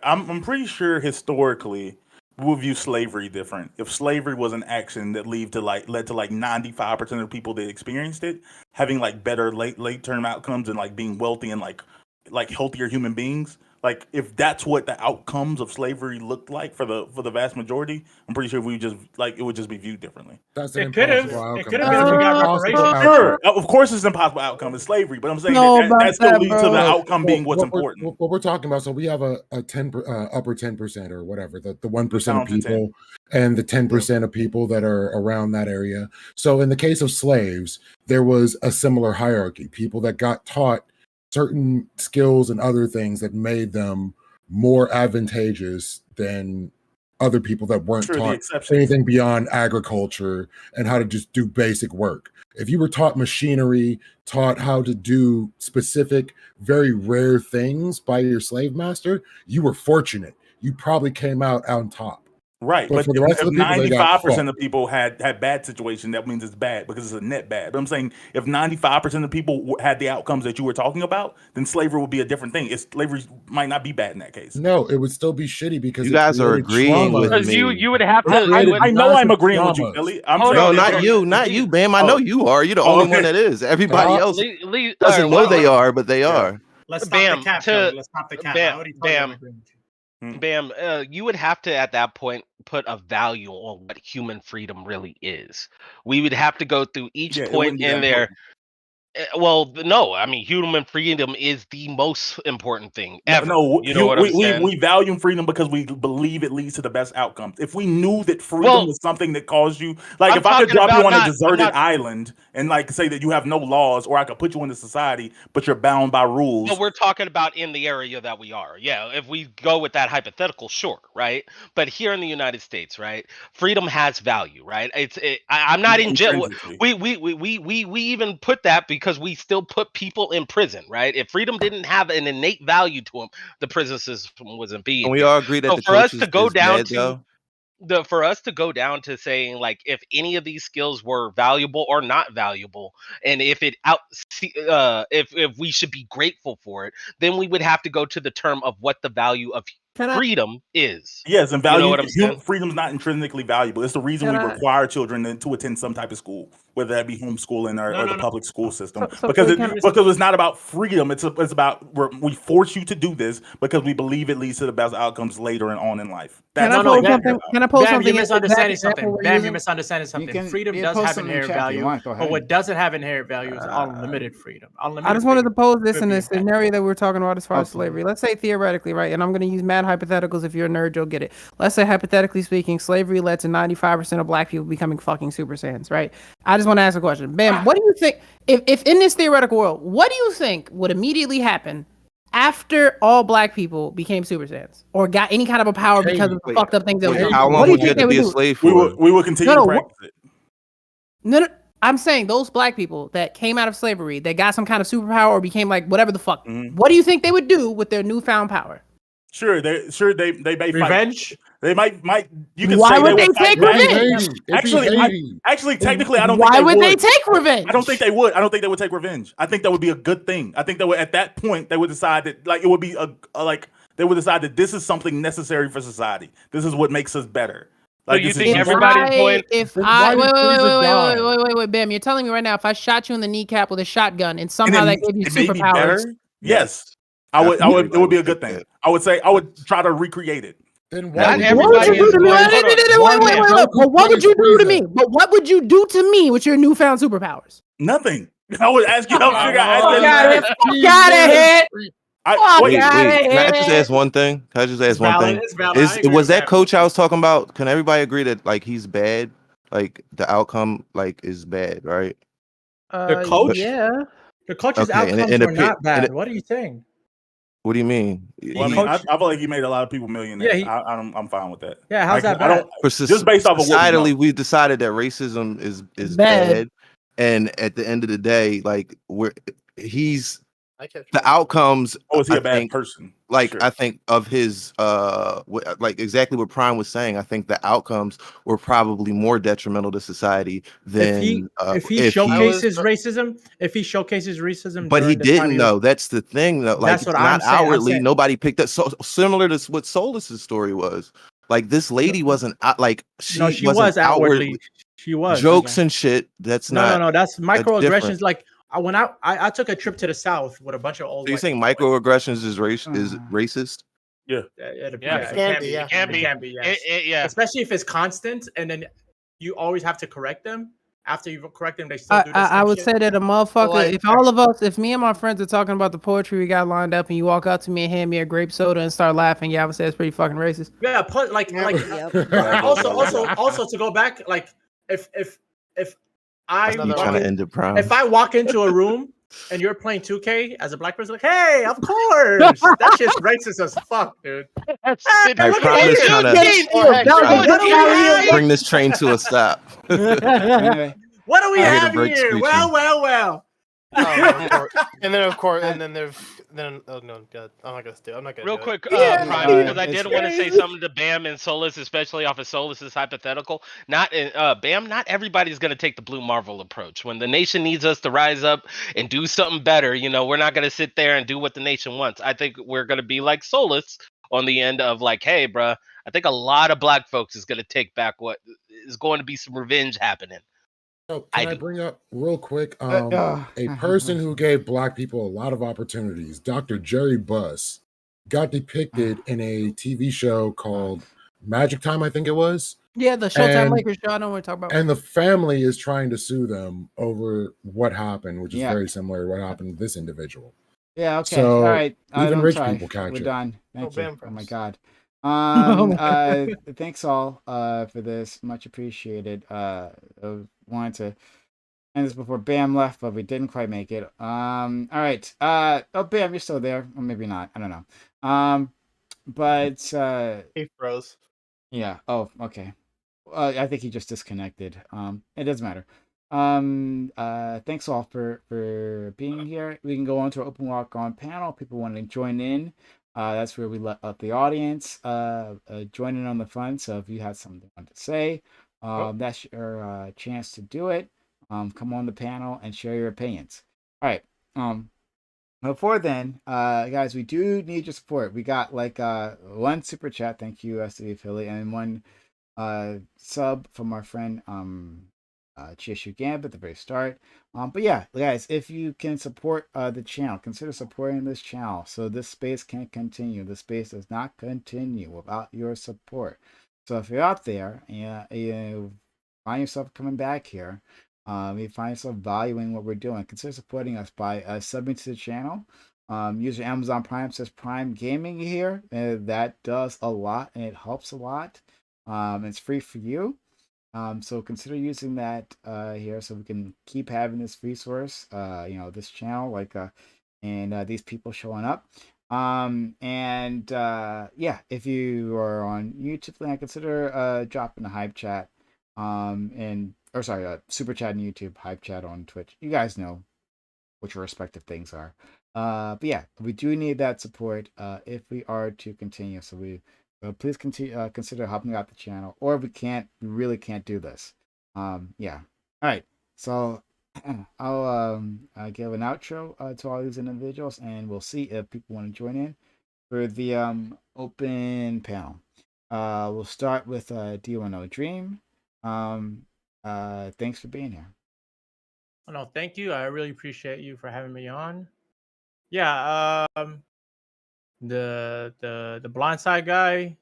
I'm pretty sure historically we'll view slavery different. If slavery was an action that led to like 95% of people that experienced it having like better late term outcomes and like being wealthy and like healthier human beings. Like, if that's what the outcomes of slavery looked like for the vast majority, I'm pretty sure we just like it would just be viewed differently. That's an It could have. impossible It outcome. could have been if we got reparations. Sure, of course, it's an impossible outcome. It's slavery, but I'm saying No, that about still that, leads to the bro. outcome being what's important. What we're talking about, so we have a upper 10% or whatever, the 1% of Balance of 10. people and the 10% of people that are around that area. So in the case of slaves, there was a similar hierarchy. People that got taught certain skills and other things that made them more advantageous than other people that weren't Sure, the taught exceptions. anything beyond agriculture and how to just do basic work. If you were taught machinery, taught how to do specific, very rare things by your slave master, you were fortunate. You probably came out on top. Right, But but for the rest if of the people, they got 95% of people had bad situation, that means it's bad because it's a net bad. But I'm saying if 95% of people had the outcomes that you were talking about, then slavery would be a different thing. Slavery might not be bad in that case. No, it would still be shitty because you it guys are created agreeing trauma. with Because me. you would have to. I know I'm massive agreeing with you, traumas. Ellie. I'm Hold saying on, No, that not you, Bam. I know you are. You're the only one that is. Everybody else doesn't know they are, but they are. Let's stop Bam, the cap, to- Joey. Let's stop the cap. I already told you I'm Bam. agreeing with you. Bam, you would have to at that point put a value on what human freedom really is. We would have to go through each it wouldn't point be in that there. important. Well, no, I mean, human freedom is the most important thing ever. No, you know what I'm we saying? value freedom because we believe it leads to the best outcomes. If we knew that freedom was something that caused you, like I'm if I could talking drop you about on a not- deserted I'm not- island and like say that you have no laws, or I could put you into society, but you're bound by rules. No, we're talking about in the area that we are. Yeah, if we go with that hypothetical, sure, right? But here in the United States, right, freedom has value, right? I'm not in jail. Intrinsically. We even put that because because we still put people in prison, right? If freedom didn't have an innate value to them, the prison system wasn't being. Can we here. all agree that So the for us coach to go is down bad to though? for us to go down to saying like if any of these skills were valuable or not valuable, and if it if we should be grateful for it, then we would have to go to the term of what the value of Can I? freedom is. Yes, and You know value what I'm saying? freedom is not intrinsically valuable. It's the reason Can we I? require children to attend some type of school, whether that be homeschooling or the public school system. So Because wait, can I? because it's not about freedom. It's about we force you to do this because we believe it leads to the best outcomes later and on in life. Can That's I No, pose Bam, something? Can I pose Bam, something? you're in the exact misunderstanding example something. we're Bam, you're using? misunderstanding something. can Freedom you does post have something in inherent chat if you value, want. Go but ahead. what doesn't have inherent value is unlimited freedom. I Unlimited just wanted to freedom pose this could in be the a bad scenario that we're talking about as far as Okay. slavery. Let's say theoretically, right? And I'm going to use mad hypotheticals. If you're a nerd, you'll get it. Let's say hypothetically speaking, slavery led to 95% of black people becoming fucking Super Saiyans, right? I just want to ask a question. Bam, what do you think, if in this theoretical world, what do you think would immediately happen after all black people became Super Saiyans or got any kind of a power because of the Wait, fucked up things they were wait, doing? how What long do you would you think have they to would be a do? slave we for? will continue No, to no, practice it. No, I'm saying those black people that came out of slavery, that got some kind of superpower or became like whatever the fuck. Mhm. What do you think they would do with their newfound power? Sure, they may fight. revenge. They might you can Why say would they they would fight take back. It'd be revenge? Haiti. It'd be Actually, Haiti. Actually, technically, I don't think Why they would would. they take revenge? I don't think they would. I don't think they would take revenge. I think that would be a good thing. I think that would, at that point they would decide that like it would be like they would decide that this is something necessary for society. This is what makes us better. So Like you this think is everybody's going? If Then I why wait, did wait, wait, Frieza wait, die? wait, wait, wait, wait, Bam, you're telling me right now if I shot you in the kneecap with a shotgun and and somehow that it, gave you it may be superpowers, better. Yes, I would. Everybody It would be a would good take thing. that. I would say I would try to recreate it. Then why Not would what would everybody you is do to me? going. Wait, Hold wait, on. wait, wait, wait, wait. Goku But what would punish you do to Frieza? me? But what would you do to me with your newfound superpowers? Nothing. I would ask you. I would ask Fuck you. out of here! Fuck out of here! Fuck Wait, out of Wait. Can I just here! ask one thing? Can I just ask It's one valid. thing? It's valid. I agree Was with that Bam. coach I was talking about? Can everybody agree that like he's bad? Like the outcome like is bad, right? The coach? Yeah. The coach's Okay, outcomes and were not and bad. it- What are you saying? What do you mean? well, I He mean, coached- I feel like he made a lot of people millionaires. Yeah, I'm fine with that. Yeah, how's Like, that I bad? don't For just based off of what we societally, know. we've decided that racism is Bad. bad, and at the end of the day, like he's I kept the outcomes. Oh, is he I a bad think, person? like Sure. I think of his like exactly what Prime was saying. I think the outcomes were probably more detrimental to society than if he if showcases racism, But he during the time didn't though. That's the thing though. Like That's what not I'm saying. I'm outwardly, saying- nobody picked up. So similar to what Solus's story was. Like this lady wasn't like she she wasn't was outwardly. She was jokes again. and shit. That's No, not. no, no. That's microaggressions. different. Like when I took a trip to the South with a bunch of old. So you white saying people. microaggressions is racist? Yeah. It Yeah, can be. yeah. It can be. Yes. Yeah. Especially if it's constant, and then you always have to correct them. After you correct them, they still do the same I would shit. say that a motherfucker, Like- if all of us, if me and my friends are talking about the poetry we got lined up and you walk up to me and hand me a grape soda and start laughing, yeah, I would say it's pretty fucking racist. Yeah, put like Yep. also to go back, like if I That's You another trying to one. end the Prime? if I walk into a room and you're playing 2K as a black person, like, hey, of course, that shit's racist as fuck, dude. That's Hey, Like, look Prime at is you, trying to dude. What do we have? bring this train to a stop. Anyway, What do we I hear the have brakes here? screeching. Well. And then of course, and then there's oh no, God, I'm not gonna do. I'm not gonna. Real do it. quick, Yeah, Prime, yeah, because I it's did want to say crazy. something to Bam and Solus, especially off of Solus's hypothetical. Not in Bam, not everybody's gonna take the Blue Marvel approach. When the nation needs us to rise up and do something better, you know, we're not gonna sit there and do what the nation wants. I think we're gonna be like Solus on the end of like, hey, bruh, I think a lot of black folks is gonna take back what is going to be some revenge happening. So I can I do. bring up real quick uh, a person who gave black people a lot of opportunities, Dr. Jerry Buss, got depicted in a TV show called Magic Time, I think it was. Yeah, the Showtime And- Lakers show. I know what we're talking about. And the family is trying to sue them over what happened, which is Yeah. very similar to what happened to this individual. yeah, okay. So, All right. even I'm rich sorry. people catch We're it. done. Thank you. Bam Oh my first. god. Oh my Thanks all for this. Much appreciated. I wanted to end this before Bam left, but we didn't quite make it. All right. Oh, Bam, you're still there, or maybe not. I don't know. But He froze. yeah. Oh, okay. I think he just disconnected. It doesn't matter. Thanks all for being here. We can go on to our open walk on panel. People want to join in. That's where we let up the audience join in on the fun. So if you have something you want to say, that's your chance to do it. Come on the panel and share your opinions. All right. Before then, guys, we do need your support. We got like one super chat, thank you, SCB Philly, and one sub from our friend Chishu Gambit at the very start. But yeah, guys, if you can support the channel, consider supporting this channel so this space can continue. The space does not continue without your support. So if you're out there and you find yourself coming back here, you find yourself valuing what we're doing, consider supporting us by subbing to the channel. Use your Amazon Prime, says Prime Gaming here. That does a lot and it helps a lot. It's free for you. So consider using that here so we can keep having this resource, this channel, and these people showing up. Yeah, if you are on YouTube, then I consider dropping a hype chat, super chat on YouTube, hype chat on Twitch. You guys know what your respective things are. But yeah, we do need that support if we are to continue. So please consider helping out the channel, or if we really can't do this. Yeah. All right. So I'll give an outro to all these individuals, and we'll see if people want to join in for the open panel. We'll start with D1O Dream. Thanks for being here. Oh, no, thank you. I really appreciate you for having me on. Yeah, the blindside guy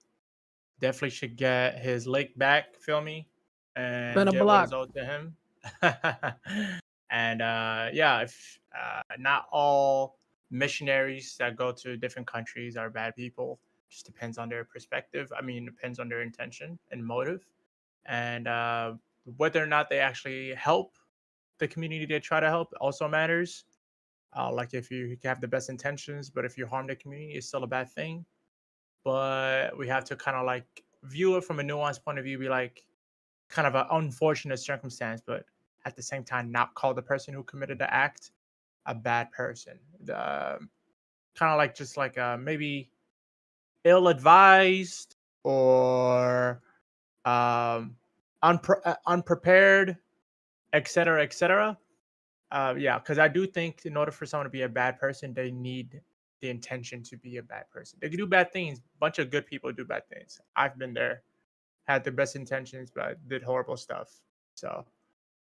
definitely should get his lake back, feel me, and Been a get what block. is owed to him. And yeah, if not all missionaries that go to different countries are bad people, just depends on their perspective. I mean, depends on their intention and motive, and whether or not they actually help the community they try to help also matters. Like if you have the best intentions, but if you harm the community, it's still a bad thing. But we have to kind of like view it from a nuanced point of view, be like kind of an unfortunate circumstance, but at the same time, not call the person who committed the act a bad person. Kind of like just like maybe ill-advised or unprepared, etc., etc. Yeah, because I do think in order for someone to be a bad person, they need the intention to be a bad person. They can do bad things. A bunch of good people do bad things. I've been there, had the best intentions, but did horrible stuff. So,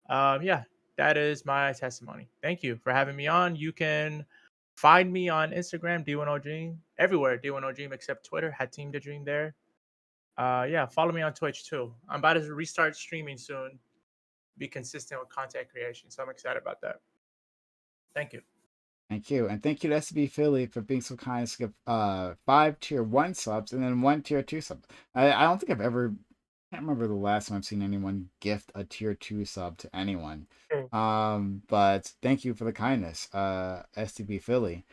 yeah, that is my testimony. Thank you for having me on. You can find me on Instagram, D1O Dream, everywhere, D1O Dream except Twitter. Had Team the Dream there. Yeah, follow me on Twitch too. I'm about to restart streaming soon. Be consistent with content creation, so I'm excited about that. Thank you. Thank you. And thank you to SB Philly for being so kind to skip 5 tier 1 subs and then 1 tier 2 subs. I don't think I can't remember the last time I've seen anyone gift a tier 2 sub to anyone. But thank you for the kindness, STB Philly,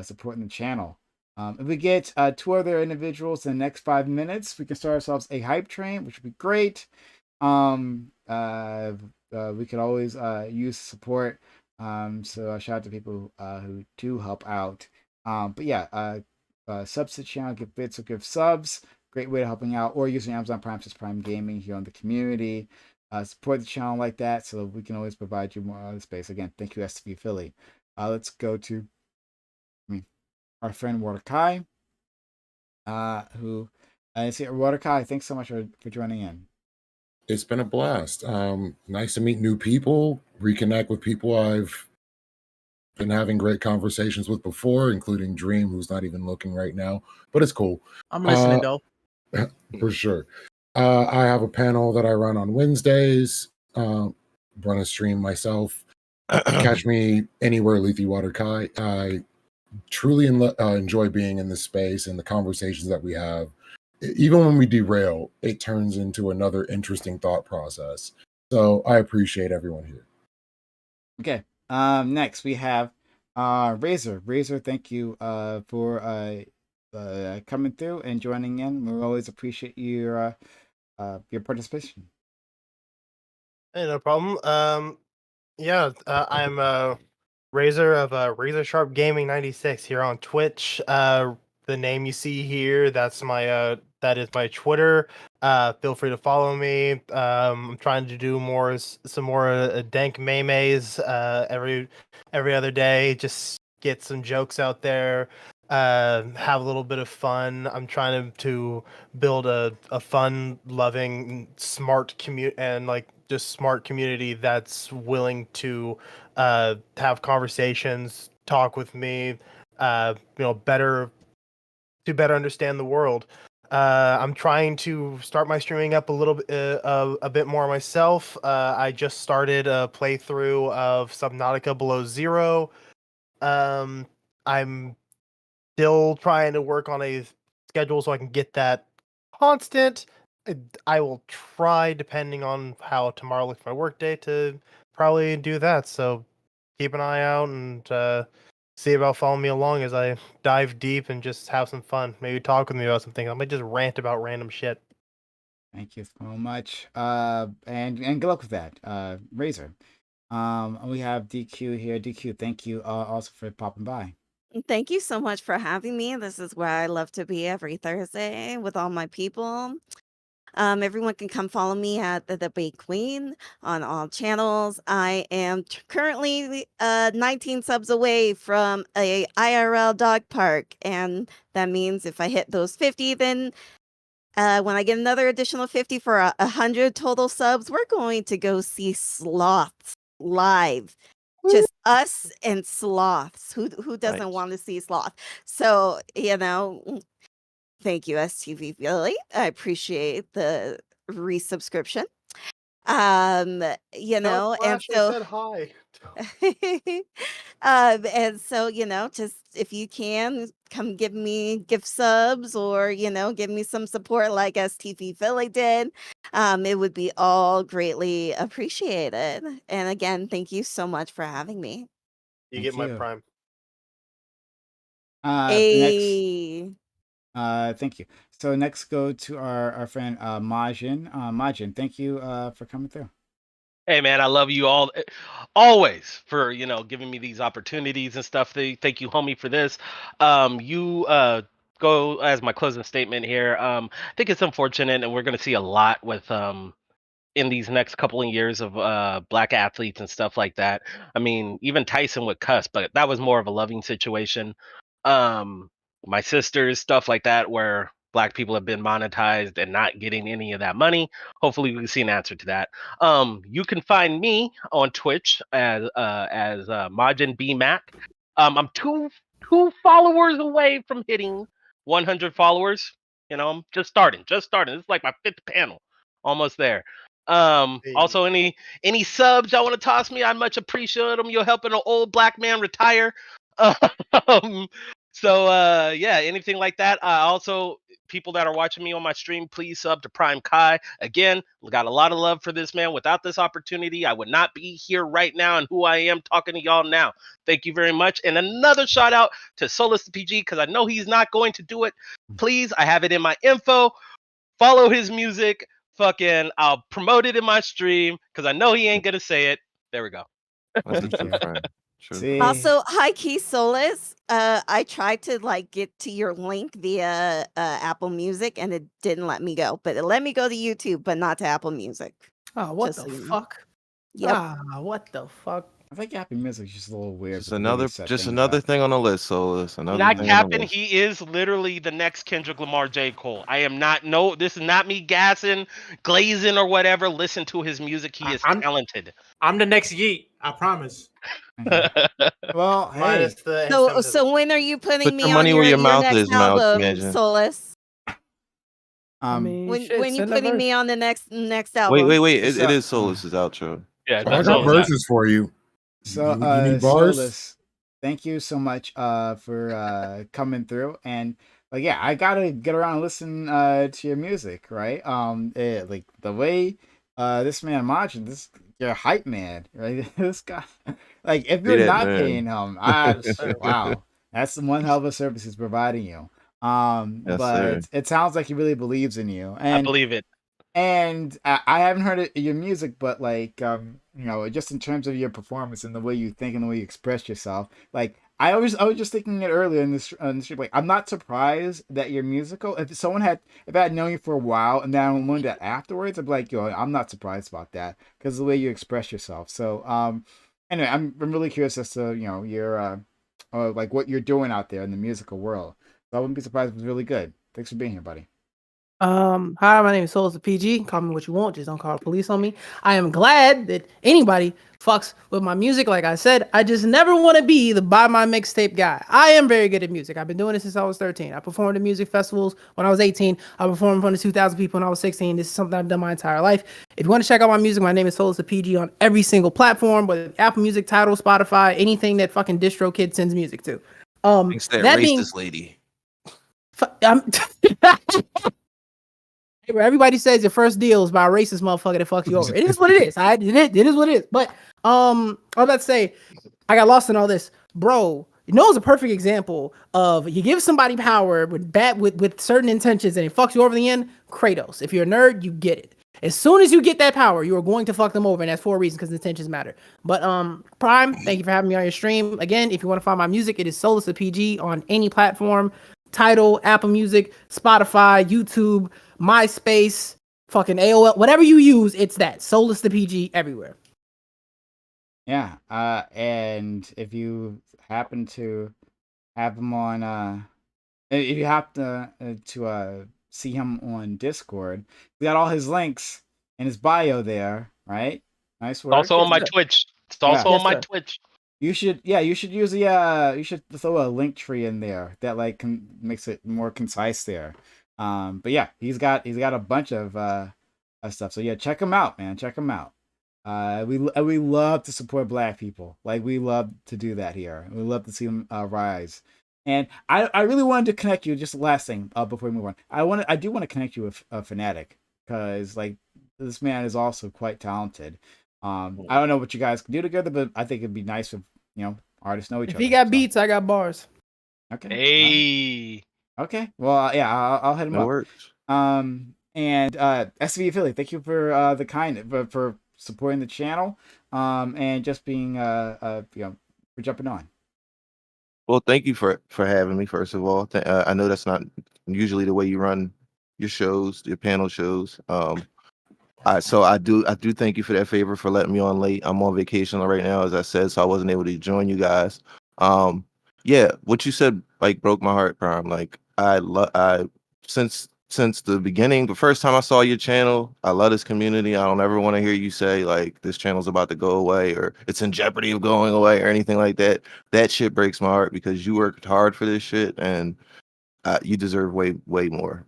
supporting the channel. If we get 2 other individuals in the next 5 minutes, we can start ourselves a hype train, which would be great. We could always use support. So shout out to people who do help out. But yeah, subs to the channel, give bits or give subs. Great way of helping out, or using Amazon Prime as Prime Gaming here on the community. Support the channel like that so we can always provide you more other space. Again, thank you, STV Philly. Let's go to our friend Waterkai, who I see Waterkai. Thanks so much for joining in. It's been a blast. Nice to meet new people, reconnect with people I've been having great conversations with before, including Dream, who's not even looking right now, but it's cool. I'm listening though. For sure. I have a panel that I run on Wednesdays, run a stream myself. Catch me anywhere, Lethe Waterkai. I truly enjoy being in this space and the conversations that we have. Even when we derail, it turns into another interesting thought process. So I appreciate everyone here. Okay. Next we have Razor. Razor, thank you for coming through and joining in. We always appreciate your participation. Hey, no problem. Yeah, I'm Razor of Razor Sharp Gaming 96 here on Twitch. The name you see here, that is my Twitter. Feel free to follow me. I'm trying to do some more dank memes every other day. Just get some jokes out there. Have a little bit of fun. I'm trying to build a fun, loving, smart smart community that's willing to have conversations, talk with me, better understand the world. I'm trying to start my streaming up a bit more myself. I just started a playthrough of Subnautica Below Zero. I'm still trying to work on a schedule so I can get that constant. I will try, depending on how tomorrow looks my work day, to probably do that. So keep an eye out and see about following me along as I dive deep and just have some fun. Maybe talk with me about some things. I might just rant about random shit. Thank you so much. And good luck with that, Razor. We have DQ here. DQ, thank you also for popping by. Thank you so much for having me. This is where I love to be every Thursday with all my people. Everyone can come follow me at the Debate Queen on all channels. I am currently 19 subs away from a IRL dog park, and that means if I hit those 50, then when I get another additional 50 for 100 total subs, we're going to go see sloths live. Just us and sloths. Who doesn't Nice. want to see sloth? So, thank you, STV Billy. I appreciate the resubscription. And so said hi. and so, just if you can come give me gift subs or, give me some support like STV Philly did, it would be all greatly appreciated. And again, thank you so much for having me. You Thank get my you. prime. Hey. Thank you. So next go to our friend Majin. Majin, thank you for coming through. Hey man, I love you all always for giving me these opportunities and stuff. Thank you, homie, for this. You go as my closing statement here. I think it's unfortunate, and we're gonna see a lot with in these next couple of years of black athletes and stuff like that. I mean, even Tyson would cuss, but that was more of a loving situation. My sisters, stuff like that, where black people have been monetized and not getting any of that money. Hopefully, we can see an answer to that. You can find me on Twitch as Majin B Mac. I'm two followers away from hitting 100 followers. I'm just starting. This is like my 5th panel, almost there. Also, any subs y'all want to toss me, I much appreciate them. You're helping an old black man retire. Yeah, anything like that. Also, people that are watching me on my stream, please sub to Prime Kai. Again, we got a lot of love for this man. Without this opportunity, I would not be here right now and who I am talking to y'all now. Thank you very much. And another shout out to Solus the PG, because I know he's not going to do it. Please, I have it in my info. Follow his music. Fucking, I'll promote it in my stream because I know he ain't gonna say it. There we go. That's a Thank true you. friend. True. See? Also, hi Key Solus. I tried to get to your link via Apple Music and it didn't let me go, but it let me go to YouTube, but not to Apple Music. Oh, what Just the so you know. fuck? Yep. Ah, what the fuck? I think Happy Music's just a little weird. Just with the way they another set just things another up. thing on the list, Solus. Another Not thing on the capping, list. he is literally the next Kendrick Lamar J. Cole. I am not, no, this is not me gassing, glazing, or whatever. Listen to his music. He is talented. I'm the next Yeet. I promise. Well, hey. Minus the So when are you putting Put me your on money your, where your your mouth next is, Mouse album, Imagine. Solus? I mean, When shit, you send a putting verse. me on the next album? Wait. It's It is Solus's outro. Yeah, I that's got all. verses for you. So, You need bars? Solus, thank you so much for coming through. And like, yeah, I gotta get around and listen to your music, right? Like the way this man Majin, this your hype man, right? This guy, like, if Be you're that not man. paying him, wow, that's the one hell of a service he's providing you. Yes, But sir. it sounds like he really believes in you, I and believe it. And I haven't heard your music, but like, just in terms of your performance and the way you think and the way you express yourself, like I was just thinking it earlier in this stream. Like, I'm not surprised that you're musical. If I had known you for a while and then I learned that afterwards, I'd be like, yo, I'm not surprised about that because the way you express yourself. So, anyway, I'm really curious as to your like what you're doing out there in the musical world. So I wouldn't be surprised if it was really good. Thanks for being here, buddy. Hi, my name is Souls of PG. Call me what you want, just don't call the police on me. I am glad that anybody fucks with my music. Like I said, I just never want to be the buy my mixtape guy. I am very good at music. I've been doing it since I was 13. I performed at music festivals when I was 18. I performed in front of 2,000 people when I was 16. This is something I've done my entire life. If you want to check out my music, my name is Souls of PG on every single platform, whether Apple Music, Tidal, Spotify, anything that fucking DistroKid sends music to. Thanks to that racist lady. Where everybody says your first deal is by a racist motherfucker that fucks you over. It is what it is. It is what it is. But I was about to say, I got lost in all this, bro. You know, it's a perfect example of you give somebody power with certain intentions and it fucks you over in the end. Kratos. If you're a nerd, you get it. As soon as you get that power, you are going to fuck them over, and that's for a reason because intentions matter. But Prime, thank you for having me on your stream. Again, if you want to find my music, it is Solus of PG on any platform. Tidal, Apple Music, Spotify, YouTube, MySpace, fucking AOL, whatever you use, it's that. Solus the PG everywhere. Yeah. And if you happen to have him on, if you happen to see him on Discord, we got all his links in his bio there, right? Nice work. Also on my Twitch. It's also on my Twitch. You should use you should throw a link tree in there that like makes it more concise there. But yeah, he's got a bunch of stuff. So yeah, check him out, man. Check him out. We love to support Black people. Like we love to do that here. We love to see them rise. And I really wanted to connect you. Just the last thing before we move on. I do want to connect you with Fnatic because like this man is also quite talented. I don't know what you guys can do together, but I think it'd be nice if artists know each other. If he got beats, I got bars. Okay. Hey. Okay. Well, yeah, I'll hit him up. Works. And SV Philly, thank you for for supporting the channel, and just being for jumping on. Well, thank you for having me. First of all, I know that's not usually the way you run your shows, your panel shows. So I do thank you for that favor for letting me on late. I'm on vacation right now, as I said, so I wasn't able to join you guys. Yeah, what you said like broke my heart, Prime. Like I since the beginning, the first time I saw your channel, I love this community. I don't ever want to hear you say like this channel's about to go away or it's in jeopardy of going away or anything like that. That shit breaks my heart because you worked hard for this shit and you deserve way more.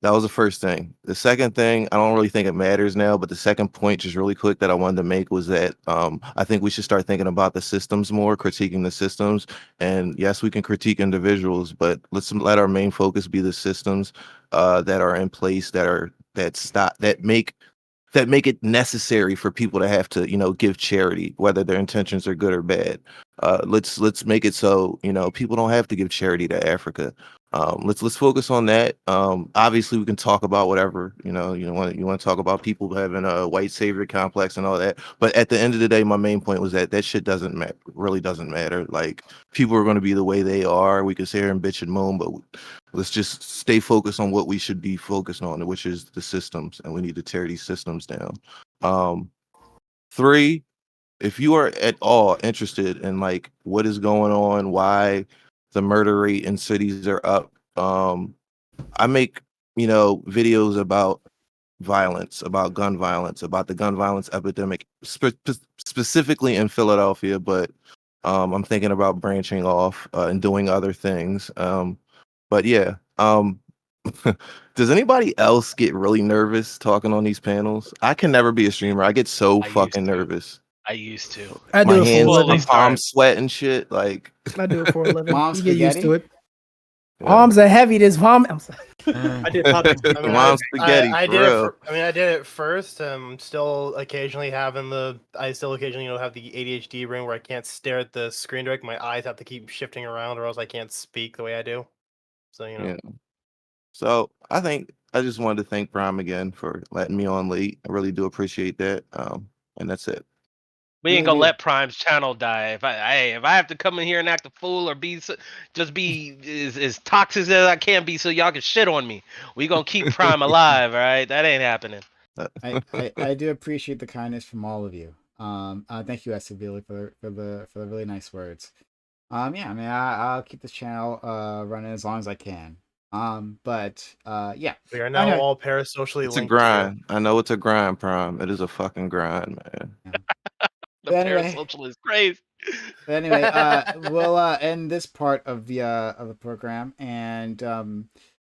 That was the first thing. The second thing, I don't really think it matters now, but the second point, just really quick, that I wanted to make was that I think we should start thinking about the systems more, critiquing the systems. And yes, we can critique individuals, but let's let our main focus be the systems that are in place that make it necessary for people to have to give charity, whether their intentions are good or bad. Let's make it so people don't have to give charity to Africa. Let's focus on that. Obviously we can talk about whatever you want to talk about people having a white savior complex and all that, but at the end of the day my main point was that shit really doesn't matter. Like people are going to be the way they are. We can sit here and bitch and moan, but let's just stay focused on what we should be focused on, which is the systems, and we need to tear these systems down. 3, if you are at all interested in like what is going on, why the murder rate in cities are up, I make videos about violence, about gun violence, about the gun violence epidemic, specifically in Philadelphia, but I'm thinking about branching off and doing other things. But yeah, does anybody else get really nervous talking on these panels? I can never be a streamer. I get so fucking nervous. I used to. I do My it for a hands, living. my palms sweat and shit. Like I do it for a living. Mom's You get used spaghetti? to it. Yeah. Arms are heavy. This vom. I'm sorry. I did nothing. I mean, Mom's spaghetti. I for did real. it. I did it first. Still occasionally I still occasionally have the ADHD ring where I can't stare at the screen direct. My eyes have to keep shifting around, or else I can't speak the way I do. So Yeah. So I think I just wanted to thank Prime again for letting me on late. I really do appreciate that. And that's it. We ain't Really gonna do. let Prime's channel die. If I have to come in here and act a fool or just be as toxic as I can be, so y'all can shit on me, we gonna keep Prime alive. All right, that ain't happening. I do appreciate the kindness from all of you. Thank you, SCB, for the really nice words. Yeah, I mean, I'll keep this channel running as long as I can. But yeah, We are now Anyway. all parasocially It's a linked. here. grind. I know it's a grind, Prime. It is a fucking grind, man. The But anyway. parasocial is crazy. But anyway, we'll end this part of the program, and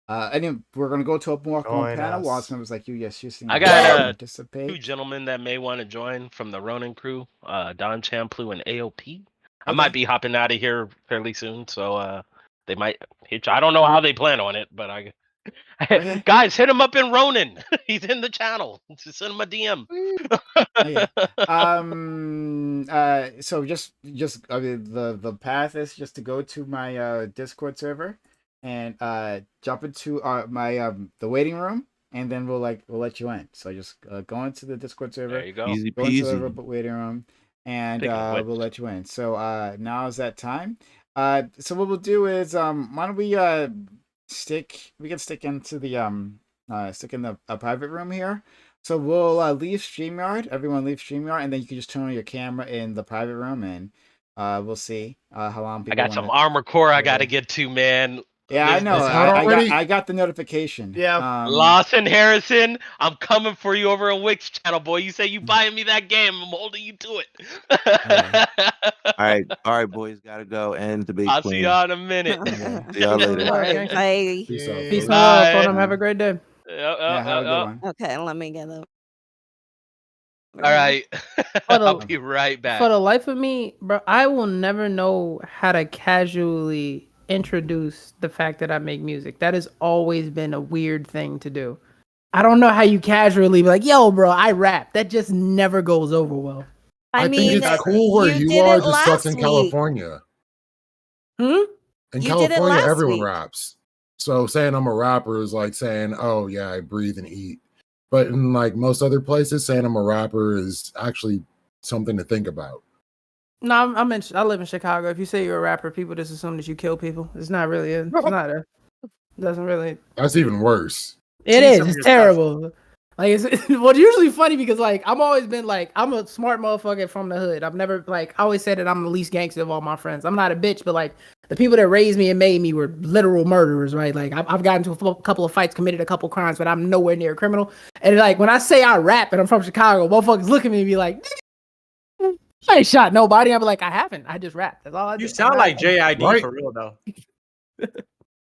anyway, we're gonna go to a more Join panel. us. Watch members like you, yes, you I got participate. 2 gentlemen that may want to join from the Ronin crew, Don Champlu and AOP. I Okay. might be hopping out of here fairly soon, so they might hit you. I don't know how they plan on it, but Okay. guys, hit him up in Ronin. He's in the channel. Just send him a DM. Okay. So just I mean, the path is just to go to my Discord server and jump into my the waiting room, and then we'll let you in. So just go into the Discord server, There you go. Easy go into the peasy. waiting room, and Speaking of which. we'll let you in. So now is that time. So what we'll do is why don't we stick into the stick in the private room here. So we'll leave StreamYard. Everyone leave StreamYard, and then you can just turn on your camera in the private room, and we'll see how long I people. got some armor core I Okay. gotta get to, man. Yeah, I know. It's not already? I got the notification. Yeah. Lawson Harrison, I'm coming for you over on Wix channel, boy. You say you buying me that game, I'm holding you to it. All right, boys, gotta go. And debate I'll queen. see y'all in a minute. See y'all later. All right, thanks. Bye. Peace out. Peace and folks. love. Bye. Told him have a great day. Yeah, have a good one. Okay, let me get up. All right. Hold I'll on. be right back. For the life of me, bro, I will never know how to casually introduce the fact that I make music. That has always been a weird thing to do. I don't know how you casually be like, yo, bro, I rap. That just never goes over well. I mean, think it's cool where you you did are it just last sucks in week. California. Hmm? In You did it California, last everyone week. raps. So saying I'm a rapper is like saying, oh yeah, I breathe and eat. But in like most other places, saying I'm a rapper is actually something to think about. No, I live in Chicago. If you say you're a rapper, people just assume that you kill people. It's not really. Doesn't really. That's even worse. It See is. some of It's your stuff. terrible. Like it's well, usually funny because like I'm always been like I'm a smart motherfucker from the hood. I've never like I always said that I'm the least gangster of all my friends. I'm not a bitch, but like the people that raised me and made me were literal murderers, right? Like I've gotten to a couple of fights, committed a couple crimes, but I'm nowhere near a criminal. And like when I say I rap and I'm from Chicago, motherfuckers look at me and be like, I ain't shot nobody. I'm like, I haven't. I just rap. That's all I do. You sound like JID Right. for real though.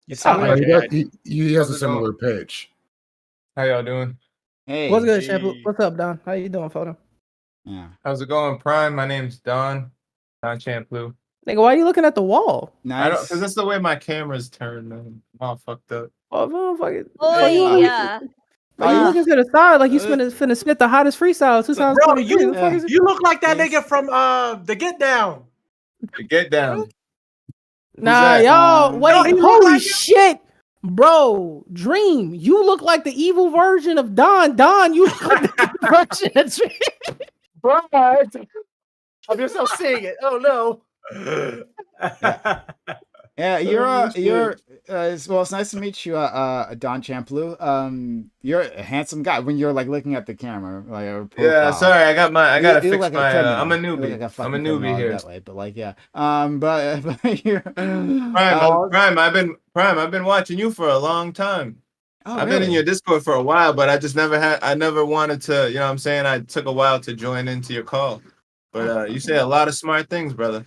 You Sound sound like like He, does- JID. he has a How's it going? similar pitch. How y'all doing? Hey. What's good, Hey. Shampoo? What's up, Don? How you doing, photo? Yeah. How's it going, Prime? My name's Don Champlu. Nigga, why are you looking at the wall? I don't, Nice. cause that's the way my camera's turned. Man. I'm all fucked up. Oh, motherfucker. Oh you, yeah. Bro, you looking to the side like you finna spit the hottest freestyle Bro, 2023. you What the fuck is it? you look like that nigga from the Get Down. Get down. Nah, that? y'all, wait, No, he look holy like it. shit. Bro, Dream, you look like the evil version of Don. Don, you look like the evil version of Dream. Bro, I'm just now seeing it. Oh no. Yeah, Oh, you're well, it's nice to meet you, Don Champlu. You're a handsome guy when you're like looking at the camera, like a profile. Yeah, sorry, I gotta You fix look like my. criminal. I'm a You look newbie. like a I'm a fucking criminal newbie here. that way, but like yeah. But you're Prime, I've been watching you for a long time. Oh, I've been in really? your Discord for a while, but I just never wanted to, you know what I'm saying? I took a while to join into your call. But you say a lot of smart things, brother.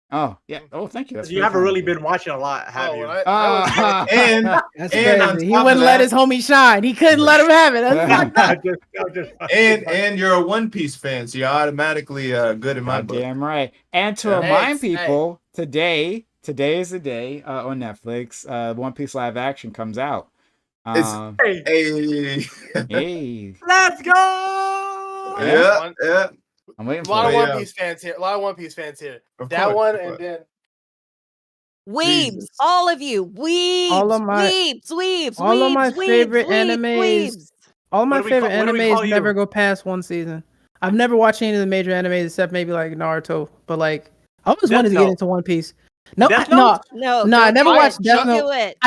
Oh yeah. Oh, thank you. That's You very haven't kind really of you. been watching a lot, have you? And That's and on crazy. He top of wouldn't let that- his homie shine. He couldn't let him have it. That's fucked up. and you're a One Piece fan, so you're automatically good in my book. Damn right. And to Yeah. remind Hey, people, today is the day on Netflix. One Piece live action comes out. It's- Hey, Hey. Hey, let's go. Yeah. I'm waiting A lot for of it. One Yeah. Piece fans here. A lot of One Piece fans here. Of That course, one of and course. then Weebs, Jesus. all of you, weebs, All of my- weebs, all of my weebs, favorite weebs, animes- weebs. All my What do we favorite call- what do we call animes never you? go past one season. I've never watched any of the major animes except maybe like Naruto, but like I always Death wanted to get Note. into One Piece. No, Death no, No, no, I don't never do watched it. Death Don't Note. do it.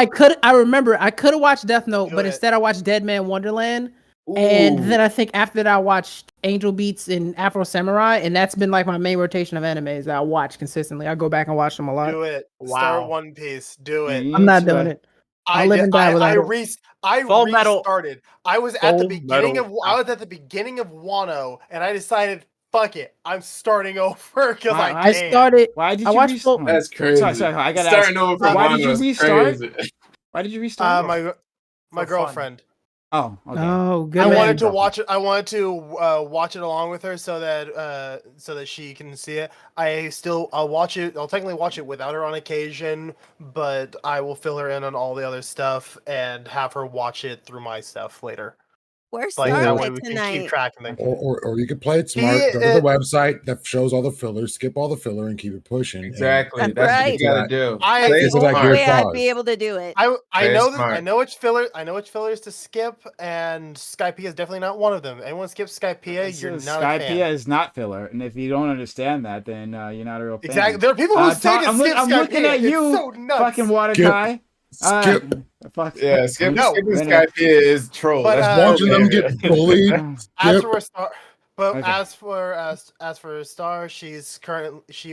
I remember I could have watched Death Note, Do but it. instead I watched Dead Man Wonderland. And Ooh. then I think after that I watched Angel Beats and Afro Samurai, and that's been like my main rotation of animes that I watch consistently. I go back and watch them a lot. Do it. Wow. Start One Piece. Do it. I'm not doing it. I'll live and die without it. I Full Metal- restarted. I was at the Full beginning Metal of I was at the beginning of Wano, and I decided, fuck it, I'm starting over because Wow, I I can. started. Why did I you watched restart? full- That's crazy. Sorry, I gotta Starting ask. over from Why did Wano you is restart? crazy. Why did you restart? My For fun. girlfriend. Oh, okay. Oh, good I man. wanted to watch it. I wanted to watch it along with her so that she can see it. I'll watch it. I'll technically watch it without her on occasion, but I will fill her in on all the other stuff and have her watch it through my stuff later. We're Like that way starting we can keep tonight. track of things. Or you could play it smart. See, Go to the website that shows all the fillers, skip all the filler, and keep it pushing. and- Exactly. That's That's what right. you gotta do. I- Play That's it the It's like only your way I'd cause. be able to do it. I Very know that smart. I know which fillers to skip, and Skypiea is definitely not one of them. Anyone skips Skypiea, you're not a fan. Skypiea is not filler, and if you don't understand that, then you're not a real fan. Exactly. There are people who say to I'm skip looking Skypiea. at you, It's so nuts. fucking water Skip. guy. Skip. Fuck. Yeah, skipping No. Skypiea is troll. But, That's Watching them get bullied. As Skip. for a star, but Okay. as for a star, she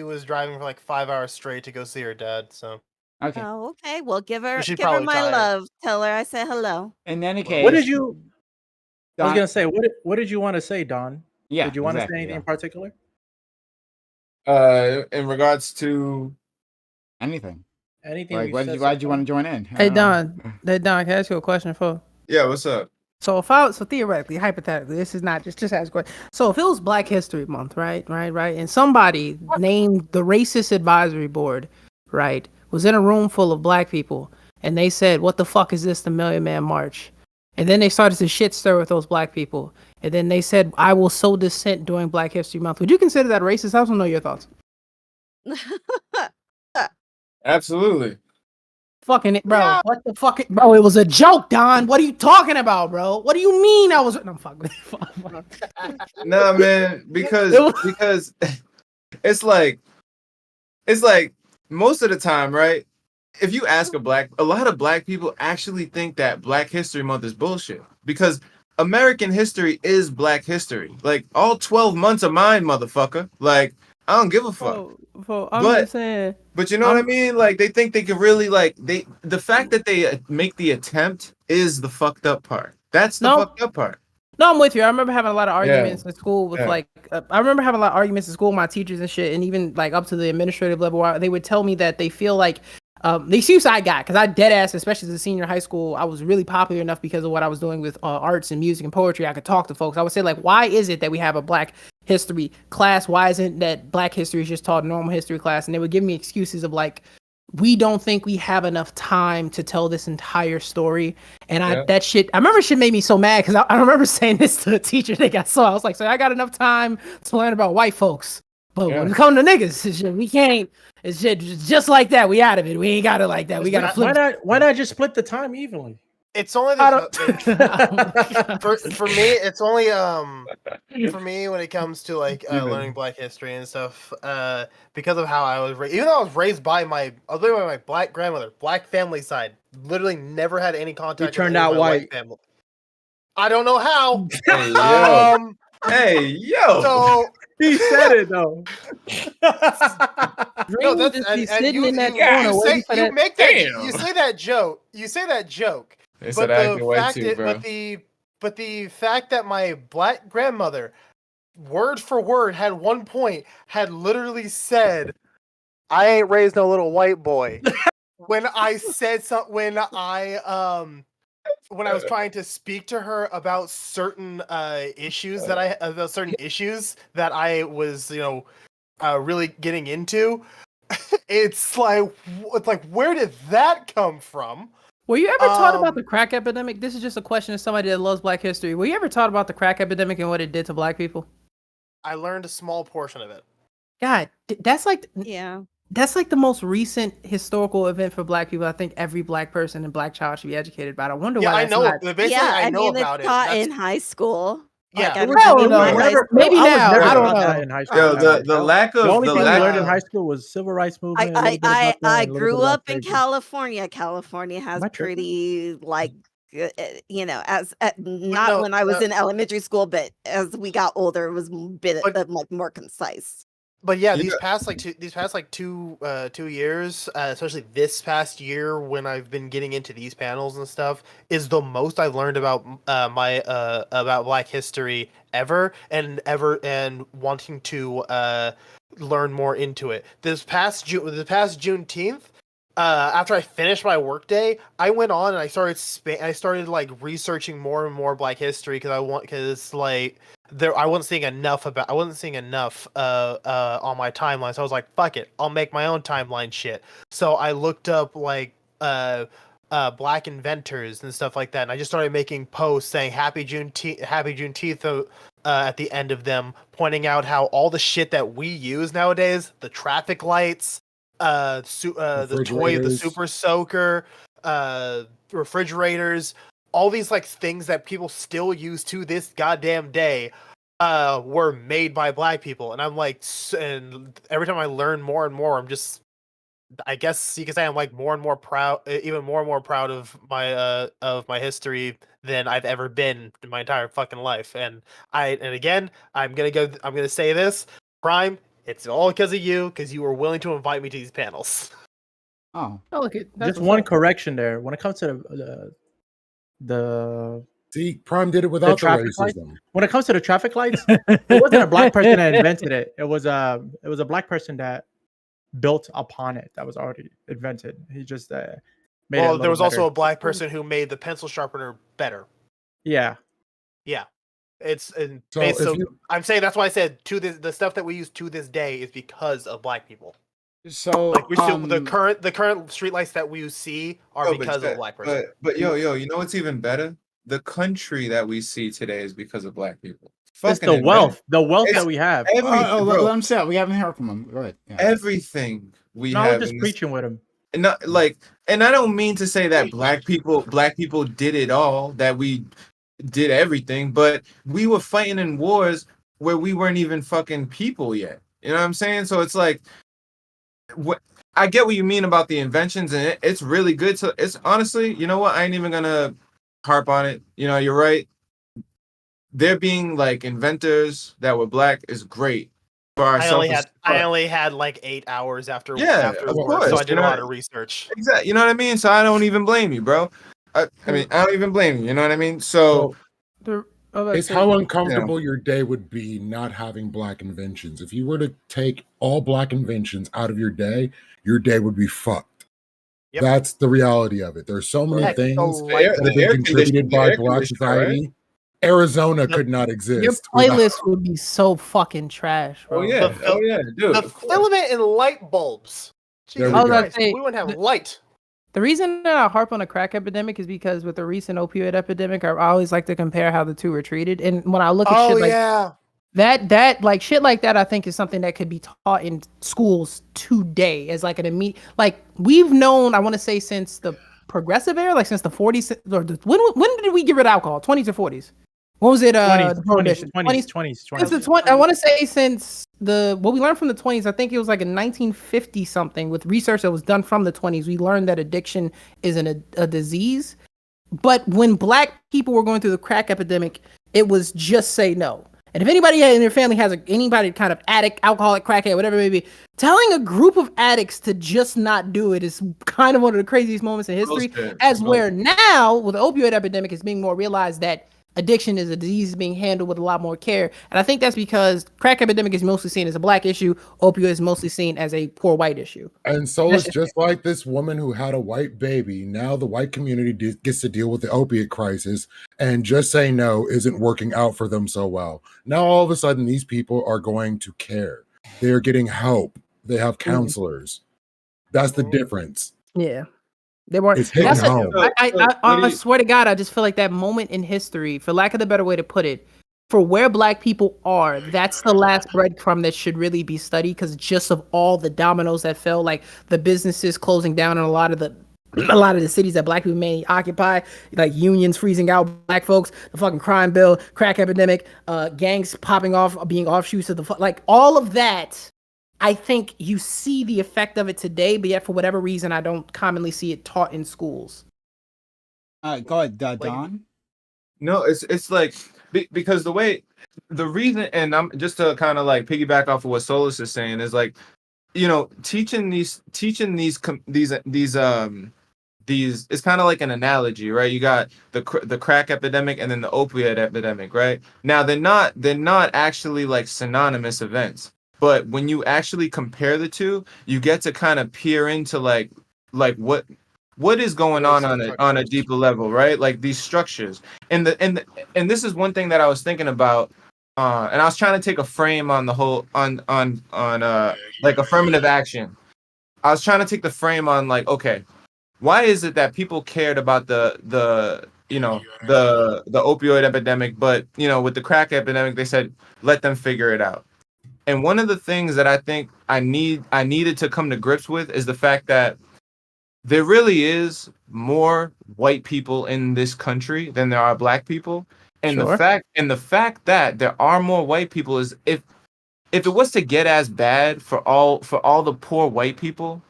was driving for like 5 hours straight to go see her dad. So Okay. Oh, okay. Well, give her She's give her probably my tired. love. Tell her I said hello. In any case, What did you? I was Don- gonna say, what did you want to say, Don? Yeah. Did you want exactly, to say anything yeah. in particular? in regards to Anything? Anything? Like, you why'd said you so want to join in? Hey Don, can I ask you a question for? yeah, what's up? So theoretically, hypothetically, this is not just ask a question. So if it was Black History Month, right, and somebody named the Racist Advisory Board, right, was in a room full of black people, and they said, "What the fuck is this? The Million Man March?" And then they started to shit stir with those black people, and then they said, "I will sow dissent during Black History Month." Would you consider that racist? I don't know your thoughts. Absolutely. Fucking it, bro. Yeah. What the fuck, bro? It was a joke, Don. What are you talking about, bro? What do you mean I was? No, fuck. Nah, man, because it's like most of the time, right? If you ask a lot of black people actually think that Black History Month is bullshit because American history is Black history. Like all 12 months of mine, motherfucker. Like I don't give a fuck. I'm But- just saying. But you know what I mean? Like they think they can really the fact that they make the attempt is the fucked up part. That's the No. fucked up part. No, I'm with you. I remember having a lot of arguments in school with Yeah. I remember having a lot of arguments in school with my teachers and shit, and even like up to the administrative level, where they would tell me that they feel like the excuse I got, because I dead ass, especially as a senior high school, I was really popular enough because of what I was doing with arts and music and poetry. I could talk to folks. I would say like, why is it that we have a Black history class? Why isn't that Black history is just taught in normal history class? And they would give me excuses of like, we don't think we have enough time to tell this entire story. And I remember shit made me so mad because I remember saying this to a teacher. They got so I was like, so I got enough time to learn about white folks. But when it comes to niggas, it's shit, we can't. It's shit just like that. We out of it. We ain't got it like that. We got to flip. Why not just split the time evenly? it's only I the, for me. It's only for me when it comes to like learning Black history and stuff. Because of how I was raised, even though I was raised by my Black grandmother, Black family side, literally never had any contact. turned with any out of my white. family. I don't know how. Hey yo. Hey yo. So He said it though. no, that's just and, be and sitting you, in that you, corner you, waiting say, for you that. make that Damn. you say that joke. You say that joke. They said acting white too, bro. But the fact that my Black grandmother, word for word, had one point had literally said, "I ain't raised no little white boy." when I said something, when I was trying to speak to her about certain issues that I was really getting into, it's like where did that come from? Were you ever taught about the crack epidemic? This is just a question of somebody that loves Black history. Were you ever taught about the crack epidemic and what it did to Black people? I learned a small portion of it. God, that's like Yeah. That's like the most recent historical event for Black people. I think every Black person and Black child should be educated about. I wonder Yeah, why I that's know. not. Basically, Yeah, I know mean, about it's it. taught That's in high school. yeah. Like, I I don't in know. my high Never, school. maybe I was now. never I don't taught know. that in high school. Yo, ever. the lack The of only the thing we lack. learned in high school was civil rights movement, a little bit about that, I and a little bit grew about up in slavery. California. California has Am I tripping? pretty like you know, as not no, when I was in elementary school, but as we got older, it was a bit But- like more concise. But yeah, Yeah. these past 2 years, especially this past year when I've been getting into these panels and stuff, is the most I've learned about about Black history ever and wanting to learn more into it. This past Juneteenth, after I finished my workday, I went on and I started like researching more and more Black history because like I wasn't seeing enough on my timeline. So I was like, fuck it, I'll make my own timeline shit. So I looked up like Black inventors and stuff like that, and I just started making posts saying Happy Juneteenth at the end of them, pointing out how all the shit that we use nowadays, the traffic lights, the toy, the Refrigerators. super soaker, refrigerators, all these like things that people still use to this goddamn day were made by Black people. And I'm like, and every time I learn more and more, I'm just, I guess you could say I'm like more and more proud, even more and more proud of my history than I've ever been in my entire fucking life. And again, I'm gonna say this, Prime, it's all because of you, because you were willing to invite me to these panels. Oh, Oh, look, that's Just what's one up. correction there. When it comes to the See, Prime did it without the traffic lights? racism. When it comes to the traffic lights, it wasn't a Black person that invented it. It was a Black person that built upon it. That was already invented. He just made it. Well, there was also better. a Black person who made the pencil sharpener better. Yeah. Yeah. It's So if you- I'm saying that's why I said the stuff that we use to this day is because of Black people. so Like we still the current streetlights that we see are No, but because of a Jet, Black person. But yo, you know what's even better? The country that we see today is because of Black people. It's Fucking the wealth. The wealth It's that we have. everything, bro. let him say it. We haven't heard from him. Go ahead. Yeah. Everything we No, have we're just in this, preaching with him. not like, and I don't mean to say that black people did it all, that we did everything, but we were fighting in wars where we weren't even fucking people yet. You know what I'm saying? So it's like, what I get what you mean about the inventions, and it's really good to. It's honestly, you know what? I ain't even gonna harp on it. You know, you're right. There being like inventors that were Black is great for our I only had like 8 hours after Yeah, after of work, course, so I did you a know- lot of research. Exactly. You know what I mean? So I don't even blame you, bro. I mean, I don't even blame you. You know what I mean? So It's how uncomfortable your day would be not having Black inventions. If you were to take all Black inventions out of your day would be fucked. Yep. That's the reality of it. There's so many Heck, the things light that have the been air contributed by conditioner, Black right? society. Arizona could not exist. Your without- playlist would be so fucking trash, bro. oh yeah, dude. The filament in light bulbs. There Jesus we go. Christ, we wouldn't have light. The reason that I harp on the crack epidemic is because with the recent opioid epidemic, I always like to compare how the two were treated. And when I look at shit like yeah. that like shit like that, I think is something that could be taught in schools today as like an immediate, like we've known, I want to say since the progressive era, like since the 40s, or when did we get rid of alcohol? 20s or 40s? When was it? 20s. Since the 20, I want to say since what we learned from the 20s, I think it was like in 1950 something with research that was done from the 20s. We learned that addiction is a disease. But when Black people were going through the crack epidemic, it was just say no. And if anybody in their family has anybody kind of addict, alcoholic, crackhead, whatever it may be, telling a group of addicts to just not do it is kind of one of the craziest moments in history. Where now, with the opioid epidemic, it's being more realized that addiction is a disease being handled with a lot more care. And I think that's because crack epidemic is mostly seen as a Black issue. Opioid is mostly seen as a poor white issue. And so it's just like this woman who had a white baby. Now the white community gets to deal with the opiate crisis, and just say no isn't working out for them so well. Now all of a sudden these people are going to care. They're getting help. They have counselors. That's the difference. Yeah. They weren't. It's hitting home. I swear to God, I just feel like that moment in history, for lack of a better way to put it, for where black people are, that's the last breadcrumb that should really be studied, because just of all the dominoes that fell, like the businesses closing down in a lot of the cities that black people may occupy, like unions freezing out black folks, the fucking crime bill, crack epidemic, gangs popping off, being offshoots of like all of that. I think you see the effect of it today, but yet for whatever reason, I don't commonly see it taught in schools. Go ahead, Don. No, it's like because the reason, and I'm just to kind of like piggyback off of what Solus is saying, is like, you know, teaching these it's kind of like an analogy, right? You got the crack epidemic and then the opioid epidemic, right? Now they're not actually like synonymous events, but when you actually compare the two, you get to kind of peer into like what is going on a deeper level, right? Like these structures, and this is one thing that I was thinking about, and I was trying to take a frame on the whole on like affirmative action. I was trying to take the frame on like, okay, why is it that people cared about the opioid epidemic, but you know, with the crack epidemic, they said let them figure it out. And one of the things that I think I needed to come to grips with is the fact that there really is more white people in this country than there are black people. And Sure. the fact that there are more white people is, if it was to get as bad for all the poor white people,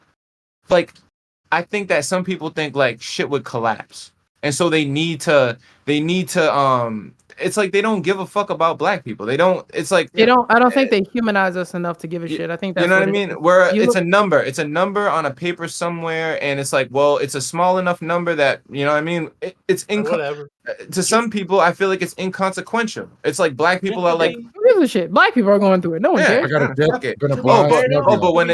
like I think that some people think like shit would collapse. And so they need to it's like they don't give a fuck about black people. They don't. It's like I don't think they humanize us enough to give a shit. I think that's you know what I it mean. is. Where You it's look- a number. It's a number on a paper somewhere, and it's like, well, it's a small enough number that you know what I mean. It's Whatever. to some people. I feel like it's inconsequential. It's like black people are like, Who gives a shit? Black people are going through it. No one yeah, cares. I got a fuck dip, it. been a Oh, blast. but, love oh, y'all. but when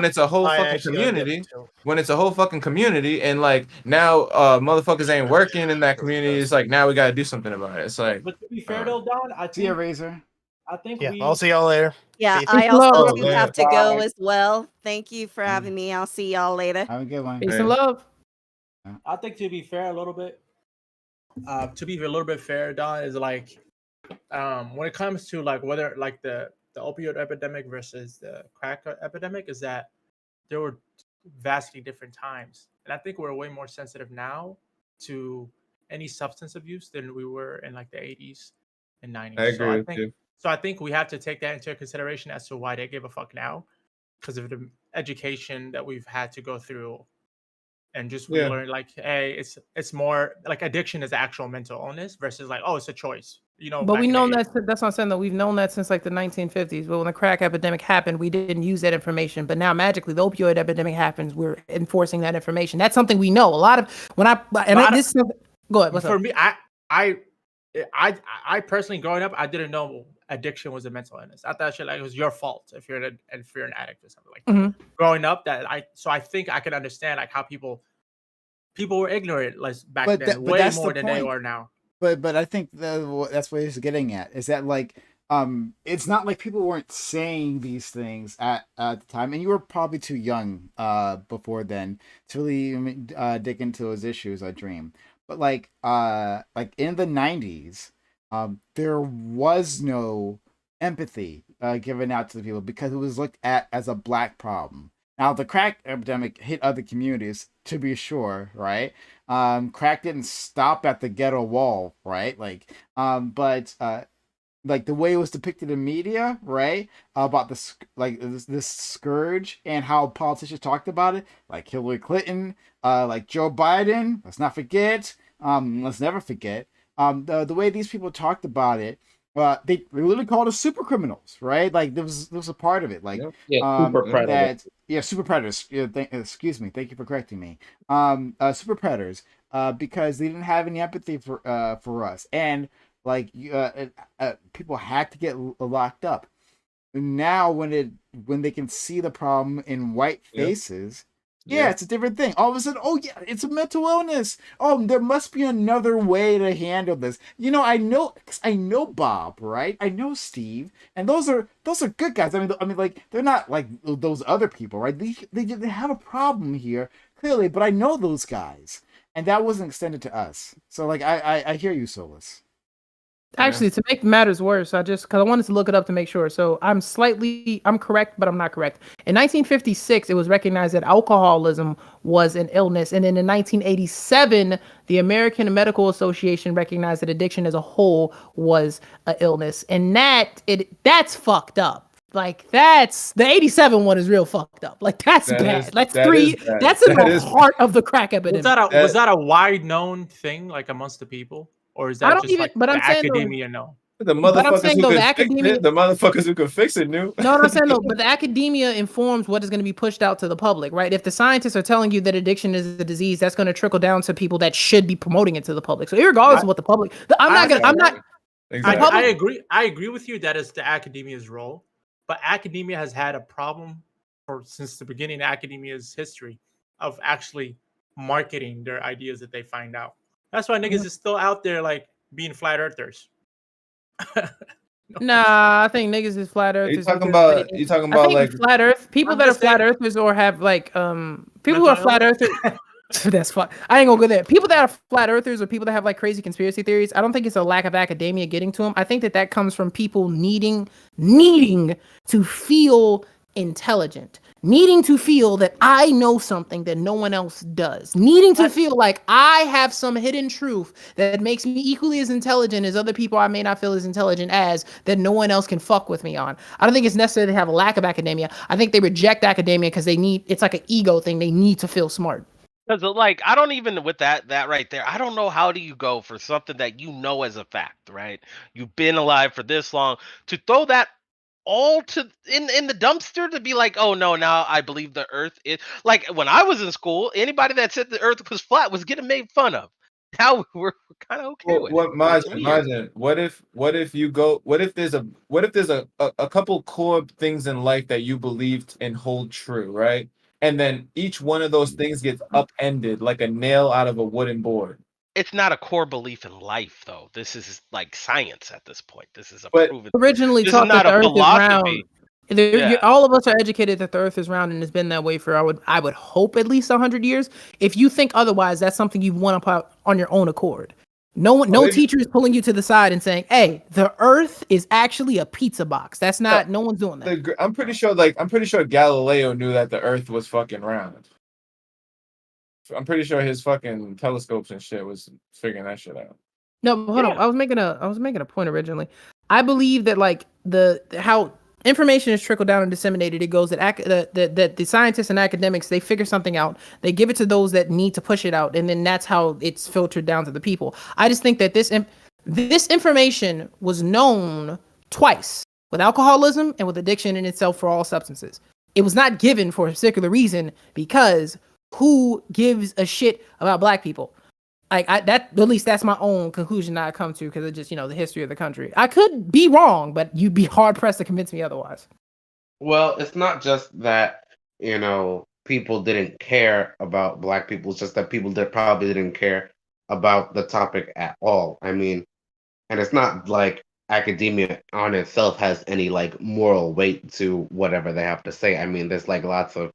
it's a whole I fucking actually got a dip, community, too. when it's a whole fucking community, and like now motherfuckers ain't working in that community, it's like now we got to do something about it. It's like, But to be fair though, Don, See ya, Razor. I think Yeah, we I'll see y'all later. Yeah, Peace. I Peace and also love. do Later. have to go Bye. as well. Thank you for having me. I'll see y'all later. Have a good one. Peace Yeah. and love. I think to be fair a little bit, fair, Don, is like when it comes to like whether like the opioid epidemic versus the crack epidemic, is that there were vastly different times, and I think we're way more sensitive now to any substance abuse than we were in like the 80s and 90s. I agree with you. So I think we have to take that into consideration as to why they give a fuck now, because of the education that we've had to go through, and just we Yeah. learn like, hey, it's more like addiction is actual mental illness versus like, oh, it's a choice. You know, But back we in the know 80s. that's what I'm saying, that we've known that since like the 1950s. But when the crack epidemic happened, we didn't use that information. But now magically the opioid epidemic happens, we're enforcing that information. That's something we know. A lot of when I and I, this go ahead. What's For up? me, I personally growing up, I didn't know addiction was a mental illness. I thought shit like it was your fault if you're an addict or something like that. Mhm. Growing up, so I think I can understand like how people were ignorant like back But then, that- but way that's more the than they point. are now. But I think that's what he's getting at, is that like it's not like people weren't saying these things at the time, and you were probably too young before then to really dig into those issues, I dream. But like in the 90s, there was no empathy given out to the people because it was looked at as a black problem. Now the crack epidemic hit other communities, to be sure, right? Crack didn't stop at the ghetto wall, right? But like the way it was depicted in media, right? About this scourge and how politicians talked about it, like Hillary Clinton, like Joe Biden. Let's not forget. Let's never forget. The way these people talked about it. They literally called us super criminals, right? Like there was a part of it, like super predators. super predators. Excuse me, thank you for correcting me. Super predators, because they didn't have any empathy for us, and like people had to get locked up. Now when they can see the problem in white faces. Yeah, it's a different thing. All of a sudden, oh yeah, it's a mental illness. Oh, there must be another way to handle this. You know, I know Bob, right? I know Steve, and those are good guys. I mean, like they're not like those other people, right? They have a problem here clearly, but I know those guys, and that wasn't extended to us. So like, I hear you, Solus. Actually, to make matters worse, because I wanted to look it up to make sure. So I'm correct, but I'm not correct. In 1956, it was recognized that alcoholism was an illness. And then in 1987, the American Medical Association recognized that addiction as a whole was an illness. And that's fucked up. Like the 87 one is real fucked up. Like that's bad. That's in the heart of the crack epidemic. Was that a wide known thing, like amongst the people? Or is that just like the academia know? The motherfuckers who could fix it knew. No, I'm saying though, but the academia informs what is going to be pushed out to the public, right? If the scientists are telling you that addiction is a disease, that's going to trickle down to people that should be promoting it to the public. So regardless of what the public, I agree with you. That is the academia's role, but academia has had a problem since the beginning of academia's history of actually marketing their ideas that they find out. That's why niggas is still out there like being flat earthers. Nah, I think niggas is flat earthers. You talking about like flat earth people that are flat earthers or have like people who are flat earthers. That's fine. I ain't gonna go there. People that are flat earthers or people that have like crazy conspiracy theories, I don't think it's a lack of academia getting to them. I think that comes from people needing to feel intelligent, needing to feel that I know something that no one else does, needing to feel like I have some hidden truth that makes me equally as intelligent as other people I may not feel as intelligent as, that no one else can fuck with me on. I don't think it's necessary to have a lack of academia. I think they reject academia because it's like an ego thing. They need to feel smart. Because like I don't even with that right there, I don't know how do you go for something that you know as a fact, right? You've been alive for this long to throw that all in the dumpster to be like, oh no, now I believe the earth is like when I was in school, anybody that said the earth was flat was getting made fun of. Now we're kind of okay with it. Imagine what if there's a couple core things in life that you believed and hold true, right? And then each one of those things gets upended like a nail out of a wooden board. It's not a core belief in life, though. This is like science at this point. This is a proven. Originally taught that the earth is round. All of us are educated that the earth is round and it's been that way for I would hope at least 100 years. If you think otherwise, that's something you want to put on your own accord. No teacher is pulling you to the side and saying, "Hey, the earth is actually a pizza box." That's not. No one's doing that. I'm pretty sure Galileo knew that the earth was fucking round. I'm pretty sure his fucking telescopes and shit was figuring that shit out. No, hold on. I was making a point originally. I believe that like how information is trickled down and disseminated. It goes that the scientists and academics, they figure something out, they give it to those that need to push it out, and then that's how it's filtered down to the people. I just think that this information was known twice with alcoholism and with addiction in itself for all substances. It was not given for a particular reason because who gives a shit about black people? Like at least that's my own conclusion that I come to because of just, the history of the country. I could be wrong, but you'd be hard pressed to convince me otherwise. Well, it's not just that, people didn't care about black people. It's just that people probably didn't care about the topic at all. I mean, and it's not like academia on itself has any like moral weight to whatever they have to say. I mean, there's like lots of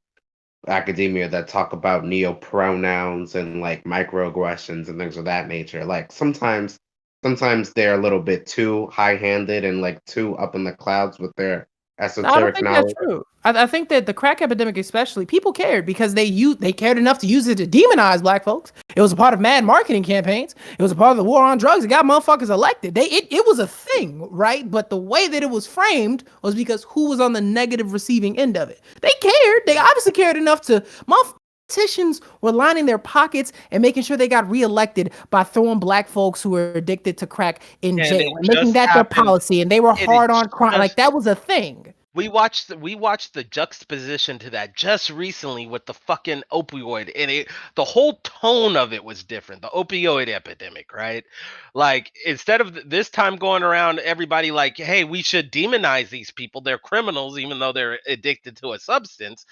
academia that talk about neo-pronouns and like microaggressions and things of that nature. Like sometimes they're a little bit too high-handed and like too up in the clouds with their esoteric knowledge. That's true. I think that the crack epidemic, especially, people cared because they cared enough to use it to demonize black folks. It was a part of mad marketing campaigns. It was a part of the war on drugs. It got motherfuckers elected. It was a thing, right? But the way that it was framed was because who was on the negative receiving end of it. They cared. They obviously cared enough to politicians were lining their pockets and making sure they got reelected by throwing black folks who were addicted to crack in jail and making that their policy. And they were hard on crime. Like that was a thing. We watched the juxtaposition to that just recently with the fucking opioid, and the whole tone of it was different. The opioid epidemic, right? Like instead of this time going around everybody like, hey, we should demonize these people. They're criminals, even though they're addicted to a substance.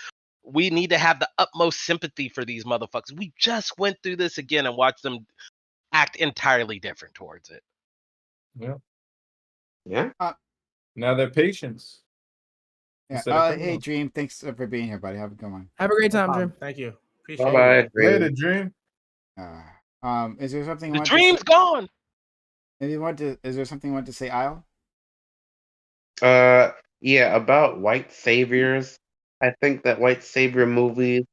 We need to have the utmost sympathy for these motherfuckers. We just went through this again and watched them act entirely different towards it. Yeah. Now they're patients. Yeah. Hey, Dream. Thanks for being here, buddy. Have a good one. Have a great time, Dream. Thank you. Appreciate it. Bye. Later, Dream. Is there something? The dream's gone. Maybe you want to? Is there something you want to say, Isle? Yeah, about white saviors. I think that white savior movies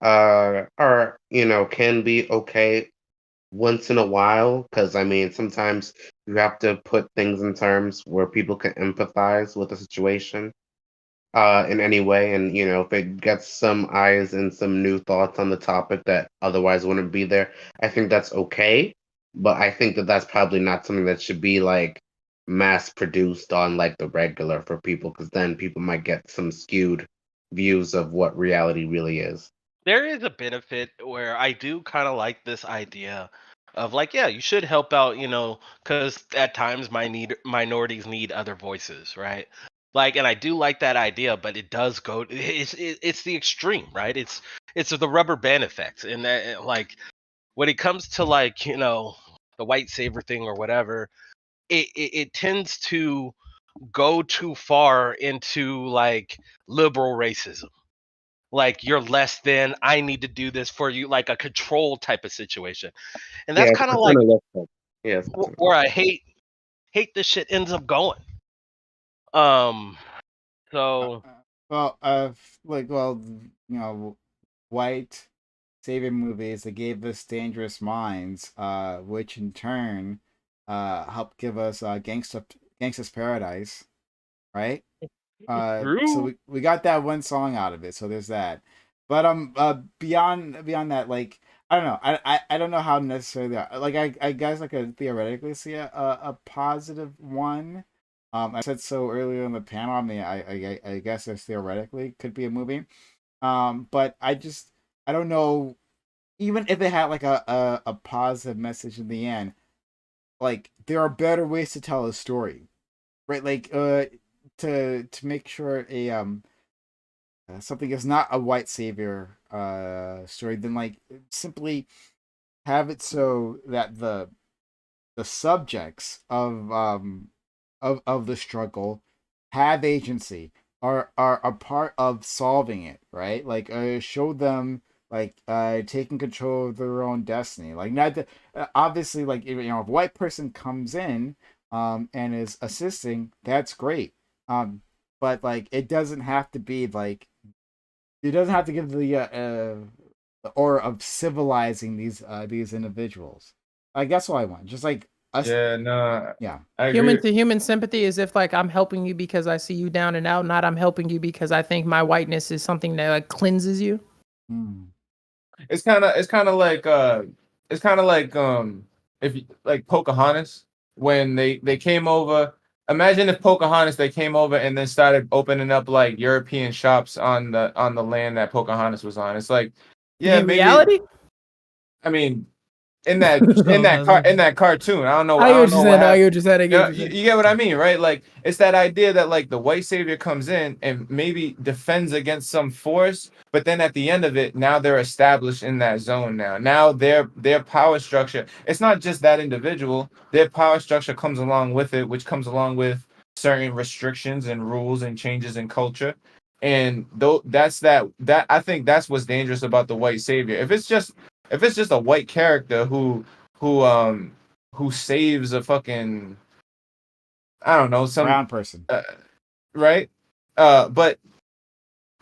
are, can be okay once in a while, because I mean sometimes you have to put things in terms where people can empathize with the situation in any way, and if it gets some eyes and some new thoughts on the topic that otherwise wouldn't be there, I think that's okay. But I think that that's probably not something that should be like mass produced on like the regular for people, because then people might get some skewed views of what reality really is. There is a benefit where I do kind of like this idea of like, yeah, you should help out, because at times minorities need other voices, right? Like, and I do like that idea, but it does go. It's the extreme, right? It's the rubber band effect, and that like when it comes to like the white savior thing or whatever, it tends to go too far into like liberal racism, like you're less than, I need to do this for you, like a control type of situation. And Yeah, that's it's kind of kind like of left out. Yes. where I hate this shit ends up going. um so Well, white savior movies that gave us Dangerous Minds, which in turn, helped give us Gangsta's Paradise, right? So True. we got that one song out of it, so there's that. But beyond that, like I don't know, I don't know how necessarily like I guess I could theoretically see a positive one. I said so earlier in the panel. I mean, I guess there's theoretically could be a movie. But I don't know, even if it had like a positive message in the end, like there are better ways to tell a story, right? Like to make sure a something is not a white savior story, then like simply have it so that the subjects of the struggle have agency, are a part of solving it, right? Like show them like taking control of their own destiny. Like not the, obviously, like if a white person comes in and is assisting, that's great. But like it doesn't have to be like, it doesn't have to give the aura of civilizing these individuals. Like that's what I want. Just like us. Yeah, no, Yeah. I agree. Human to human sympathy is if like I'm helping you because I see you down and out, not I'm helping you because I think my whiteness is something that like cleanses you. It's kind of like if like Pocahontas when they came over. Imagine if Pocahontas they came over and then started opening up like European shops on the land that Pocahontas was on. It's like, yeah, in maybe. reality, I mean, in that cartoon, I don't know. I I hear what don't you know said. what I hear happened. what you said. I get what you You said. get what I mean, right? Like it's that idea that like the white savior comes in and maybe defends against some force, but then at the end of it, now they're established in that zone. Now their power structure. It's not just that individual. Their power structure comes along with it, which comes along with certain restrictions and rules and changes in culture. And though that I think that's what's dangerous about the white savior. If it's just a white character who saves a fucking, I don't know, some brown person, right? But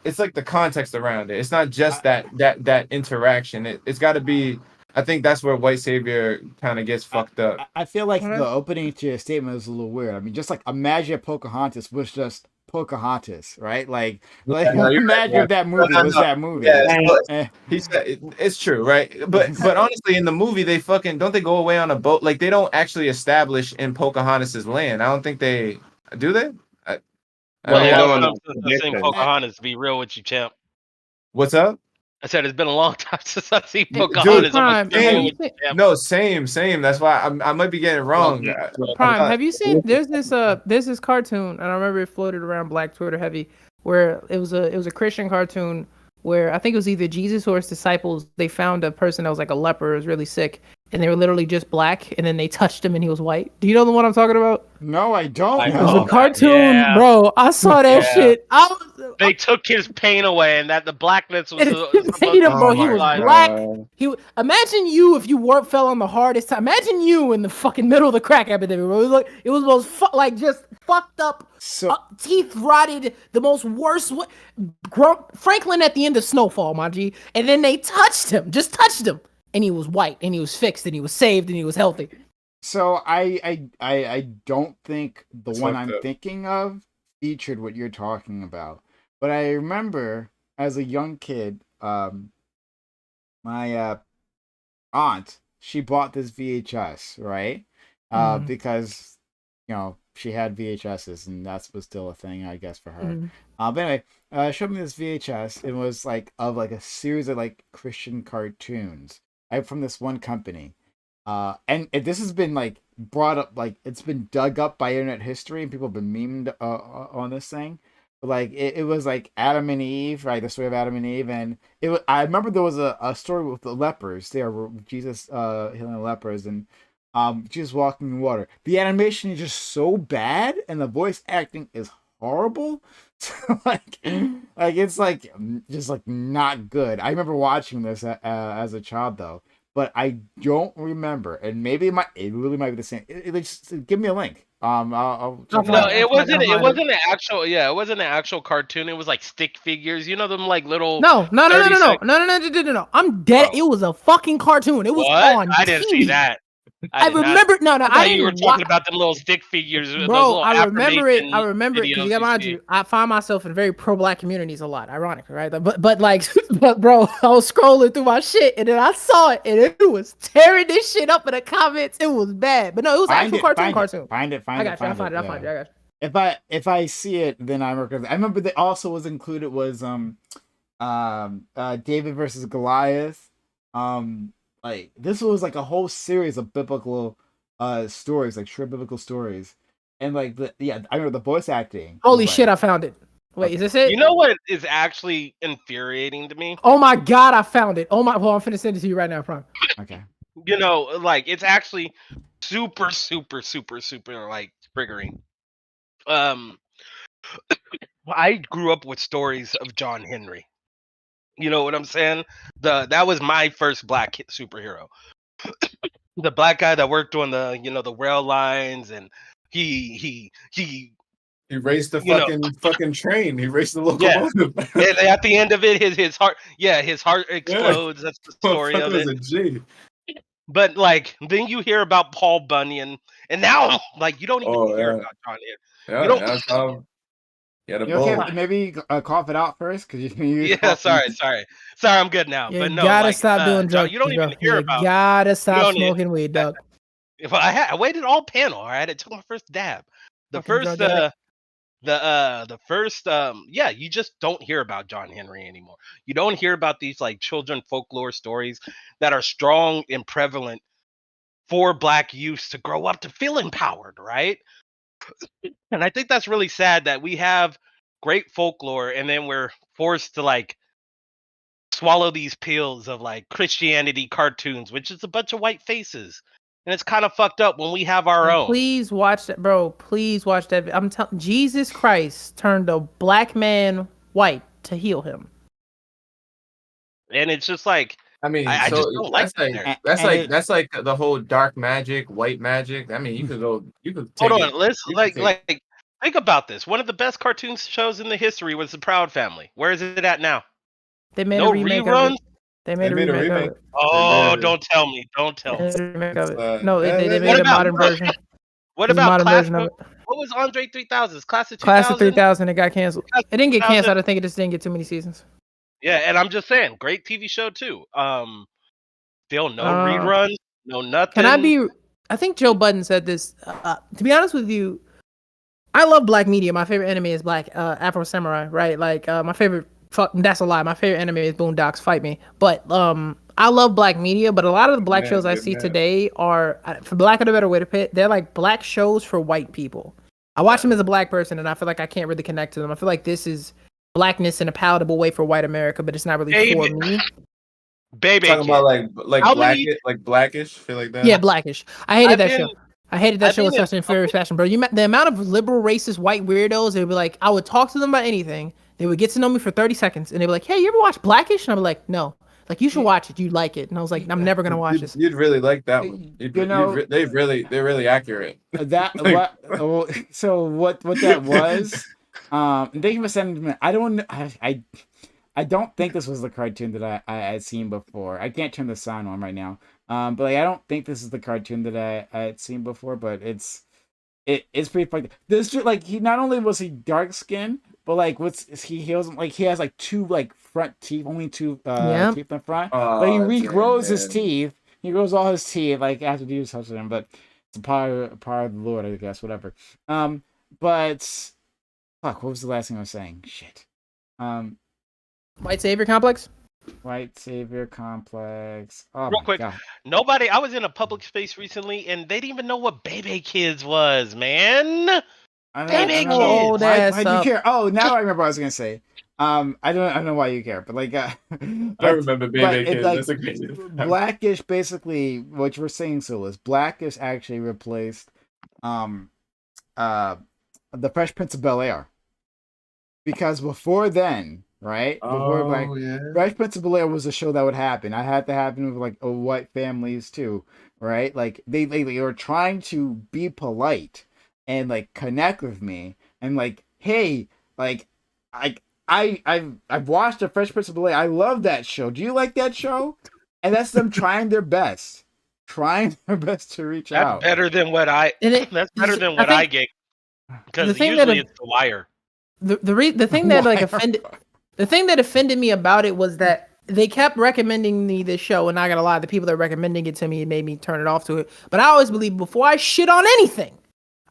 it's like the context around it. It's not just that interaction. It's got to be. I think that's where white savior kind of gets fucked up. I feel like the opening to your statement was a little weird. I mean, just like imagine if Pocahontas was just Pocahontas, right? Like No, you're imagine right, if that movie was that movie. Yeah, he said it's true, right? But honestly, in the movie, they fucking don't they go away on a boat? Like they don't actually establish in Pocahontas's land. I don't think they do. They. Been a They long go on time the since I've seen expedition. Pocahontas, to be real with you, champ. What's up? I said it's been a long time since I've seen Dude, Pocahontas. I'm Prime, gonna be have real you with you, seen, champ. No, same. That's why I might be getting it wrong. Prime, have you seen? There's this cartoon, and I remember it floated around Black Twitter heavy, where it was a Christian cartoon where I think it was either Jesus or his disciples. They found a person that was like a leper, was really sick, and they were literally just black, and then they touched him and he was white. Do you know the one I'm talking about? No, I don't. I It was know. a cartoon, Yeah. bro. I saw that Yeah. shit. I was, They took his pain away, and that the blackness was. and supposed hate him, to bro. Oh He my was like- black. God. Imagine you if you weren't fell on the hardest time. Imagine you in the fucking middle of the crack epidemic, bro. It was most just fucked up, So teeth rotted, the most worst. Franklin at the end of Snowfall, my G, and then they touched him, just touched him, and he was white, and he was fixed, and he was saved, and he was healthy. So I don't think the That's one fucked I'm up. thinking of featured what you're talking about. But I remember as a young kid, my aunt, she bought this VHS, right? Mhm. Because she had VHSs and that was still a thing, I guess, for her. Mhm. But anyway, showed me this VHS. It was of a series of Christian cartoons from this one company. And this has been brought up, it's been dug up by internet history, and people have been memed on this thing. But it was Adam and Eve, right? The story of Adam and Eve, and I remember there was a story with the lepers. There were Jesus healing the lepers, and Jesus walking in water. The animation is just so bad, and the voice acting is horrible. So it's just not good. I remember watching this as a child though. But I don't remember, and maybe it really might be the same. Just give me a link. I'll check No, out. it wasn't. It wasn't an actual. Yeah, it wasn't an actual cartoon. It was stick figures. You know them little. No. 30 sec- No. I'm dead. Bro. It was a fucking cartoon. It was What? on I didn't TV. see that. I did not- remember. No, I I thought you were didn't talking watch. about them little stick figures. those Bro, little I remember it. affirmation I remember it because videos you got you mind see. you, I find myself in very pro-black communities a lot, ironically, right? But but bro, I was scrolling through my shit and then I saw it and it was tearing this shit up in the comments. It was bad, but no, it was Find actual it, cartoon. Find it. I got you. I find it. I got you. If I see it, then I remember. I remember that also was included was David versus Goliath. This was a whole series of biblical stories, true biblical stories, and I remember the voice acting. Holy shit, I found it. Wait, is this it? You know what is actually infuriating to me? Oh my god, I found it. Oh my, well, I'm finna send it to you right now, Prime. Okay. It's actually super triggering. I grew up with stories of John Henry. You know what I'm saying? That was my first black superhero. The black guy that worked on the rail lines, and he raced the fucking train. He raced the locomotive. And at the end of it, his heart explodes. That's the story of it. A G. But then you hear about Paul Bunyan, and now you don't even hear about John Henry. Yeah, you don't. that's how. Yeah, okay, maybe cough it out first, because sorry, I'm good now. You but no, gotta stop doing drugs. You don't even hear about. Gotta stop smoking weed, dog. If I waited all panel, all right. I took my first dab. The first you just don't hear about John Henry anymore. You don't hear about these children folklore stories that are strong and prevalent for black youth to grow up to feel empowered, right? And I think that's really sad that we have great folklore and then we're forced to swallow these pills of Christianity cartoons, which is a bunch of white faces. And it's kind of fucked up when we have our own. Please watch that, bro. Please watch that. I'm telling Jesus Christ turned a black man white to heal him. And it's just I mean, I just don't like that's like the whole dark magic, white magic. I mean, you could hold on, let's think about this. One of the best cartoon shows in the history was The Proud Family. Where is it at now? They made a remake reruns? of it. They made a remake of it. Oh, don't tell me. Don't tell me. No, they made a modern version. What about what was Andre 3000's Class of 2000? Class of 3000? It got canceled. It didn't get canceled. I think it just didn't get too many seasons. Yeah, and I'm just saying, great TV show too. Still no reruns, no nothing. I think Joe Budden said this. To be honest with you, I love black media. My favorite anime is Black Afro Samurai, right? My favorite. That's a lie. My favorite anime is Boondocks. Fight me. But I love black media. But a lot of the black shows I see today are, for lack of a better way to put it, they're black shows for white people. I watch them as a black person, and I feel like I can't really connect to them. I feel like this is blackness in a palatable way for white America, but it's not really for me. Baby Talking Kid. about like How black, many? like Blackish, feel like that. Yeah, Blackish. I hated I've that been show. I hated that I've show with been in such an public. infuriating fashion, bro. The amount of liberal, racist, white weirdos. They'd be like, I would talk to them about anything. They would get to know me for 30 seconds, and they'd be like, "Hey, you ever watch Blackish?" And I'd be like, "No." Like, you should watch it. You'd like it. And I was like, I'm never gonna watch this. You'd really like that one. You know, They're really accurate. that Like- what well, so what that was and thank you for sending me. I don't I don't think this was the cartoon that I had seen before. I can't turn the sound on right now, but like I don't think this is the cartoon that I had seen before, but it's pretty funny. This dude, like, he not only was he dark skinned, but like he wasn't like, he has like two like front teeth, only two Yeah. teeth in front, but he Oh, regrows his man. teeth. He grows all his teeth like after the use touches him, but it's a power of the Lord, I guess, whatever. But fuck, what was the last thing I was saying? Shit. White savior complex. White savior complex. Oh Real my quick, god. nobody. I was in a public space recently, and they didn't even know what Baby Kids was, man. Baby That's old Kids. ass Why do you up. care? Oh, now I remember what I was gonna say. I don't know why you care, but like, I remember Baby but Kids. it, like, That's a crazy. Blackish, basically, what you were saying, Soulless. Blackish actually replaced, the Fresh Prince of Bel-Air, because before then, right? Before like yeah. Fresh Prince of Bel-Air was a show that would happen. I had to happen with like white families too, right? Like they were trying to be polite and like connect with me and like, hey, like I've watched the Fresh Prince of Bel-Air. I love that show. Do you like that show? And that's them trying their best to reach That's out. better than what I. And it- That's better than I what think I get. Because the thing usually that- it's The Wire. The thing that like Why? offended the thing that offended me about it was that they kept recommending me this show, and not gonna lie, the people that were recommending it to me made me turn it off to it. But I always believe before I shit on anything,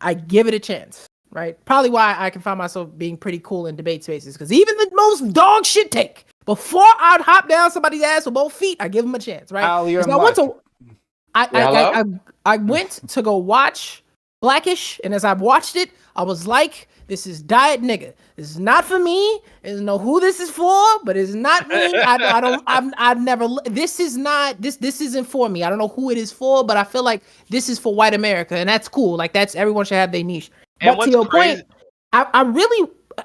I give it a chance. Right? Probably why I can find myself being pretty cool in debate spaces, because even the most dog shit take, before I'd hop down somebody's ass with both feet, I give them a chance. Right? Al, you're 'Cause I went much. to I went to go watch Blackish, and as I watched it, I was like, this is diet nigga. This is not for me. I don't know who this is for, but it's not me. I've never, this isn't for me. I don't know who it is for, but I feel like this is for white America, and that's cool. Like, everyone should have their niche. And But to what's your crazy- point,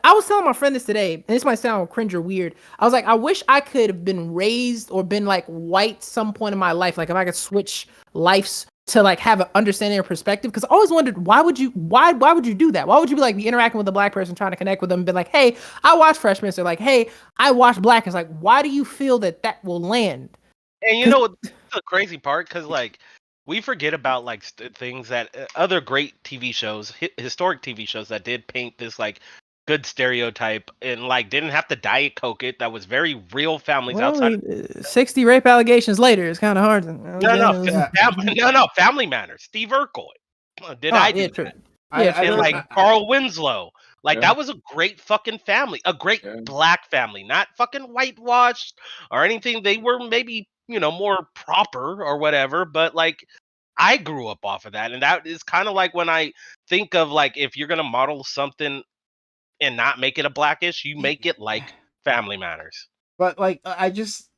I was telling my friend this today, and this might sound cringe or weird. I was like, I wish I could have been raised or been like white some point in my life. Like, if I could switch lives to like have an understanding or perspective, because I always wondered why would you do that? Why would you be like be interacting with a black person, trying to connect with them, and be like, hey, I watched Fresh Prince, or like, hey, I watched Black. It's like, why do you feel that will land? And you know what the crazy part? Because like we forget about like things that other great TV shows, historic TV shows that did paint this like good stereotype and like didn't have to Diet Coke it. That was very real families outside. 60 rape allegations later, it's kind of hard. No, Family Matters. Steve Urkel did I do true. that? I And like Carl Winslow. Like Yeah. that was a great fucking family, a great black family, not fucking whitewashed or anything. They were maybe, more proper or whatever, but like I grew up off of that. And that is kind of like when I think of like if you're gonna model something and not make it a Blackish, you make it like Family Matters. But like I just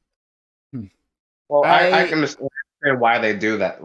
Well, I I- can understand why they do that.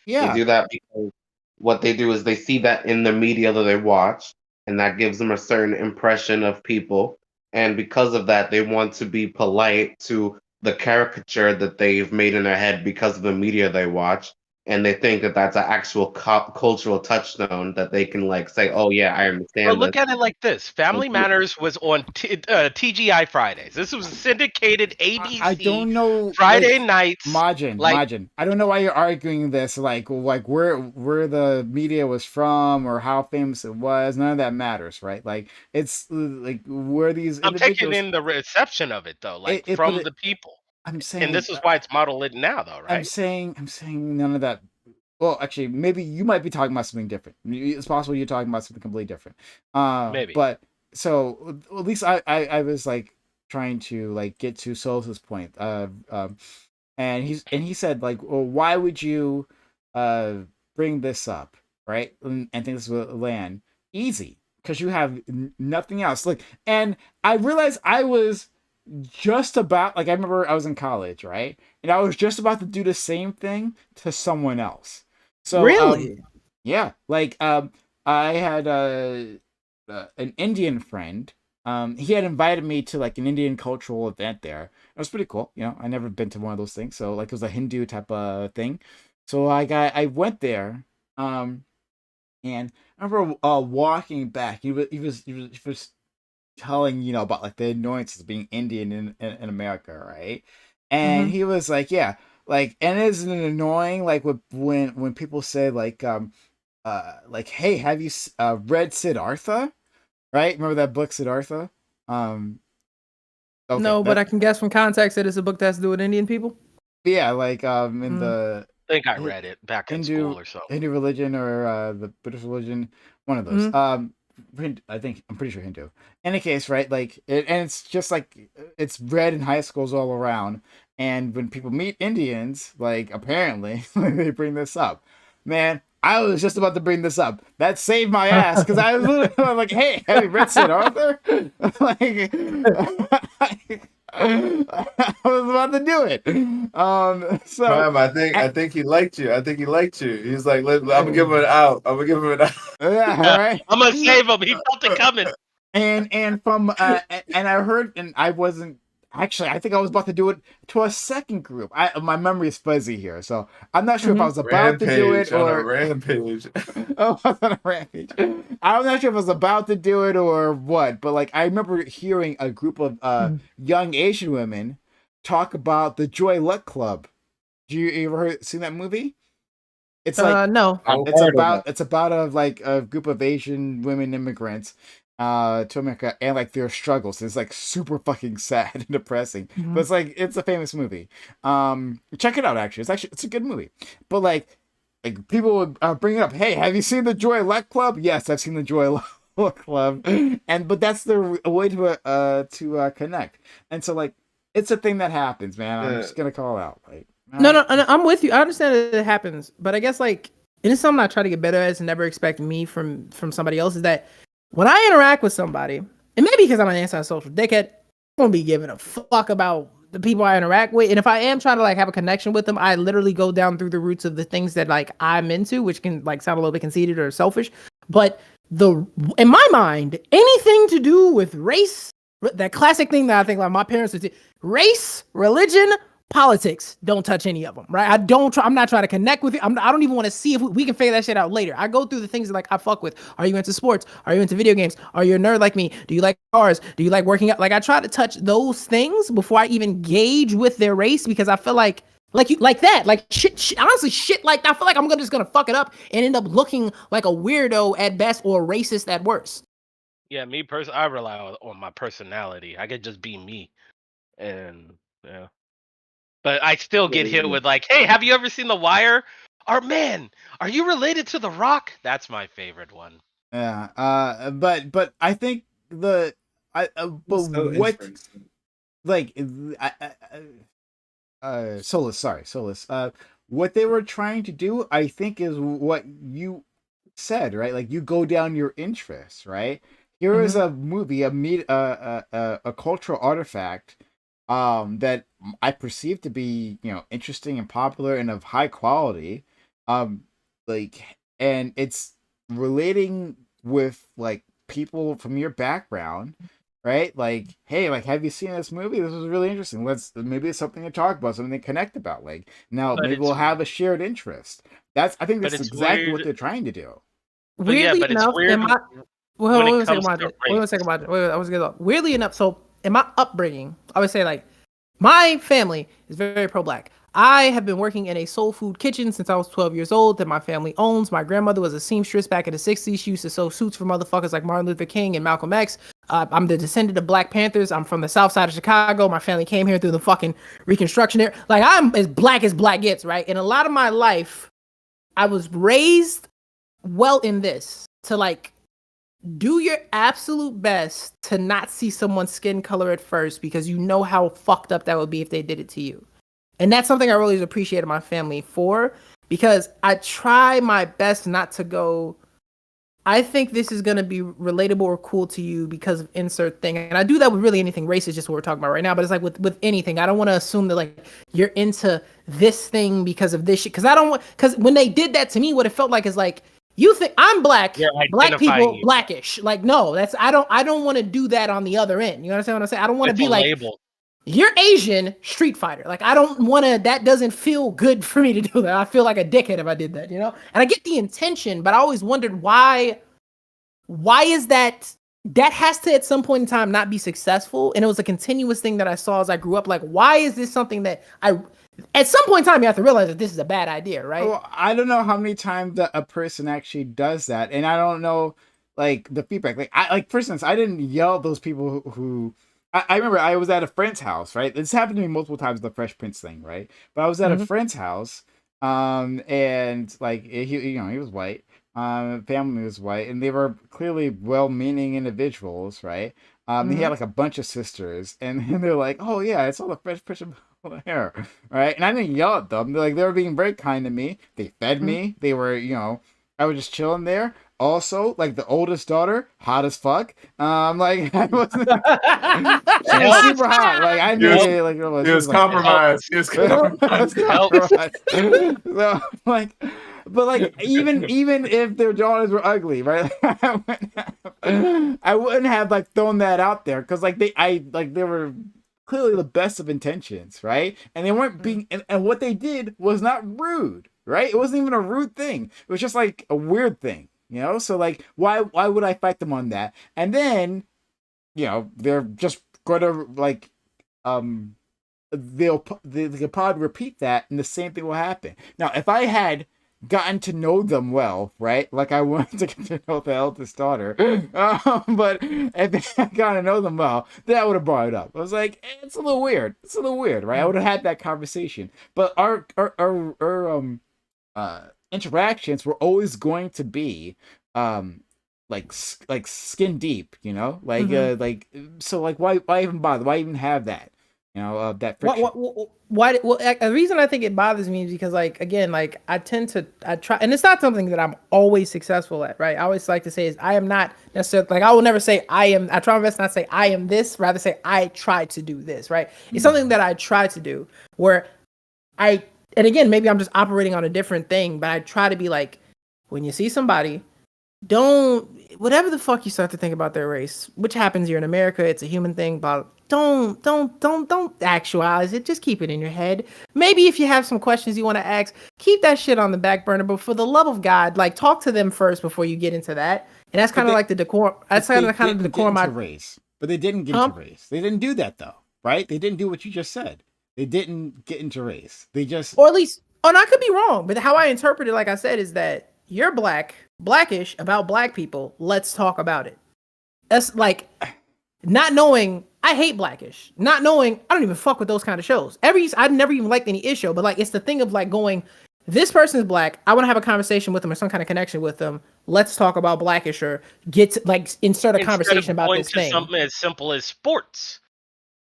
yeah. They do that because what they do is they see that in the media that they watch, and that gives them a certain impression of people. And because of that, they want to be polite to the caricature that they've made in their head because of the media they watch. And they think that that's an actual cultural touchstone that they can like say, "Oh yeah, I understand." But look this." at it like this: Family Matters was on TGI Fridays. This was syndicated ABC. I don't know Friday like, nights. Majin. I don't know why you're arguing this. Like where the media was from or how famous it was. None of that matters, right? Like it's like where these. I'm taking individuals- in the reception of it though, like It- from but it- the people. I'm saying, And this is why it's modeled now, though, right? I'm saying none of that. Well, actually, maybe you might be talking about something different. It's possible you're talking about something completely different. Maybe. But so at least I was like trying to like get to Sol's point. And he said like, well, why would you bring this up, right? And think this will land easy because you have nothing else. Like, and I realized I was just about like I remember I was in college, right? And I was just about to do the same thing to someone else. So Really? yeah, like I had an Indian friend. He had invited me to like an Indian cultural event there. It was pretty cool, you know. I never been to one of those things, so like it was a Hindu type of thing. So I went there, and I remember walking back. He was telling about like the annoyances of being Indian in America, right? And Mhm. he was like, yeah, like, and isn't it annoying like when people say like, hey, have you read Siddhartha? Right? Remember that book Siddhartha? Okay, No, but that I can guess from context that it's a book that has to do with Indian people. yeah, like in Mm. the I think I Hi- read it back in Hindu school or something. Hindu religion or the Buddhist religion, one of those. Mhm. I think I'm pretty sure Hindu. In any case, right? Like, and it's just like it's read in high schools all around. And when people meet Indians, like apparently they bring this up. Man, I was just about to bring this up. That saved my ass because I was literally like, "Hey, have you read Sid Arthur?" like, I was about to do it. So Mom, I think he liked you. I think he liked you. He's like, I'm gonna give him an out. I'm gonna give him an out. yeah, right. I'm gonna save him. He felt it coming. And from and I heard, and I wasn't actually, I think I was about to do it to a second group. My memory is fuzzy here, so I'm not sure if I was about to do it Rampage on a or rampage. oh, I was on a rampage. I'm not sure if I was about to do it or what, but like I remember hearing a group of young Asian women talk about the Joy Luck Club. Do you ever seen that movie? It's like No. it's about a group of Asian women immigrants to America and like their struggles. It's like super fucking sad and depressing. Mhm. But it's a famous movie. Check it out actually. It's a good movie. But like people would bring it up, "Hey, have you seen the Joy Luck Club?" Yes, I've seen the Joy Luck Club. But that's the way to connect. And so like it's a thing that happens, man. I'm Yeah. just going to call out like No, I'm with you. I understand that it happens, but I guess like, and it's something I try to get better at. And never expect me from somebody else. Is that when I interact with somebody, and maybe because I'm an antisocial dickhead, I won't be giving a fuck about the people I interact with. And if I am trying to like have a connection with them, I literally go down through the roots of the things that like I'm into, which can like sound a little bit conceited or selfish. But in my mind, anything to do with race, that classic thing that I think like my parents would do, race, religion, politics, don't touch any of them, right? I'm not trying to connect with you. I don't even want to see if we can figure that shit out later. I go through the things that like I fuck with. Are you into sports? Are you into video games? Are you a nerd like me? Do you like cars? Do you like working out? Like I try to touch those things before I even gauge with their race because I feel like shit, honestly, shit like that. I feel like I'm just gonna fuck it up and end up looking like a weirdo at best or racist at worst. Yeah, me personally, I rely on my personality. I could just be me, and yeah. But I still get hit with like, "Hey, have you ever seen The Wire?" Or man, are you related to The Rock? That's my favorite one. Yeah. But I think but what like Solus, sorry, Solus. What they were trying to do, I think, is what you said, right? Like you go down your interests, right? Here is a movie, a cultural artifact, that I perceive to be, interesting and popular and of high quality, like, and it's relating with like people from your background, right? Like, hey, like, have you seen this movie? This was really interesting. Maybe it's something to talk about, something to connect about. Like, now But maybe it's we'll have a shared interest. I think but that's it's exactly what weird. they're trying to do. But yeah, Weirdly but it's enough, weird well, when wait it one second comes about to it. Wait one race. second about it. Wait, I was gonna. Weirdly enough, so in my upbringing, I would say like my family is very pro-black. I have been working in a soul food kitchen since I was 12 years old that my family owns. My grandmother was a seamstress back in the 60s. She used to sew suits for motherfuckers like Martin Luther King and Malcolm X. I'm the descendant of Black Panthers. I'm from the south side of Chicago. My family came here through the fucking Reconstruction era. Like, I'm as black gets, right? And a lot of my life, I was raised well in this to like do your absolute best to not see someone's skin color at first because you know how fucked up that would be if they did it to you. And that's something I really appreciated my family for because I try my best not to go I think this is gonna be relatable or cool to you because of insert thing, and I do that with really anything. Race is just what we're talking about right now, but it's like with anything. I don't want to assume that like you're into this thing because of this shit. Because I don't want. Because when they did that to me, what it felt like is like you think I'm black, You're black identifying people you. blackish. Like no, that's I don't want to do that on the other end. You understand what I'm saying? I don't want to It's be a like label. you're Asian Street Fighter. Like I don't want to. That doesn't feel good for me to do that. I feel like a dickhead if I did that. You know. And I get the intention, but I always wondered why is that has to at some point in time not be successful, and it was a continuous thing that I saw as I grew up. Like why is this something that I at some point in time you have to realize that this is a bad idea, right? Well, I don't know how many times that a person actually does that, and I don't know like the feedback. Like for instance, I didn't yell at those people who I remember I was at a friend's house, right? This happened to me multiple times, the Fresh Prince thing, right? But I was at a friend's house, and like he was white, family was white, and they were clearly well-meaning individuals, right? He had like a bunch of sisters, and they're like, "Oh yeah, it's all the Fresh Prince of hair," right? And I didn't yell at them. They were being very kind to me. They fed me. They were, I was just chilling there. Also, like the oldest daughter, hot as fuck. Like I wasn't. She was super hot. Like I knew it. Like It was compromised. It was compromised. So like, but like even if their daughters were ugly, right? I wouldn't have like thrown that out there because like they were clearly the best of intentions, right? And they weren't being and what they did was not rude, right? It wasn't even a rude thing. It was just like a weird thing. So like why would I fight them on that? And then they're just gonna like they'll probably repeat that and the same thing will happen. Now if I had gotten to know them well, right? Like I wanted to get to know the eldest daughter, but if I got to know them well, then I would have brought it up. I was like, it's a little weird. It's a little weird, right? I would have had that conversation. But our interactions were always going to be like skin deep, like so like why even bother? Why even have that? That friction. Why? Well, the reason I think it bothers me is because, like, again, like I try, and it's not something that I'm always successful at, right? I always like to say is I am not necessarily like I will never say I am. I try my best not to say I am this, rather say I try to do this, right? It's something that I try to do where and again, maybe I'm just operating on a different thing, but I try to be like, when you see somebody, don't whatever the fuck you start to think about their race, which happens here in America, it's a human thing, but don't actualize it. Just keep it in your head. Maybe if you have some questions you want to ask, keep that shit on the back burner. But for the love of God, like talk to them first before you get into that. And that's kind of like the decorum. That's kind of the decorum. Race, but they didn't get into race. They didn't do that though, right? They didn't do what you just said. They didn't get into race. They just, or at least, and I could be wrong, but how I interpret it, like I said, is that you're blackish about black people. Let's talk about it. That's like not knowing. I hate Blackish. Not knowing, I don't even fuck with those kind of shows. I've never even liked any issue, but like it's the thing of like going, this person is black. I want to have a conversation with them or some kind of connection with them. Let's talk about Blackish or insert a conversation about this thing. Something as simple as sports.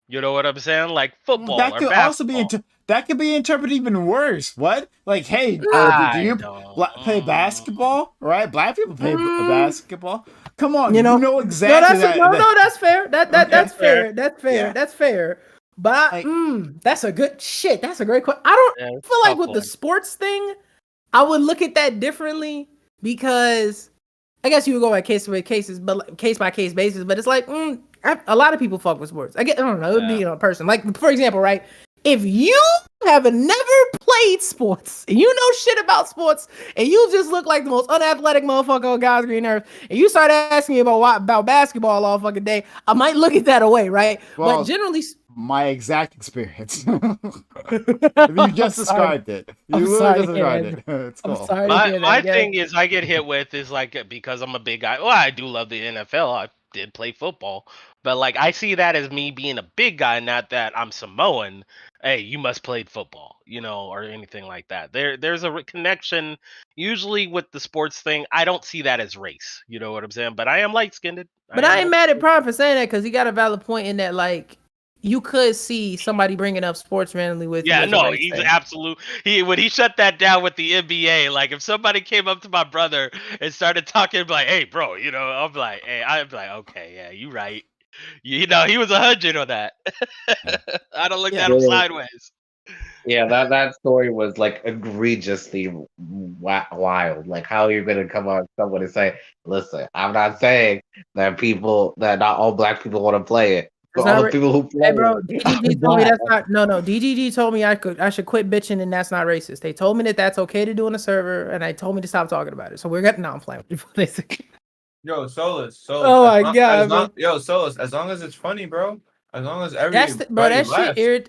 You know what I'm saying? Like football. That could also be that could be interpreted even worse. What? Like, hey, do you play basketball? Right? Black people play basketball. Come on, you know exactly. That's fair. That's fair. That's fair. That's fair. But that's a good shit. That's a great question. I don't feel like with the sports thing, I would look at that differently because I guess you would go by case by cases, but case by case basis. But it's like a lot of people fuck with sports. I don't know. It would be a person. Like for example, right? If you have never played sports and you know shit about sports and you just look like the most unathletic motherfucker on God's green earth and you start asking me about basketball all fucking day, I might look at that away, right? Well, but generally, my exact experience. You just described it. You literally just described it. It's cool. I'm sorry. My thing is I get hit with is like because I'm a big guy. Well, I do love the NFL. I did play football. But like I see that as me being a big guy, not that I'm Samoan. Hey, you must played football, or anything like that. There's a connection usually with the sports thing. I don't see that as race. You know what I'm saying? But I am light skinned. But I ain't mad at Prime for saying that because he got a valid point in that, like, you could see somebody bringing up sports randomly with you Yeah, as a no, race he's fan. absolute. When he shut that down with the NBA, like if somebody came up to my brother and started talking like, "Hey, bro," I'm like, "Hey," I'm like, "Okay, yeah, you right." He was 100 on that. I don't look Yeah. at him sideways. Yeah, that story was like egregiously wild. Like, how you're gonna come on someone and say, "Listen, I'm not saying that not all black people want to play it, but That's all not the people who play Hey, bro, it DGG are told me black." that's not. No. DGG told me I should quit bitching, and that's not racist. They told me that that's okay to do on the server, and they told me to stop talking about it. So we're getting now. I'm playing with you. Yo, Solus. Oh my god, bro. Yo, Solus. As long as it's funny, bro. As long as Bro. everybody That shit. laughs.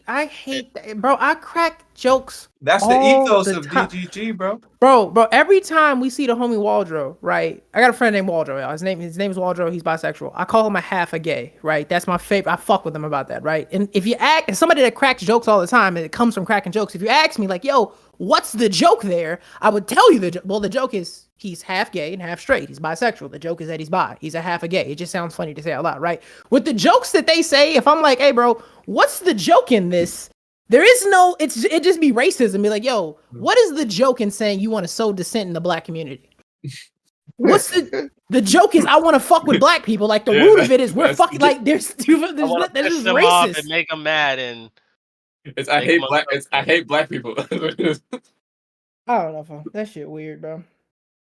I hate that, bro. I crack jokes. That's the all ethos the of time. DGG, bro. Bro, every time we see the homie Waldro, right? I got a friend named Waldro, y'all. His name is Waldro. He's bisexual. I call him a gay, right? That's my favorite. I fuck with him about that, right? And if somebody that cracks jokes all the time, and it comes from cracking jokes, if you ask me like, yo, what's the joke there? I would tell you the joke is he's half gay and half straight. He's bisexual. The joke is that he's bi. He's a gay. It just sounds funny to say out loud, right? With the jokes that they say, if I'm like, hey, bro, what's the joke in this? There is no, it just be racism. Be like, yo, what is the joke in saying you want to sow dissent in the black community? What's the joke is I want to fuck with black people. Like the root of it is we're fucking like there's I this want to piss is them off and racist. make them mad, and I hate black people. I don't know, fam. That shit weird, bro.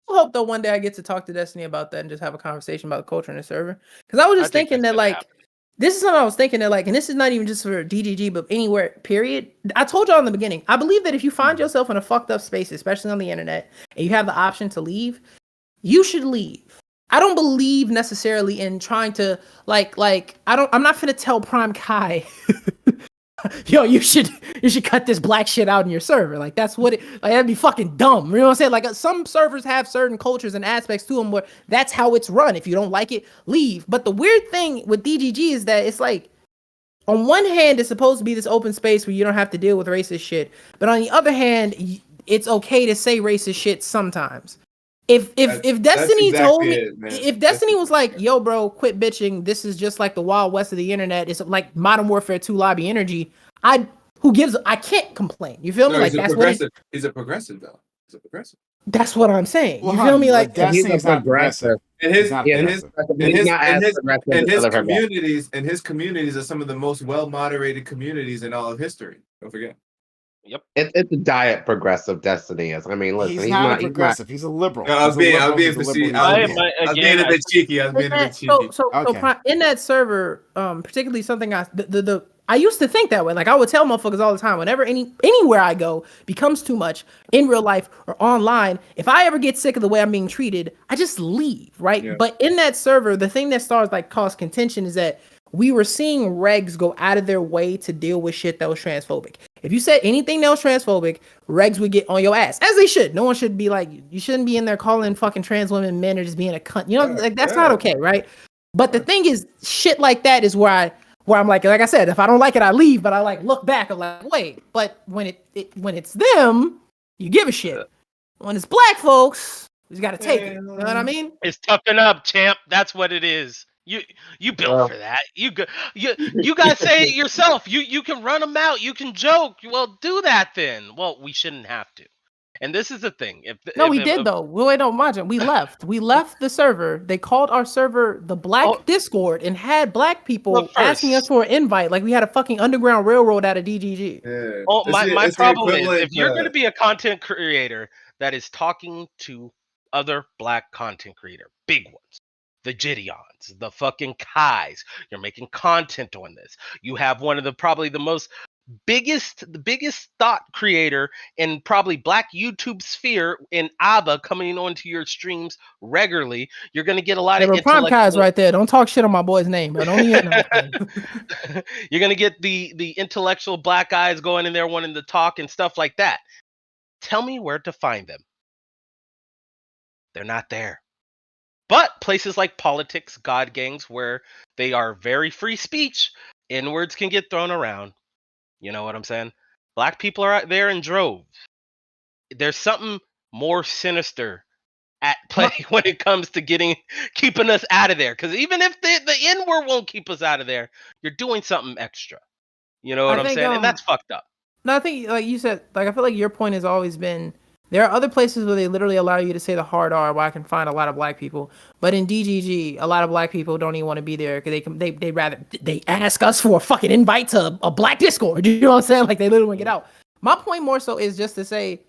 I hope though one day I get to talk to Destiny about that and just have a conversation about the culture in the server. Because I was just thinking that like this is something I was thinking that like, and this is not even just for DGG, but anywhere, period. I told y'all in the beginning, I believe that if you find yourself in a fucked up space, especially on the internet, and you have the option to leave, you should leave. I don't believe necessarily in trying to I'm not finna tell Prime Kai, yo, you should cut this black shit out in your server. Like that's what that'd be fucking dumb. You know what I'm saying? Like some servers have certain cultures and aspects to them where that's how it's run. If you don't like it, leave. But the weird thing with DGG is that it's like, on one hand, it's supposed to be this open space where you don't have to deal with racist shit. But on the other hand, it's okay to say racist shit sometimes. If Destiny told me, if Destiny was like, yo, bro, quit bitching. This is just like the Wild West of the internet. It's like Modern Warfare 2 lobby energy. I can't complain. You feel me? Like that's progressive. He's a progressive though. He's a progressive. That's what I'm saying. You Well, feel me? Like Destiny's not progressive. In his communities are some of the most well moderated communities in all of history. Don't forget. Yep. It's a diet progressive. Destiny is. I mean, listen, He's not a progressive. He's a liberal. I was being facetious. I was being a bit cheeky. So in that server, particularly something I used to think that way. Like I would tell motherfuckers all the time, whenever anywhere I go becomes too much in real life or online, if I ever get sick of the way I'm being treated, I just leave, right? Yeah. But in that server, the thing that starts like cause contention is that we were seeing regs go out of their way to deal with shit that was transphobic. If you said anything that was transphobic, regs would get on your ass, as they should. No one should be like, you shouldn't be in there calling fucking trans women men or just being a cunt. You know, like that's not okay, right? But the thing is, shit like that is where I'm like I said, if I don't like it, I leave. But I like look back, I'm like, wait. But when it's them, you give a shit. When it's black folks, you got to take it. You know what I mean? It's toughen up, champ. That's what it is. You built for that. You guys say it yourself. You can run them out. You can joke. Well, do that then. Well, we shouldn't have to. And this is the thing. We did though. Wait, don't imagine. We left. We left the server. They called our server the Black Discord and had black people asking us for an invite, like we had a fucking underground railroad out of DGG. Yeah. My problem is if you're going to be a content creator that is talking to other black content creator, big ones, the Gideons, the fucking Kais, you're making content on this. You have one of the biggest thought creator in probably black YouTube sphere in Abba coming onto your streams regularly. You're going to get a lot of Prime Kai's right there. Don't talk shit on my boy's name, but don't even You're going to get the intellectual black guys going in there wanting to talk and stuff like that. Tell me where to find them. They're not there. But places like politics, God gangs, where they are very free speech, N-words can get thrown around. You know what I'm saying? Black people are out there in droves. There's something more sinister at play when it comes to keeping us out of there. Because even if the N-word won't keep us out of there, you're doing something extra. You know what I'm saying? And that's fucked up. No, I think like you said, like I feel like your point has always been there are other places where they literally allow you to say the hard R where I can find a lot of black people. But in DGG, a lot of black people don't even want to be there because they ask us for a fucking invite to a black Discord. You know what I'm saying? Like they literally want to get out. My point more so is just to say,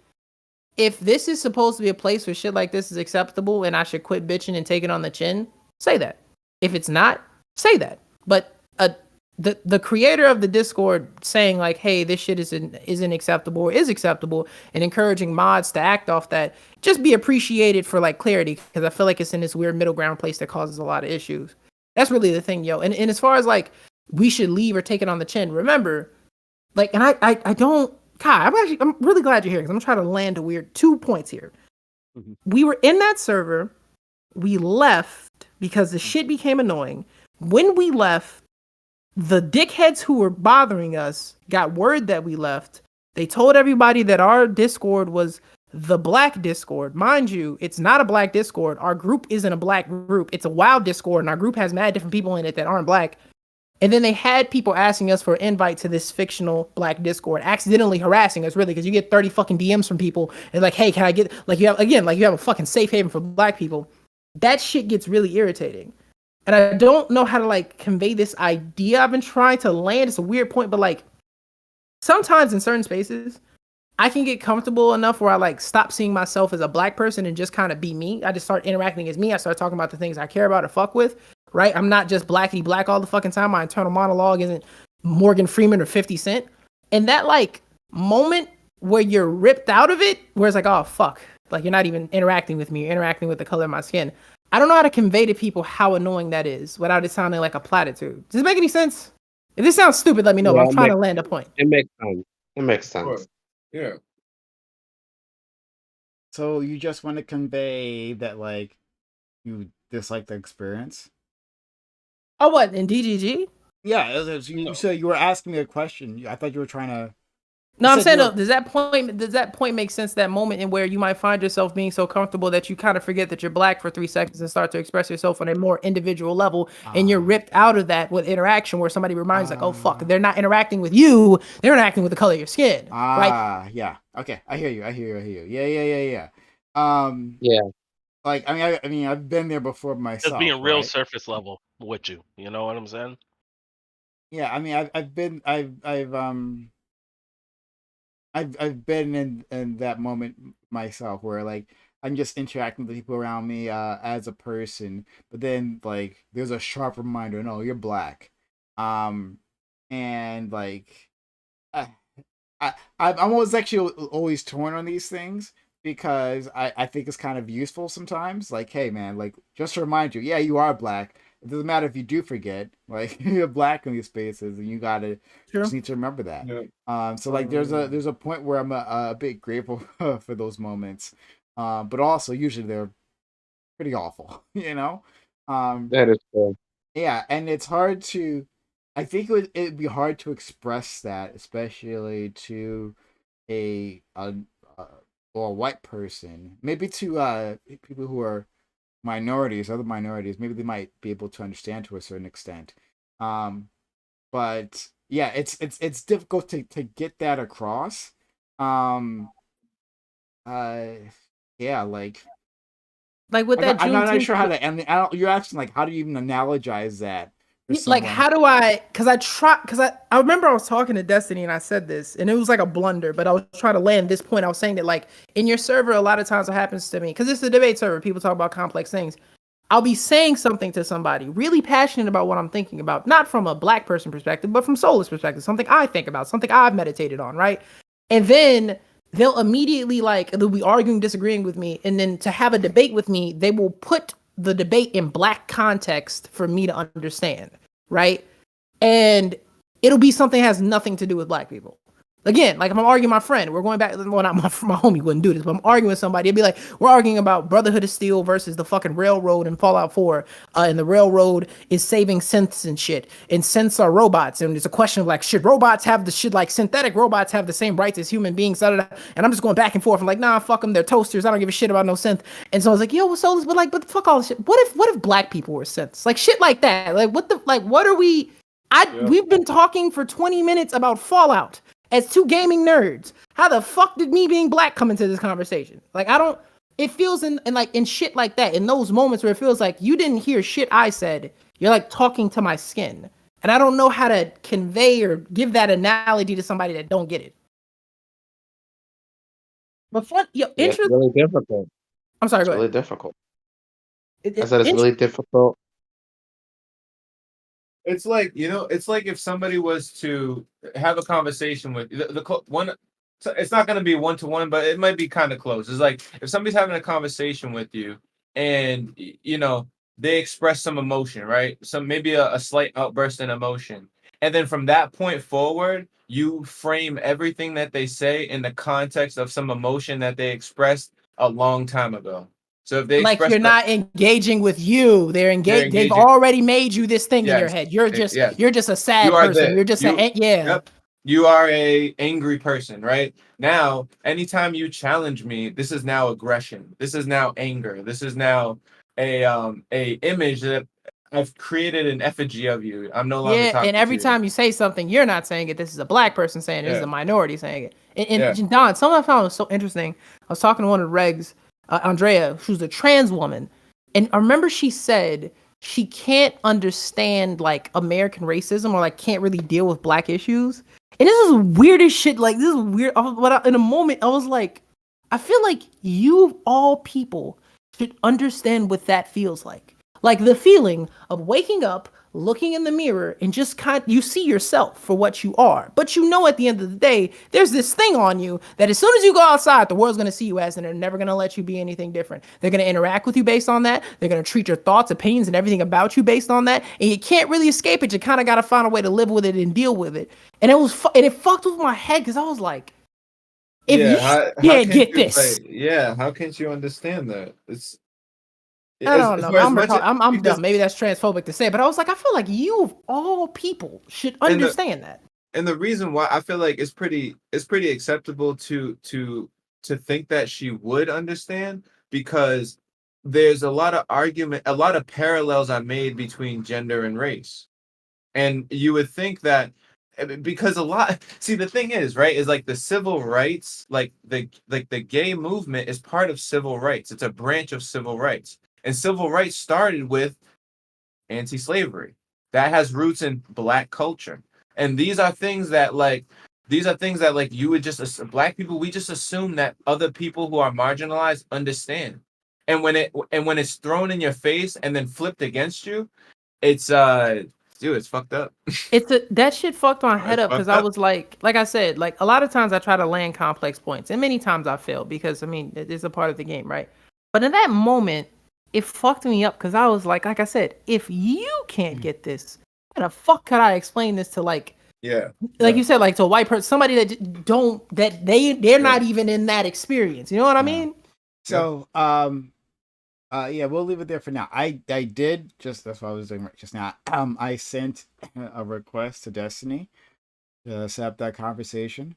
if this is supposed to be a place where shit like this is acceptable and I should quit bitching and take it on the chin, say that. If it's not, say that. But the creator of the Discord saying like, hey, this shit isn't acceptable or is acceptable, and encouraging mods to act off that, just be appreciated for like clarity, because I feel like it's in this weird middle ground place that causes a lot of issues. That's really the thing, yo. And as far as like we should leave or take it on the chin, remember, like, and I don't, Kai, I'm really glad you're here because I'm trying to land a weird 2 points here. Mm-hmm. We were in that server, we left because the shit became annoying. When we left, the dickheads who were bothering us got word that we left. They told everybody that our Discord was the black Discord. Mind you, it's not a black Discord. Our group isn't a black group. It's a wild Discord, and our group has mad different people in it that aren't black. And then they had people asking us for an invite to this fictional black Discord, accidentally harassing us, really, because you get 30 fucking DMs from people and like, hey, can I get, like, you have a fucking safe haven for black people. That shit gets really irritating. And I don't know how to like convey this idea I've been trying to land. It's a weird point, but like sometimes in certain spaces, I can get comfortable enough where I like stop seeing myself as a black person and just kind of be me. I just start interacting as me. I start talking about the things I care about or fuck with, right? I'm not just blackity black all the fucking time. My internal monologue isn't Morgan Freeman or 50 Cent. And that like moment where you're ripped out of it, where it's like, oh fuck, like you're not even interacting with me, you're interacting with the color of my skin. I don't know how to convey to people how annoying that is without it sounding like a platitude. Does it make any sense? If this sounds stupid, let me know. Yeah, but I'm trying to land a point. It makes sense. It makes sense. Sure. Yeah. So you just want to convey that like you dislike the experience? Oh, what, in DGG? Yeah, so you were asking me a question. I thought you were trying to. No, I'm saying, does that point make sense? That moment in where you might find yourself being so comfortable that you kind of forget that you're black for 3 seconds and start to express yourself on a more individual level, and you're ripped out of that with interaction where somebody reminds like, oh fuck, they're not interacting with you, they're interacting with the color of your skin, right? Yeah. Okay, I hear you. Yeah. Yeah. Like, I mean, I've been there before myself. Just being real right? surface level with you. You know what I'm saying? Yeah, I mean, I've been in that moment myself where like I'm just interacting with people around me as a person, but then like there's a sharp reminder, no, you're black, and like I'm always actually always torn on these things because I think it's kind of useful sometimes. Like, hey man, like just to remind you, yeah, you are black. It doesn't matter if you do forget, like you're black in these spaces, and you gotta just need to remember that. Yeah. So like there's a point where I'm a bit grateful for those moments, but also usually they're pretty awful, you know. That is true. Yeah, and it's hard to. I think it'd be hard to express that, especially to a white person, maybe to people who are minorities, other minorities. Maybe they might be able to understand to a certain extent, but yeah, it's difficult to get that across. Yeah, like with that, I'm not Juneteenth sure how to. And you're asking like, how do you even analogize that? Like, how do I, because I remember I was talking to Destiny and I said this and it was like a blunder, but I was trying to land this point. I was saying that like in your server, a lot of times what happens to me, because it's a debate server, people talk about complex things. I'll be saying something to somebody really passionate about what I'm thinking about, not from a black person perspective, but from Soulless perspective, something I think about, something I've meditated on, right? And then they'll immediately they'll be arguing, disagreeing with me. And then to have a debate with me, they will put the debate in black context for me to understand, right? And it'll be something that has nothing to do with black people. Again, like if I'm arguing with my friend, we're going back. Well, not my homie wouldn't do this, but I'm arguing with somebody. It'd be like we're arguing about Brotherhood of Steel versus the fucking railroad in Fallout 4, and the railroad is saving synths and shit, and synths are robots, and it's a question of like, should robots have the shit like synthetic robots have the same rights as human beings? Da, da, da. And I'm just going back and forth. I'm like, nah, fuck them. They're toasters. I don't give a shit about no synth. And so I was like, yo, so but fuck all this shit. What if black people were synths? Like shit like that. Like what are we? We've been talking for 20 minutes about Fallout. As two gaming nerds, how the fuck did me being black come into this conversation? Like, it feels in shit like that, in those moments where it feels like you didn't hear shit I said, you're like talking to my skin. And I don't know how to convey or give that analogy to somebody that don't get it. But it's really difficult. I'm sorry, It's go really ahead. difficult. I said it's really difficult. It's like, it's like if somebody was to have a conversation with one. It's not going to be one-to-one, but it might be kind of close. It's like if somebody's having a conversation with you and, they express some emotion, right? Maybe a slight outburst in emotion. And then from that point forward, you frame everything that they say in the context of some emotion that they expressed a long time ago. So if they like you're not engaging with you, they're engaged. They've already made you this thing in your head. You're just a sad person. You're just Yep. You are a angry person, right? Now, anytime you challenge me, this is now aggression. This is now anger. This is now a image that I've created an effigy of you. I'm no longer talking and every to time you say something, you're not saying it. This is a black person saying it. This is a minority saying it. And Don, something I found was so interesting. I was talking to one of the regs, Andrea, who's a trans woman, and I remember she said she can't understand like American racism or like can't really deal with black issues. And this is weird as shit. Like this is weird. But in a moment, I was like, I feel like you of all people should understand what that feels like. Like the feeling of waking up, looking in the mirror, and just you see yourself for what you are. But you know at the end of the day, there's this thing on you that as soon as you go outside, the world's going to see you as, and they're never going to let you be anything different. They're going to interact with you based on that. They're going to treat your thoughts, opinions, and everything about you based on that. And you can't really escape it. You kind of got to find a way to live with it and deal with it. And it fucked with my head because I was like, if you can't get this. How can't you understand that? I don't know. I'm dumb. Maybe that's transphobic to say, but I was like, I feel like you of all people should understand that. And the reason why I feel like it's pretty acceptable to think that she would understand, because there's a lot of parallels are made between gender and race. And you would think that because the thing is, right, is like the civil rights, like the gay movement is part of civil rights. It's a branch of civil rights. And civil rights started with anti-slavery. That has roots in black culture. And these are things that you would just, black people, we just assume that other people who are marginalized understand. And when it's thrown in your face and then flipped against you, it's it's fucked up. That shit fucked my head up because I was like I said, like a lot of times I try to land complex points, and many times I fail because I mean it's a part of the game, right? But in that moment, it fucked me up because I was like I said, if you can't get this, how the fuck could I explain this to you said, like to a white person, somebody they're not even in that experience. You know what I mean? So we'll leave it there for now. I did that's what I was doing just now. I sent a request to Destiny to set up that conversation.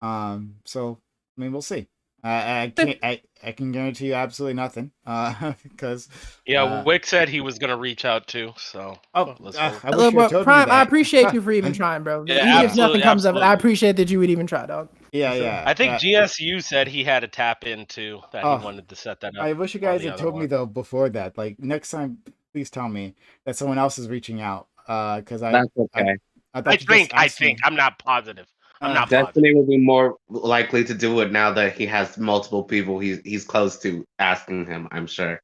So I mean, we'll see. I can guarantee you absolutely nothing. Because Wick said he was gonna reach out too. So I wish you had told me that. I appreciate you for even trying, bro. Yeah, even if nothing comes of it, I appreciate that you would even try, dog. Yeah. I think GSU said he had a tap into that he wanted to set that up. I wish you guys had told me though before that. Like next time, please tell me that someone else is reaching out. Because that's okay. I think I'm not positive. I'm not Destiny will be more likely to do it now that he has multiple people he's close to asking him, I'm sure.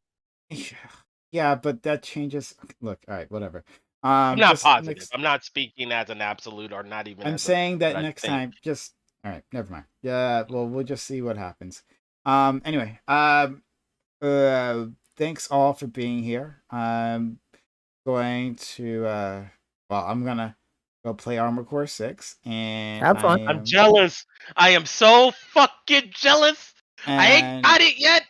Yeah, but that changes. Look, all right, whatever. I'm not positive. I'm not speaking as an absolute or not even. I'm saying that next time, just all right. Never mind. Yeah, well, we'll just see what happens. Anyway, thanks all for being here. I'm going to. I'm gonna go play Armored Core 6, and Have fun. I'm jealous. I am so fucking jealous. I ain't And got it yet.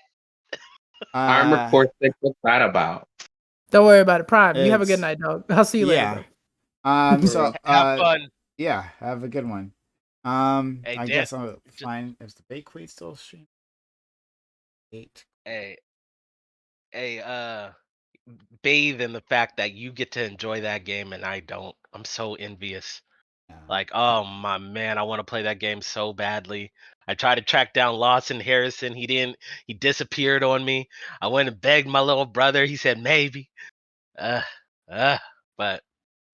Armored Core 6, what's that about? Don't worry about it. Prime. You have a good It's- night, dog. I'll see you later. yeah. bro. So Have fun. yeah, have a good one. Hey, I Dan, guess I'll find is the Bait Queen still streaming? 8. Hey, bathe in the fact that you get to enjoy that game and I don't. I'm so envious. Yeah. Like, oh my man, I want to play that game so badly. I tried to track down Lawson Harrison. He didn't. He disappeared on me. I went and begged my little brother. He said maybe. But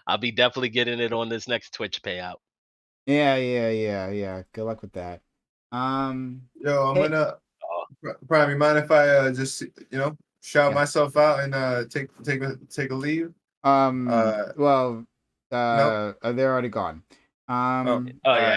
I'll be definitely getting it on this next Twitch payout. Yeah. Good luck with that. Yo, I'm Hey. gonna Prime. You mind if I just shout Yeah. myself out and take a leave? Well, they're already gone. Oh yeah.